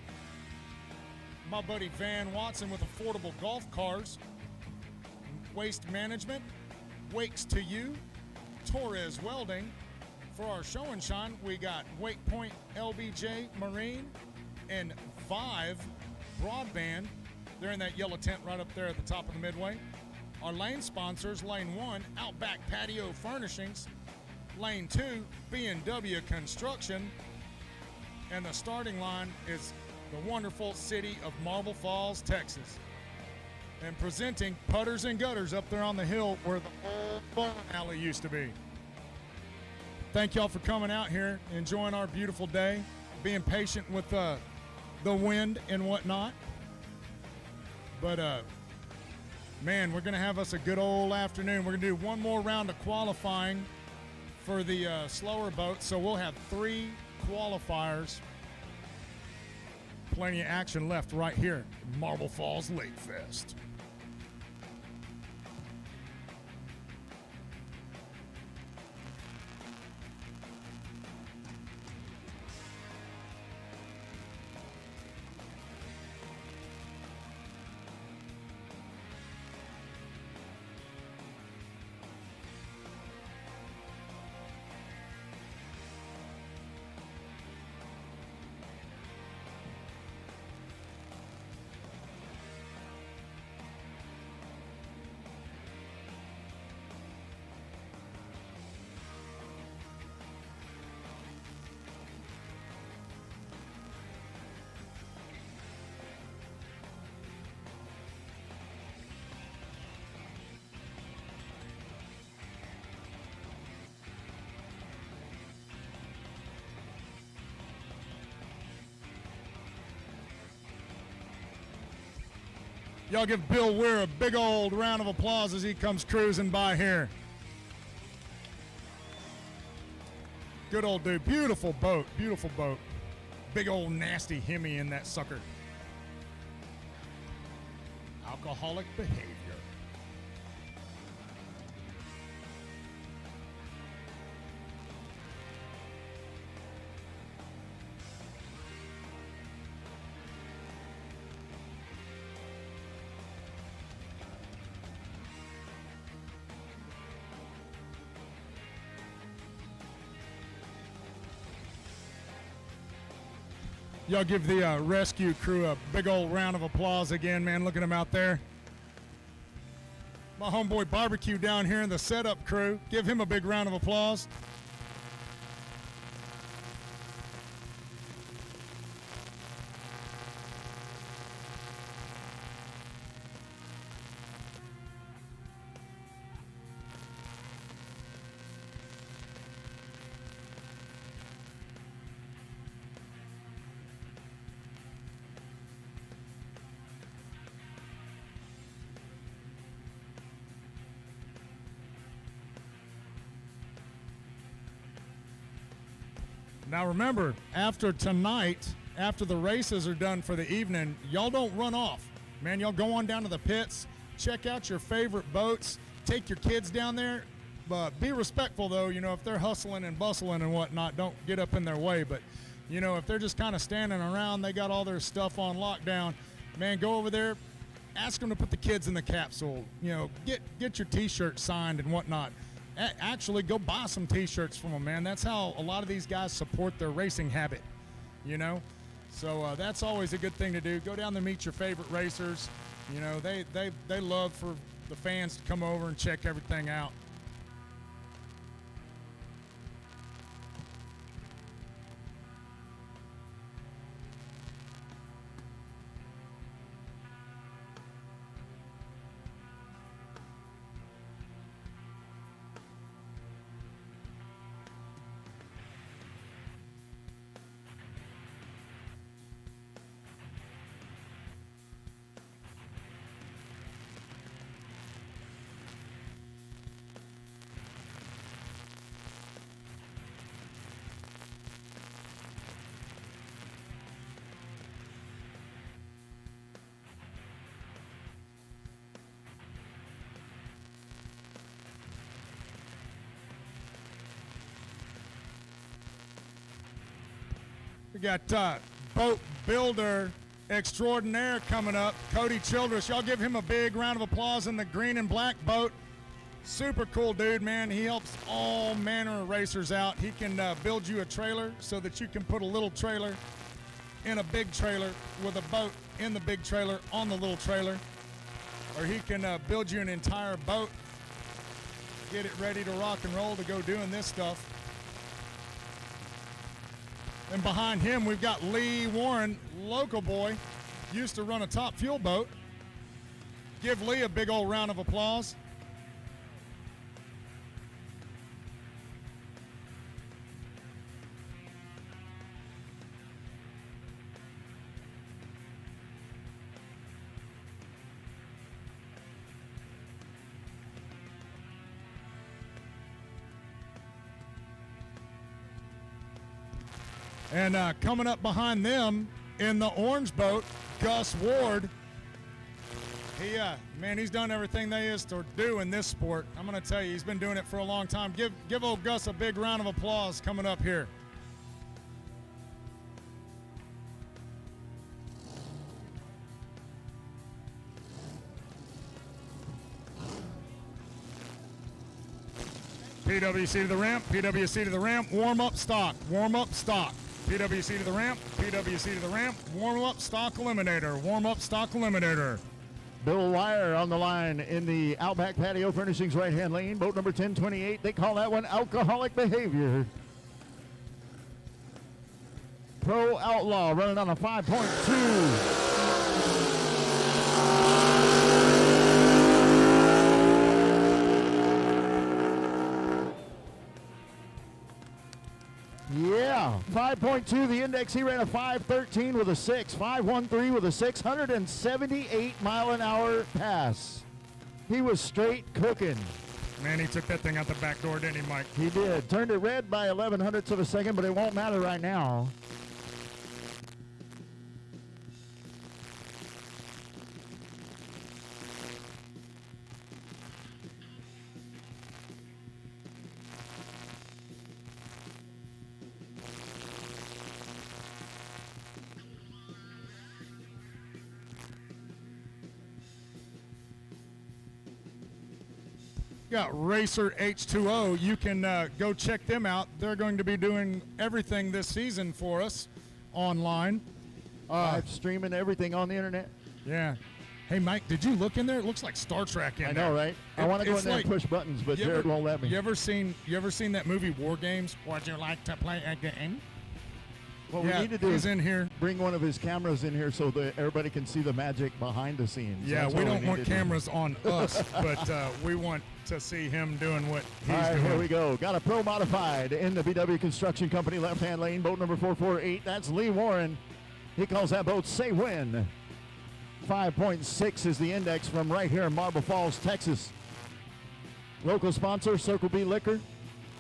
my buddy Van Watson with Affordable Golf Cars, Waste Management, Wakes to You, Torres Welding. For our show and shine, we got Wake Point LBJ Marine and Vive Broadband. They're in that yellow tent right up there at the top of the Midway. Our lane sponsors, Lane 1, Outback Patio Furnishings, Lane 2, B&W Construction, and the starting line is the wonderful city of Marble Falls, Texas. And presenting Putters and Gutters up there on the hill where the old bowling alley used to be. Thank y'all for coming out here, enjoying our beautiful day, being patient with the wind and whatnot. But, man, we're going to have us a good old afternoon. We're going to do one more round of qualifying for the slower boats, so we'll have 3 qualifiers. Plenty of action left right here at Marble Falls Lakefest. Y'all give Bill Weir a big old round of applause as he comes cruising by here. Good old dude. Beautiful boat. Beautiful boat. Big old nasty Hemi in that sucker. Alcoholic behavior. Y'all give the rescue crew a big old round of applause again, man. Look at them out there. My homeboy Barbecue down here in the setup crew. Give him a big round of applause. Now remember, after tonight, after the races are done for the evening, y'all don't run off. Man, y'all go on down to the pits, check out your favorite boats, take your kids down there, but be respectful though, you know, if they're hustling and bustling and whatnot, don't get up in their way. But, you know, if they're just kind of standing around, they got all their stuff on lockdown, man, go over there, ask them to put the kids in the capsule, you know, get your t-shirt signed and whatnot. Actually, go buy some t-shirts from them, man. That's how a lot of these guys support their racing habit, you know. So that's always a good thing to do. Go down there, meet your favorite racers. You know, they love for the fans to come over and check everything out. We got boat builder extraordinaire coming up, Cody Childress. Y'all give him a big round of applause in the green and black boat. Super cool dude, man. He helps all manner of racers out. He can build you a trailer so that you can put a little trailer in a big trailer with a boat in the big trailer on the little trailer. Or he can build you an entire boat, get it ready to rock and roll to go doing this stuff. And behind him, we've got Lee Warren, local boy, used to run a Top Fuel boat. Give Lee a big old round of applause. And coming up behind them in the orange boat, Gus Ward. He, man, he's done everything there is to do in this sport. I'm going to tell you, he's been doing it for a long time. Give old Gus a big round of applause coming up here. PWC to the ramp, PWC to the ramp, warm up stock, warm up stock. PWC to the ramp, PWC to the ramp, warm up stock eliminator, warm up stock eliminator. Bill Wire on the line in the Outback Patio Furnishings right-hand lane, boat number 1028. They call that one alcoholic behavior. Pro Outlaw running on a 5.2. Yeah, 5.2 the index. He ran a 5.13 with a 6, 5.13 with a 678 mile an hour pass. He was straight cooking. Man, he took that thing out the back door, didn't he, Mike? He did. Turned it red by 11/100ths of a second, but it won't matter right now. Got Racer H2O. You can go check them out. They're going to be doing everything this season for us. online. Live streaming everything on the internet. Yeah. Hey, Mike, did you look in there? It looks like Star Trek in there. I know, right? I want to go in there and push buttons, but Jared won't let me. You ever seen that movie War Games? Would you like to play a game? What we need to do is in here. Bring one of his cameras in here so that everybody can see the magic behind the scenes. Yeah, we don't want cameras on us, but we want to see him doing what he's doing. All right, here we go. Got a Pro Modified in the BW Construction Company left-hand lane, boat number 448. That's Lee Warren. He calls that boat Say When. 5.6 is the index from right here in Marble Falls, Texas. Local sponsor, Circle B Liquor,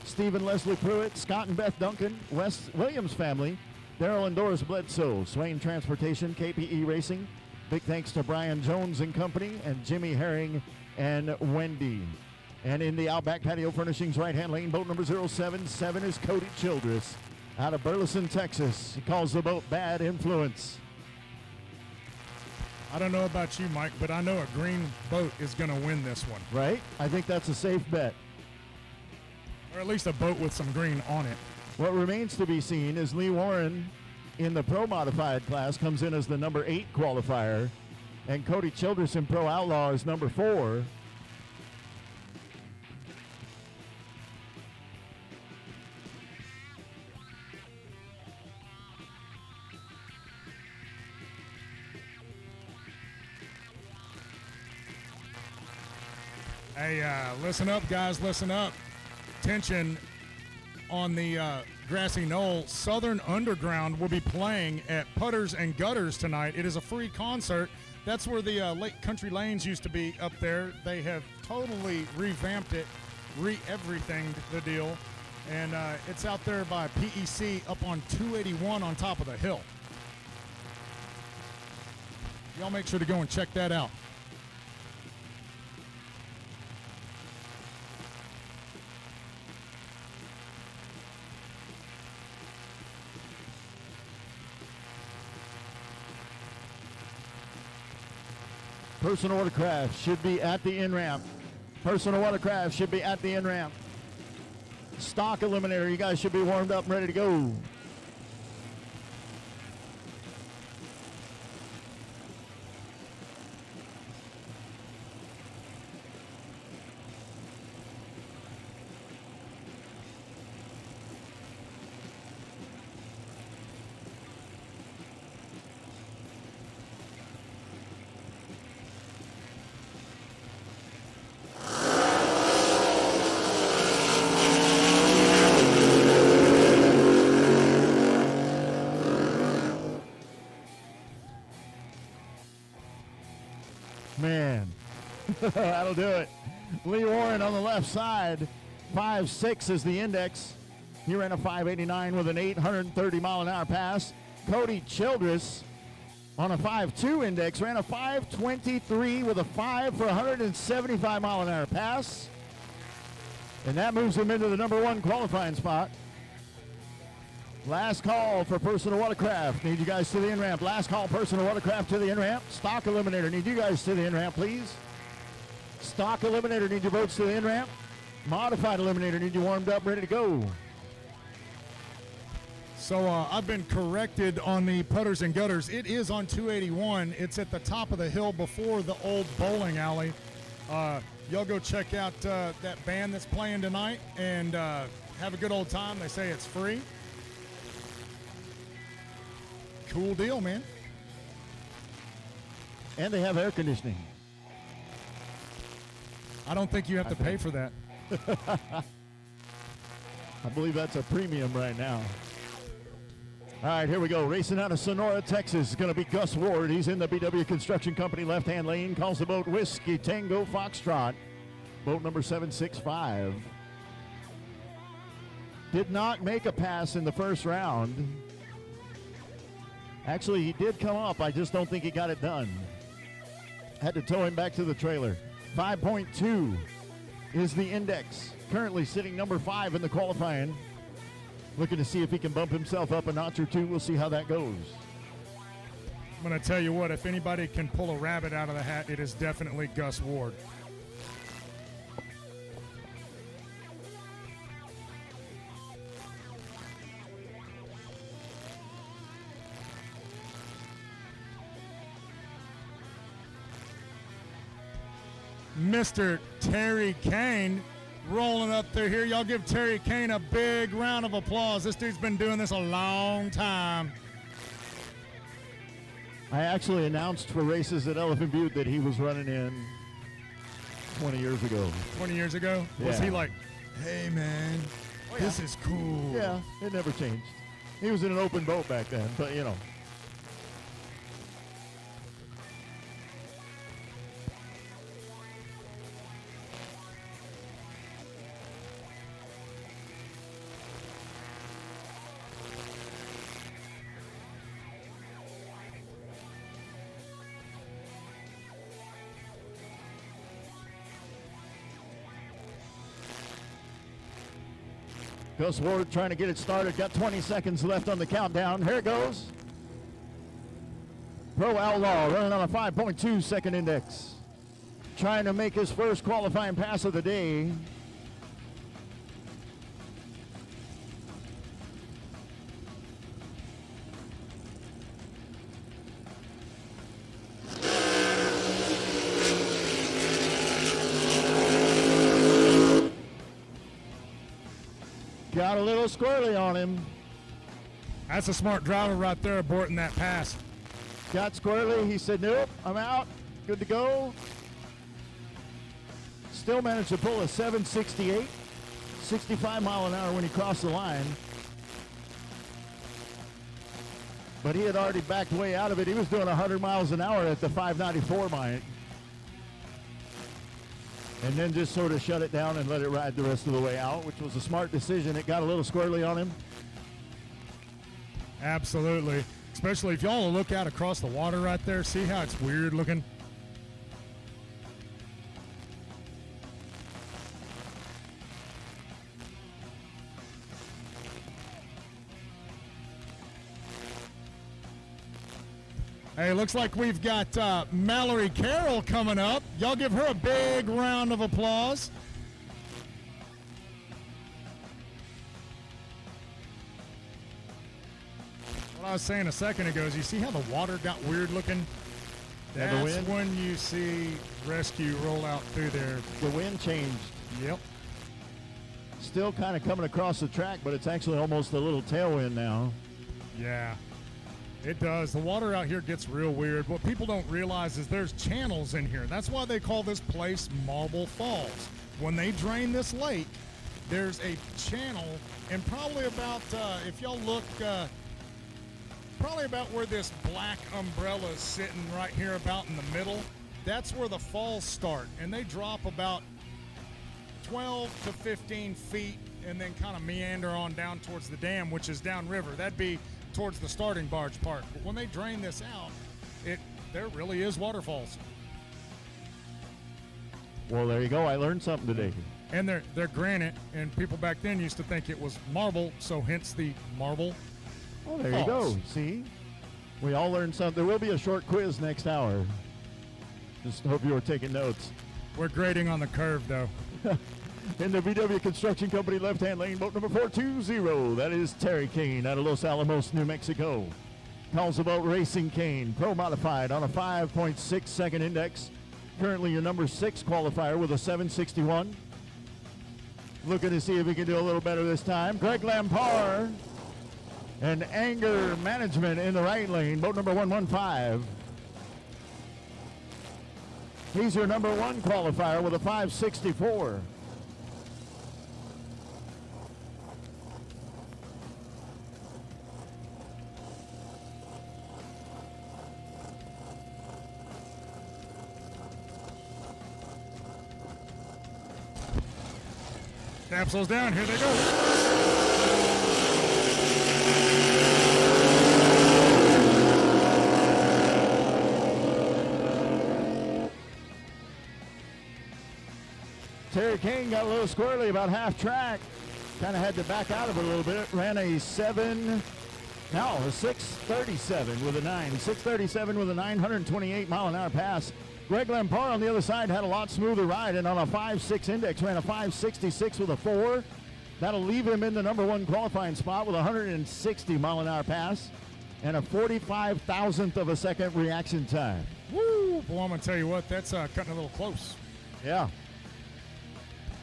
Stephen Leslie Pruitt, Scott and Beth Duncan, Wes Williams family, Daryl and Doris Bledsoe, Swain Transportation, KPE Racing. Big thanks to Brian Jones and Company and Jimmy Herring and Wendy. And in the Outback Patio Furnishings right-hand lane, boat number 077 is Cody Childress out of Burleson, Texas. He calls the boat Bad Influence. I don't know about you, Mike, but I know a green boat is going to win this one. Right? I think that's a safe bet. Or at least a boat with some green on it. What remains to be seen is Lee Warren in the Pro Modified class comes in as the number 8 qualifier, and Cody Childress in Pro Outlaw is number 4. Hey, listen up, guys, listen up. Attention on the grassy knoll. Southern Underground will be playing at Putters and Gutters tonight. It is a free concert. That's where the Lake Country Lanes used to be up there. They have totally revamped it, everythinged the deal. And it's out there by PEC up on 281 on top of the hill. Y'all make sure to go and check that out. Personal watercraft should be at the in-ramp. Personal watercraft should be at the in-ramp. Stock eliminator, you guys should be warmed up and ready to go. Man, that'll do it. Lee Warren on the left side, 5.6 is the index. He ran a 589 with an 830 mile an hour pass. Cody Childress on a 5.2 index ran a 523 with a 5 for 175 mile an hour pass. And that moves him into the number 1 qualifying spot. Last call for personal watercraft. Need you guys to the in-ramp. Last call, personal watercraft to the in-ramp. Stock eliminator. Need you guys to the in-ramp, please. Stock eliminator. Need your boats to the in-ramp. Modified eliminator. Need you warmed up, ready to go. So I've been corrected on the Putters and Gutters. It is on 281. It's at the top of the hill before the old bowling alley. Y'all go check out that band that's playing tonight and have a good old time. They say it's free. Cool deal, man. And they have air conditioning. I don't think you have to pay for that. I believe that's a premium right now. All right, here we go. Racing out of Sonora, Texas is going to be Gus Ward. He's in the BW Construction Company left-hand lane. Calls the boat Whiskey Tango Foxtrot. Boat number 765. Did not make a pass in the first round. Actually, he did come up. I just don't think he got it done. Had to tow him back to the trailer. 5.2 is the index. Currently sitting number 5 in the qualifying. Looking to see if he can bump himself up a notch or two. We'll see how that goes. I'm going to tell you what, if anybody can pull a rabbit out of the hat, it is definitely Gus Ward. Mr. Terry Kane rolling up through here. Y'all give Terry Kane a big round of applause. This dude's been doing this a long time. I actually announced for races at Elephant Butte that he was running in 20 years ago. 20 years ago? Yeah. Was he like, hey, man, this is cool? Yeah, it never changed. He was in an open boat back then, but, you know. Gus Ward trying to get it started. Got 20 seconds left on the countdown. Here it goes. Pro Outlaw running on a 5.2 second index. Trying to make his first qualifying pass of the day. Got a little squirrely on him. That's a smart driver right there aborting that pass. Got squirrely. He said, nope, I'm out. Good to go. Still managed to pull a 768. 65 mile an hour when he crossed the line. But he had already backed way out of it. He was doing 100 miles an hour at the 594 mark. And then just sort of shut it down and let it ride the rest of the way out, which was a smart decision. It got a little squirrely on him. Absolutely. Especially if y'all look out across the water right there. See how it's weird looking? Hey, looks like we've got Mallory Carroll coming up. Y'all give her a big round of applause. What I was saying a second ago is you see how the water got weird looking? Yeah, the That's wind. when you see rescue roll out through there. The wind changed. Yep. Still kind of coming across the track, but it's actually almost a little tailwind now. Yeah, it does. The water out here gets real weird. What people don't realize is there's channels in here. That's why they call this place Marble Falls. When they drain this lake, there's a channel, and probably about, if y'all look, probably about where this black umbrella is sitting right here about in the middle, that's where the falls start. And they drop about 12 to 15 feet and then kind of meander on down towards the dam, which is downriver. That'd be towards the starting barge part. But when they drain this out, there really is waterfalls. Well, there you go. I learned something today. And they're granite, and people back then used to think it was marble, so hence the marble. Oh, there you go. See? We all learned something. There will be a short quiz next hour. Just hope you were taking notes. We're grading on the curve, though. In the VW Construction Company left-hand lane, boat number 420. That is Terry Kane out of Los Alamos, New Mexico. Calls the boat Racing Kane, Pro Modified on a 5.6 second index. Currently your number 6 qualifier with a 761. Looking to see if he can do a little better this time. Greg Lampard and Anger Management in the right lane, boat number 115. He's your number 1 qualifier with a 564. Capsules down, here they go. Terry Kane got a little squirrely about half track. Kind of had to back out of it a little bit. Ran a 637 with a 9. 637 with a 928 mile an hour pass. Greg Lampard on the other side had a lot smoother ride, and on a 5.6 index ran a 5.66 with a 4. That'll leave him in the number 1 qualifying spot with a 160 mile an hour pass and a 45,000th of a second reaction time. Woo! Boy, I'm going to tell you what, that's cutting a little close. Yeah.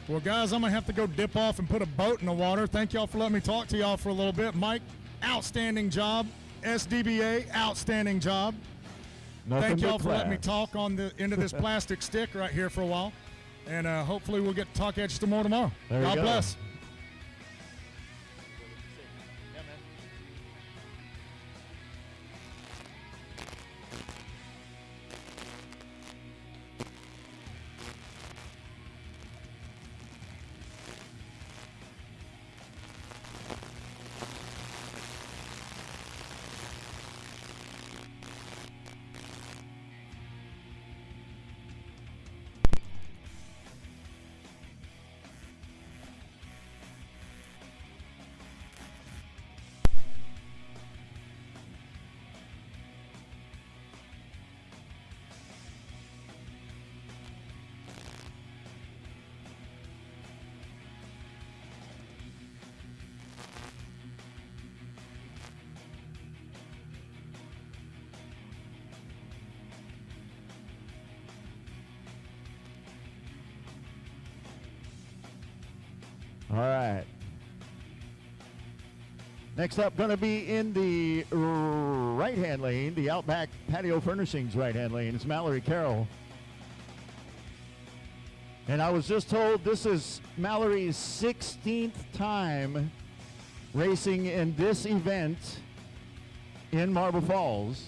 Well, guys, I'm going to have to go dip off and put a boat in the water. Thank y'all for letting me talk to y'all for a little bit. Mike, outstanding job. SDBA, outstanding job. Thank y'all for letting me talk on the end of this plastic stick right here for a while. And hopefully we'll get to talk at you some more tomorrow. God bless. All right. Next up, going to be in the right-hand lane, the Outback Patio Furnishings right-hand lane. It's Mallory Carroll. And I was just told this is Mallory's 16th time racing in this event in Marble Falls.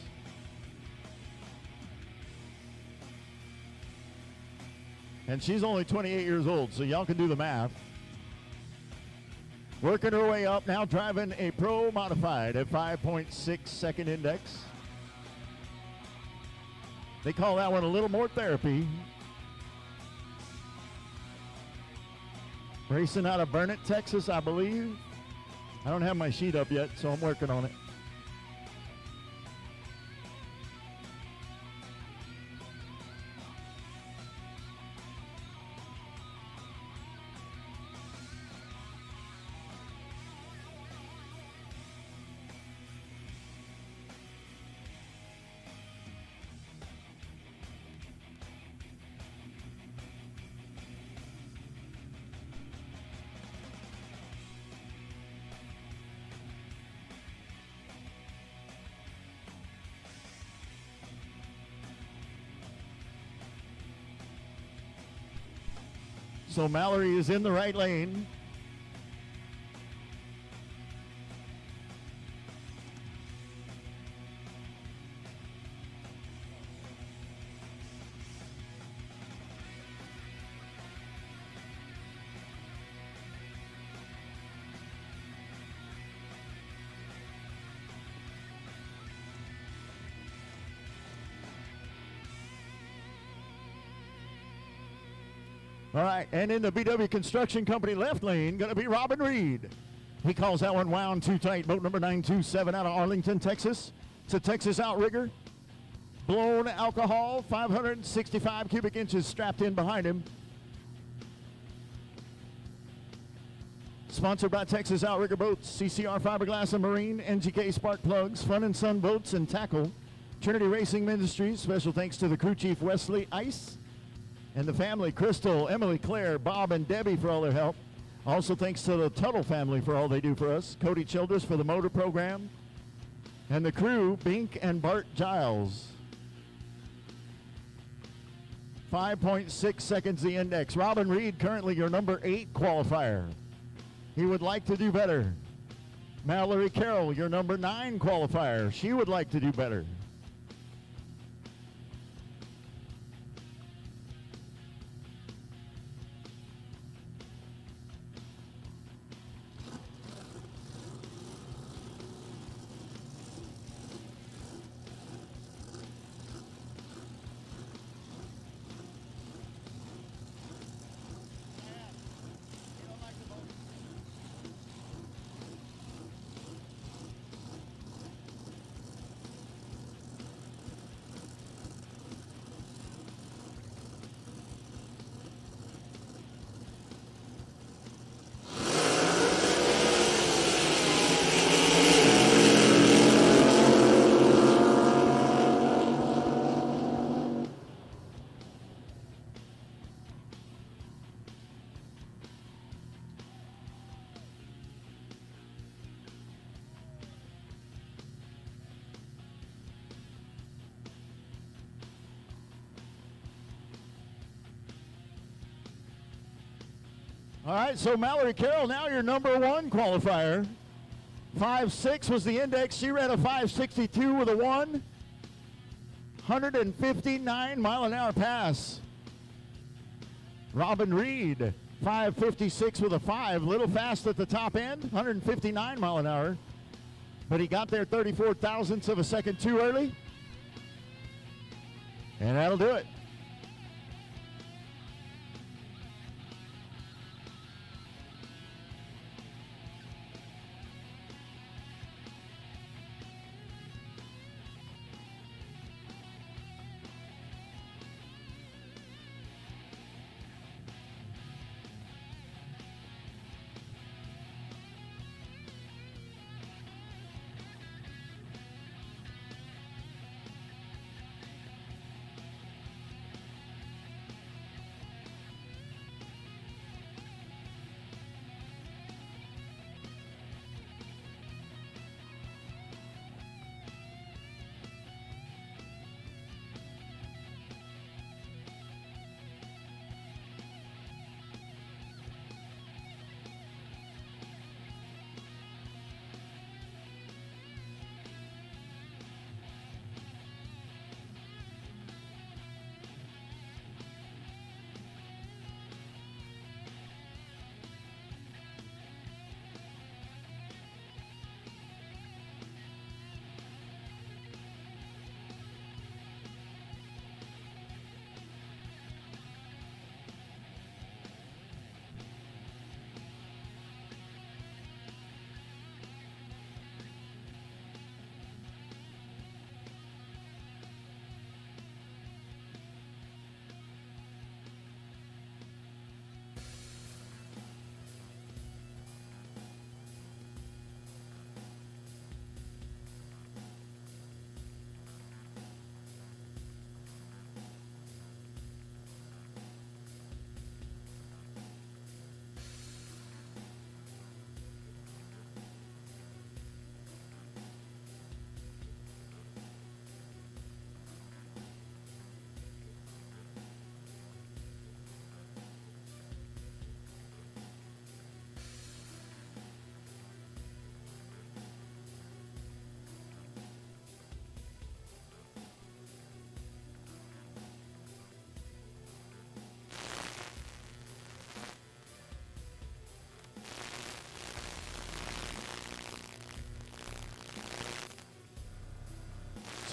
And she's only 28 years old, so y'all can do the math. Working her way up, now driving a Pro Modified at 5.6 second index. They call that one a little more therapy. Racing out of Burnett, Texas, I believe. I don't have my sheet up yet, so I'm working on it. So Mallory is in the right lane. All right, and in the BW Construction Company left lane, going to be Robin Reed. He calls that one wound too tight. Boat number 927 out of Arlington, Texas. It's a Texas outrigger. Blown alcohol, 565 cubic inches strapped in behind him. Sponsored by Texas Outrigger Boats, CCR Fiberglass and Marine, NGK Spark Plugs, Fun and Sun Boats and Tackle, Trinity Racing Ministries. Special thanks to the crew chief Wesley Ice and the family, Crystal, Emily, Claire, Bob, and Debbie for all their help. Also thanks to the Tuttle family for all they do for us. Cody Childress for the motor program. And the crew, Bink and Bart Giles. 5.6 seconds the index. Robin Reed, currently your number 8 qualifier. He would like to do better. Mallory Carroll, your number 9 qualifier. She would like to do better. All right, so Mallory Carroll, now your number one qualifier. 5.6 was the index. She ran a 5.62 with a 159-mile-an-hour pass. Robin Reed, 5.56 with a 5. Little fast at the top end, 159 mile an hour. But he got there 34 thousandths of a second too early. And that'll do it.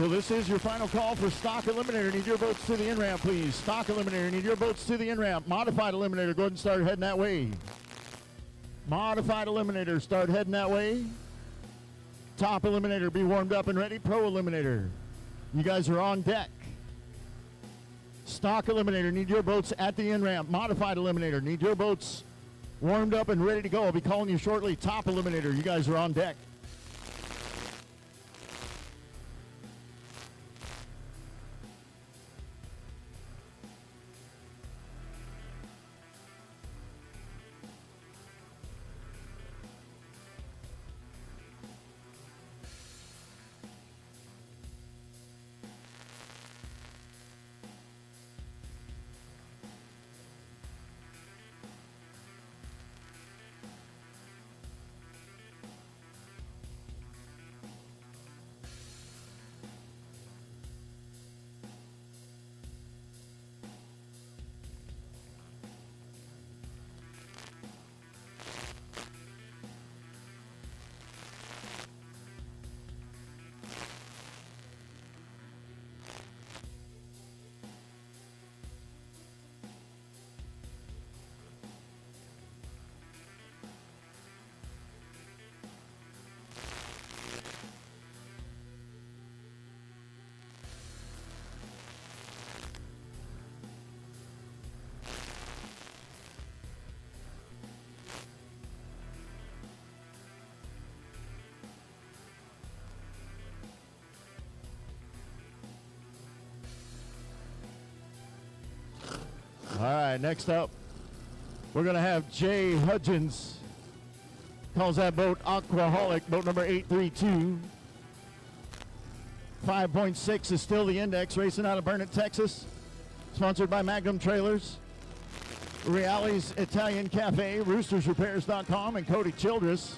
So this is your final call for stock eliminator. Need your boats to the in-ramp, please. Stock eliminator, need your boats to the in-ramp. Modified eliminator, go ahead and start heading that way. Modified eliminator, start heading that way. Top eliminator, be warmed up and ready. Pro eliminator, you guys are on deck. Stock eliminator, need your boats at the in-ramp. Modified eliminator, need your boats warmed up and ready to go. I'll be calling you shortly. Top eliminator, you guys are on deck. All right, next up, we're going to have Jay Hudgens. Calls that boat Aquaholic, boat number 832. 5.6 is still the index, racing out of Burnett, Texas. Sponsored by Magnum Trailers. Reale's Italian Cafe, roostersrepairs.com, and Cody Childress.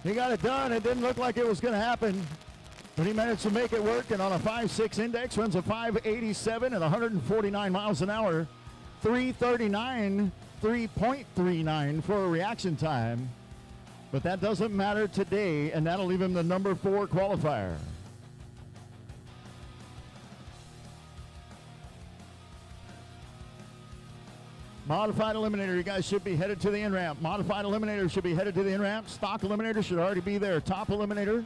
He got it done. It didn't look like it was going to happen, but he managed to make it work, and on a 5.6 index, runs a 5.87 at 149 miles an hour, 3.39 for a reaction time. But that doesn't matter today, and that'll leave him the number 4 qualifier. Modified Eliminator, you guys should be headed to the in-ramp. Modified Eliminator should be headed to the in-ramp. Stock Eliminator should already be there. Top Eliminator.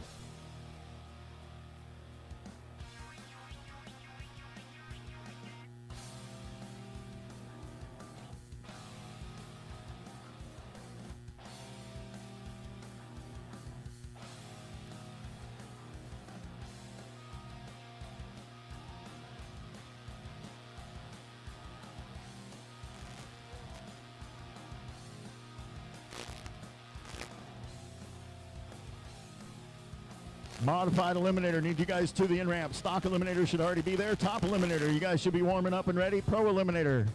Modified Eliminator, need you guys to the in-ramp. Stock Eliminator should already be there. Top Eliminator, you guys should be warming up and ready. Pro Eliminator,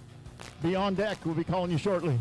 be on deck. We'll be calling you shortly.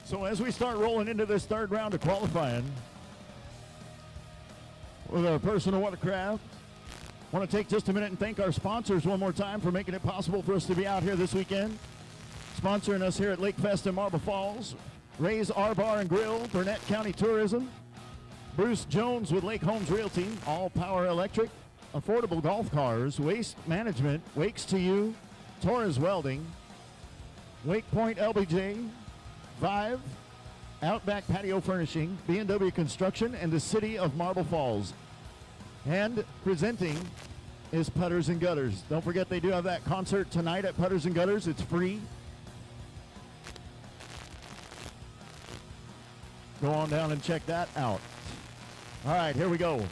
So as we start rolling into this third round of qualifying with our personal watercraft, want to take just a minute and thank our sponsors one more time for making it possible for us to be out here this weekend. Sponsoring us here at Lakefest in Marble Falls, Ray's R Bar and Grill, Burnett County Tourism, Bruce Jones with Lake Homes Realty, All Power Electric, Affordable Golf Cars, Waste Management, Wakes to You, Torres Welding, Wake Point LBJ, Vive, Outback Patio Furnishing, B&W Construction, and the City of Marble Falls. And presenting is Putters and Gutters. Don't forget they do have that concert tonight at Putters and Gutters. It's free. Go on down and check that out. All right, here we go.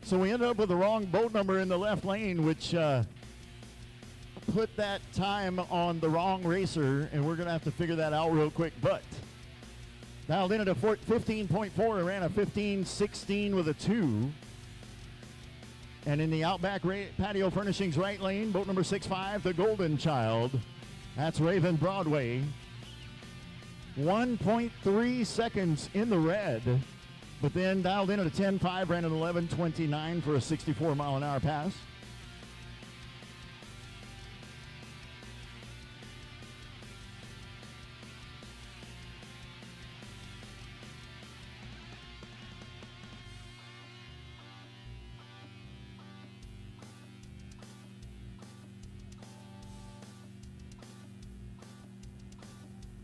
So we ended up with the wrong boat number in the left lane, which put that time on the wrong racer, and we're going to have to figure that out real quick. But dialed in at a 15.4 and ran a 15.16 with a 2. And in the Outback Patio Furnishings right lane, boat number 6'5", the Golden Child. That's Raven Broadway. 1.3 seconds in the red, but then dialed in at a 10.5, ran an 11.29 for a 64-mile-an-hour pass.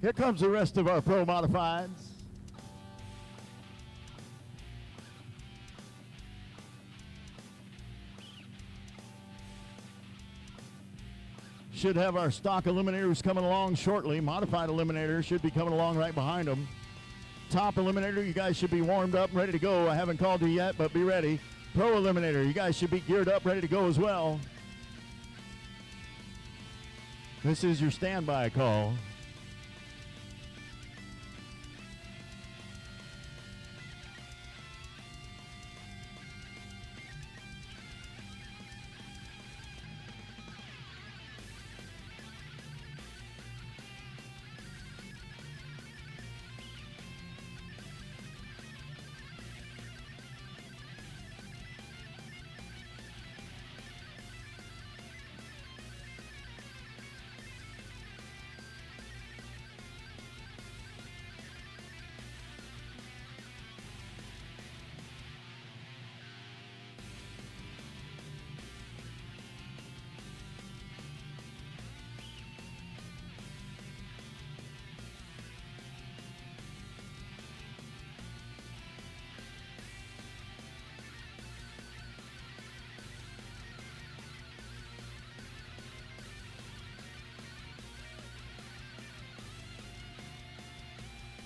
Here comes the rest of our pro modifieds. Should have our stock eliminators coming along shortly. Modified eliminator should be coming along right behind them. Top eliminator, you guys should be warmed up and ready to go. I haven't called you yet, but be ready. Pro eliminator, you guys should be geared up, ready to go as well. This is your standby call.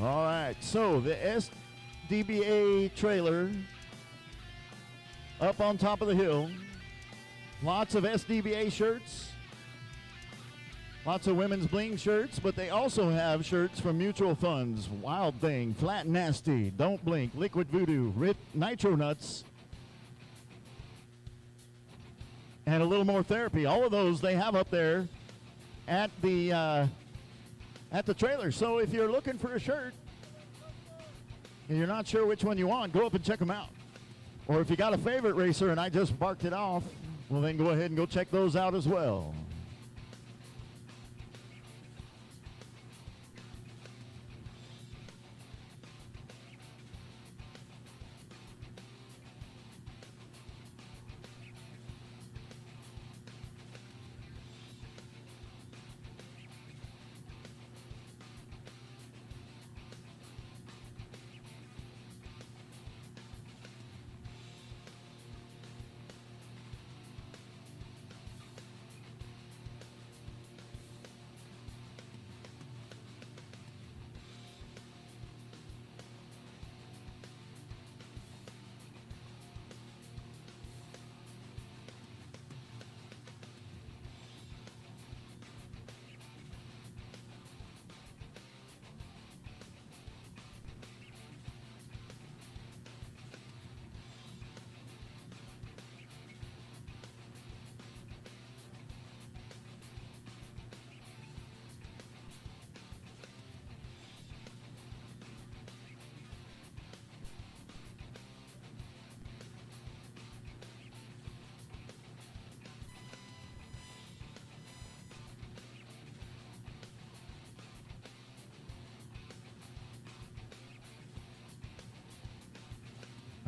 All right, so the SDBA trailer up on top of the hill. Lots of SDBA shirts. Lots of women's bling shirts, but they also have shirts from mutual funds. Wild Thing, Flat and Nasty, Don't Blink, Liquid Voodoo, Nitro Nuts, and a little more therapy. All of those they have up there at the trailer. So if you're looking for a shirt and you're not sure which one you want, go up and check them out. Or if you got a favorite racer and I just barked it off, well then go ahead and go check those out as well.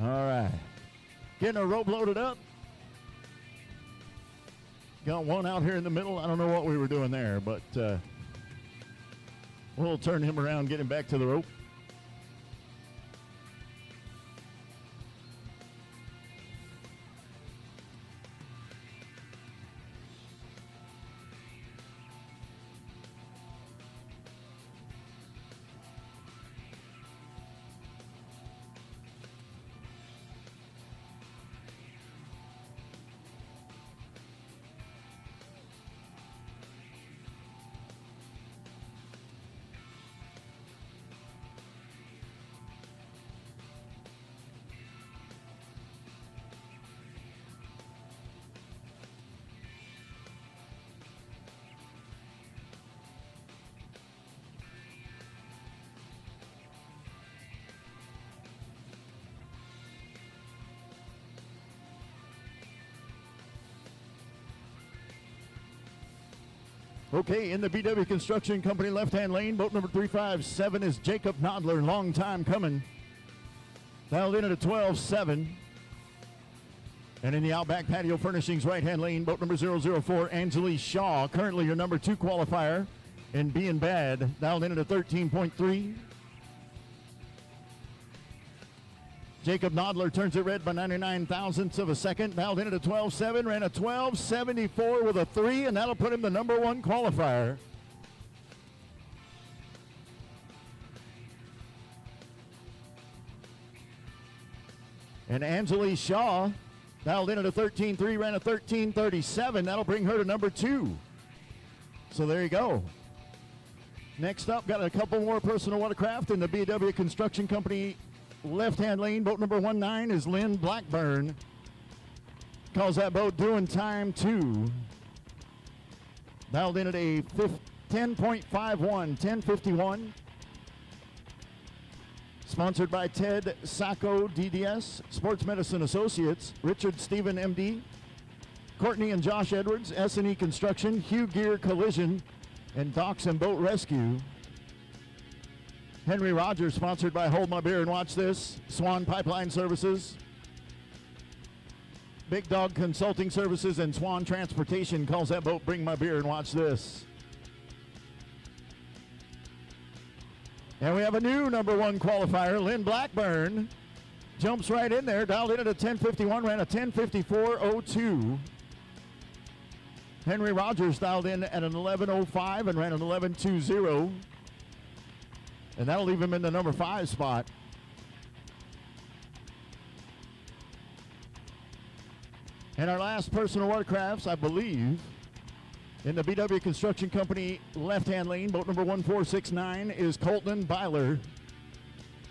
All right. Getting a rope loaded up. Got one out here in the middle. I don't know what we were doing there, but we'll turn him around, get him back to the rope. Okay, in the BW Construction Company left-hand lane, boat number 357 is Jacob Nodler, long time coming. Dialed in at a 12.7. And in the Outback Patio Furnishings right-hand lane, boat number 004, Angelique Shaw, currently your number 2 qualifier in Being Bad, dialed in at a 13.3. Jacob Nodler turns it red by 99 thousandths of a second, dialed in at a 12.7, ran a 12.74 with a 3, and that'll put him the number 1 qualifier. And Angelique Shaw dialed in at a 13.3, ran a 13.37. That'll bring her to number 2. So there you go. Next up, got a couple more personal watercraft in the BW Construction Company left-hand lane. Boat number 19 is Lynn Blackburn. Calls that boat doing time 2. Dialed in at a 10.51, 10.51. Sponsored by Ted Sacco, DDS, Sports Medicine Associates, Richard Stephen, MD, Courtney and Josh Edwards, S&E Construction, Hugh Gear Collision, and Docks and Boat Rescue. Henry Rogers, sponsored by Hold My Beer and Watch This, Swan Pipeline Services, Big Dog Consulting Services, and Swan Transportation calls that boat Bring My Beer and Watch This. And we have a new number 1 qualifier, Lynn Blackburn. Jumps right in there, dialed in at a 10.51, ran a 10.54.02. Henry Rogers dialed in at an 11.05 and ran an 11.20. And that'll leave him in the number 5 spot. And our last personal watercrafts, I believe, in the BW Construction Company left-hand lane, boat number 1469 is Colton Byler.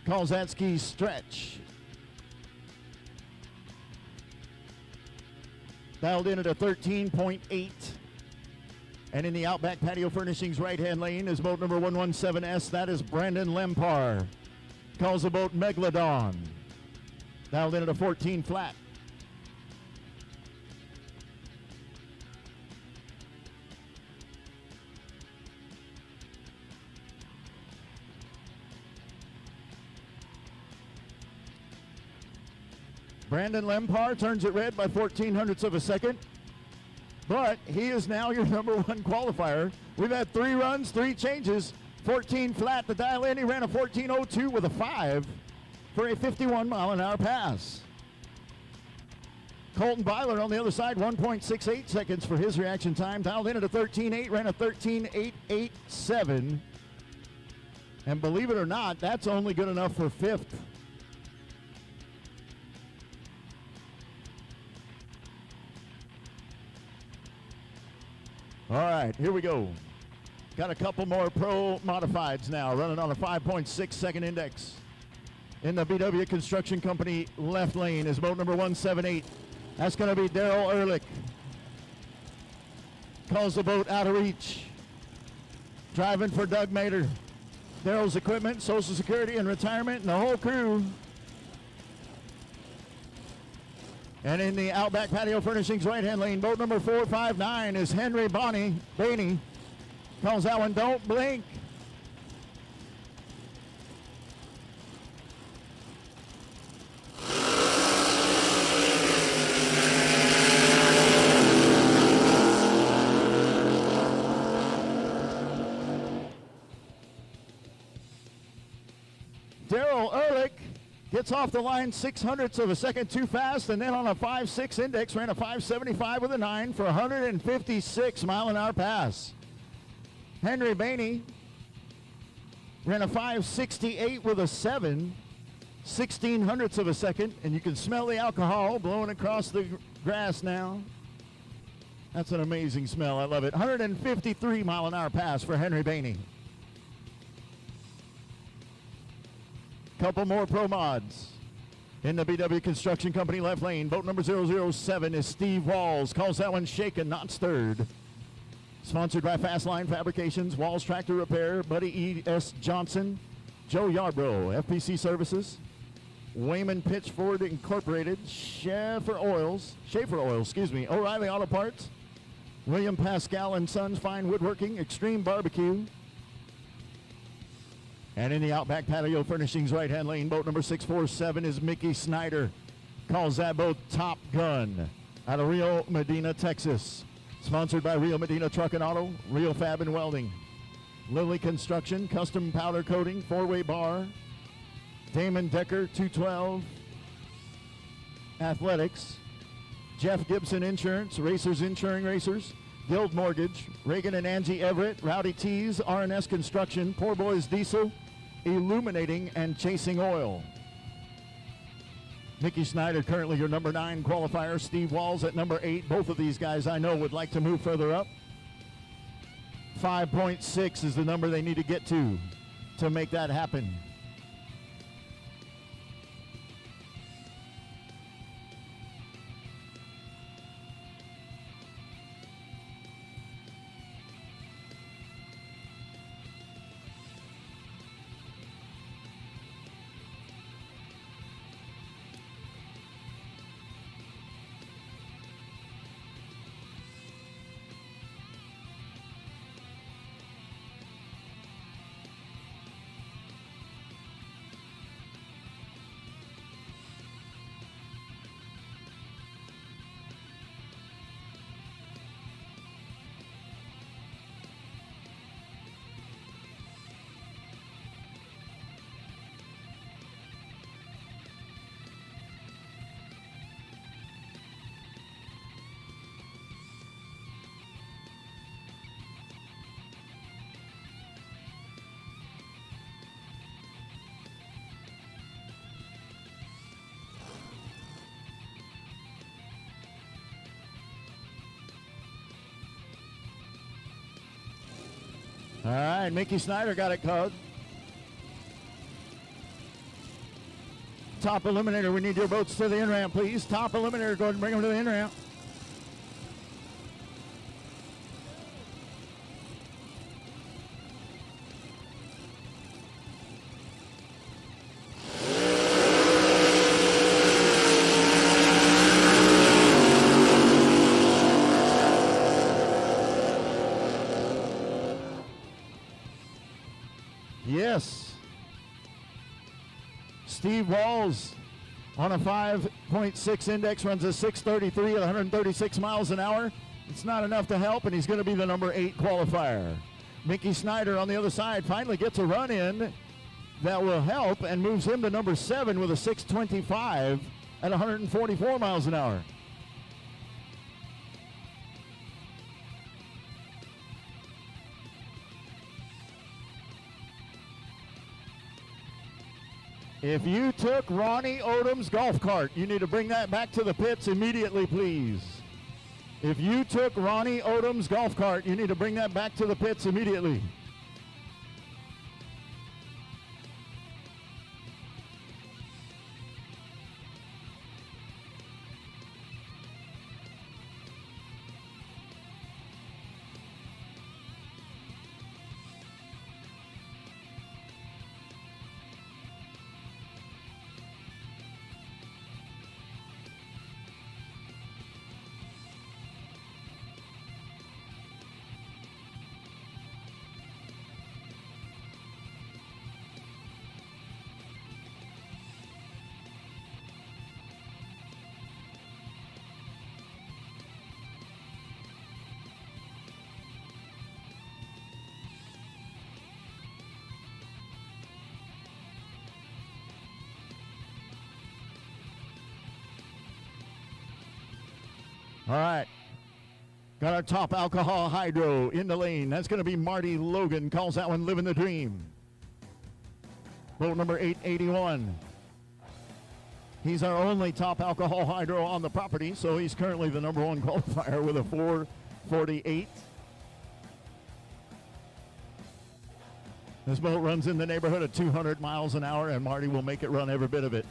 Calls that ski Stretch. Dialed in at a 13.8. And in the Outback Patio Furnishings right-hand lane is boat number 117S. That is Brandon Lempar. Calls the boat Megalodon. Dialed in at a 14 flat. Brandon Lempar turns it red by 14 hundredths of a second, but he is now your number 1 qualifier. We've had 3 runs, 3 changes, 14 flat to dial in. He ran a 14.02 with a 5 for a 51-mile-an-hour pass. Colton Byler on the other side, 1.68 seconds for his reaction time. Dialed in at a 13.8, ran a 13.887. And believe it or not, that's only good enough for 5th. All right, here we go. Got a couple more pro modifieds now, running on a 5.6 second index. In the BW Construction Company left lane is boat number 178. That's going to be Daryl Ehrlich. Calls the boat out of reach. Driving for Doug Mater. Daryl's equipment, Social Security, and retirement, and the whole crew. And in the Outback Patio Furnishings right-hand lane, boat number 459 is Henry Baney. Calls that one Don't Blink. Daryl Ehrlich gets off the line 600ths of a second too fast, and then on a 5.6 index ran a 5.75 with a 9 for a 156-mile-an-hour pass. Henry Baney ran a 5.68 with a 7, 1600ths of a second, and you can smell the alcohol blowing across the grass now. That's an amazing smell. I love it. 153-mile-an-hour pass for Henry Baney. Couple more pro mods. In the BW Construction Company left lane, boat number 007 is Steve Walls. Calls that one Shaken, Not Stirred. Sponsored by Fastline Fabrications, Walls Tractor Repair, Buddy E.S. Johnson, Joe Yarbrough, FPC Services, Wayman Pitchford Incorporated, Schaefer Oils, O'Reilly Auto Parts, William Pascal and Sons Fine Woodworking, Extreme Barbecue. And in the Outback Patio Furnishings right-hand lane, boat number 647 is Mickey Snyder. Calls that boat Top Gun out of Rio Medina, Texas. Sponsored by Rio Medina Truck and Auto, Rio Fab and Welding, Lily Construction, Custom Powder Coating, Four-Way Bar, Damon Decker, 212 Athletics, Jeff Gibson Insurance, Racers Insuring Racers, Guild Mortgage, Reagan and Angie Everett, Rowdy Tees, R&S Construction, Poor Boys Diesel, Illuminating, and Chasing Oil. Mickey Snyder currently your number 9 qualifier. Steve Walls at number 8. Both of these guys I know would like to move further up. 5.6 is the number they need to get to make that happen. All right, Mickey Snyder got it caught. Top eliminator, we need your boats to the in-ramp, please. Top eliminator, go ahead and bring them to the in-ramp. Yes. Steve Walls on a 5.6 index runs a 633 at 136 miles an hour. It's not enough to help, and he's going to be the number 8 qualifier. Mickey Snyder on the other side finally gets a run in that will help and moves him to number 7 with a 625 at 144 miles an hour. If you took Ronnie Odom's golf cart, you need to bring that back to the pits immediately, please. If you took Ronnie Odom's golf cart, you need to bring that back to the pits immediately. All right. Got our top alcohol hydro in the lane. That's going to be Marty Logan. Calls that one Living the Dream. Boat number 881. He's our only top alcohol hydro on the property, so he's currently the number 1 qualifier with a 448. This boat runs in the neighborhood of 200 miles an hour, and Marty will make it run every bit of it.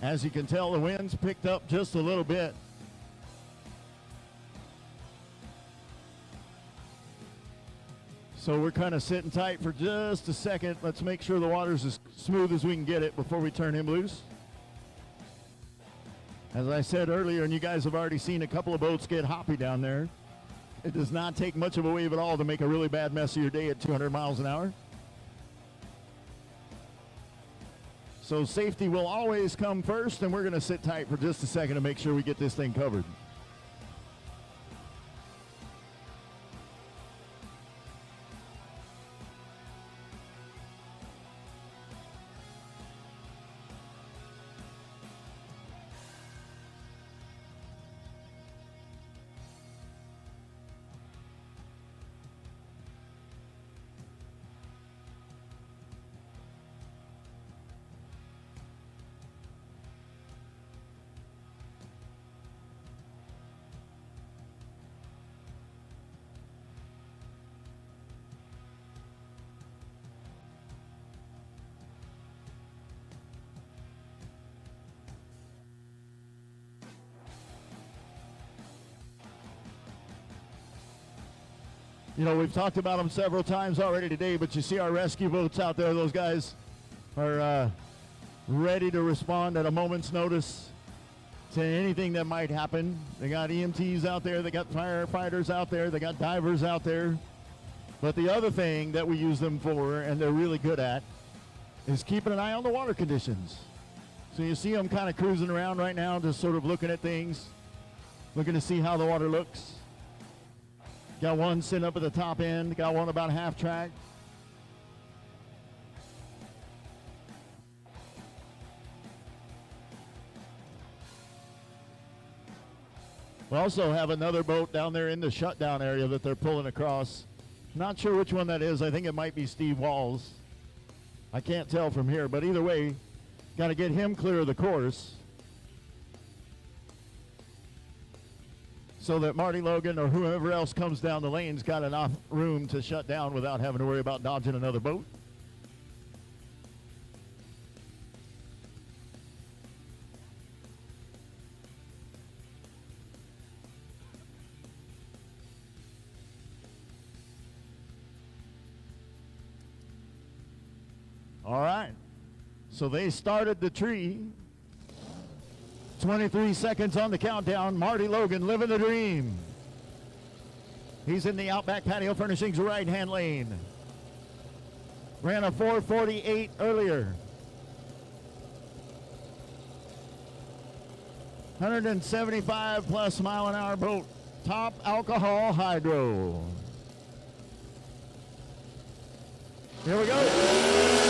As you can tell, the wind's picked up just a little bit. So we're kind of sitting tight for just a second. Let's make sure the water's as smooth as we can get it before we turn him loose. As I said earlier, and you guys have already seen a couple of boats get hoppy down there, it does not take much of a wave at all to make a really bad mess of your day at 200 miles an hour. So safety will always come first, and we're going to sit tight for just a second to make sure we get this thing covered. You know, we've talked about them several times already today, but you see our rescue boats out there. Those guys are ready to respond at a moment's notice to anything that might happen. They got EMTs out there. They got firefighters out there. They got divers out there. But the other thing that we use them for, and they're really good at, is keeping an eye on the water conditions. So you see them kind of cruising around right now, just sort of looking at things, looking to see how the water looks. Got one sitting up at the top end. Got one about half track. We also have another boat down there in the shutdown area that they're pulling across. Not sure which one that is. I think it might be Steve Walls. I can't tell from here, but either way, got to get him clear of the course so that Marty Logan or whoever else comes down the lane's got enough room to shut down without having to worry about dodging another boat. All right, so they started the tree. 23 seconds on the countdown. Marty Logan living the dream. He's in the Outback Patio Furnishings right-hand lane. Ran a 4:48 earlier. 175 plus mile an hour boat. Top alcohol hydro. Here we go.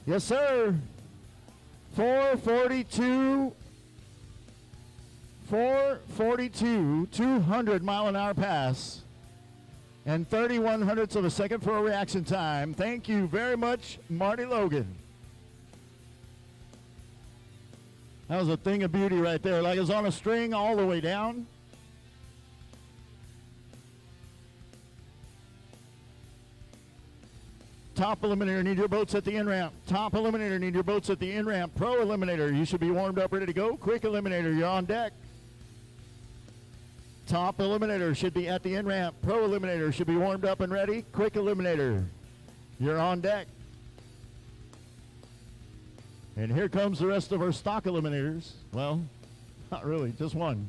Yes, sir. 442, 200 mile an hour pass, and 31 hundredths of a second for a reaction time. Thank you very much, Marty Logan. That was a thing of beauty right there, like it was on a string all the way down. Top eliminator, need your boats at the in-ramp. Top eliminator, need your boats at the in-ramp. Pro eliminator, you should be warmed up, ready to go. Quick eliminator, you're on deck. Top eliminator should be at the in-ramp. Pro eliminator should be warmed up and ready. Quick eliminator, you're on deck. And here comes the rest of our stock eliminators. Well, not really, just one.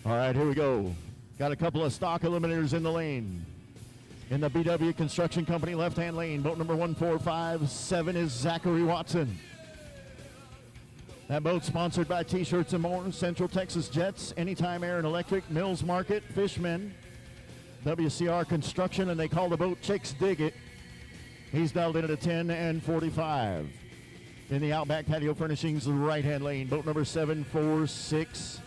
All right, here we go. Got a couple of stock eliminators in the lane. In the BW Construction Company left-hand lane, boat number 1457 is Zachary Watson. That boat sponsored by T-Shirts and More, Central Texas Jets, Anytime Air and Electric, Mills Market, Fishman, WCR Construction, and they call the boat Chicks Dig It. He's dialed in at a 10 and 45. In the Outback Patio Furnishings right-hand lane, boat number 746.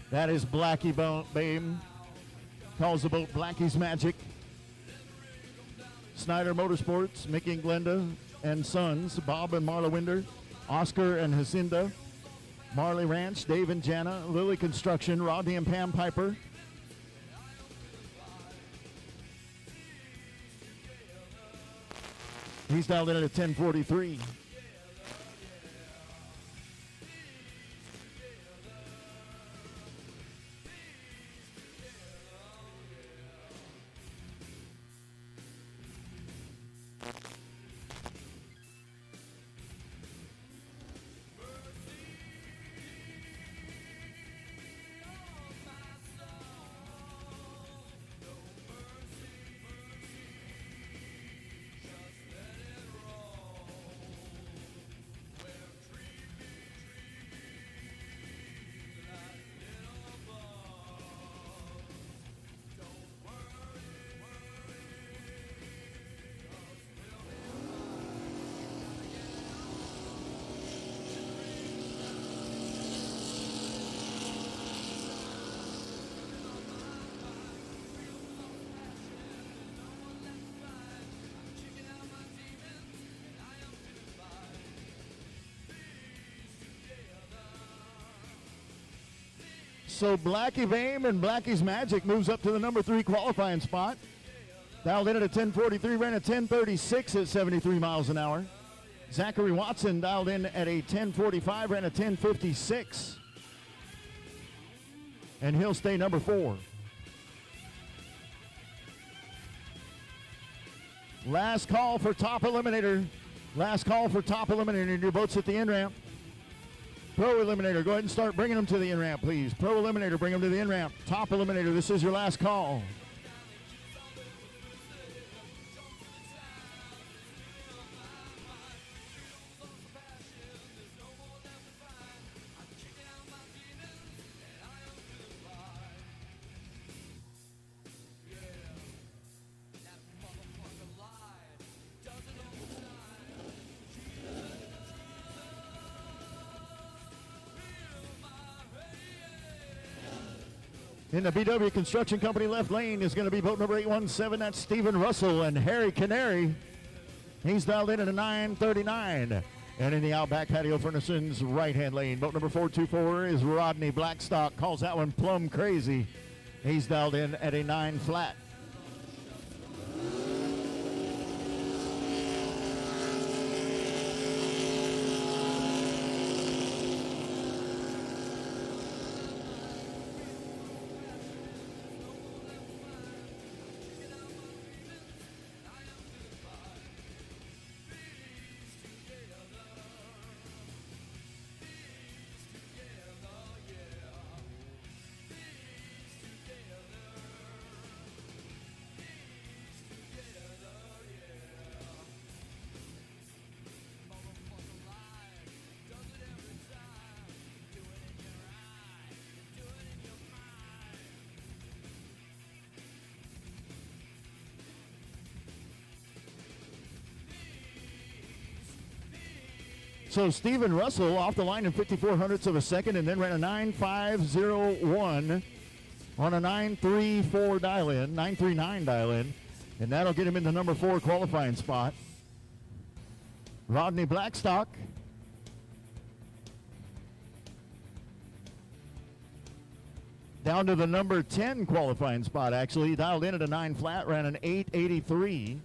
That is Blackie Bame. Calls the boat Blackie's Magic. Snyder Motorsports, Mickey and Glenda and Sons, Bob and Marla Winder, Oscar and Jacinda, Marley Ranch, Dave and Jana, Lily Construction, Rodney and Pam Piper. He's dialed in at a 1043. So Blackie Bame and Blackie's Magic moves up to the number 3 qualifying spot. Dialed in at a 10:43, ran a 10:36 at 73 miles an hour. Zachary Watson dialed in at a 10:45, ran a 10:56. And he'll stay number 4. Last call for top eliminator. Last call for top eliminator. Your boat's at the in-ramp. Pro Eliminator, go ahead and start bringing them to the in-ramp, please. Pro Eliminator, bring them to the in-ramp. Top Eliminator, this is your last call. In the BW Construction Company left lane is going to be boat number 817. That's Stephen Russell and Harry Canary. He's dialed in at a 9:39. And in the Outback Patio Furnishings right-hand lane, boat number 424 is Rodney Blackstock. Calls that one plumb crazy. He's dialed in at a 9 flat. So Stephen Russell off the line in 54 hundredths of a second and then ran a 9.501 on a 9.34 dial-in, 9.39 dial-in, and that'll get him in the number 4 qualifying spot. Rodney Blackstock down to the number 10 qualifying spot, actually. He dialed in at a 9 flat, ran an 8.83.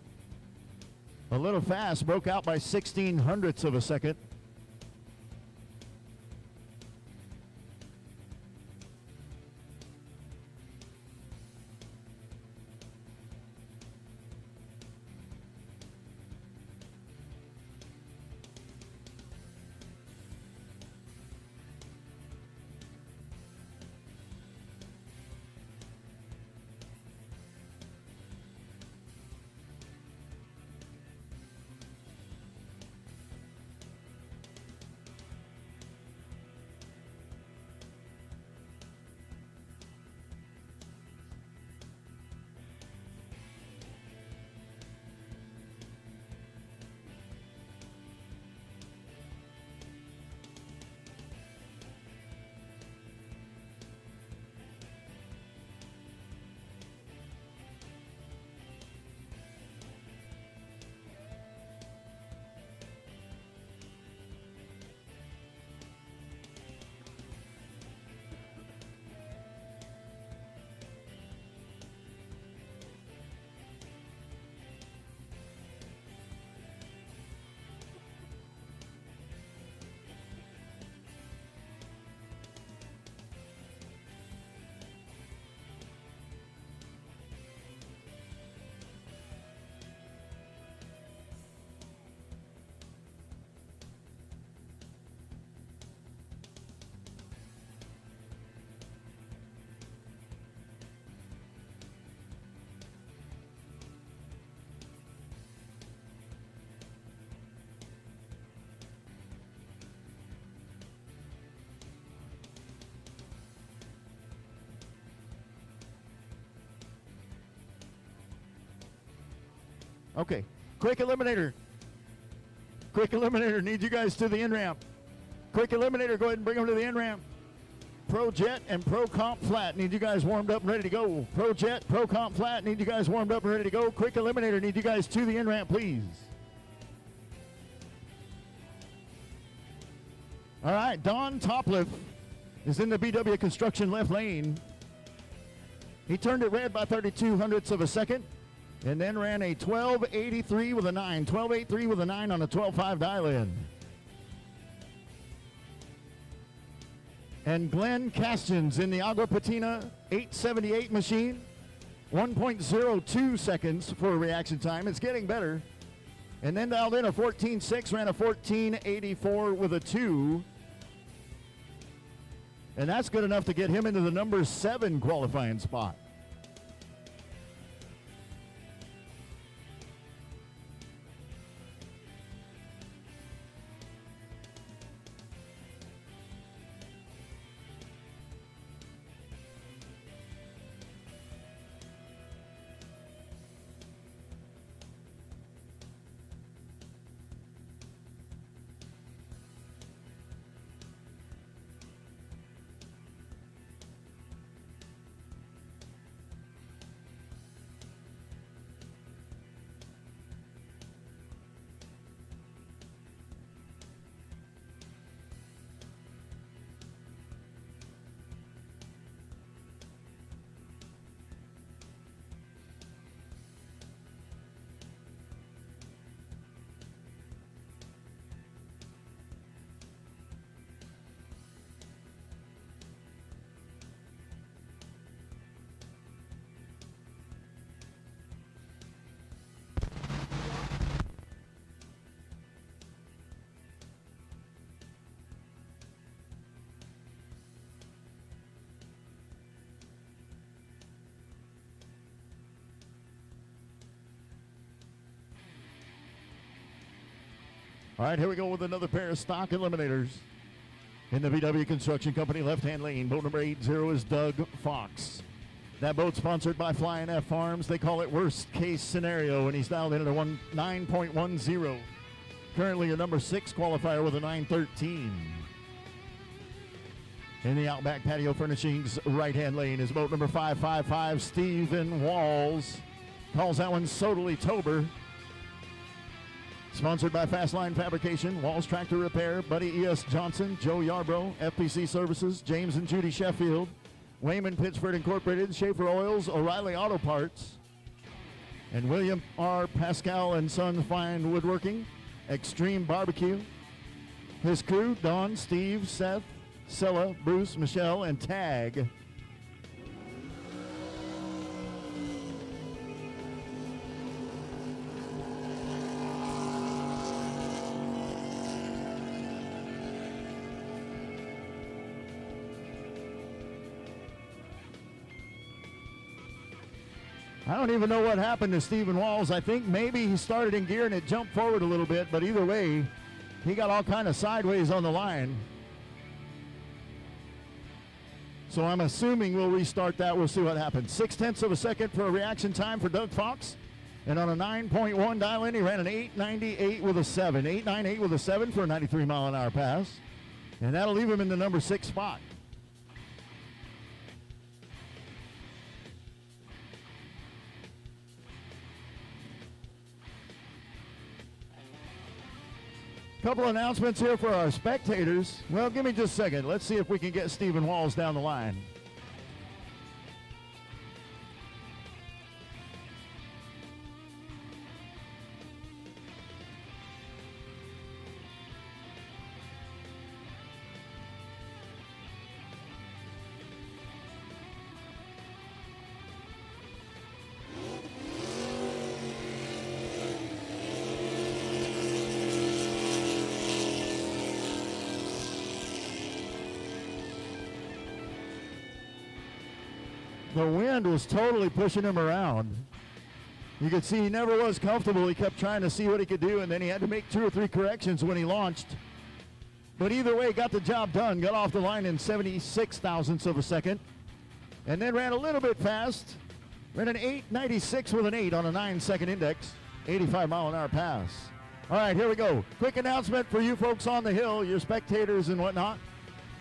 A little fast, broke out by 16 hundredths of a second. Okay. Quick Eliminator. Quick Eliminator, need you guys to the in-ramp. Quick Eliminator, go ahead and bring them to the in-ramp. Pro Jet and Pro Comp Flat, need you guys warmed up and ready to go. Pro Jet, Pro Comp Flat, need you guys warmed up and ready to go. Quick Eliminator, need you guys to the in-ramp, please. All right, Don Topliff is in the BW Construction left lane. He turned it red by 32 hundredths of a second and then ran a 12.83 with a 9. 12.83 with a 9 on a 12.5 dial-in. And Glenn Castions in the Agua Patina 878 machine. 1.02 seconds for a reaction time. It's getting better. And then dialed in a 14.6, ran a 14.84 with a 2. And that's good enough to get him into the number 7 qualifying spot. All right, here we go with another pair of stock eliminators. In the VW Construction Company left-hand lane, boat number 80 is Doug Fox. That boat's sponsored by Flying F Farms. They call it worst case scenario, and he's dialed in at a 9.10. Currently a number 6 qualifier with a 9.13. In the Outback Patio Furnishings right-hand lane is boat number 555, Stephen Walls. Calls that one Sodally Tober. Sponsored by Fastline Fabrication, Walls Tractor Repair, Buddy E.S. Johnson, Joe Yarbrough, FPC Services, James and Judy Sheffield, Wayman Pittsford Incorporated, Schaefer Oils, O'Reilly Auto Parts, and William R. Pascal and Son Fine Woodworking, Extreme Barbecue. His crew, Don, Steve, Seth, Scylla, Bruce, Michelle, and Tag. I don't even know what happened to Stephen Walls. I think maybe he started in gear and it jumped forward a little bit, but either way, he got all kind of sideways on the line. So I'm assuming we'll restart that. We'll see what happens. 0.6 of a second for a reaction time for Doug Fox. And on a 9.1 dial-in, he ran an 8.98 with a 7. 8.98 with a 7 for a 93-mile-an-hour pass. And that'll leave him in the number 6 spot. Couple announcements here for our spectators. Well, give me just a second. Let's see if we can get Stephen Walls down the line. The wind was totally pushing him around. You could see he never was comfortable. He kept trying to see what he could do, and then he had to make 2 or 3 corrections when he launched. But either way, got the job done. Got off the line in 76 thousandths of a second, and then ran a little bit fast. Ran an 8.96 with an 8 on a 9-second index. 85-mile-an-hour pass. All right, here we go. Quick announcement for you folks on the hill, your spectators and whatnot.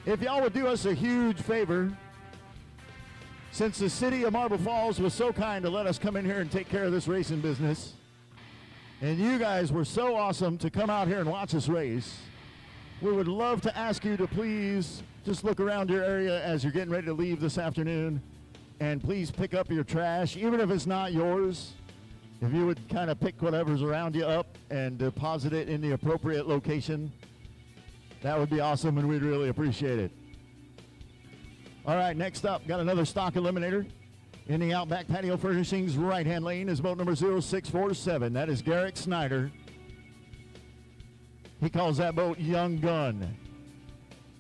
If y'all would do us a huge favor, since the city of Marble Falls was so kind to let us come in here and take care of this racing business, and you guys were so awesome to come out here and watch us race, we would love to ask you to please just look around your area as you're getting ready to leave this afternoon, and please pick up your trash, even if it's not yours. If you would kind of pick whatever's around you up and deposit it in the appropriate location, that would be awesome, and we'd really appreciate it. All right, next up, got another stock eliminator. In the Outback Patio Furnishings right-hand lane is boat number 0647. That is Garrick Snyder. He calls that boat Young Gun.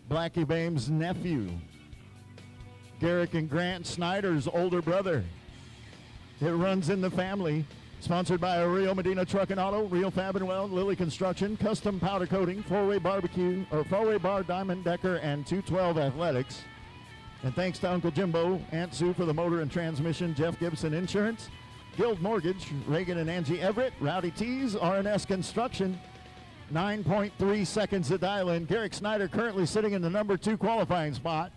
Blackie Bame's nephew. Garrick and Grant Snyder's older brother. It runs in the family. Sponsored by Rio Medina Truck and Auto, Rio Fab and Weld, Lily Construction, Custom Powder Coating, Four-Way Barbecue, or Four-Way Bar Diamond Decker, and 212 Athletics. And thanks to Uncle Jimbo, Aunt Sue for the motor and transmission, Jeff Gibson Insurance, Guild Mortgage, Reagan and Angie Everett, Rowdy Tees, R&S Construction. 9.3 seconds to dial in. Garrick Snyder currently sitting in the number 2 qualifying spot.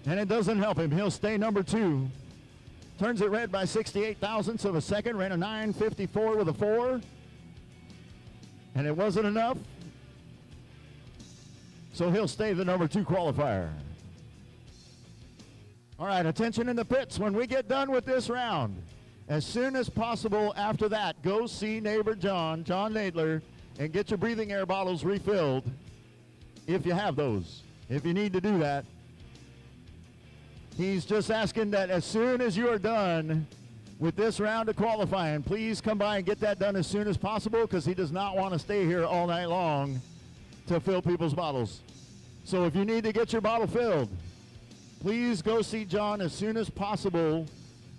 And it doesn't help him. He'll stay number 2. Turns it red by 68 thousandths of a second. Ran a 9:54 with a 4. And it wasn't enough. So he'll stay the number 2 qualifier. All right, attention in the pits. When we get done with this round, as soon as possible after that, go see neighbor John Nadler, and get your breathing air bottles refilled if you have those. If you need to do that. He's just asking that as soon as you are done with this round of qualifying, please come by and get that done as soon as possible, because he does not want to stay here all night long to fill people's bottles. So if you need to get your bottle filled, please go see John as soon as possible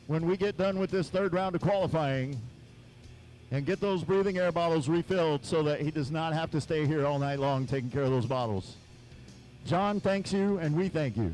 when we get done with this third round of qualifying, and get those breathing air bottles refilled so that he does not have to stay here all night long taking care of those bottles. John thanks you, and we thank you.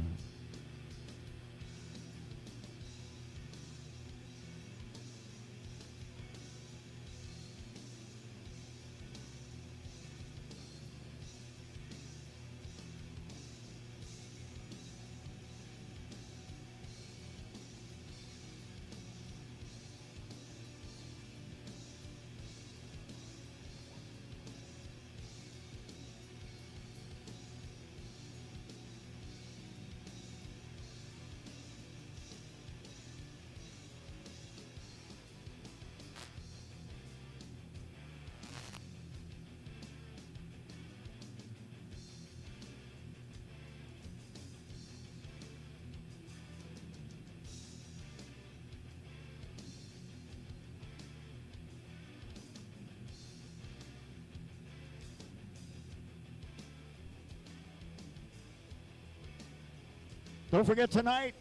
Don't forget tonight,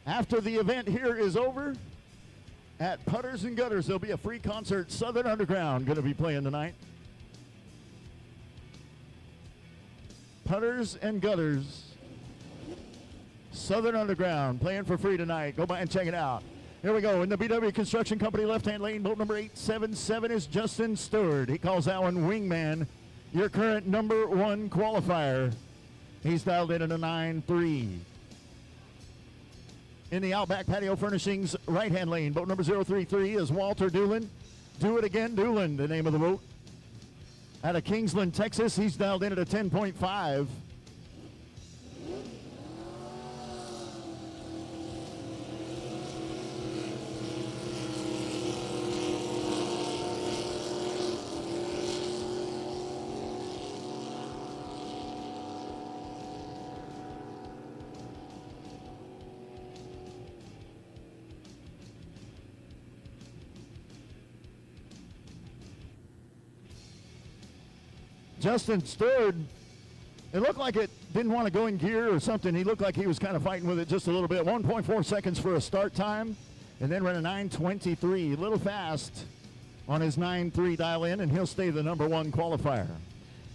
after the event here is over, at Putters and Gutters, there'll be a free concert. Southern Underground going to be playing tonight. Putters and Gutters, Southern Underground, playing for free tonight. Go by and check it out. Here we go. In the BW Construction Company left-hand lane, boat number 877 is Justin Stewart. He calls that one Wingman, your current number 1 qualifier. He's dialed in at a 9-3. In the Outback Patio Furnishings right-hand lane, boat number 033 is Walter Doolin. Do It Again Doolin, the name of the boat. Out of Kingsland, Texas, he's dialed in at a 10.5. Justin Stewart, it looked like it didn't want to go in gear or something. He looked like he was kind of fighting with it just a little bit. 1.4 seconds for a start time. and then ran a 9:23. A little fast on his 9:3 dial in, and he'll stay the number 1 qualifier.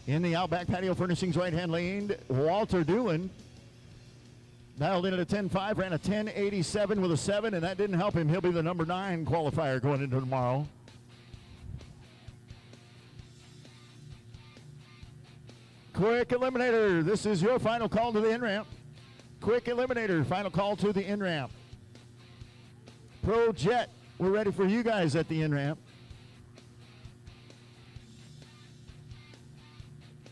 In the Outback Patio Furnishings right-hand lane, Walter Doolin dialed in at a 10.5, ran a 10.87 with a 7, and that didn't help him. He'll be the number 9 qualifier going into tomorrow. Quick Eliminator, this is your final call to the in-ramp. Quick Eliminator, final call to the in-ramp. Pro Jet, we're ready for you guys at the in-ramp.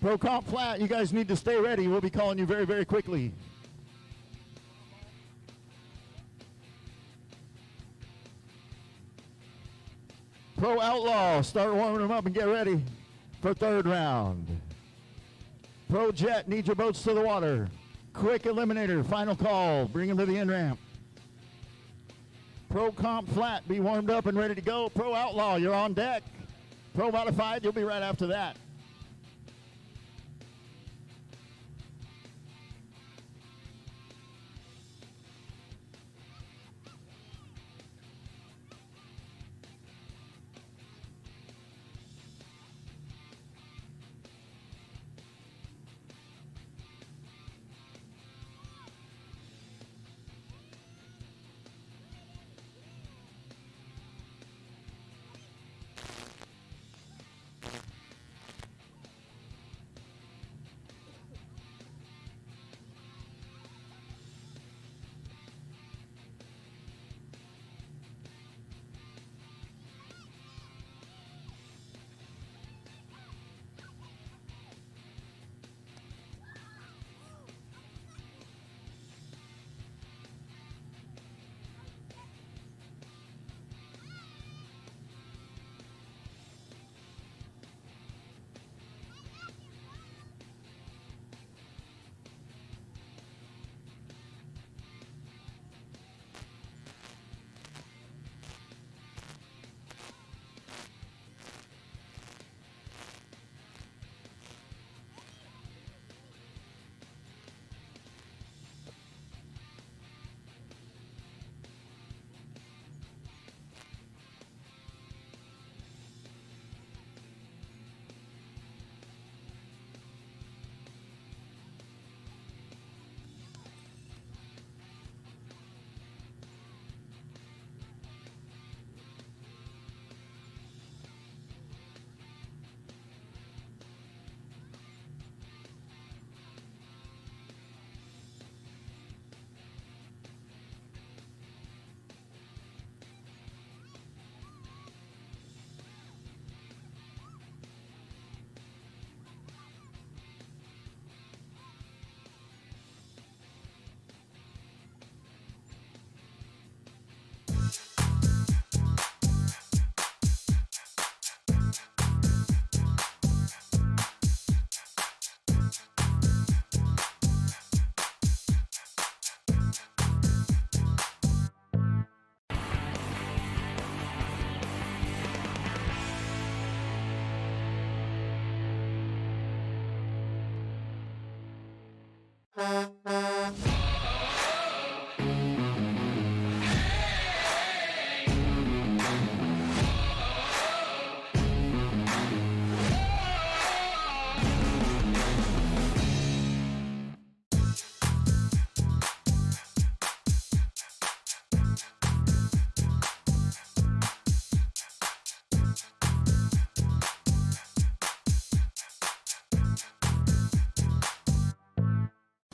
Pro Comp Flat, you guys need to stay ready. We'll be calling you very, very quickly. Pro Outlaw, start warming them up and get ready for 3rd round. Pro Jet, need your boats to the water. Quick Eliminator, final call, bring them to the in-ramp. Pro Comp Flat, be warmed up and ready to go. Pro Outlaw, you're on deck. Pro Modified, you'll be right after that.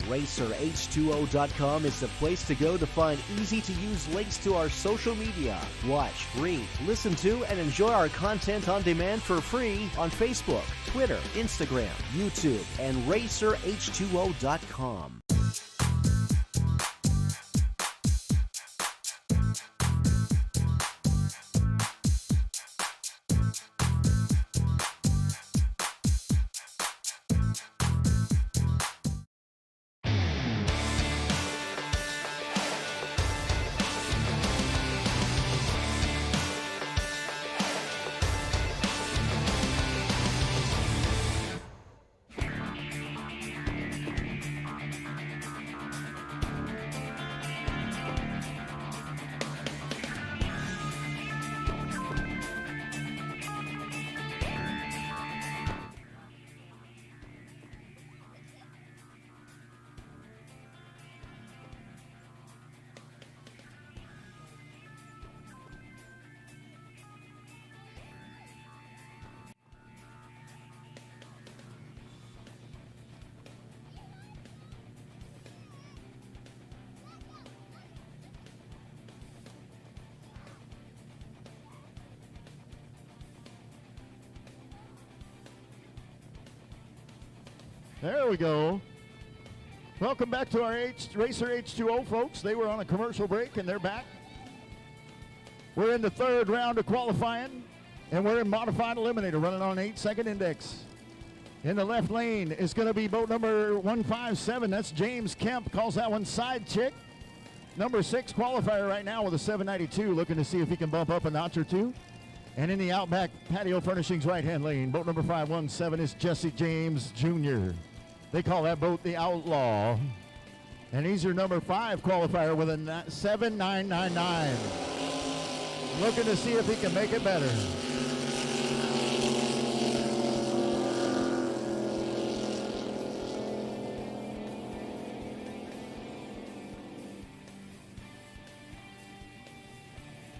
RacerH2O.com is the place to go to find easy-to-use links to our social media. Watch, read, listen to, and enjoy our content on demand for free on Facebook, Twitter, Instagram, YouTube, and RacerH2O.com. There we go. Welcome back to our Racer H2O, folks. They were on a commercial break, and they're back. We're in the third round of qualifying, and we're in modified eliminator, running on an 8-second index. In the left lane is going to be boat number 157. That's James Kemp. Calls that one Side Chick. Number 6 qualifier right now with a 792, looking to see if he can bump up a notch or two. And in the Outback Patio Furnishings right-hand lane, boat number 517 is Jesse James Jr. They call that boat the Outlaw. And he's your number 5 qualifier with a 7999. Looking to see if he can make it better.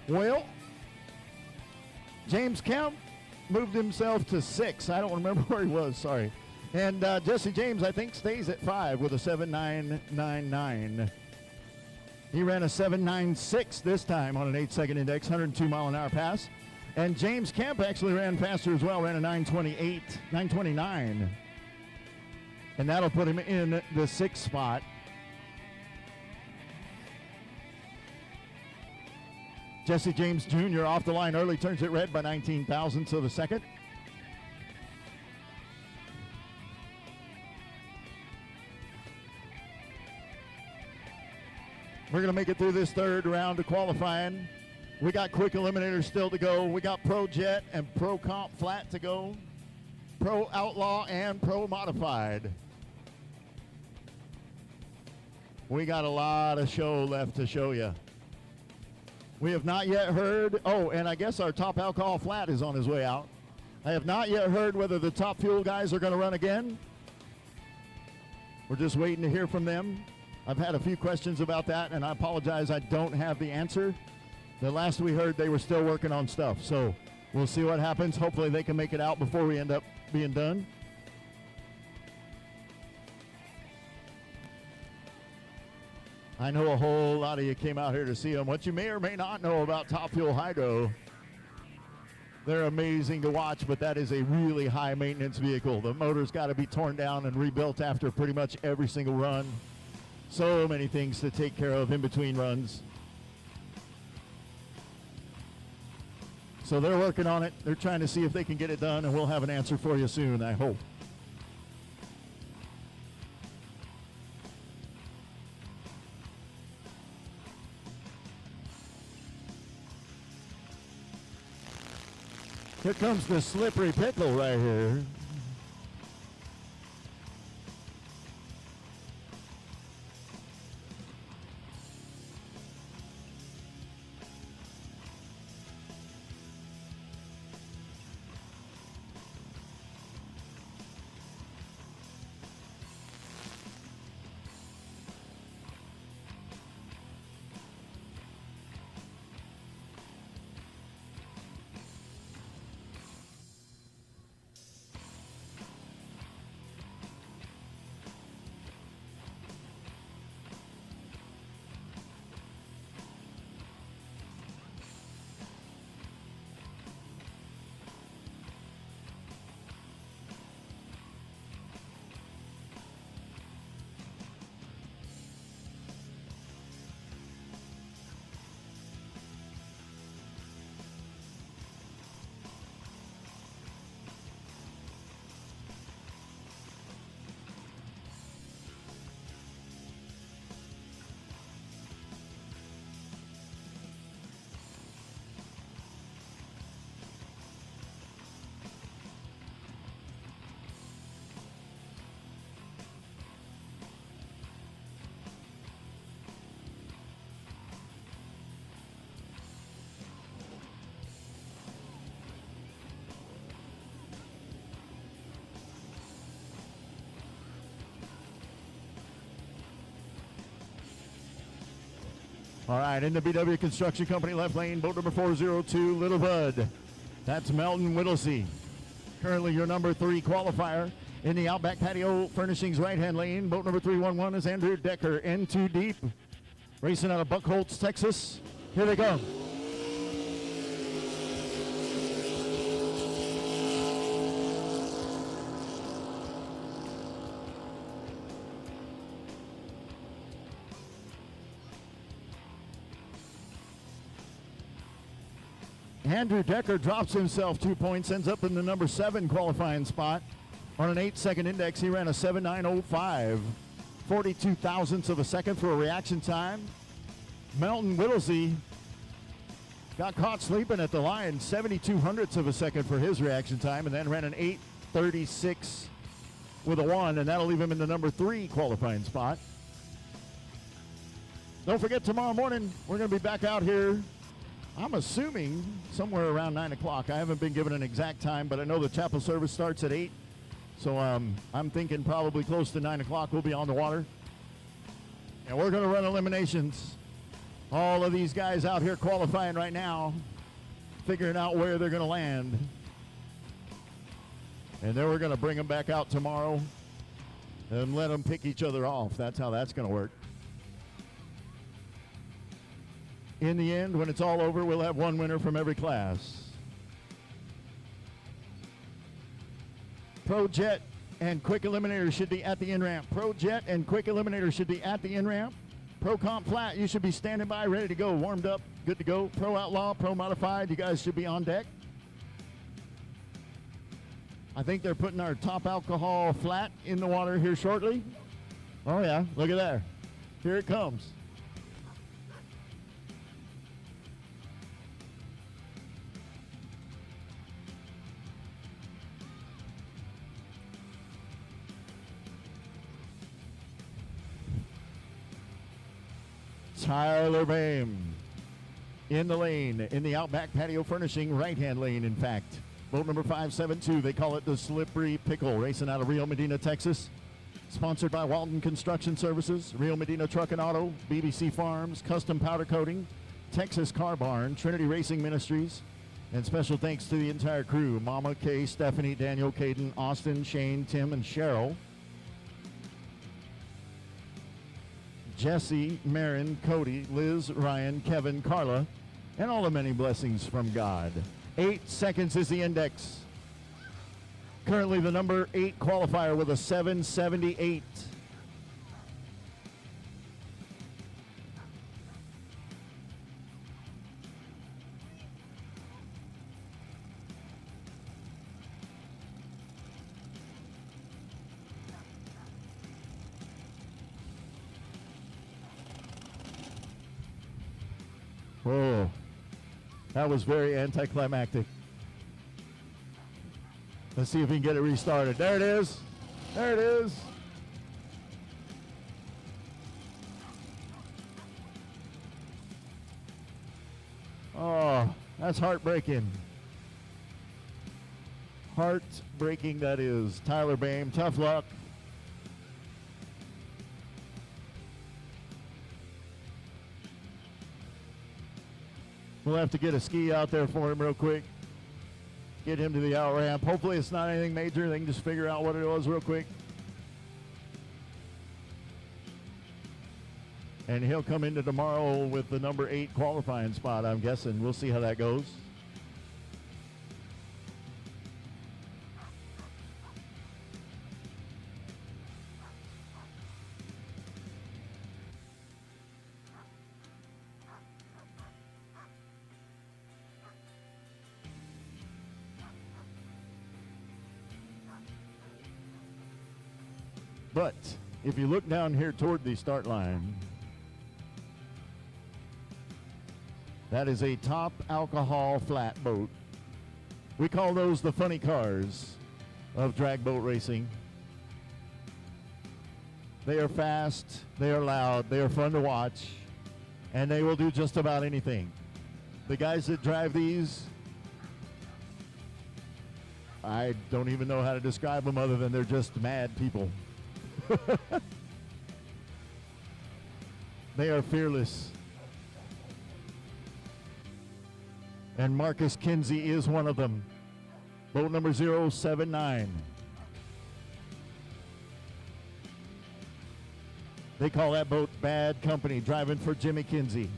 Well, James Kemp moved himself to 6. I don't remember where he was, sorry. And Jesse James, I think, stays at 5 with a 7999. He ran a 796 this time on an 8-second index, 102-mile-an-hour pass. And James Kemp actually ran faster as well, ran a 929. And that'll put him in the 6th spot. Jesse James Jr. off the line early, turns it red by 19 thousandths of a second. We're going to make it through this third round of qualifying. We got quick eliminators still to go. We got Pro Jet and Pro Comp Flat to go. Pro Outlaw and Pro Modified. We got a lot of show left to show you. We have not yet heard, oh, and I guess our Top Alcohol Flat is on his way out. I have not yet heard whether the Top Fuel guys are going to run again. We're just waiting to hear from them. I've had a few questions about that, and I apologize, I don't have the answer. The last we heard, they were still working on stuff, so we'll see what happens. Hopefully they can make it out before we end up being done. I know a whole lot of you came out here to see them. What you may or may not know about Top Fuel Hydro, they're amazing to watch, but that is a really high maintenance vehicle. The motor's got to be torn down and rebuilt after pretty much every single run. So many things to take care of in between runs. So they're working on it. They're trying to see if they can get it done, and we'll have an answer for you soon, I hope. Here comes the slippery pickle right here. All right, in the BW Construction Company left lane, boat number 402, Little Bud. That's Melton Whittlesey. Currently your number 3 qualifier. In the Outback Patio Furnishings right-hand lane, boat number 311 is Andrew Decker, in too deep. Racing out of Buckholz, Texas. Here they go. Andrew Decker drops himself 2 points, ends up in the number 7 qualifying spot. On an 8-second index, he ran a 7:9:05, 42 thousandths of a second for a reaction time. Melton Whittlesey got caught sleeping at the line, 72 hundredths of a second for his reaction time, and then ran an 8:36 with a 1, and that'll leave him in the number 3 qualifying spot. Don't forget, tomorrow morning, we're going to be back out here, I'm assuming somewhere around 9 o'clock. I haven't been given an exact time, but I know the chapel service starts at 8. So I'm thinking probably close to 9 o'clock we'll be on the water. And we're going to run eliminations. All of these guys out here qualifying right now, figuring out where they're going to land. And then we're going to bring them back out tomorrow and let them pick each other off. That's how that's going to work. In the end, when it's all over, we'll have one winner from every class. Pro Jet and Quick Eliminator should be at the in-ramp. Pro Jet and Quick Eliminator should be at the in-ramp. Pro Comp Flat, you should be standing by, ready to go, warmed up, good to go. Pro Outlaw, Pro Modified, you guys should be on deck. I think they're putting our Top Alcohol Flat in the water here shortly. Oh yeah, look at there. Here it comes. Tyler Bame in the lane, in the Outback Patio Furnishing right-hand lane, in fact. Boat number 572, they call it the Slippery Pickle, racing out of Rio Medina, Texas. Sponsored by Walton Construction Services, Rio Medina Truck and Auto, BBC Farms, Custom Powder Coating, Texas Car Barn, Trinity Racing Ministries, and special thanks to the entire crew, Mama, Kay, Stephanie, Daniel, Caden, Austin, Shane, Tim, and Cheryl. Jesse, Marin, Cody, Liz, Ryan, Kevin, Carla, and all the many blessings from God. 8 seconds is the index. Currently the number 8 qualifier with a 7:78. Whoa, that was very anticlimactic. Let's see if we can get it restarted. There it is. There it is. Oh, that's heartbreaking. Heartbreaking, that is. Tyler Bame, tough luck. We'll have to get a ski out there for him real quick. Get him to the out ramp. Hopefully it's not anything major. They can just figure out what it was real quick. And he'll come into tomorrow with the number 8 qualifying spot, I'm guessing. We'll see how that goes. But if you look down here toward the start line, that is a Top Alcohol Flat boat. We call those the funny cars of drag boat racing. They are fast, they are loud, they are fun to watch, and they will do just about anything. The guys that drive these, I don't even know how to describe them other than they're just mad people. They are fearless. And Marcus Kinsey is one of them. Boat number 079. They call that boat Bad Company, driving for Jimmy Kinsey.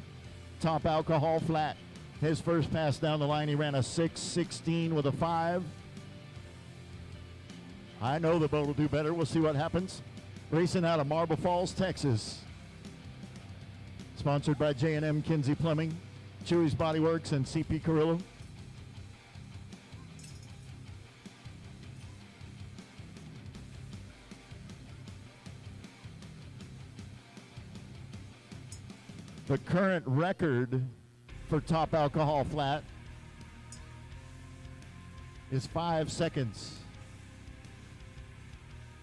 Top Alcohol Flat. His first pass down the line, he ran a 6:16 with a 5. I know the boat will do better. We'll see what happens. Racing out of Marble Falls, Texas. Sponsored by J&M Kinsey Plumbing, Chewy's Body Works, and CP Carrillo. The current record for top alcohol flat is 5 seconds.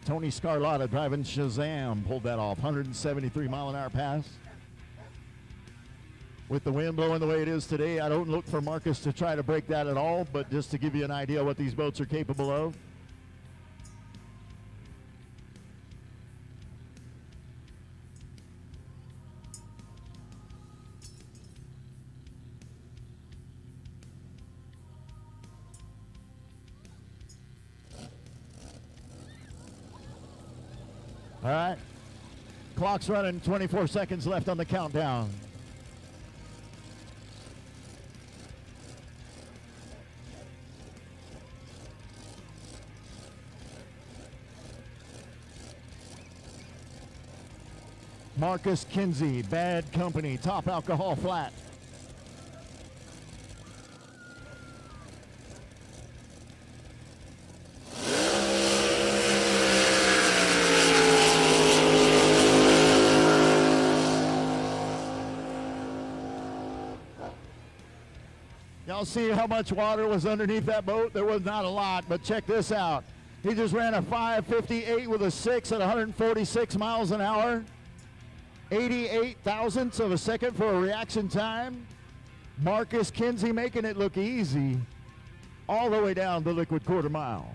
Tony Scarlotta driving Shazam pulled that off. 173-mile-an-hour pass. With the wind blowing the way it is today, I don't look for Marcus to try to break that at all, but just to give you an idea what these boats are capable of. All right, clock's running, 24 seconds left on the countdown. Marcus Kinsey, Bad Company, top alcohol flat. Y'all see how much water was underneath that boat? There was not a lot, but check this out. He just ran a 5:58 with a 6 at 146 miles an hour. 88 thousandths of a second for a reaction time. Marcus Kinsey making it look easy all the way down the liquid quarter mile.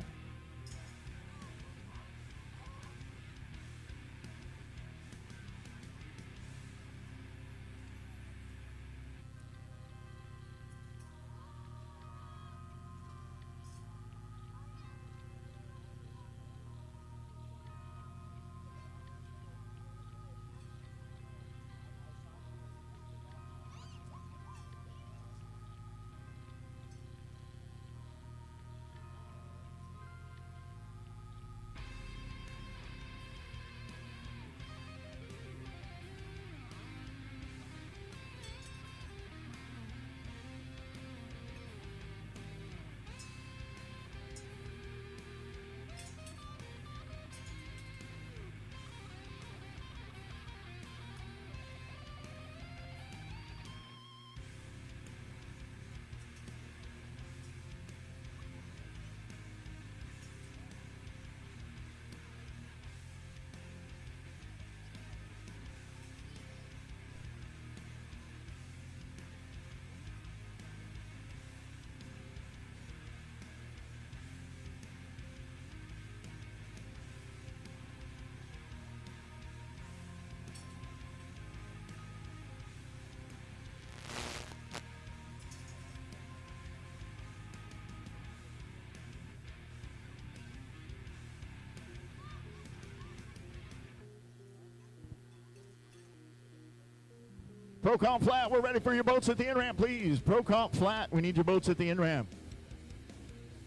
Pro-Comp Flat, we're ready for your boats at the in-ramp, please. Pro-Comp Flat, we need your boats at the in-ramp.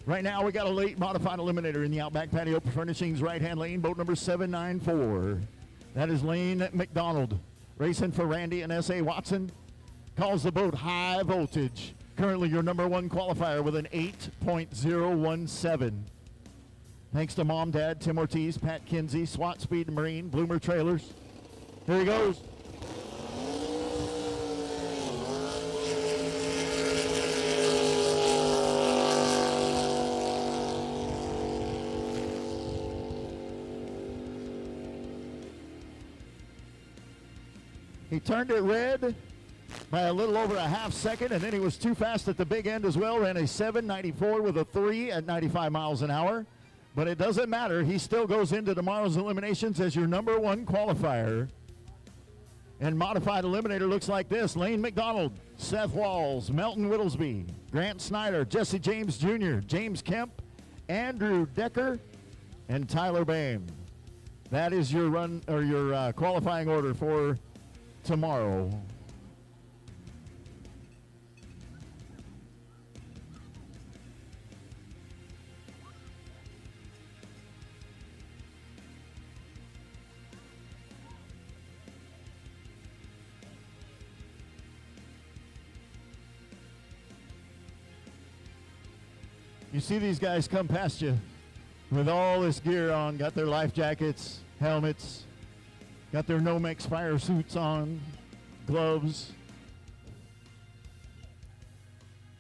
Right now, we got a late modified eliminator in the Outback Patio Furnishings right-hand lane, boat number 794. That is Lane McDonald, racing for Randy and S.A. Watson. Calls the boat High Voltage. Currently your number one qualifier with an 8.017. Thanks to Mom, Dad, Tim Ortiz, Pat Kinsey, SWAT Speed Marine, Bloomer Trailers. Here he goes. He turned it red by a little over a half second, and then he was too fast at the big end as well. Ran a 7.94 with a 3 at 95 miles an hour. But it doesn't matter. He still goes into tomorrow's eliminations as your number one qualifier. And modified eliminator looks like this. Lane McDonald, Seth Walls, Melton Whittlesby, Grant Snyder, Jesse James Jr., James Kemp, Andrew Decker, and Tyler Bame. That is your run or your qualifying order for tomorrow. You see these guys come past you with all this gear on, got their life jackets, helmets, got their Nomex fire suits on, gloves.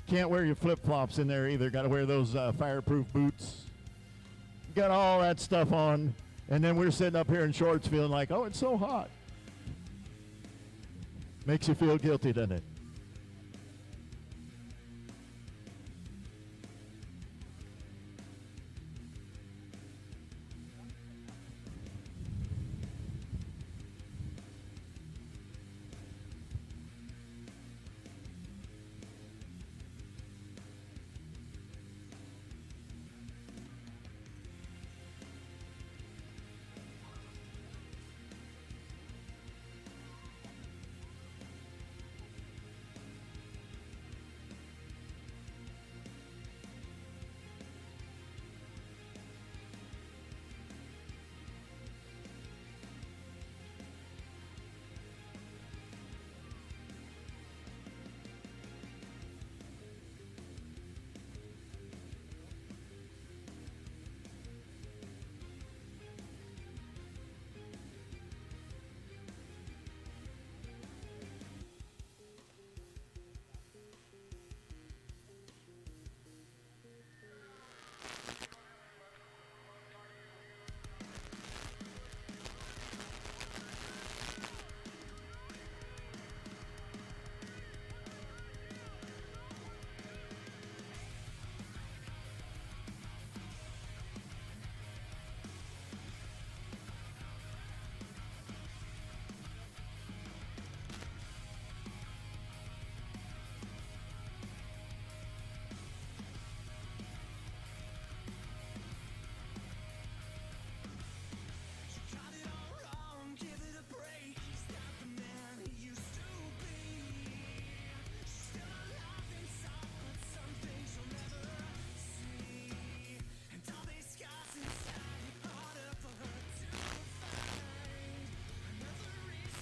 Can't wear your flip-flops in there either. Got to wear those fireproof boots. Got all that stuff on. And then we're sitting up here in shorts feeling like, oh, it's so hot. Makes you feel guilty, doesn't it?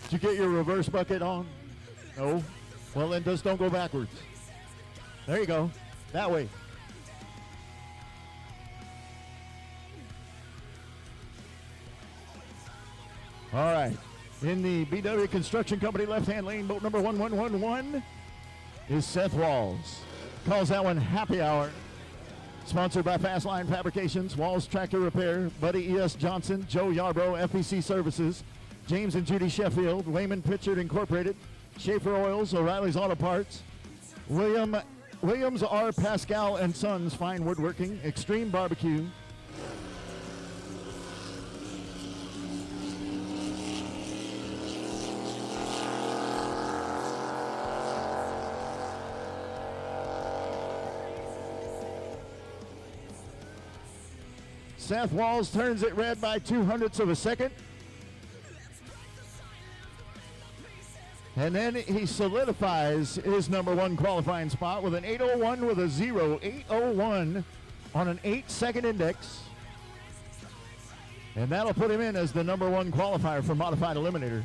Did you get your reverse bucket on? No? Well, then just don't go backwards. There you go. That way. All right. In the BW Construction Company left-hand lane, boat number 1111 is Seth Walls. Calls that one Happy Hour. Sponsored by Fast Line Fabrications, Walls Tractor Repair, Buddy E.S. Johnson, Joe Yarbrough, FPC Services, James and Judy Sheffield, Wayman Pritchard Incorporated, Schaefer Oils, O'Reilly's Auto Parts, Williams R. Pascal and Sons Fine Woodworking, Extreme Barbecue, Seth Walls turns it red by 0.02 of a second. And then he solidifies his number one qualifying spot with an 8:01 with a 0.801 on an 8-second index. And that'll put him in as the number one qualifier for Modified Eliminator.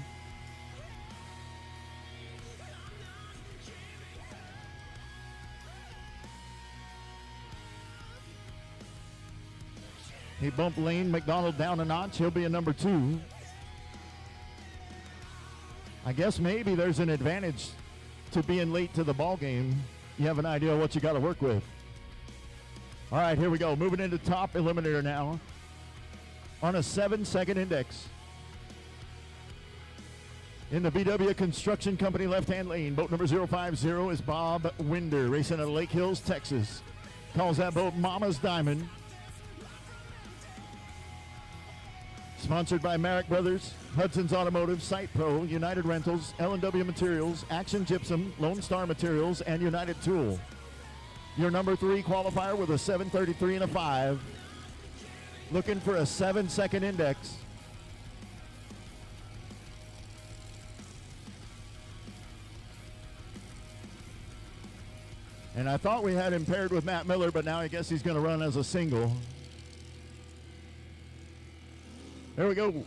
He bumped Lane McDonald down a notch. He'll be a number 2. I guess maybe there's an advantage to being late to the ball game. You have an idea of what you got to work with. All right, here we go. Moving into top eliminator now on a 7-second index. In the BW Construction Company left-hand lane, boat number 050 is Bob Winder, racing out of Lake Hills, Texas. Calls that boat Mama's Diamond. Sponsored by Merrick Brothers, Hudson's Automotive, Site Pro, United Rentals, L&W Materials, Action Gypsum, Lone Star Materials, and United Tool. Your number 3 qualifier with a 7:33 and a 5. Looking for a 7-second index. And I thought we had him paired with Matt Miller, but now I guess he's going to run as a single. There we go.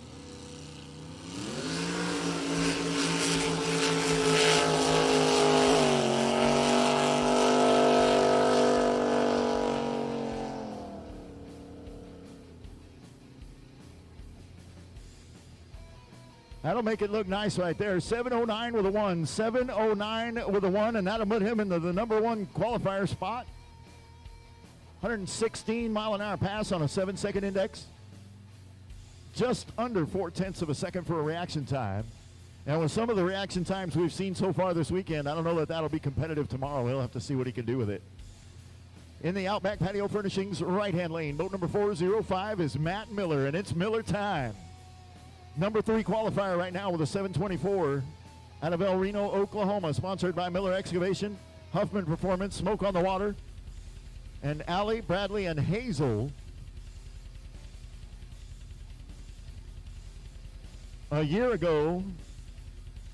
That'll make it look nice right there. 7:09 with a 1. 7:09 with a 1, and that'll put him into the number 1 qualifier spot. 116-mile-an-hour pass on a 7-second index. Just under 0.4 of a second for a reaction time. And with some of the reaction times we've seen so far this weekend, I don't know that that'll be competitive tomorrow. He'll have to see what he can do with it. In the Outback Patio Furnishings right-hand lane, boat number 405 is Matt Miller, and it's Miller time. Number 3 qualifier right now with a 7:24 out of El Reno, Oklahoma, sponsored by Miller Excavation, Huffman Performance, Smoke on the Water, and Allie, Bradley, and Hazel. A year ago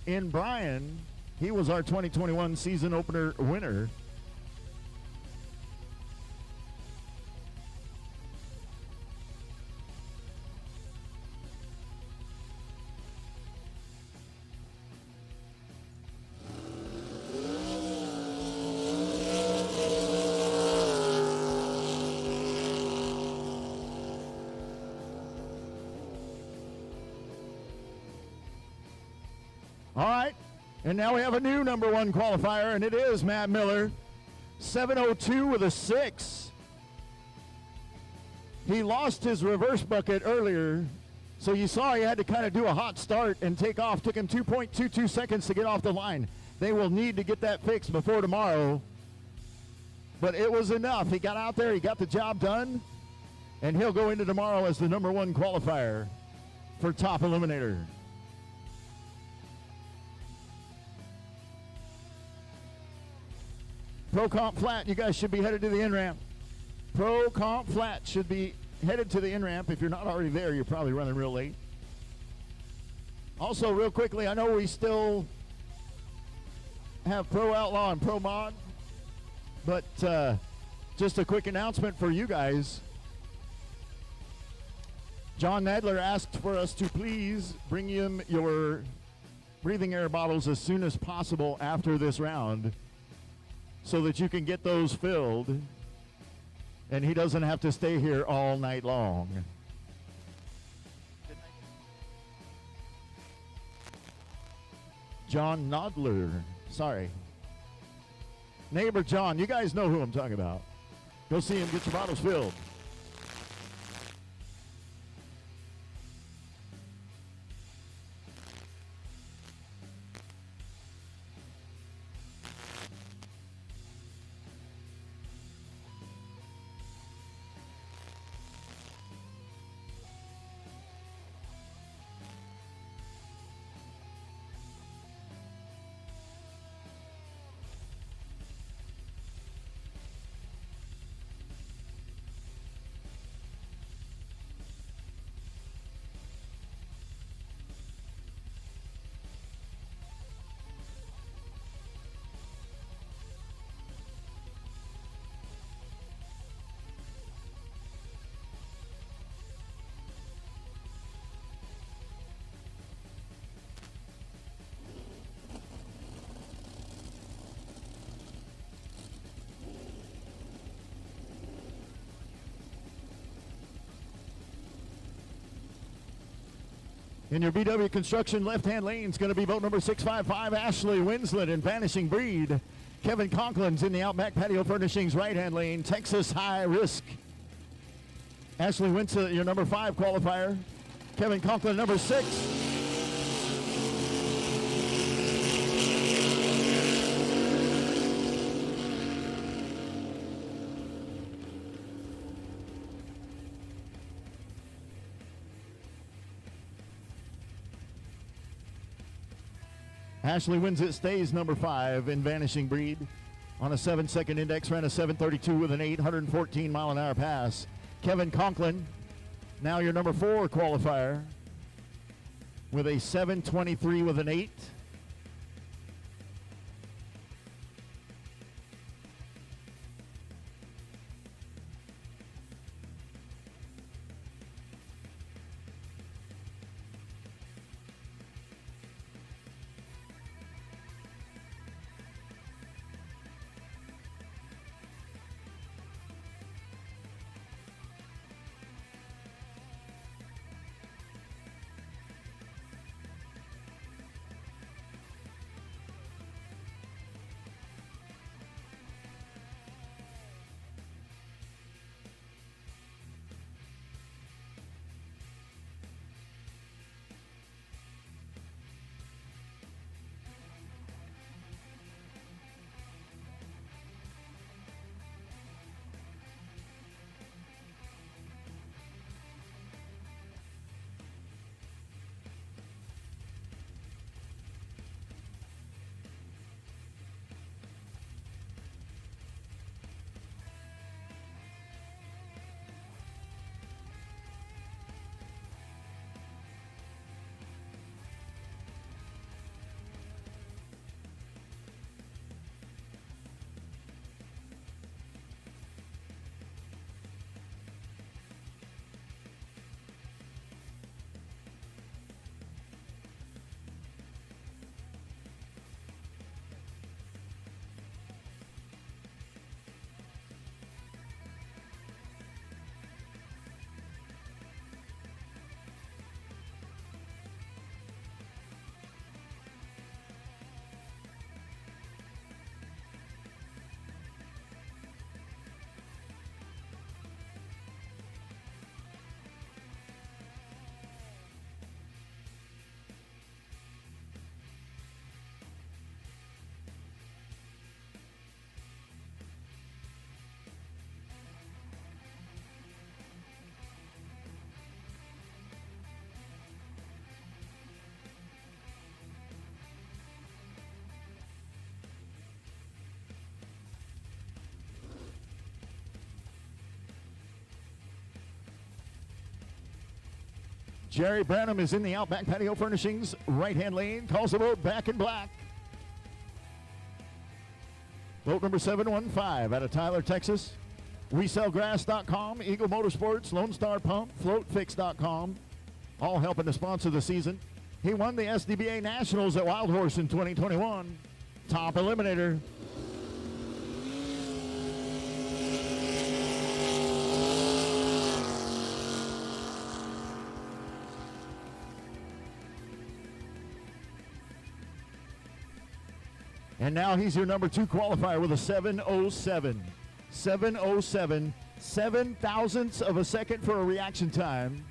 in Bryan, he was our 2021 season opener winner. All right, and now we have a new number 1 qualifier, and it is Matt Miller. 7:02 with a 6. He lost his reverse bucket earlier, so you saw he had to kind of do a hot start and take off. Took him 2.22 seconds to get off the line. They will need to get that fixed before tomorrow, but it was enough. He got out there, he got the job done, and he'll go into tomorrow as the number 1 qualifier for Top Eliminator. Pro Comp Flat, you guys should be headed to the in-ramp. Pro Comp Flat should be headed to the in-ramp. If you're not already there, you're probably running real late. Also, real quickly, I know we still have Pro Outlaw and Pro Mod, but just a quick announcement for you guys. John Nadler asked for us to please bring him your breathing air bottles as soon as possible after this round, so that you can get those filled and he doesn't have to stay here all night long. John Nodler, sorry. Neighbor John, you guys know who I'm talking about. Go see him, get your bottles filled. In your BW Construction left-hand lane is going to be boat number 655, Ashley Winslet in Vanishing Breed. Kevin Conklin's in the Outback Patio Furnishings right-hand lane, Texas High Risk. Ashley Winslet, your number 5 qualifier. Kevin Conklin, number 6. Ashley Winslet stays number 5 in Vanishing Breed on a 7-second index, ran a 7:32 with an 814-mile-an-hour pass. Kevin Conklin, now your number 4 qualifier, with a 7:23 with an 8. Jerry Branham is in the Outback Patio Furnishings right-hand lane. Calls the boat back in black. Boat number 715 out of Tyler, Texas. WeSellGrass.com, Eagle Motorsports, Lone Star Pump, FloatFix.com, all helping to sponsor the season. He won the SDBA Nationals at Wild Horse in 2021. Top eliminator. And now he's your number 2 qualifier with a 7:07. 7:07, 7 thousandths of a second for a reaction time.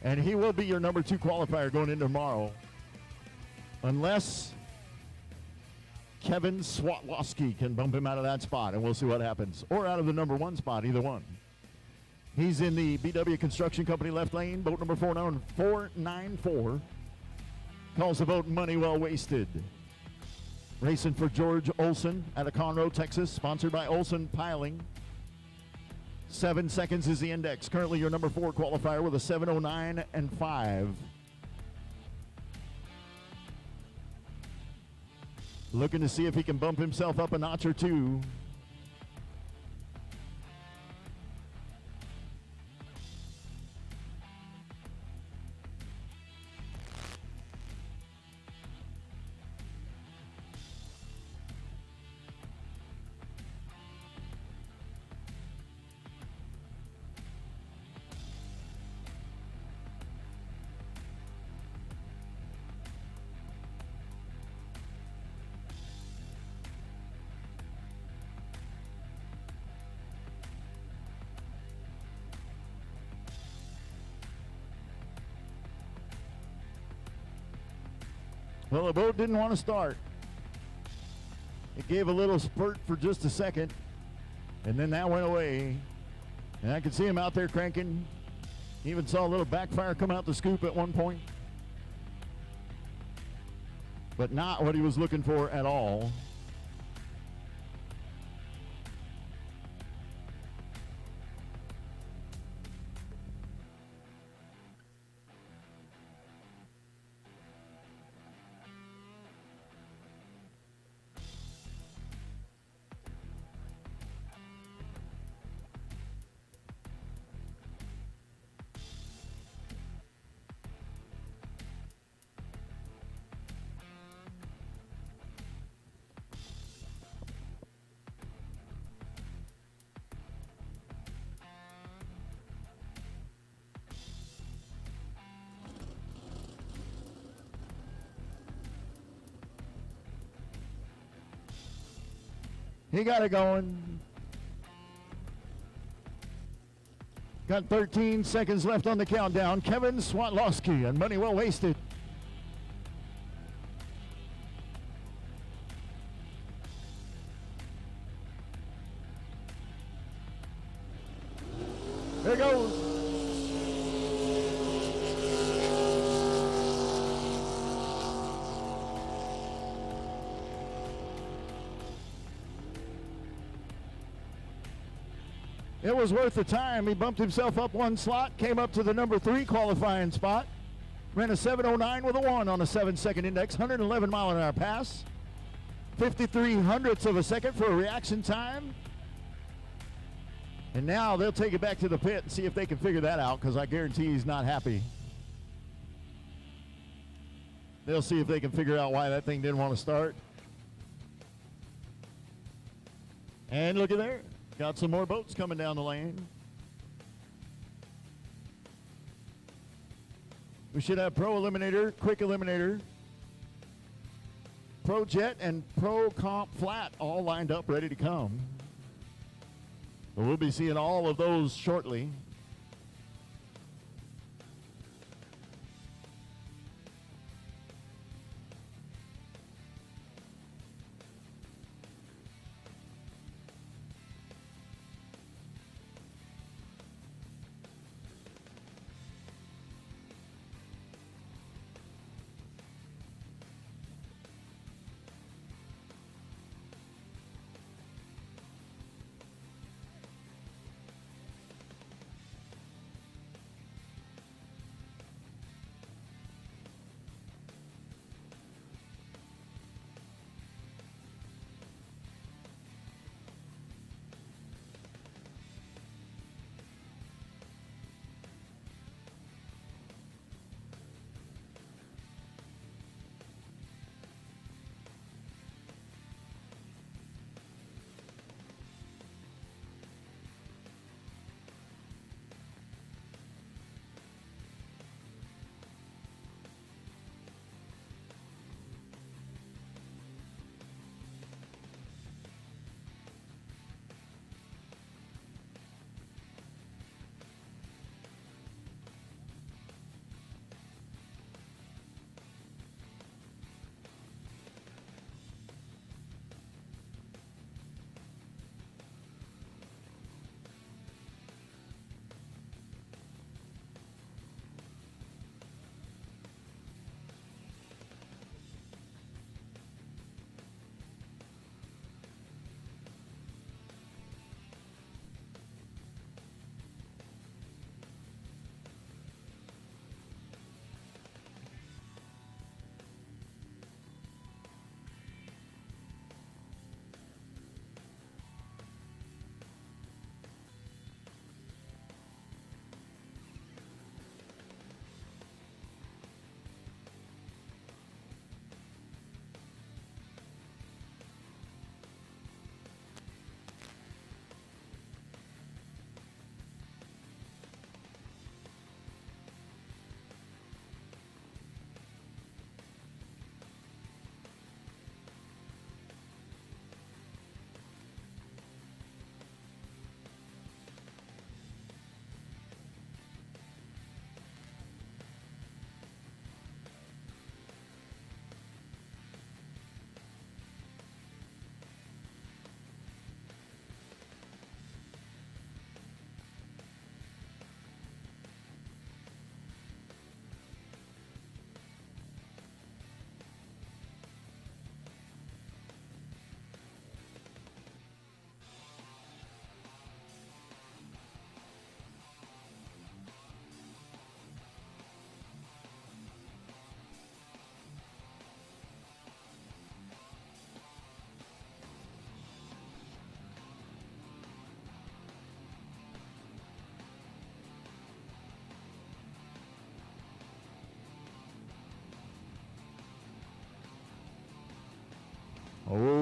And he will be your number 2 qualifier going into tomorrow. Unless Kevin Swatlowski can bump him out of that spot, and we'll see what happens. Or out of the number 1 spot, either one. He's in the BW Construction Company left lane, boat number 494. Calls the boat Money Well Wasted. Racing for George Olson out of Conroe, Texas, sponsored by Olson Piling. 7 seconds is the index. Currently your number 4 qualifier with a 7:09 and 5. Looking to see if he can bump himself up a notch or two. Well, the boat didn't want to start. It gave a little spurt for just a second, and then that went away. And I could see him out there cranking. Even saw a little backfire come out the scoop at one point. But not what he was looking for at all. He got it going. Got 13 seconds left on the countdown. Kevin Swatlowski and Money Well Wasted. There it goes. It was worth the time. He bumped himself up 1 slot, came up to the number 3 qualifying spot, ran a 7:09 with a 1 on a 7-second index, 111 mile an hour pass, 53 hundredths of a second for a reaction time. And now they'll take it back to the pit and see if they can figure that out, because I guarantee he's not happy. They'll see if they can figure out why that thing didn't want to start. And look at there. Got some more boats coming down the lane. We should have Pro Eliminator, Quick Eliminator, Pro Jet, and Pro Comp Flat all lined up, ready to come. But we'll be seeing all of those shortly.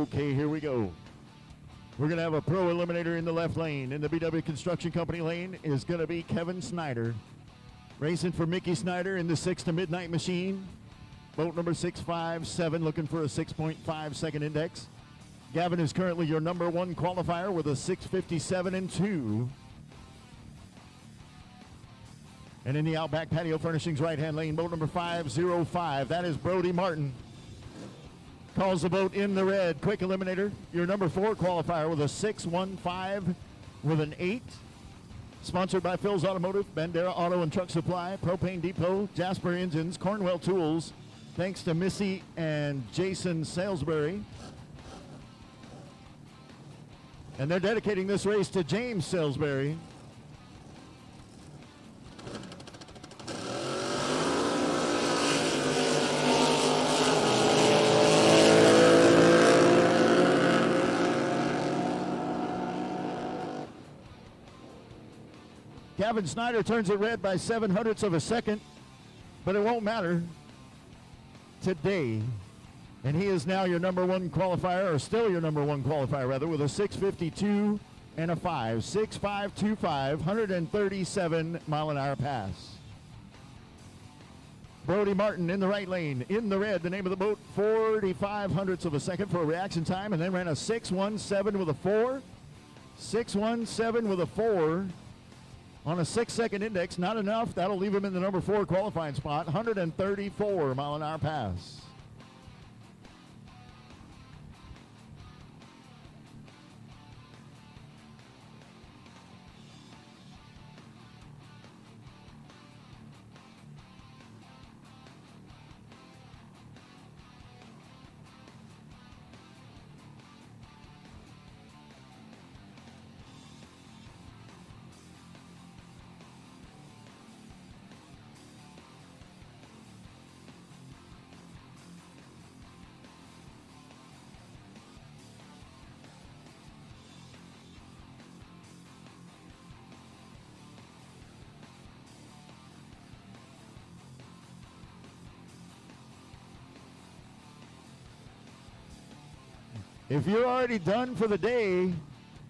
Okay, here we go. We're going to have a pro eliminator in the left lane. In the BW Construction Company lane is going to be Kevin Snyder. Racing for Mickey Snyder in the 6 to Midnight Machine. Boat number 657, looking for a 6.5 second index. Gavin is currently your number 1 qualifier with a 6:57 and 2. And in the Outback Patio Furnishings right-hand lane, boat number 505, that is Brody Martin. Calls the boat in the red. Quick eliminator, your number 4 qualifier with a 6:15 with an 8. Sponsored by Phil's Automotive, Bandera Auto and Truck Supply, Propane Depot, Jasper Engines, Cornwell Tools. Thanks to Missy and Jason Salisbury. And they're dedicating this race to James Salisbury. Gavin Snyder turns it red by 0.07 of a second, but it won't matter today. And he is now your number 1 qualifier, or still your number 1 qualifier, rather, with a 6:52 and a 5. 6.525, 137 mile an hour pass. Brody Martin in the right lane, in the red, the name of the boat, 0.45 of a second for a reaction time, and then ran a 6:17 with a 4. 6:17 with a 4. On a 6-second index, not enough. That'll leave him in the number 4 qualifying spot. 134 mile an hour pass. If you're already done for the day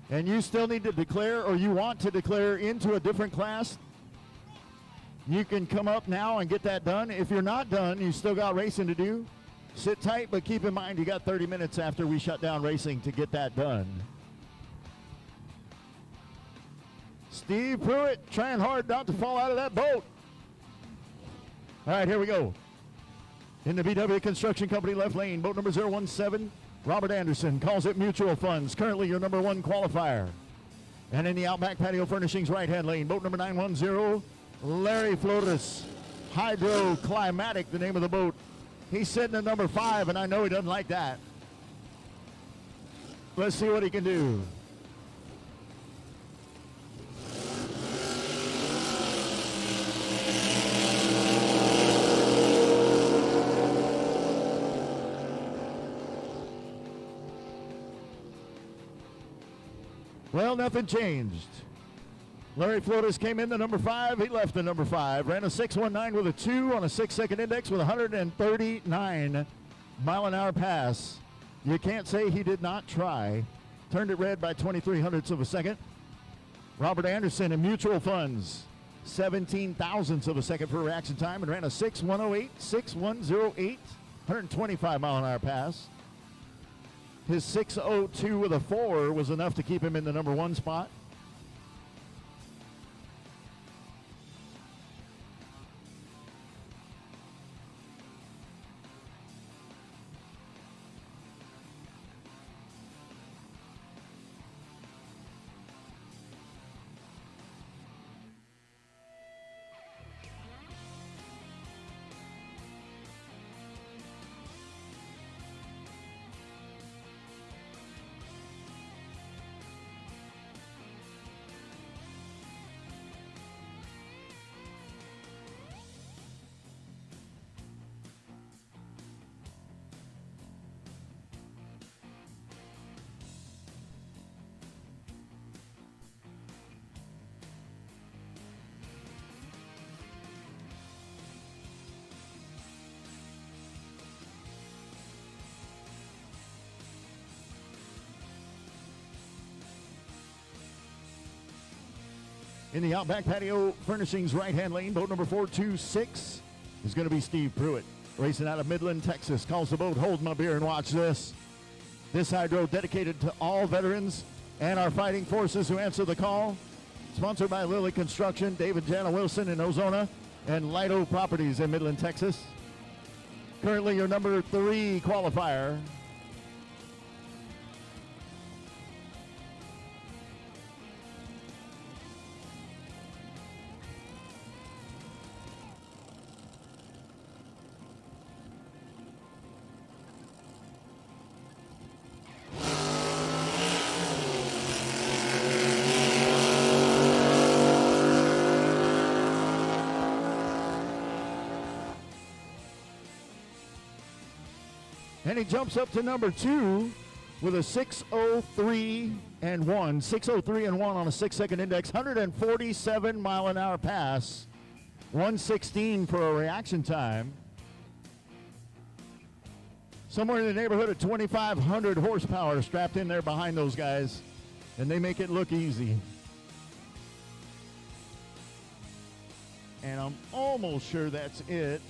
and you still need to declare, or you want to declare into a different class, you can come up now and get that done. If you're not done, you still got racing to do. Sit tight, but keep in mind you got 30 minutes after we shut down racing to get that done. Steve Pruitt trying hard not to fall out of that boat. All right, here we go. In the BW Construction Company left lane, boat number 017, Robert Anderson, calls it Mutual Funds, currently your number 1 qualifier. And in the Outback Patio Furnishings right-hand lane, boat number 910, Larry Flores, Hydro Climatic, the name of the boat. He's sitting at number 5, and I know he doesn't like that. Let's see what he can do. Well, nothing changed. Larry Flores came in the number 5. He left the number 5. Ran a 6:19 with a 2 on a 6-second index with 139 mile an hour pass. You can't say he did not try. Turned it red by 0.23 of a second. Robert Anderson in Mutual Funds, 17,000ths of a second for reaction time, and ran a 6:108, 6:108, 125 mile an hour pass. His 6:02 with a 4 was enough to keep him in the number 1 spot. In the Outback Patio Furnishings right-hand lane, boat number 426 is going to be Steve Pruitt. Racing out of Midland, Texas. Calls the boat, hold my beer and watch this. This hydro dedicated to all veterans and our fighting forces who answer the call. Sponsored by Lilly Construction, David Jana Wilson in Ozona, and Lido Properties in Midland, Texas. Currently your number 3 qualifier. And he jumps up to number 2 with a 6:03 and 1. 6:03 and 1 on a 6-second index. 147 mile an hour pass. 116 for a reaction time. Somewhere in the neighborhood of 2,500 horsepower strapped in there behind those guys. And they make it look easy. And I'm almost sure that's it.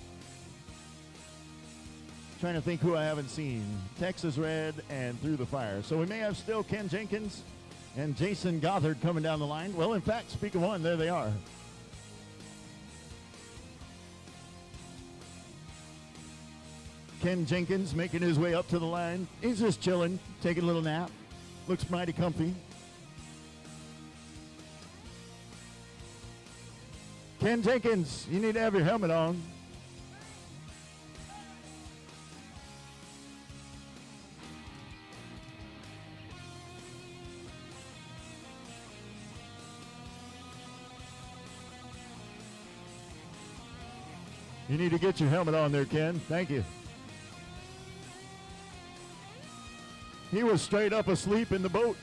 Trying to think who I haven't seen. Texas Red and Through the Fire. So we may have still Ken Jenkins and Jason Gothard coming down the line. Well, in fact, speak of one, there they are. Ken Jenkins making his way up to the line. He's just chilling, taking a little nap. Looks mighty comfy. Ken Jenkins, you need to have your helmet on. You need to get your helmet on there, Ken. Thank you. He was straight up asleep in the boat.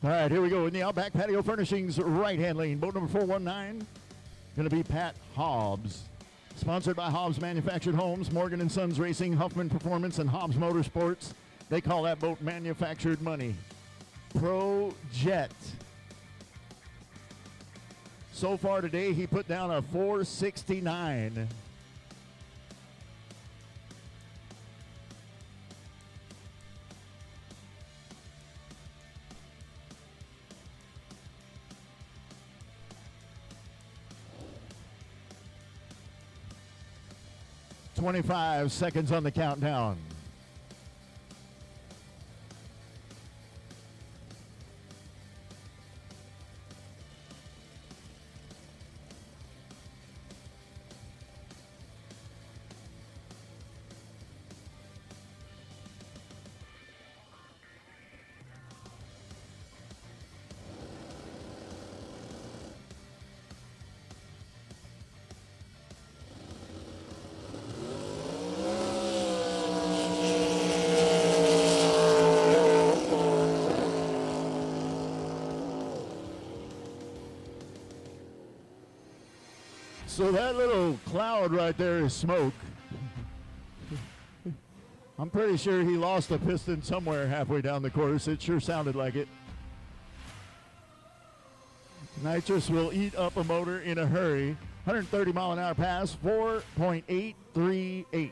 All right, here we go in the Outback Patio Furnishings right-hand lane. Boat number 419, going to be Pat Hobbs. Sponsored by Hobbs Manufactured Homes, Morgan & Sons Racing, Huffman Performance, and Hobbs Motorsports. They call that boat manufactured money. Pro Jet. So far today, he put down a 469. 25 seconds on the countdown. So that little cloud right there is smoke. I'm pretty sure he lost a piston somewhere halfway down the course. It sure sounded like it. Nitrous will eat up a motor in a hurry. 130 mile an hour pass, 4.838.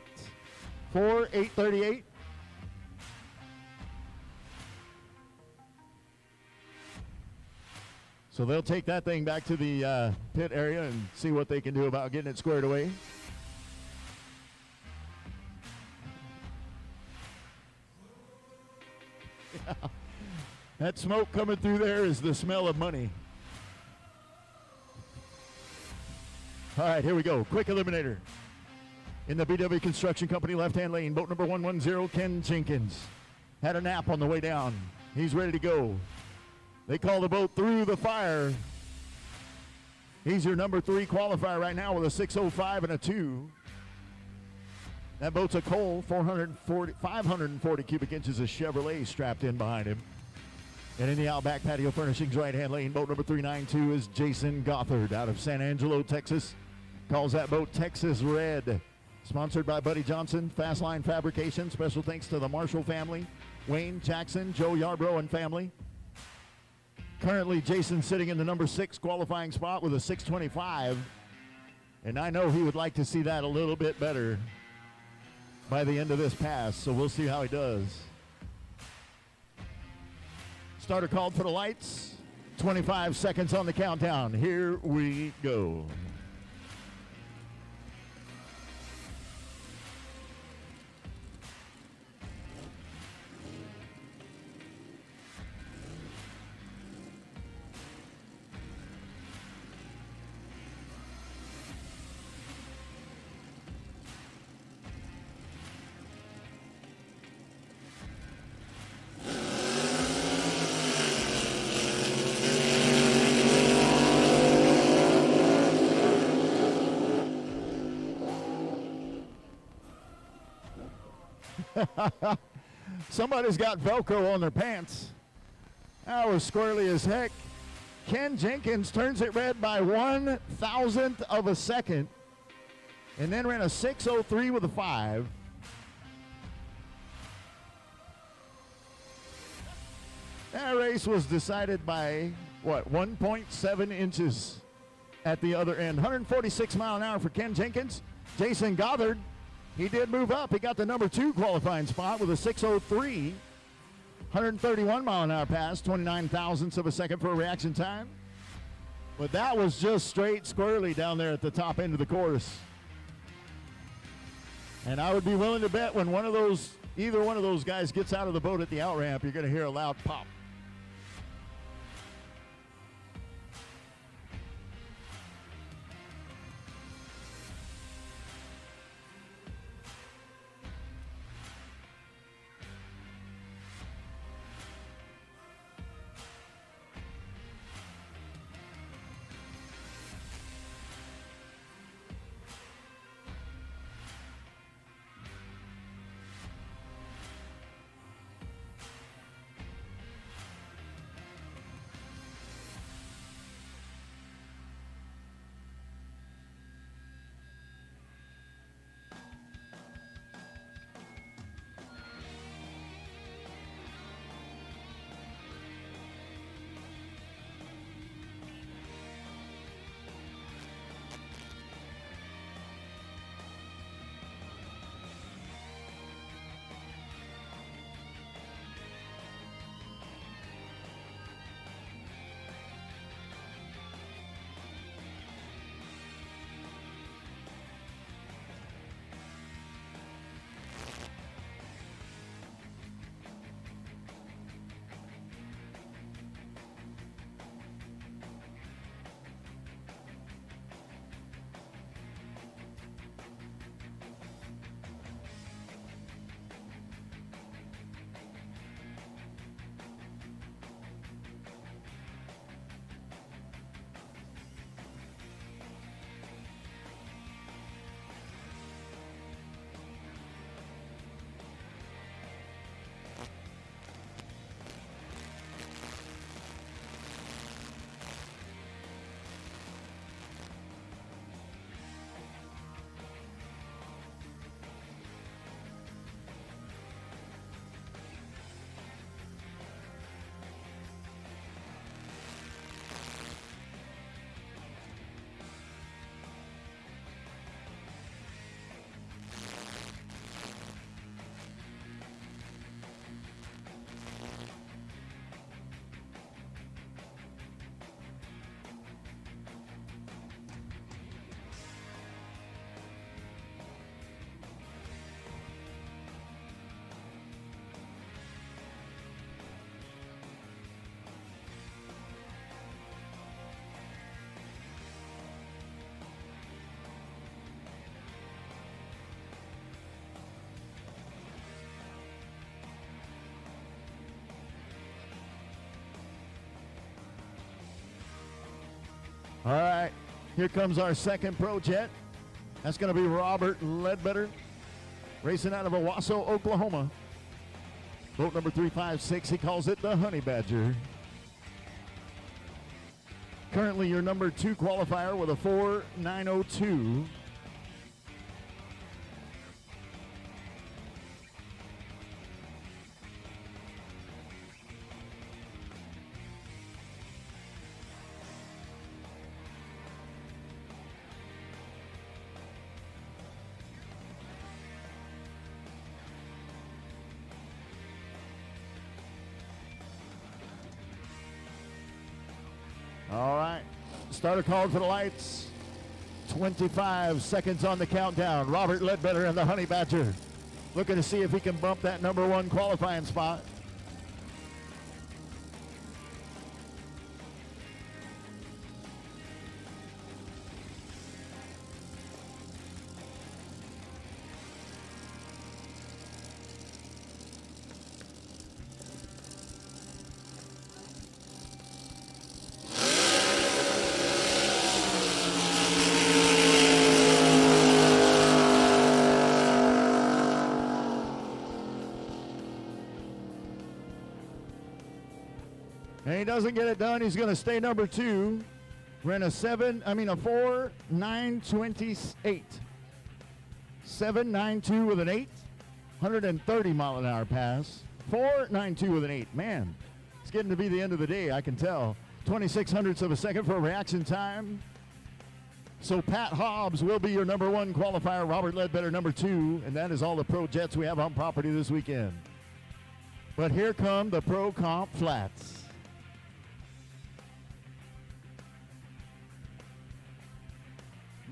4.838. So they'll take that thing back to the pit area and see what they can do about getting it squared away. Yeah. That smoke coming through there is the smell of money. All right, here we go. Quick eliminator. In the BW Construction Company left-hand lane, boat number 110, Ken Jenkins. Had a nap on the way down. He's ready to go. They call the boat through the fire. He's your number 3 qualifier right now with a 605 and a 2. That boat's a Cole, 540 cubic inches of Chevrolet strapped in behind him. And in the Outback Patio Furnishings right-hand lane, boat number 392 is Jason Gothard out of San Angelo, Texas. Calls that boat Texas Red. Sponsored by Buddy Johnson, Fastline Fabrication. Special thanks to the Marshall family, Wayne Jackson, Joe Yarbrough and family. Currently, Jason sitting in the number 6 qualifying spot with a 625. And I know he would like to see that a little bit better by the end of this pass, so we'll see how he does. Starter called for the lights. 25 seconds on the countdown. Here we go. Somebody's got Velcro on their pants. That was squirrely as heck. Ken Jenkins turns it red by 1,000th of a second and then ran a 603 with a 5. That race was decided by, 1.7 inches at the other end. 146 mile an hour for Ken Jenkins. Jason Gothard, he did move up. He got the number 2 qualifying spot with a 603. 131 mile an hour pass, 29 thousandths of a second for a reaction time. But that was just straight squirrely down there at the top end of the course. And I would be willing to bet when either one of those guys gets out of the boat at the out ramp, you're going to hear a loud pop. All right, here comes our second pro jet. That's going to be Robert Ledbetter, racing out of Owasso, Oklahoma. Boat number 356, he calls it the Honey Badger. Currently your number 2 qualifier with a 4.902. All right, starter called for the lights. 25 seconds on the countdown. Robert Ledbetter and the Honey Badger looking to see if he can bump that number 1 qualifying spot. And he doesn't get it done. He's going to stay number 2. Ran a 4.928. 7.92 with an 8. 130 mile an hour pass. 4.92 with an 8. Man, it's getting to be the end of the day, I can tell. 26 hundredths of a second for reaction time. So Pat Hobbs will be your number 1 qualifier. Robert Ledbetter number 2. And that is all the pro jets we have on property this weekend. But here come the Pro Comp Flats.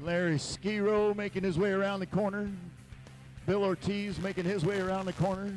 Larry Skiro making his way around the corner. Bill Ortiz making his way around the corner.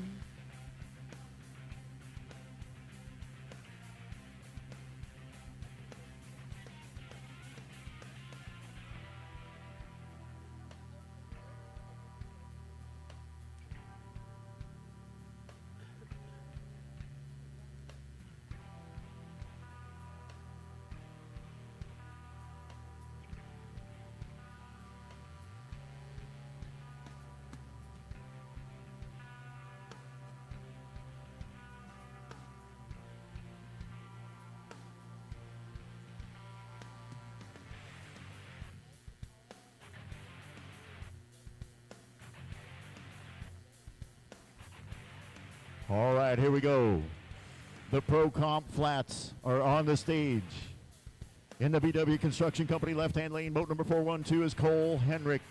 All right, here we go. The Pro Comp Flats are on the stage. In the VW Construction Company left-hand lane, boat number 412 is Cole Henrik.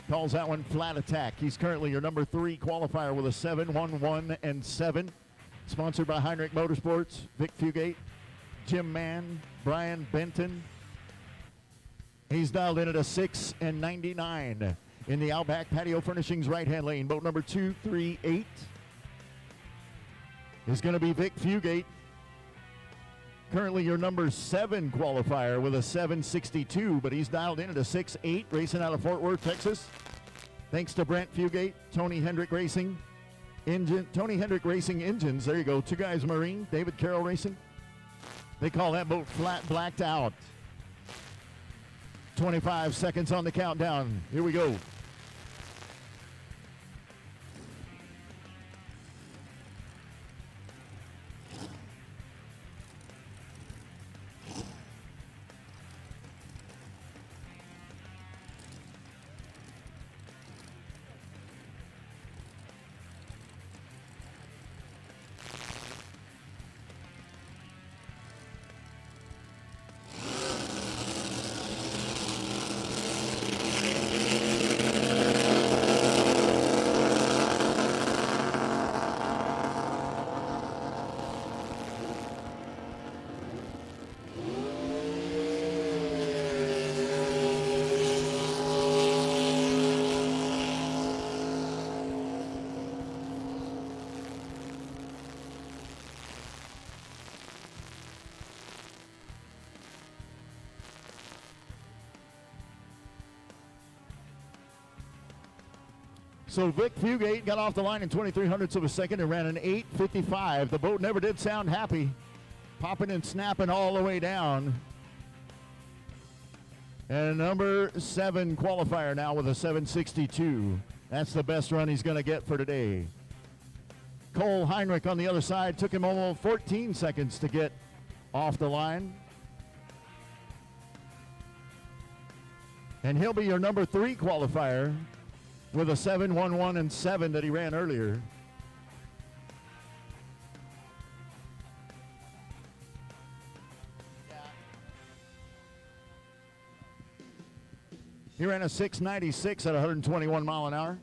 Calls that one Flat Attack. He's currently your number 3 qualifier with a 7.11 and 7. Sponsored by Heinrich Motorsports, Vic Fugate, Jim Mann, Brian Benton. He's dialed in at a 6.99. In the Outback Patio Furnishings right-hand lane, boat number 238 is going to be Vic Fugate. Currently your number 7 qualifier with a 7.62, but he's dialed in at a 6.8, racing out of Fort Worth, Texas. Thanks to Brent Fugate, Tony Hendrick Racing Engines. There you go. Two Guys Marine, David Carroll Racing. They call that boat Flat Blacked Out. 25 seconds on the countdown. Here we go. So Vic Fugate got off the line in 23 hundredths of a second and ran an 8.55. The boat never did sound happy, popping and snapping all the way down. And number 7 qualifier now with a 7:62. That's the best run he's going to get for today. Cole Heinrich on the other side. Took him almost 14 seconds to get off the line. And he'll be your number 3 qualifier with a 7:11 and 7 that he ran earlier. He ran a 6:96 at 121 mile an hour.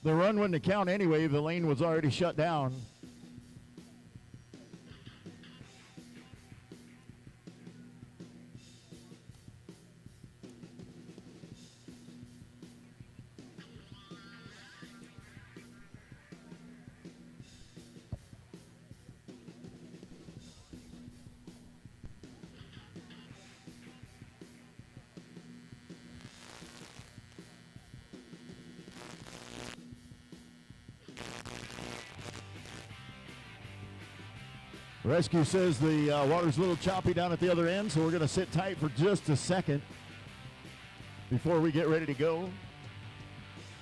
The run wouldn't count anyway. The lane was already shut down. Rescue says the water's a little choppy down at the other end, so we're going to sit tight for just a second before we get ready to go.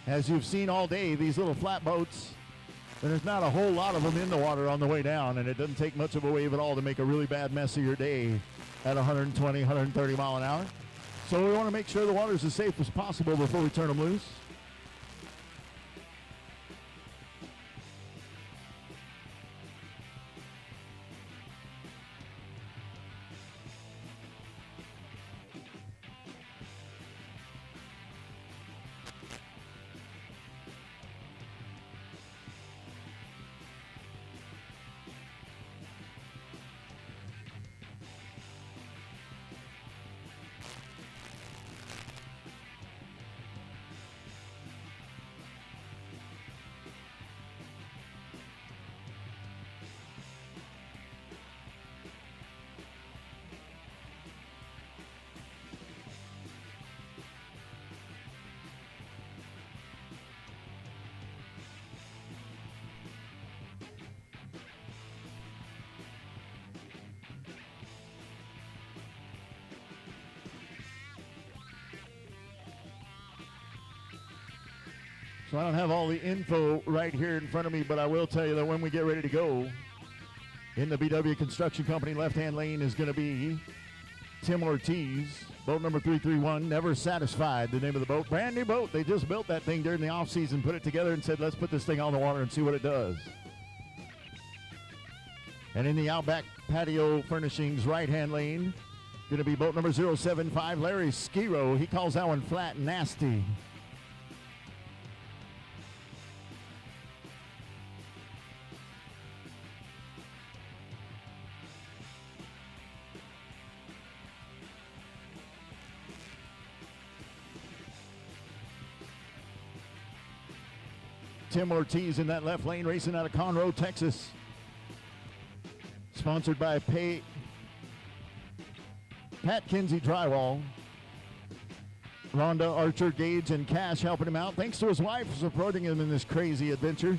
As you've seen all day, these little flat boats, there's not a whole lot of them in the water on the way down, and it doesn't take much of a wave at all to make a really bad mess of your day at 120, 130 mile an hour. So we want to make sure the water's as safe as possible before we turn them loose. So I don't have all the info right here in front of me, but I will tell you that when we get ready to go, in the BW Construction Company left-hand lane is going to be Tim Ortiz, boat number 331, Never Satisfied, the name of the boat. Brand new boat. They just built that thing during the off-season, put it together and said, let's put this thing on the water and see what it does. And in the Outback Patio Furnishings right-hand lane, going to be boat number 075, Larry Skiro. He calls that one Flat Nasty. Tim Ortiz in that left lane, racing out of Conroe, Texas. Sponsored by Pat Kinsey Drywall. Rhonda, Archer, Gage, and Cash helping him out. Thanks to his wife for supporting him in this crazy adventure.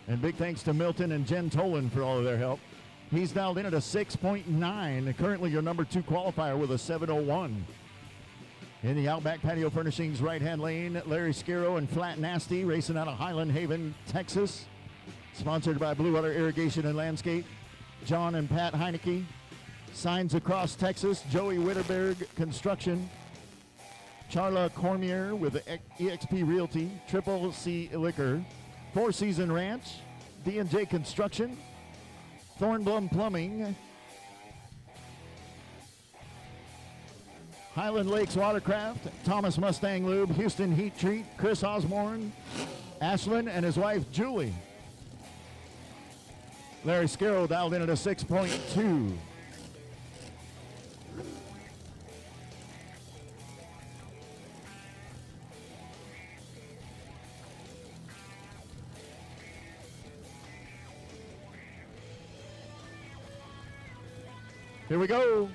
And big thanks to Milton and Jen Tolan for all of their help. He's dialed in at a 6.9. Currently your number 2 qualifier with a 7:01. In the Outback Patio Furnishings right-hand lane, Larry Skiro and Flat Nasty racing out of Highland Haven, Texas. Sponsored by Blue Water Irrigation and Landscape. John and Pat Heineke. Signs Across Texas, Joey Witterberg Construction. Charla Cormier with EXP Realty, Triple C Liquor. Four Season Ranch, D&J Construction. Thornblum Plumbing. Highland Lakes Watercraft, Thomas Mustang Lube, Houston Heat Treat, Chris Osborne, Ashlyn, and his wife Julie. Larry Skiro dialed in at a 6.2. Here we go.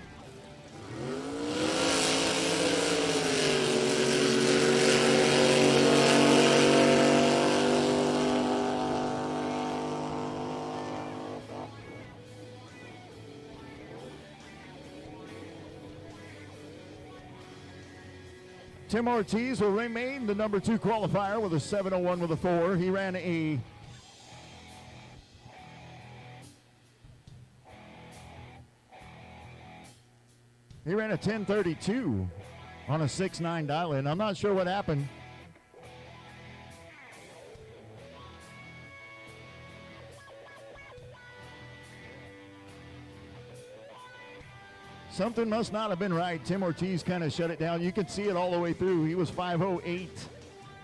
Tim Ortiz will remain the number 2 qualifier with a 7:01 with a 4. He ran a He ran a 10:32 on a 6.9 dial-in. I'm not sure what happened. Something must not have been right. Tim Ortiz kind of shut it down. You could see it all the way through. He was 5:08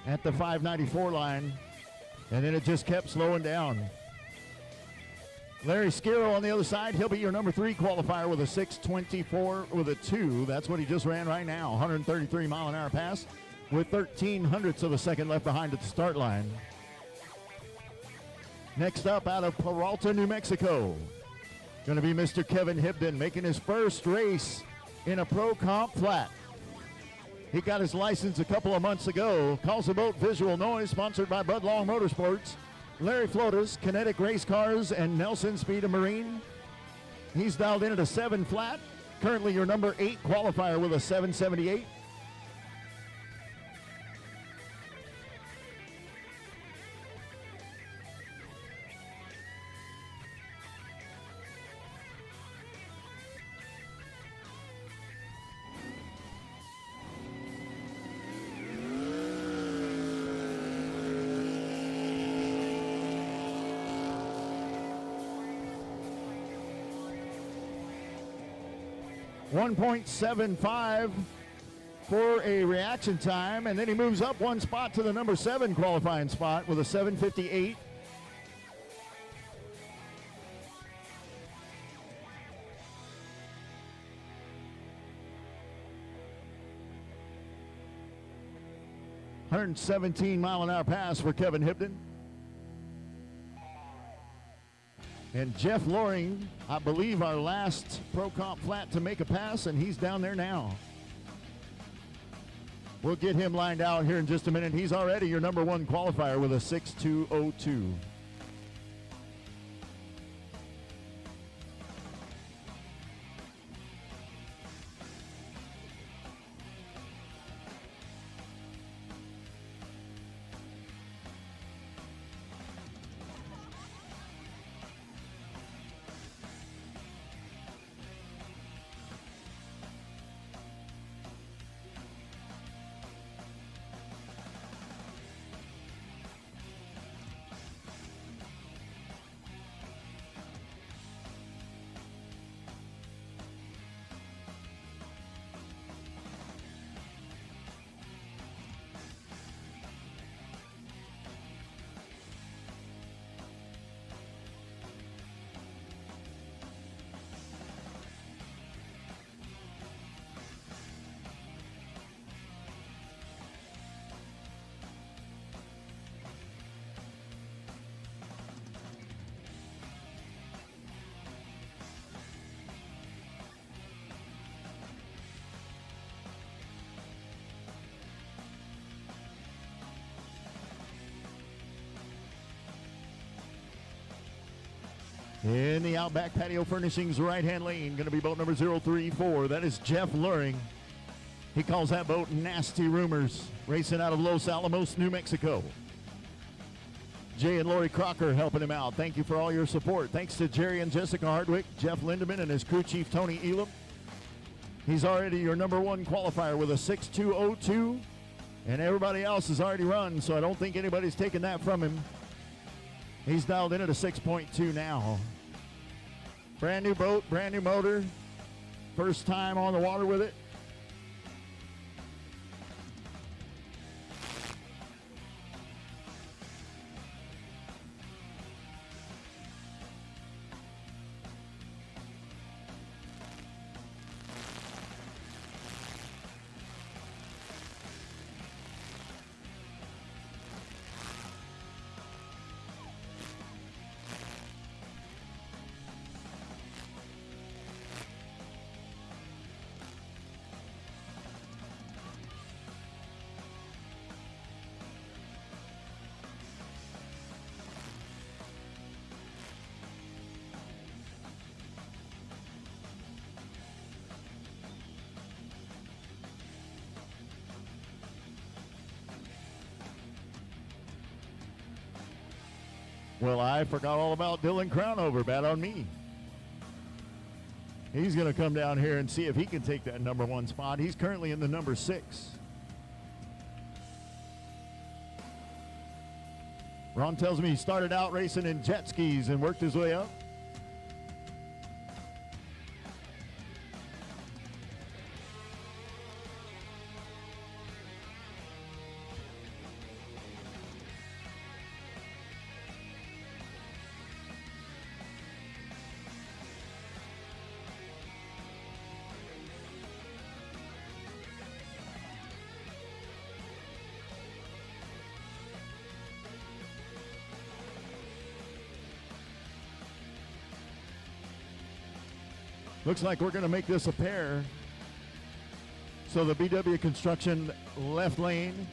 at the 5:94 line, and then it just kept slowing down. Larry Skiro on the other side, he'll be your number 3 qualifier with a 6:24 with a 2. That's what he just ran right now. 133 mile an hour pass with 13 hundredths of a second left behind at the start line. Next up, out of Peralta, New Mexico, going to be Mr. Kevin Hibden, making his first race in a Pro Comp flat. He got his license a couple of months ago. Calls the boat Visual Noise, sponsored by Bud Long Motorsports, Larry Flotas, Kinetic Race Cars, and Nelson Speed and Marine. He's dialed in at a 7 flat. Currently your number 8 qualifier with a 778. .75 for a reaction time, and then he moves up 1 spot to the number 7 qualifying spot with a 7:58. $117-mile-an-hour pass for Kevin Hibden. And Jeff Loring, I believe our last Pro Comp flat to make a pass, and he's down there now. We'll get him lined out here in just a minute. He's already your number 1 qualifier with a 6.202. In the Outback Patio Furnishings right-hand lane, going to be boat number 034. That is Jeff Luring. He calls that boat Nasty Rumors, racing out of Los Alamos, New Mexico. Jay and Lori Crocker helping him out. Thank you for all your support. Thanks to Jerry and Jessica Hardwick, Jeff Lindeman, and his crew chief, Tony Elam. He's already your number 1 qualifier with a 6.202, and everybody else has already run, so I don't think anybody's taken that from him. He's dialed in at a 6.2 now. Brand new boat, brand new motor. First time on the water with it. Well, I forgot all about Dylan Crownover. Bad on me. He's going to come down here and see if he can take that number 1 spot. He's currently in the number 6. Ron tells me he started out racing in jet skis and worked his way up. Looks like we're going to make this a pair. So the BW Construction left lane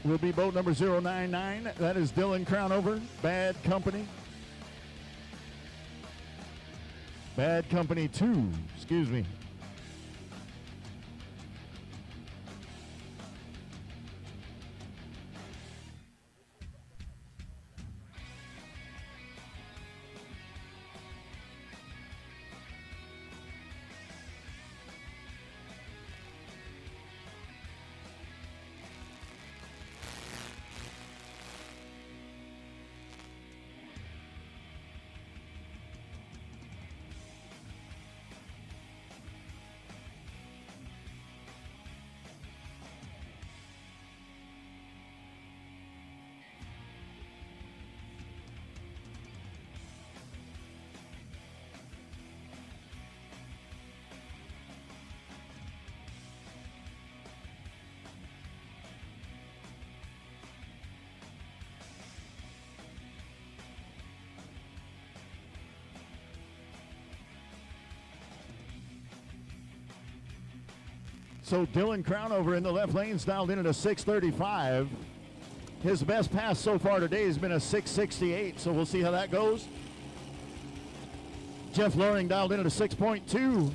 will be boat number 099. That is Dylan Crownover, Bad Company. Bad Company 2, excuse me. So Dylan Crownover in the left lane dialed in at a 6:35. His best pass so far today has been a 6:68, so we'll see how that goes. Jeff Loring dialed in at a 6.2.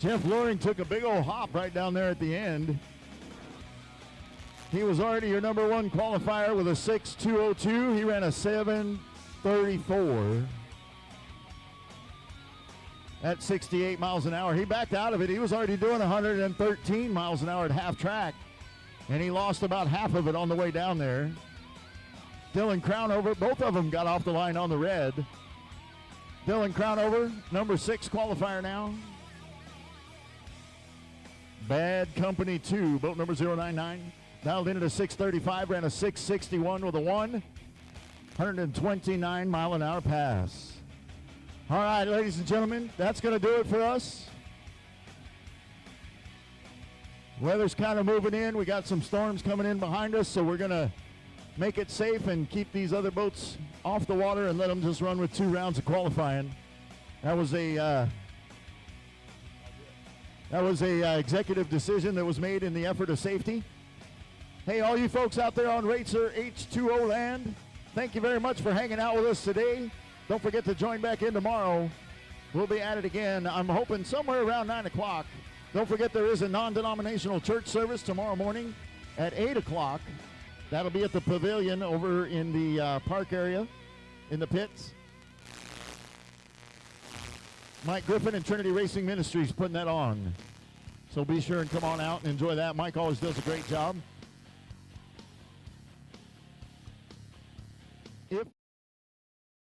Jeff Loring took a big old hop right down there at the end. He was already your number 1 qualifier with a 6.202. He ran a 7.34 at 68 miles an hour. He backed out of it. He was already doing 113 miles an hour at half track, and he lost about half of it on the way down there. Dylan Crownover, both of them got off the line on the red. Dylan Crownover, number 6 qualifier now. Bad Company 2, boat number 099. Dialed in at a 6:35, ran a 6:61 with a 129 mile an hour pass. All right, ladies and gentlemen, that's going to do it for us. Weather's kind of moving in. We got some storms coming in behind us, so we're going to make it safe and keep these other boats off the water and let them just run with 2 rounds of qualifying. That was a executive decision that was made in the effort of safety. Hey, all you folks out there on Racer H2O land, thank you very much for hanging out with us today. Don't forget to join back in tomorrow. We'll be at it again. I'm hoping somewhere around 9 o'clock. Don't forget there is a non-denominational church service tomorrow morning at 8 o'clock. That'll be at the pavilion over in the park area in the pits. Mike Griffin and Trinity Racing Ministries putting that on. So be sure and come on out and enjoy that. Mike always does a great job.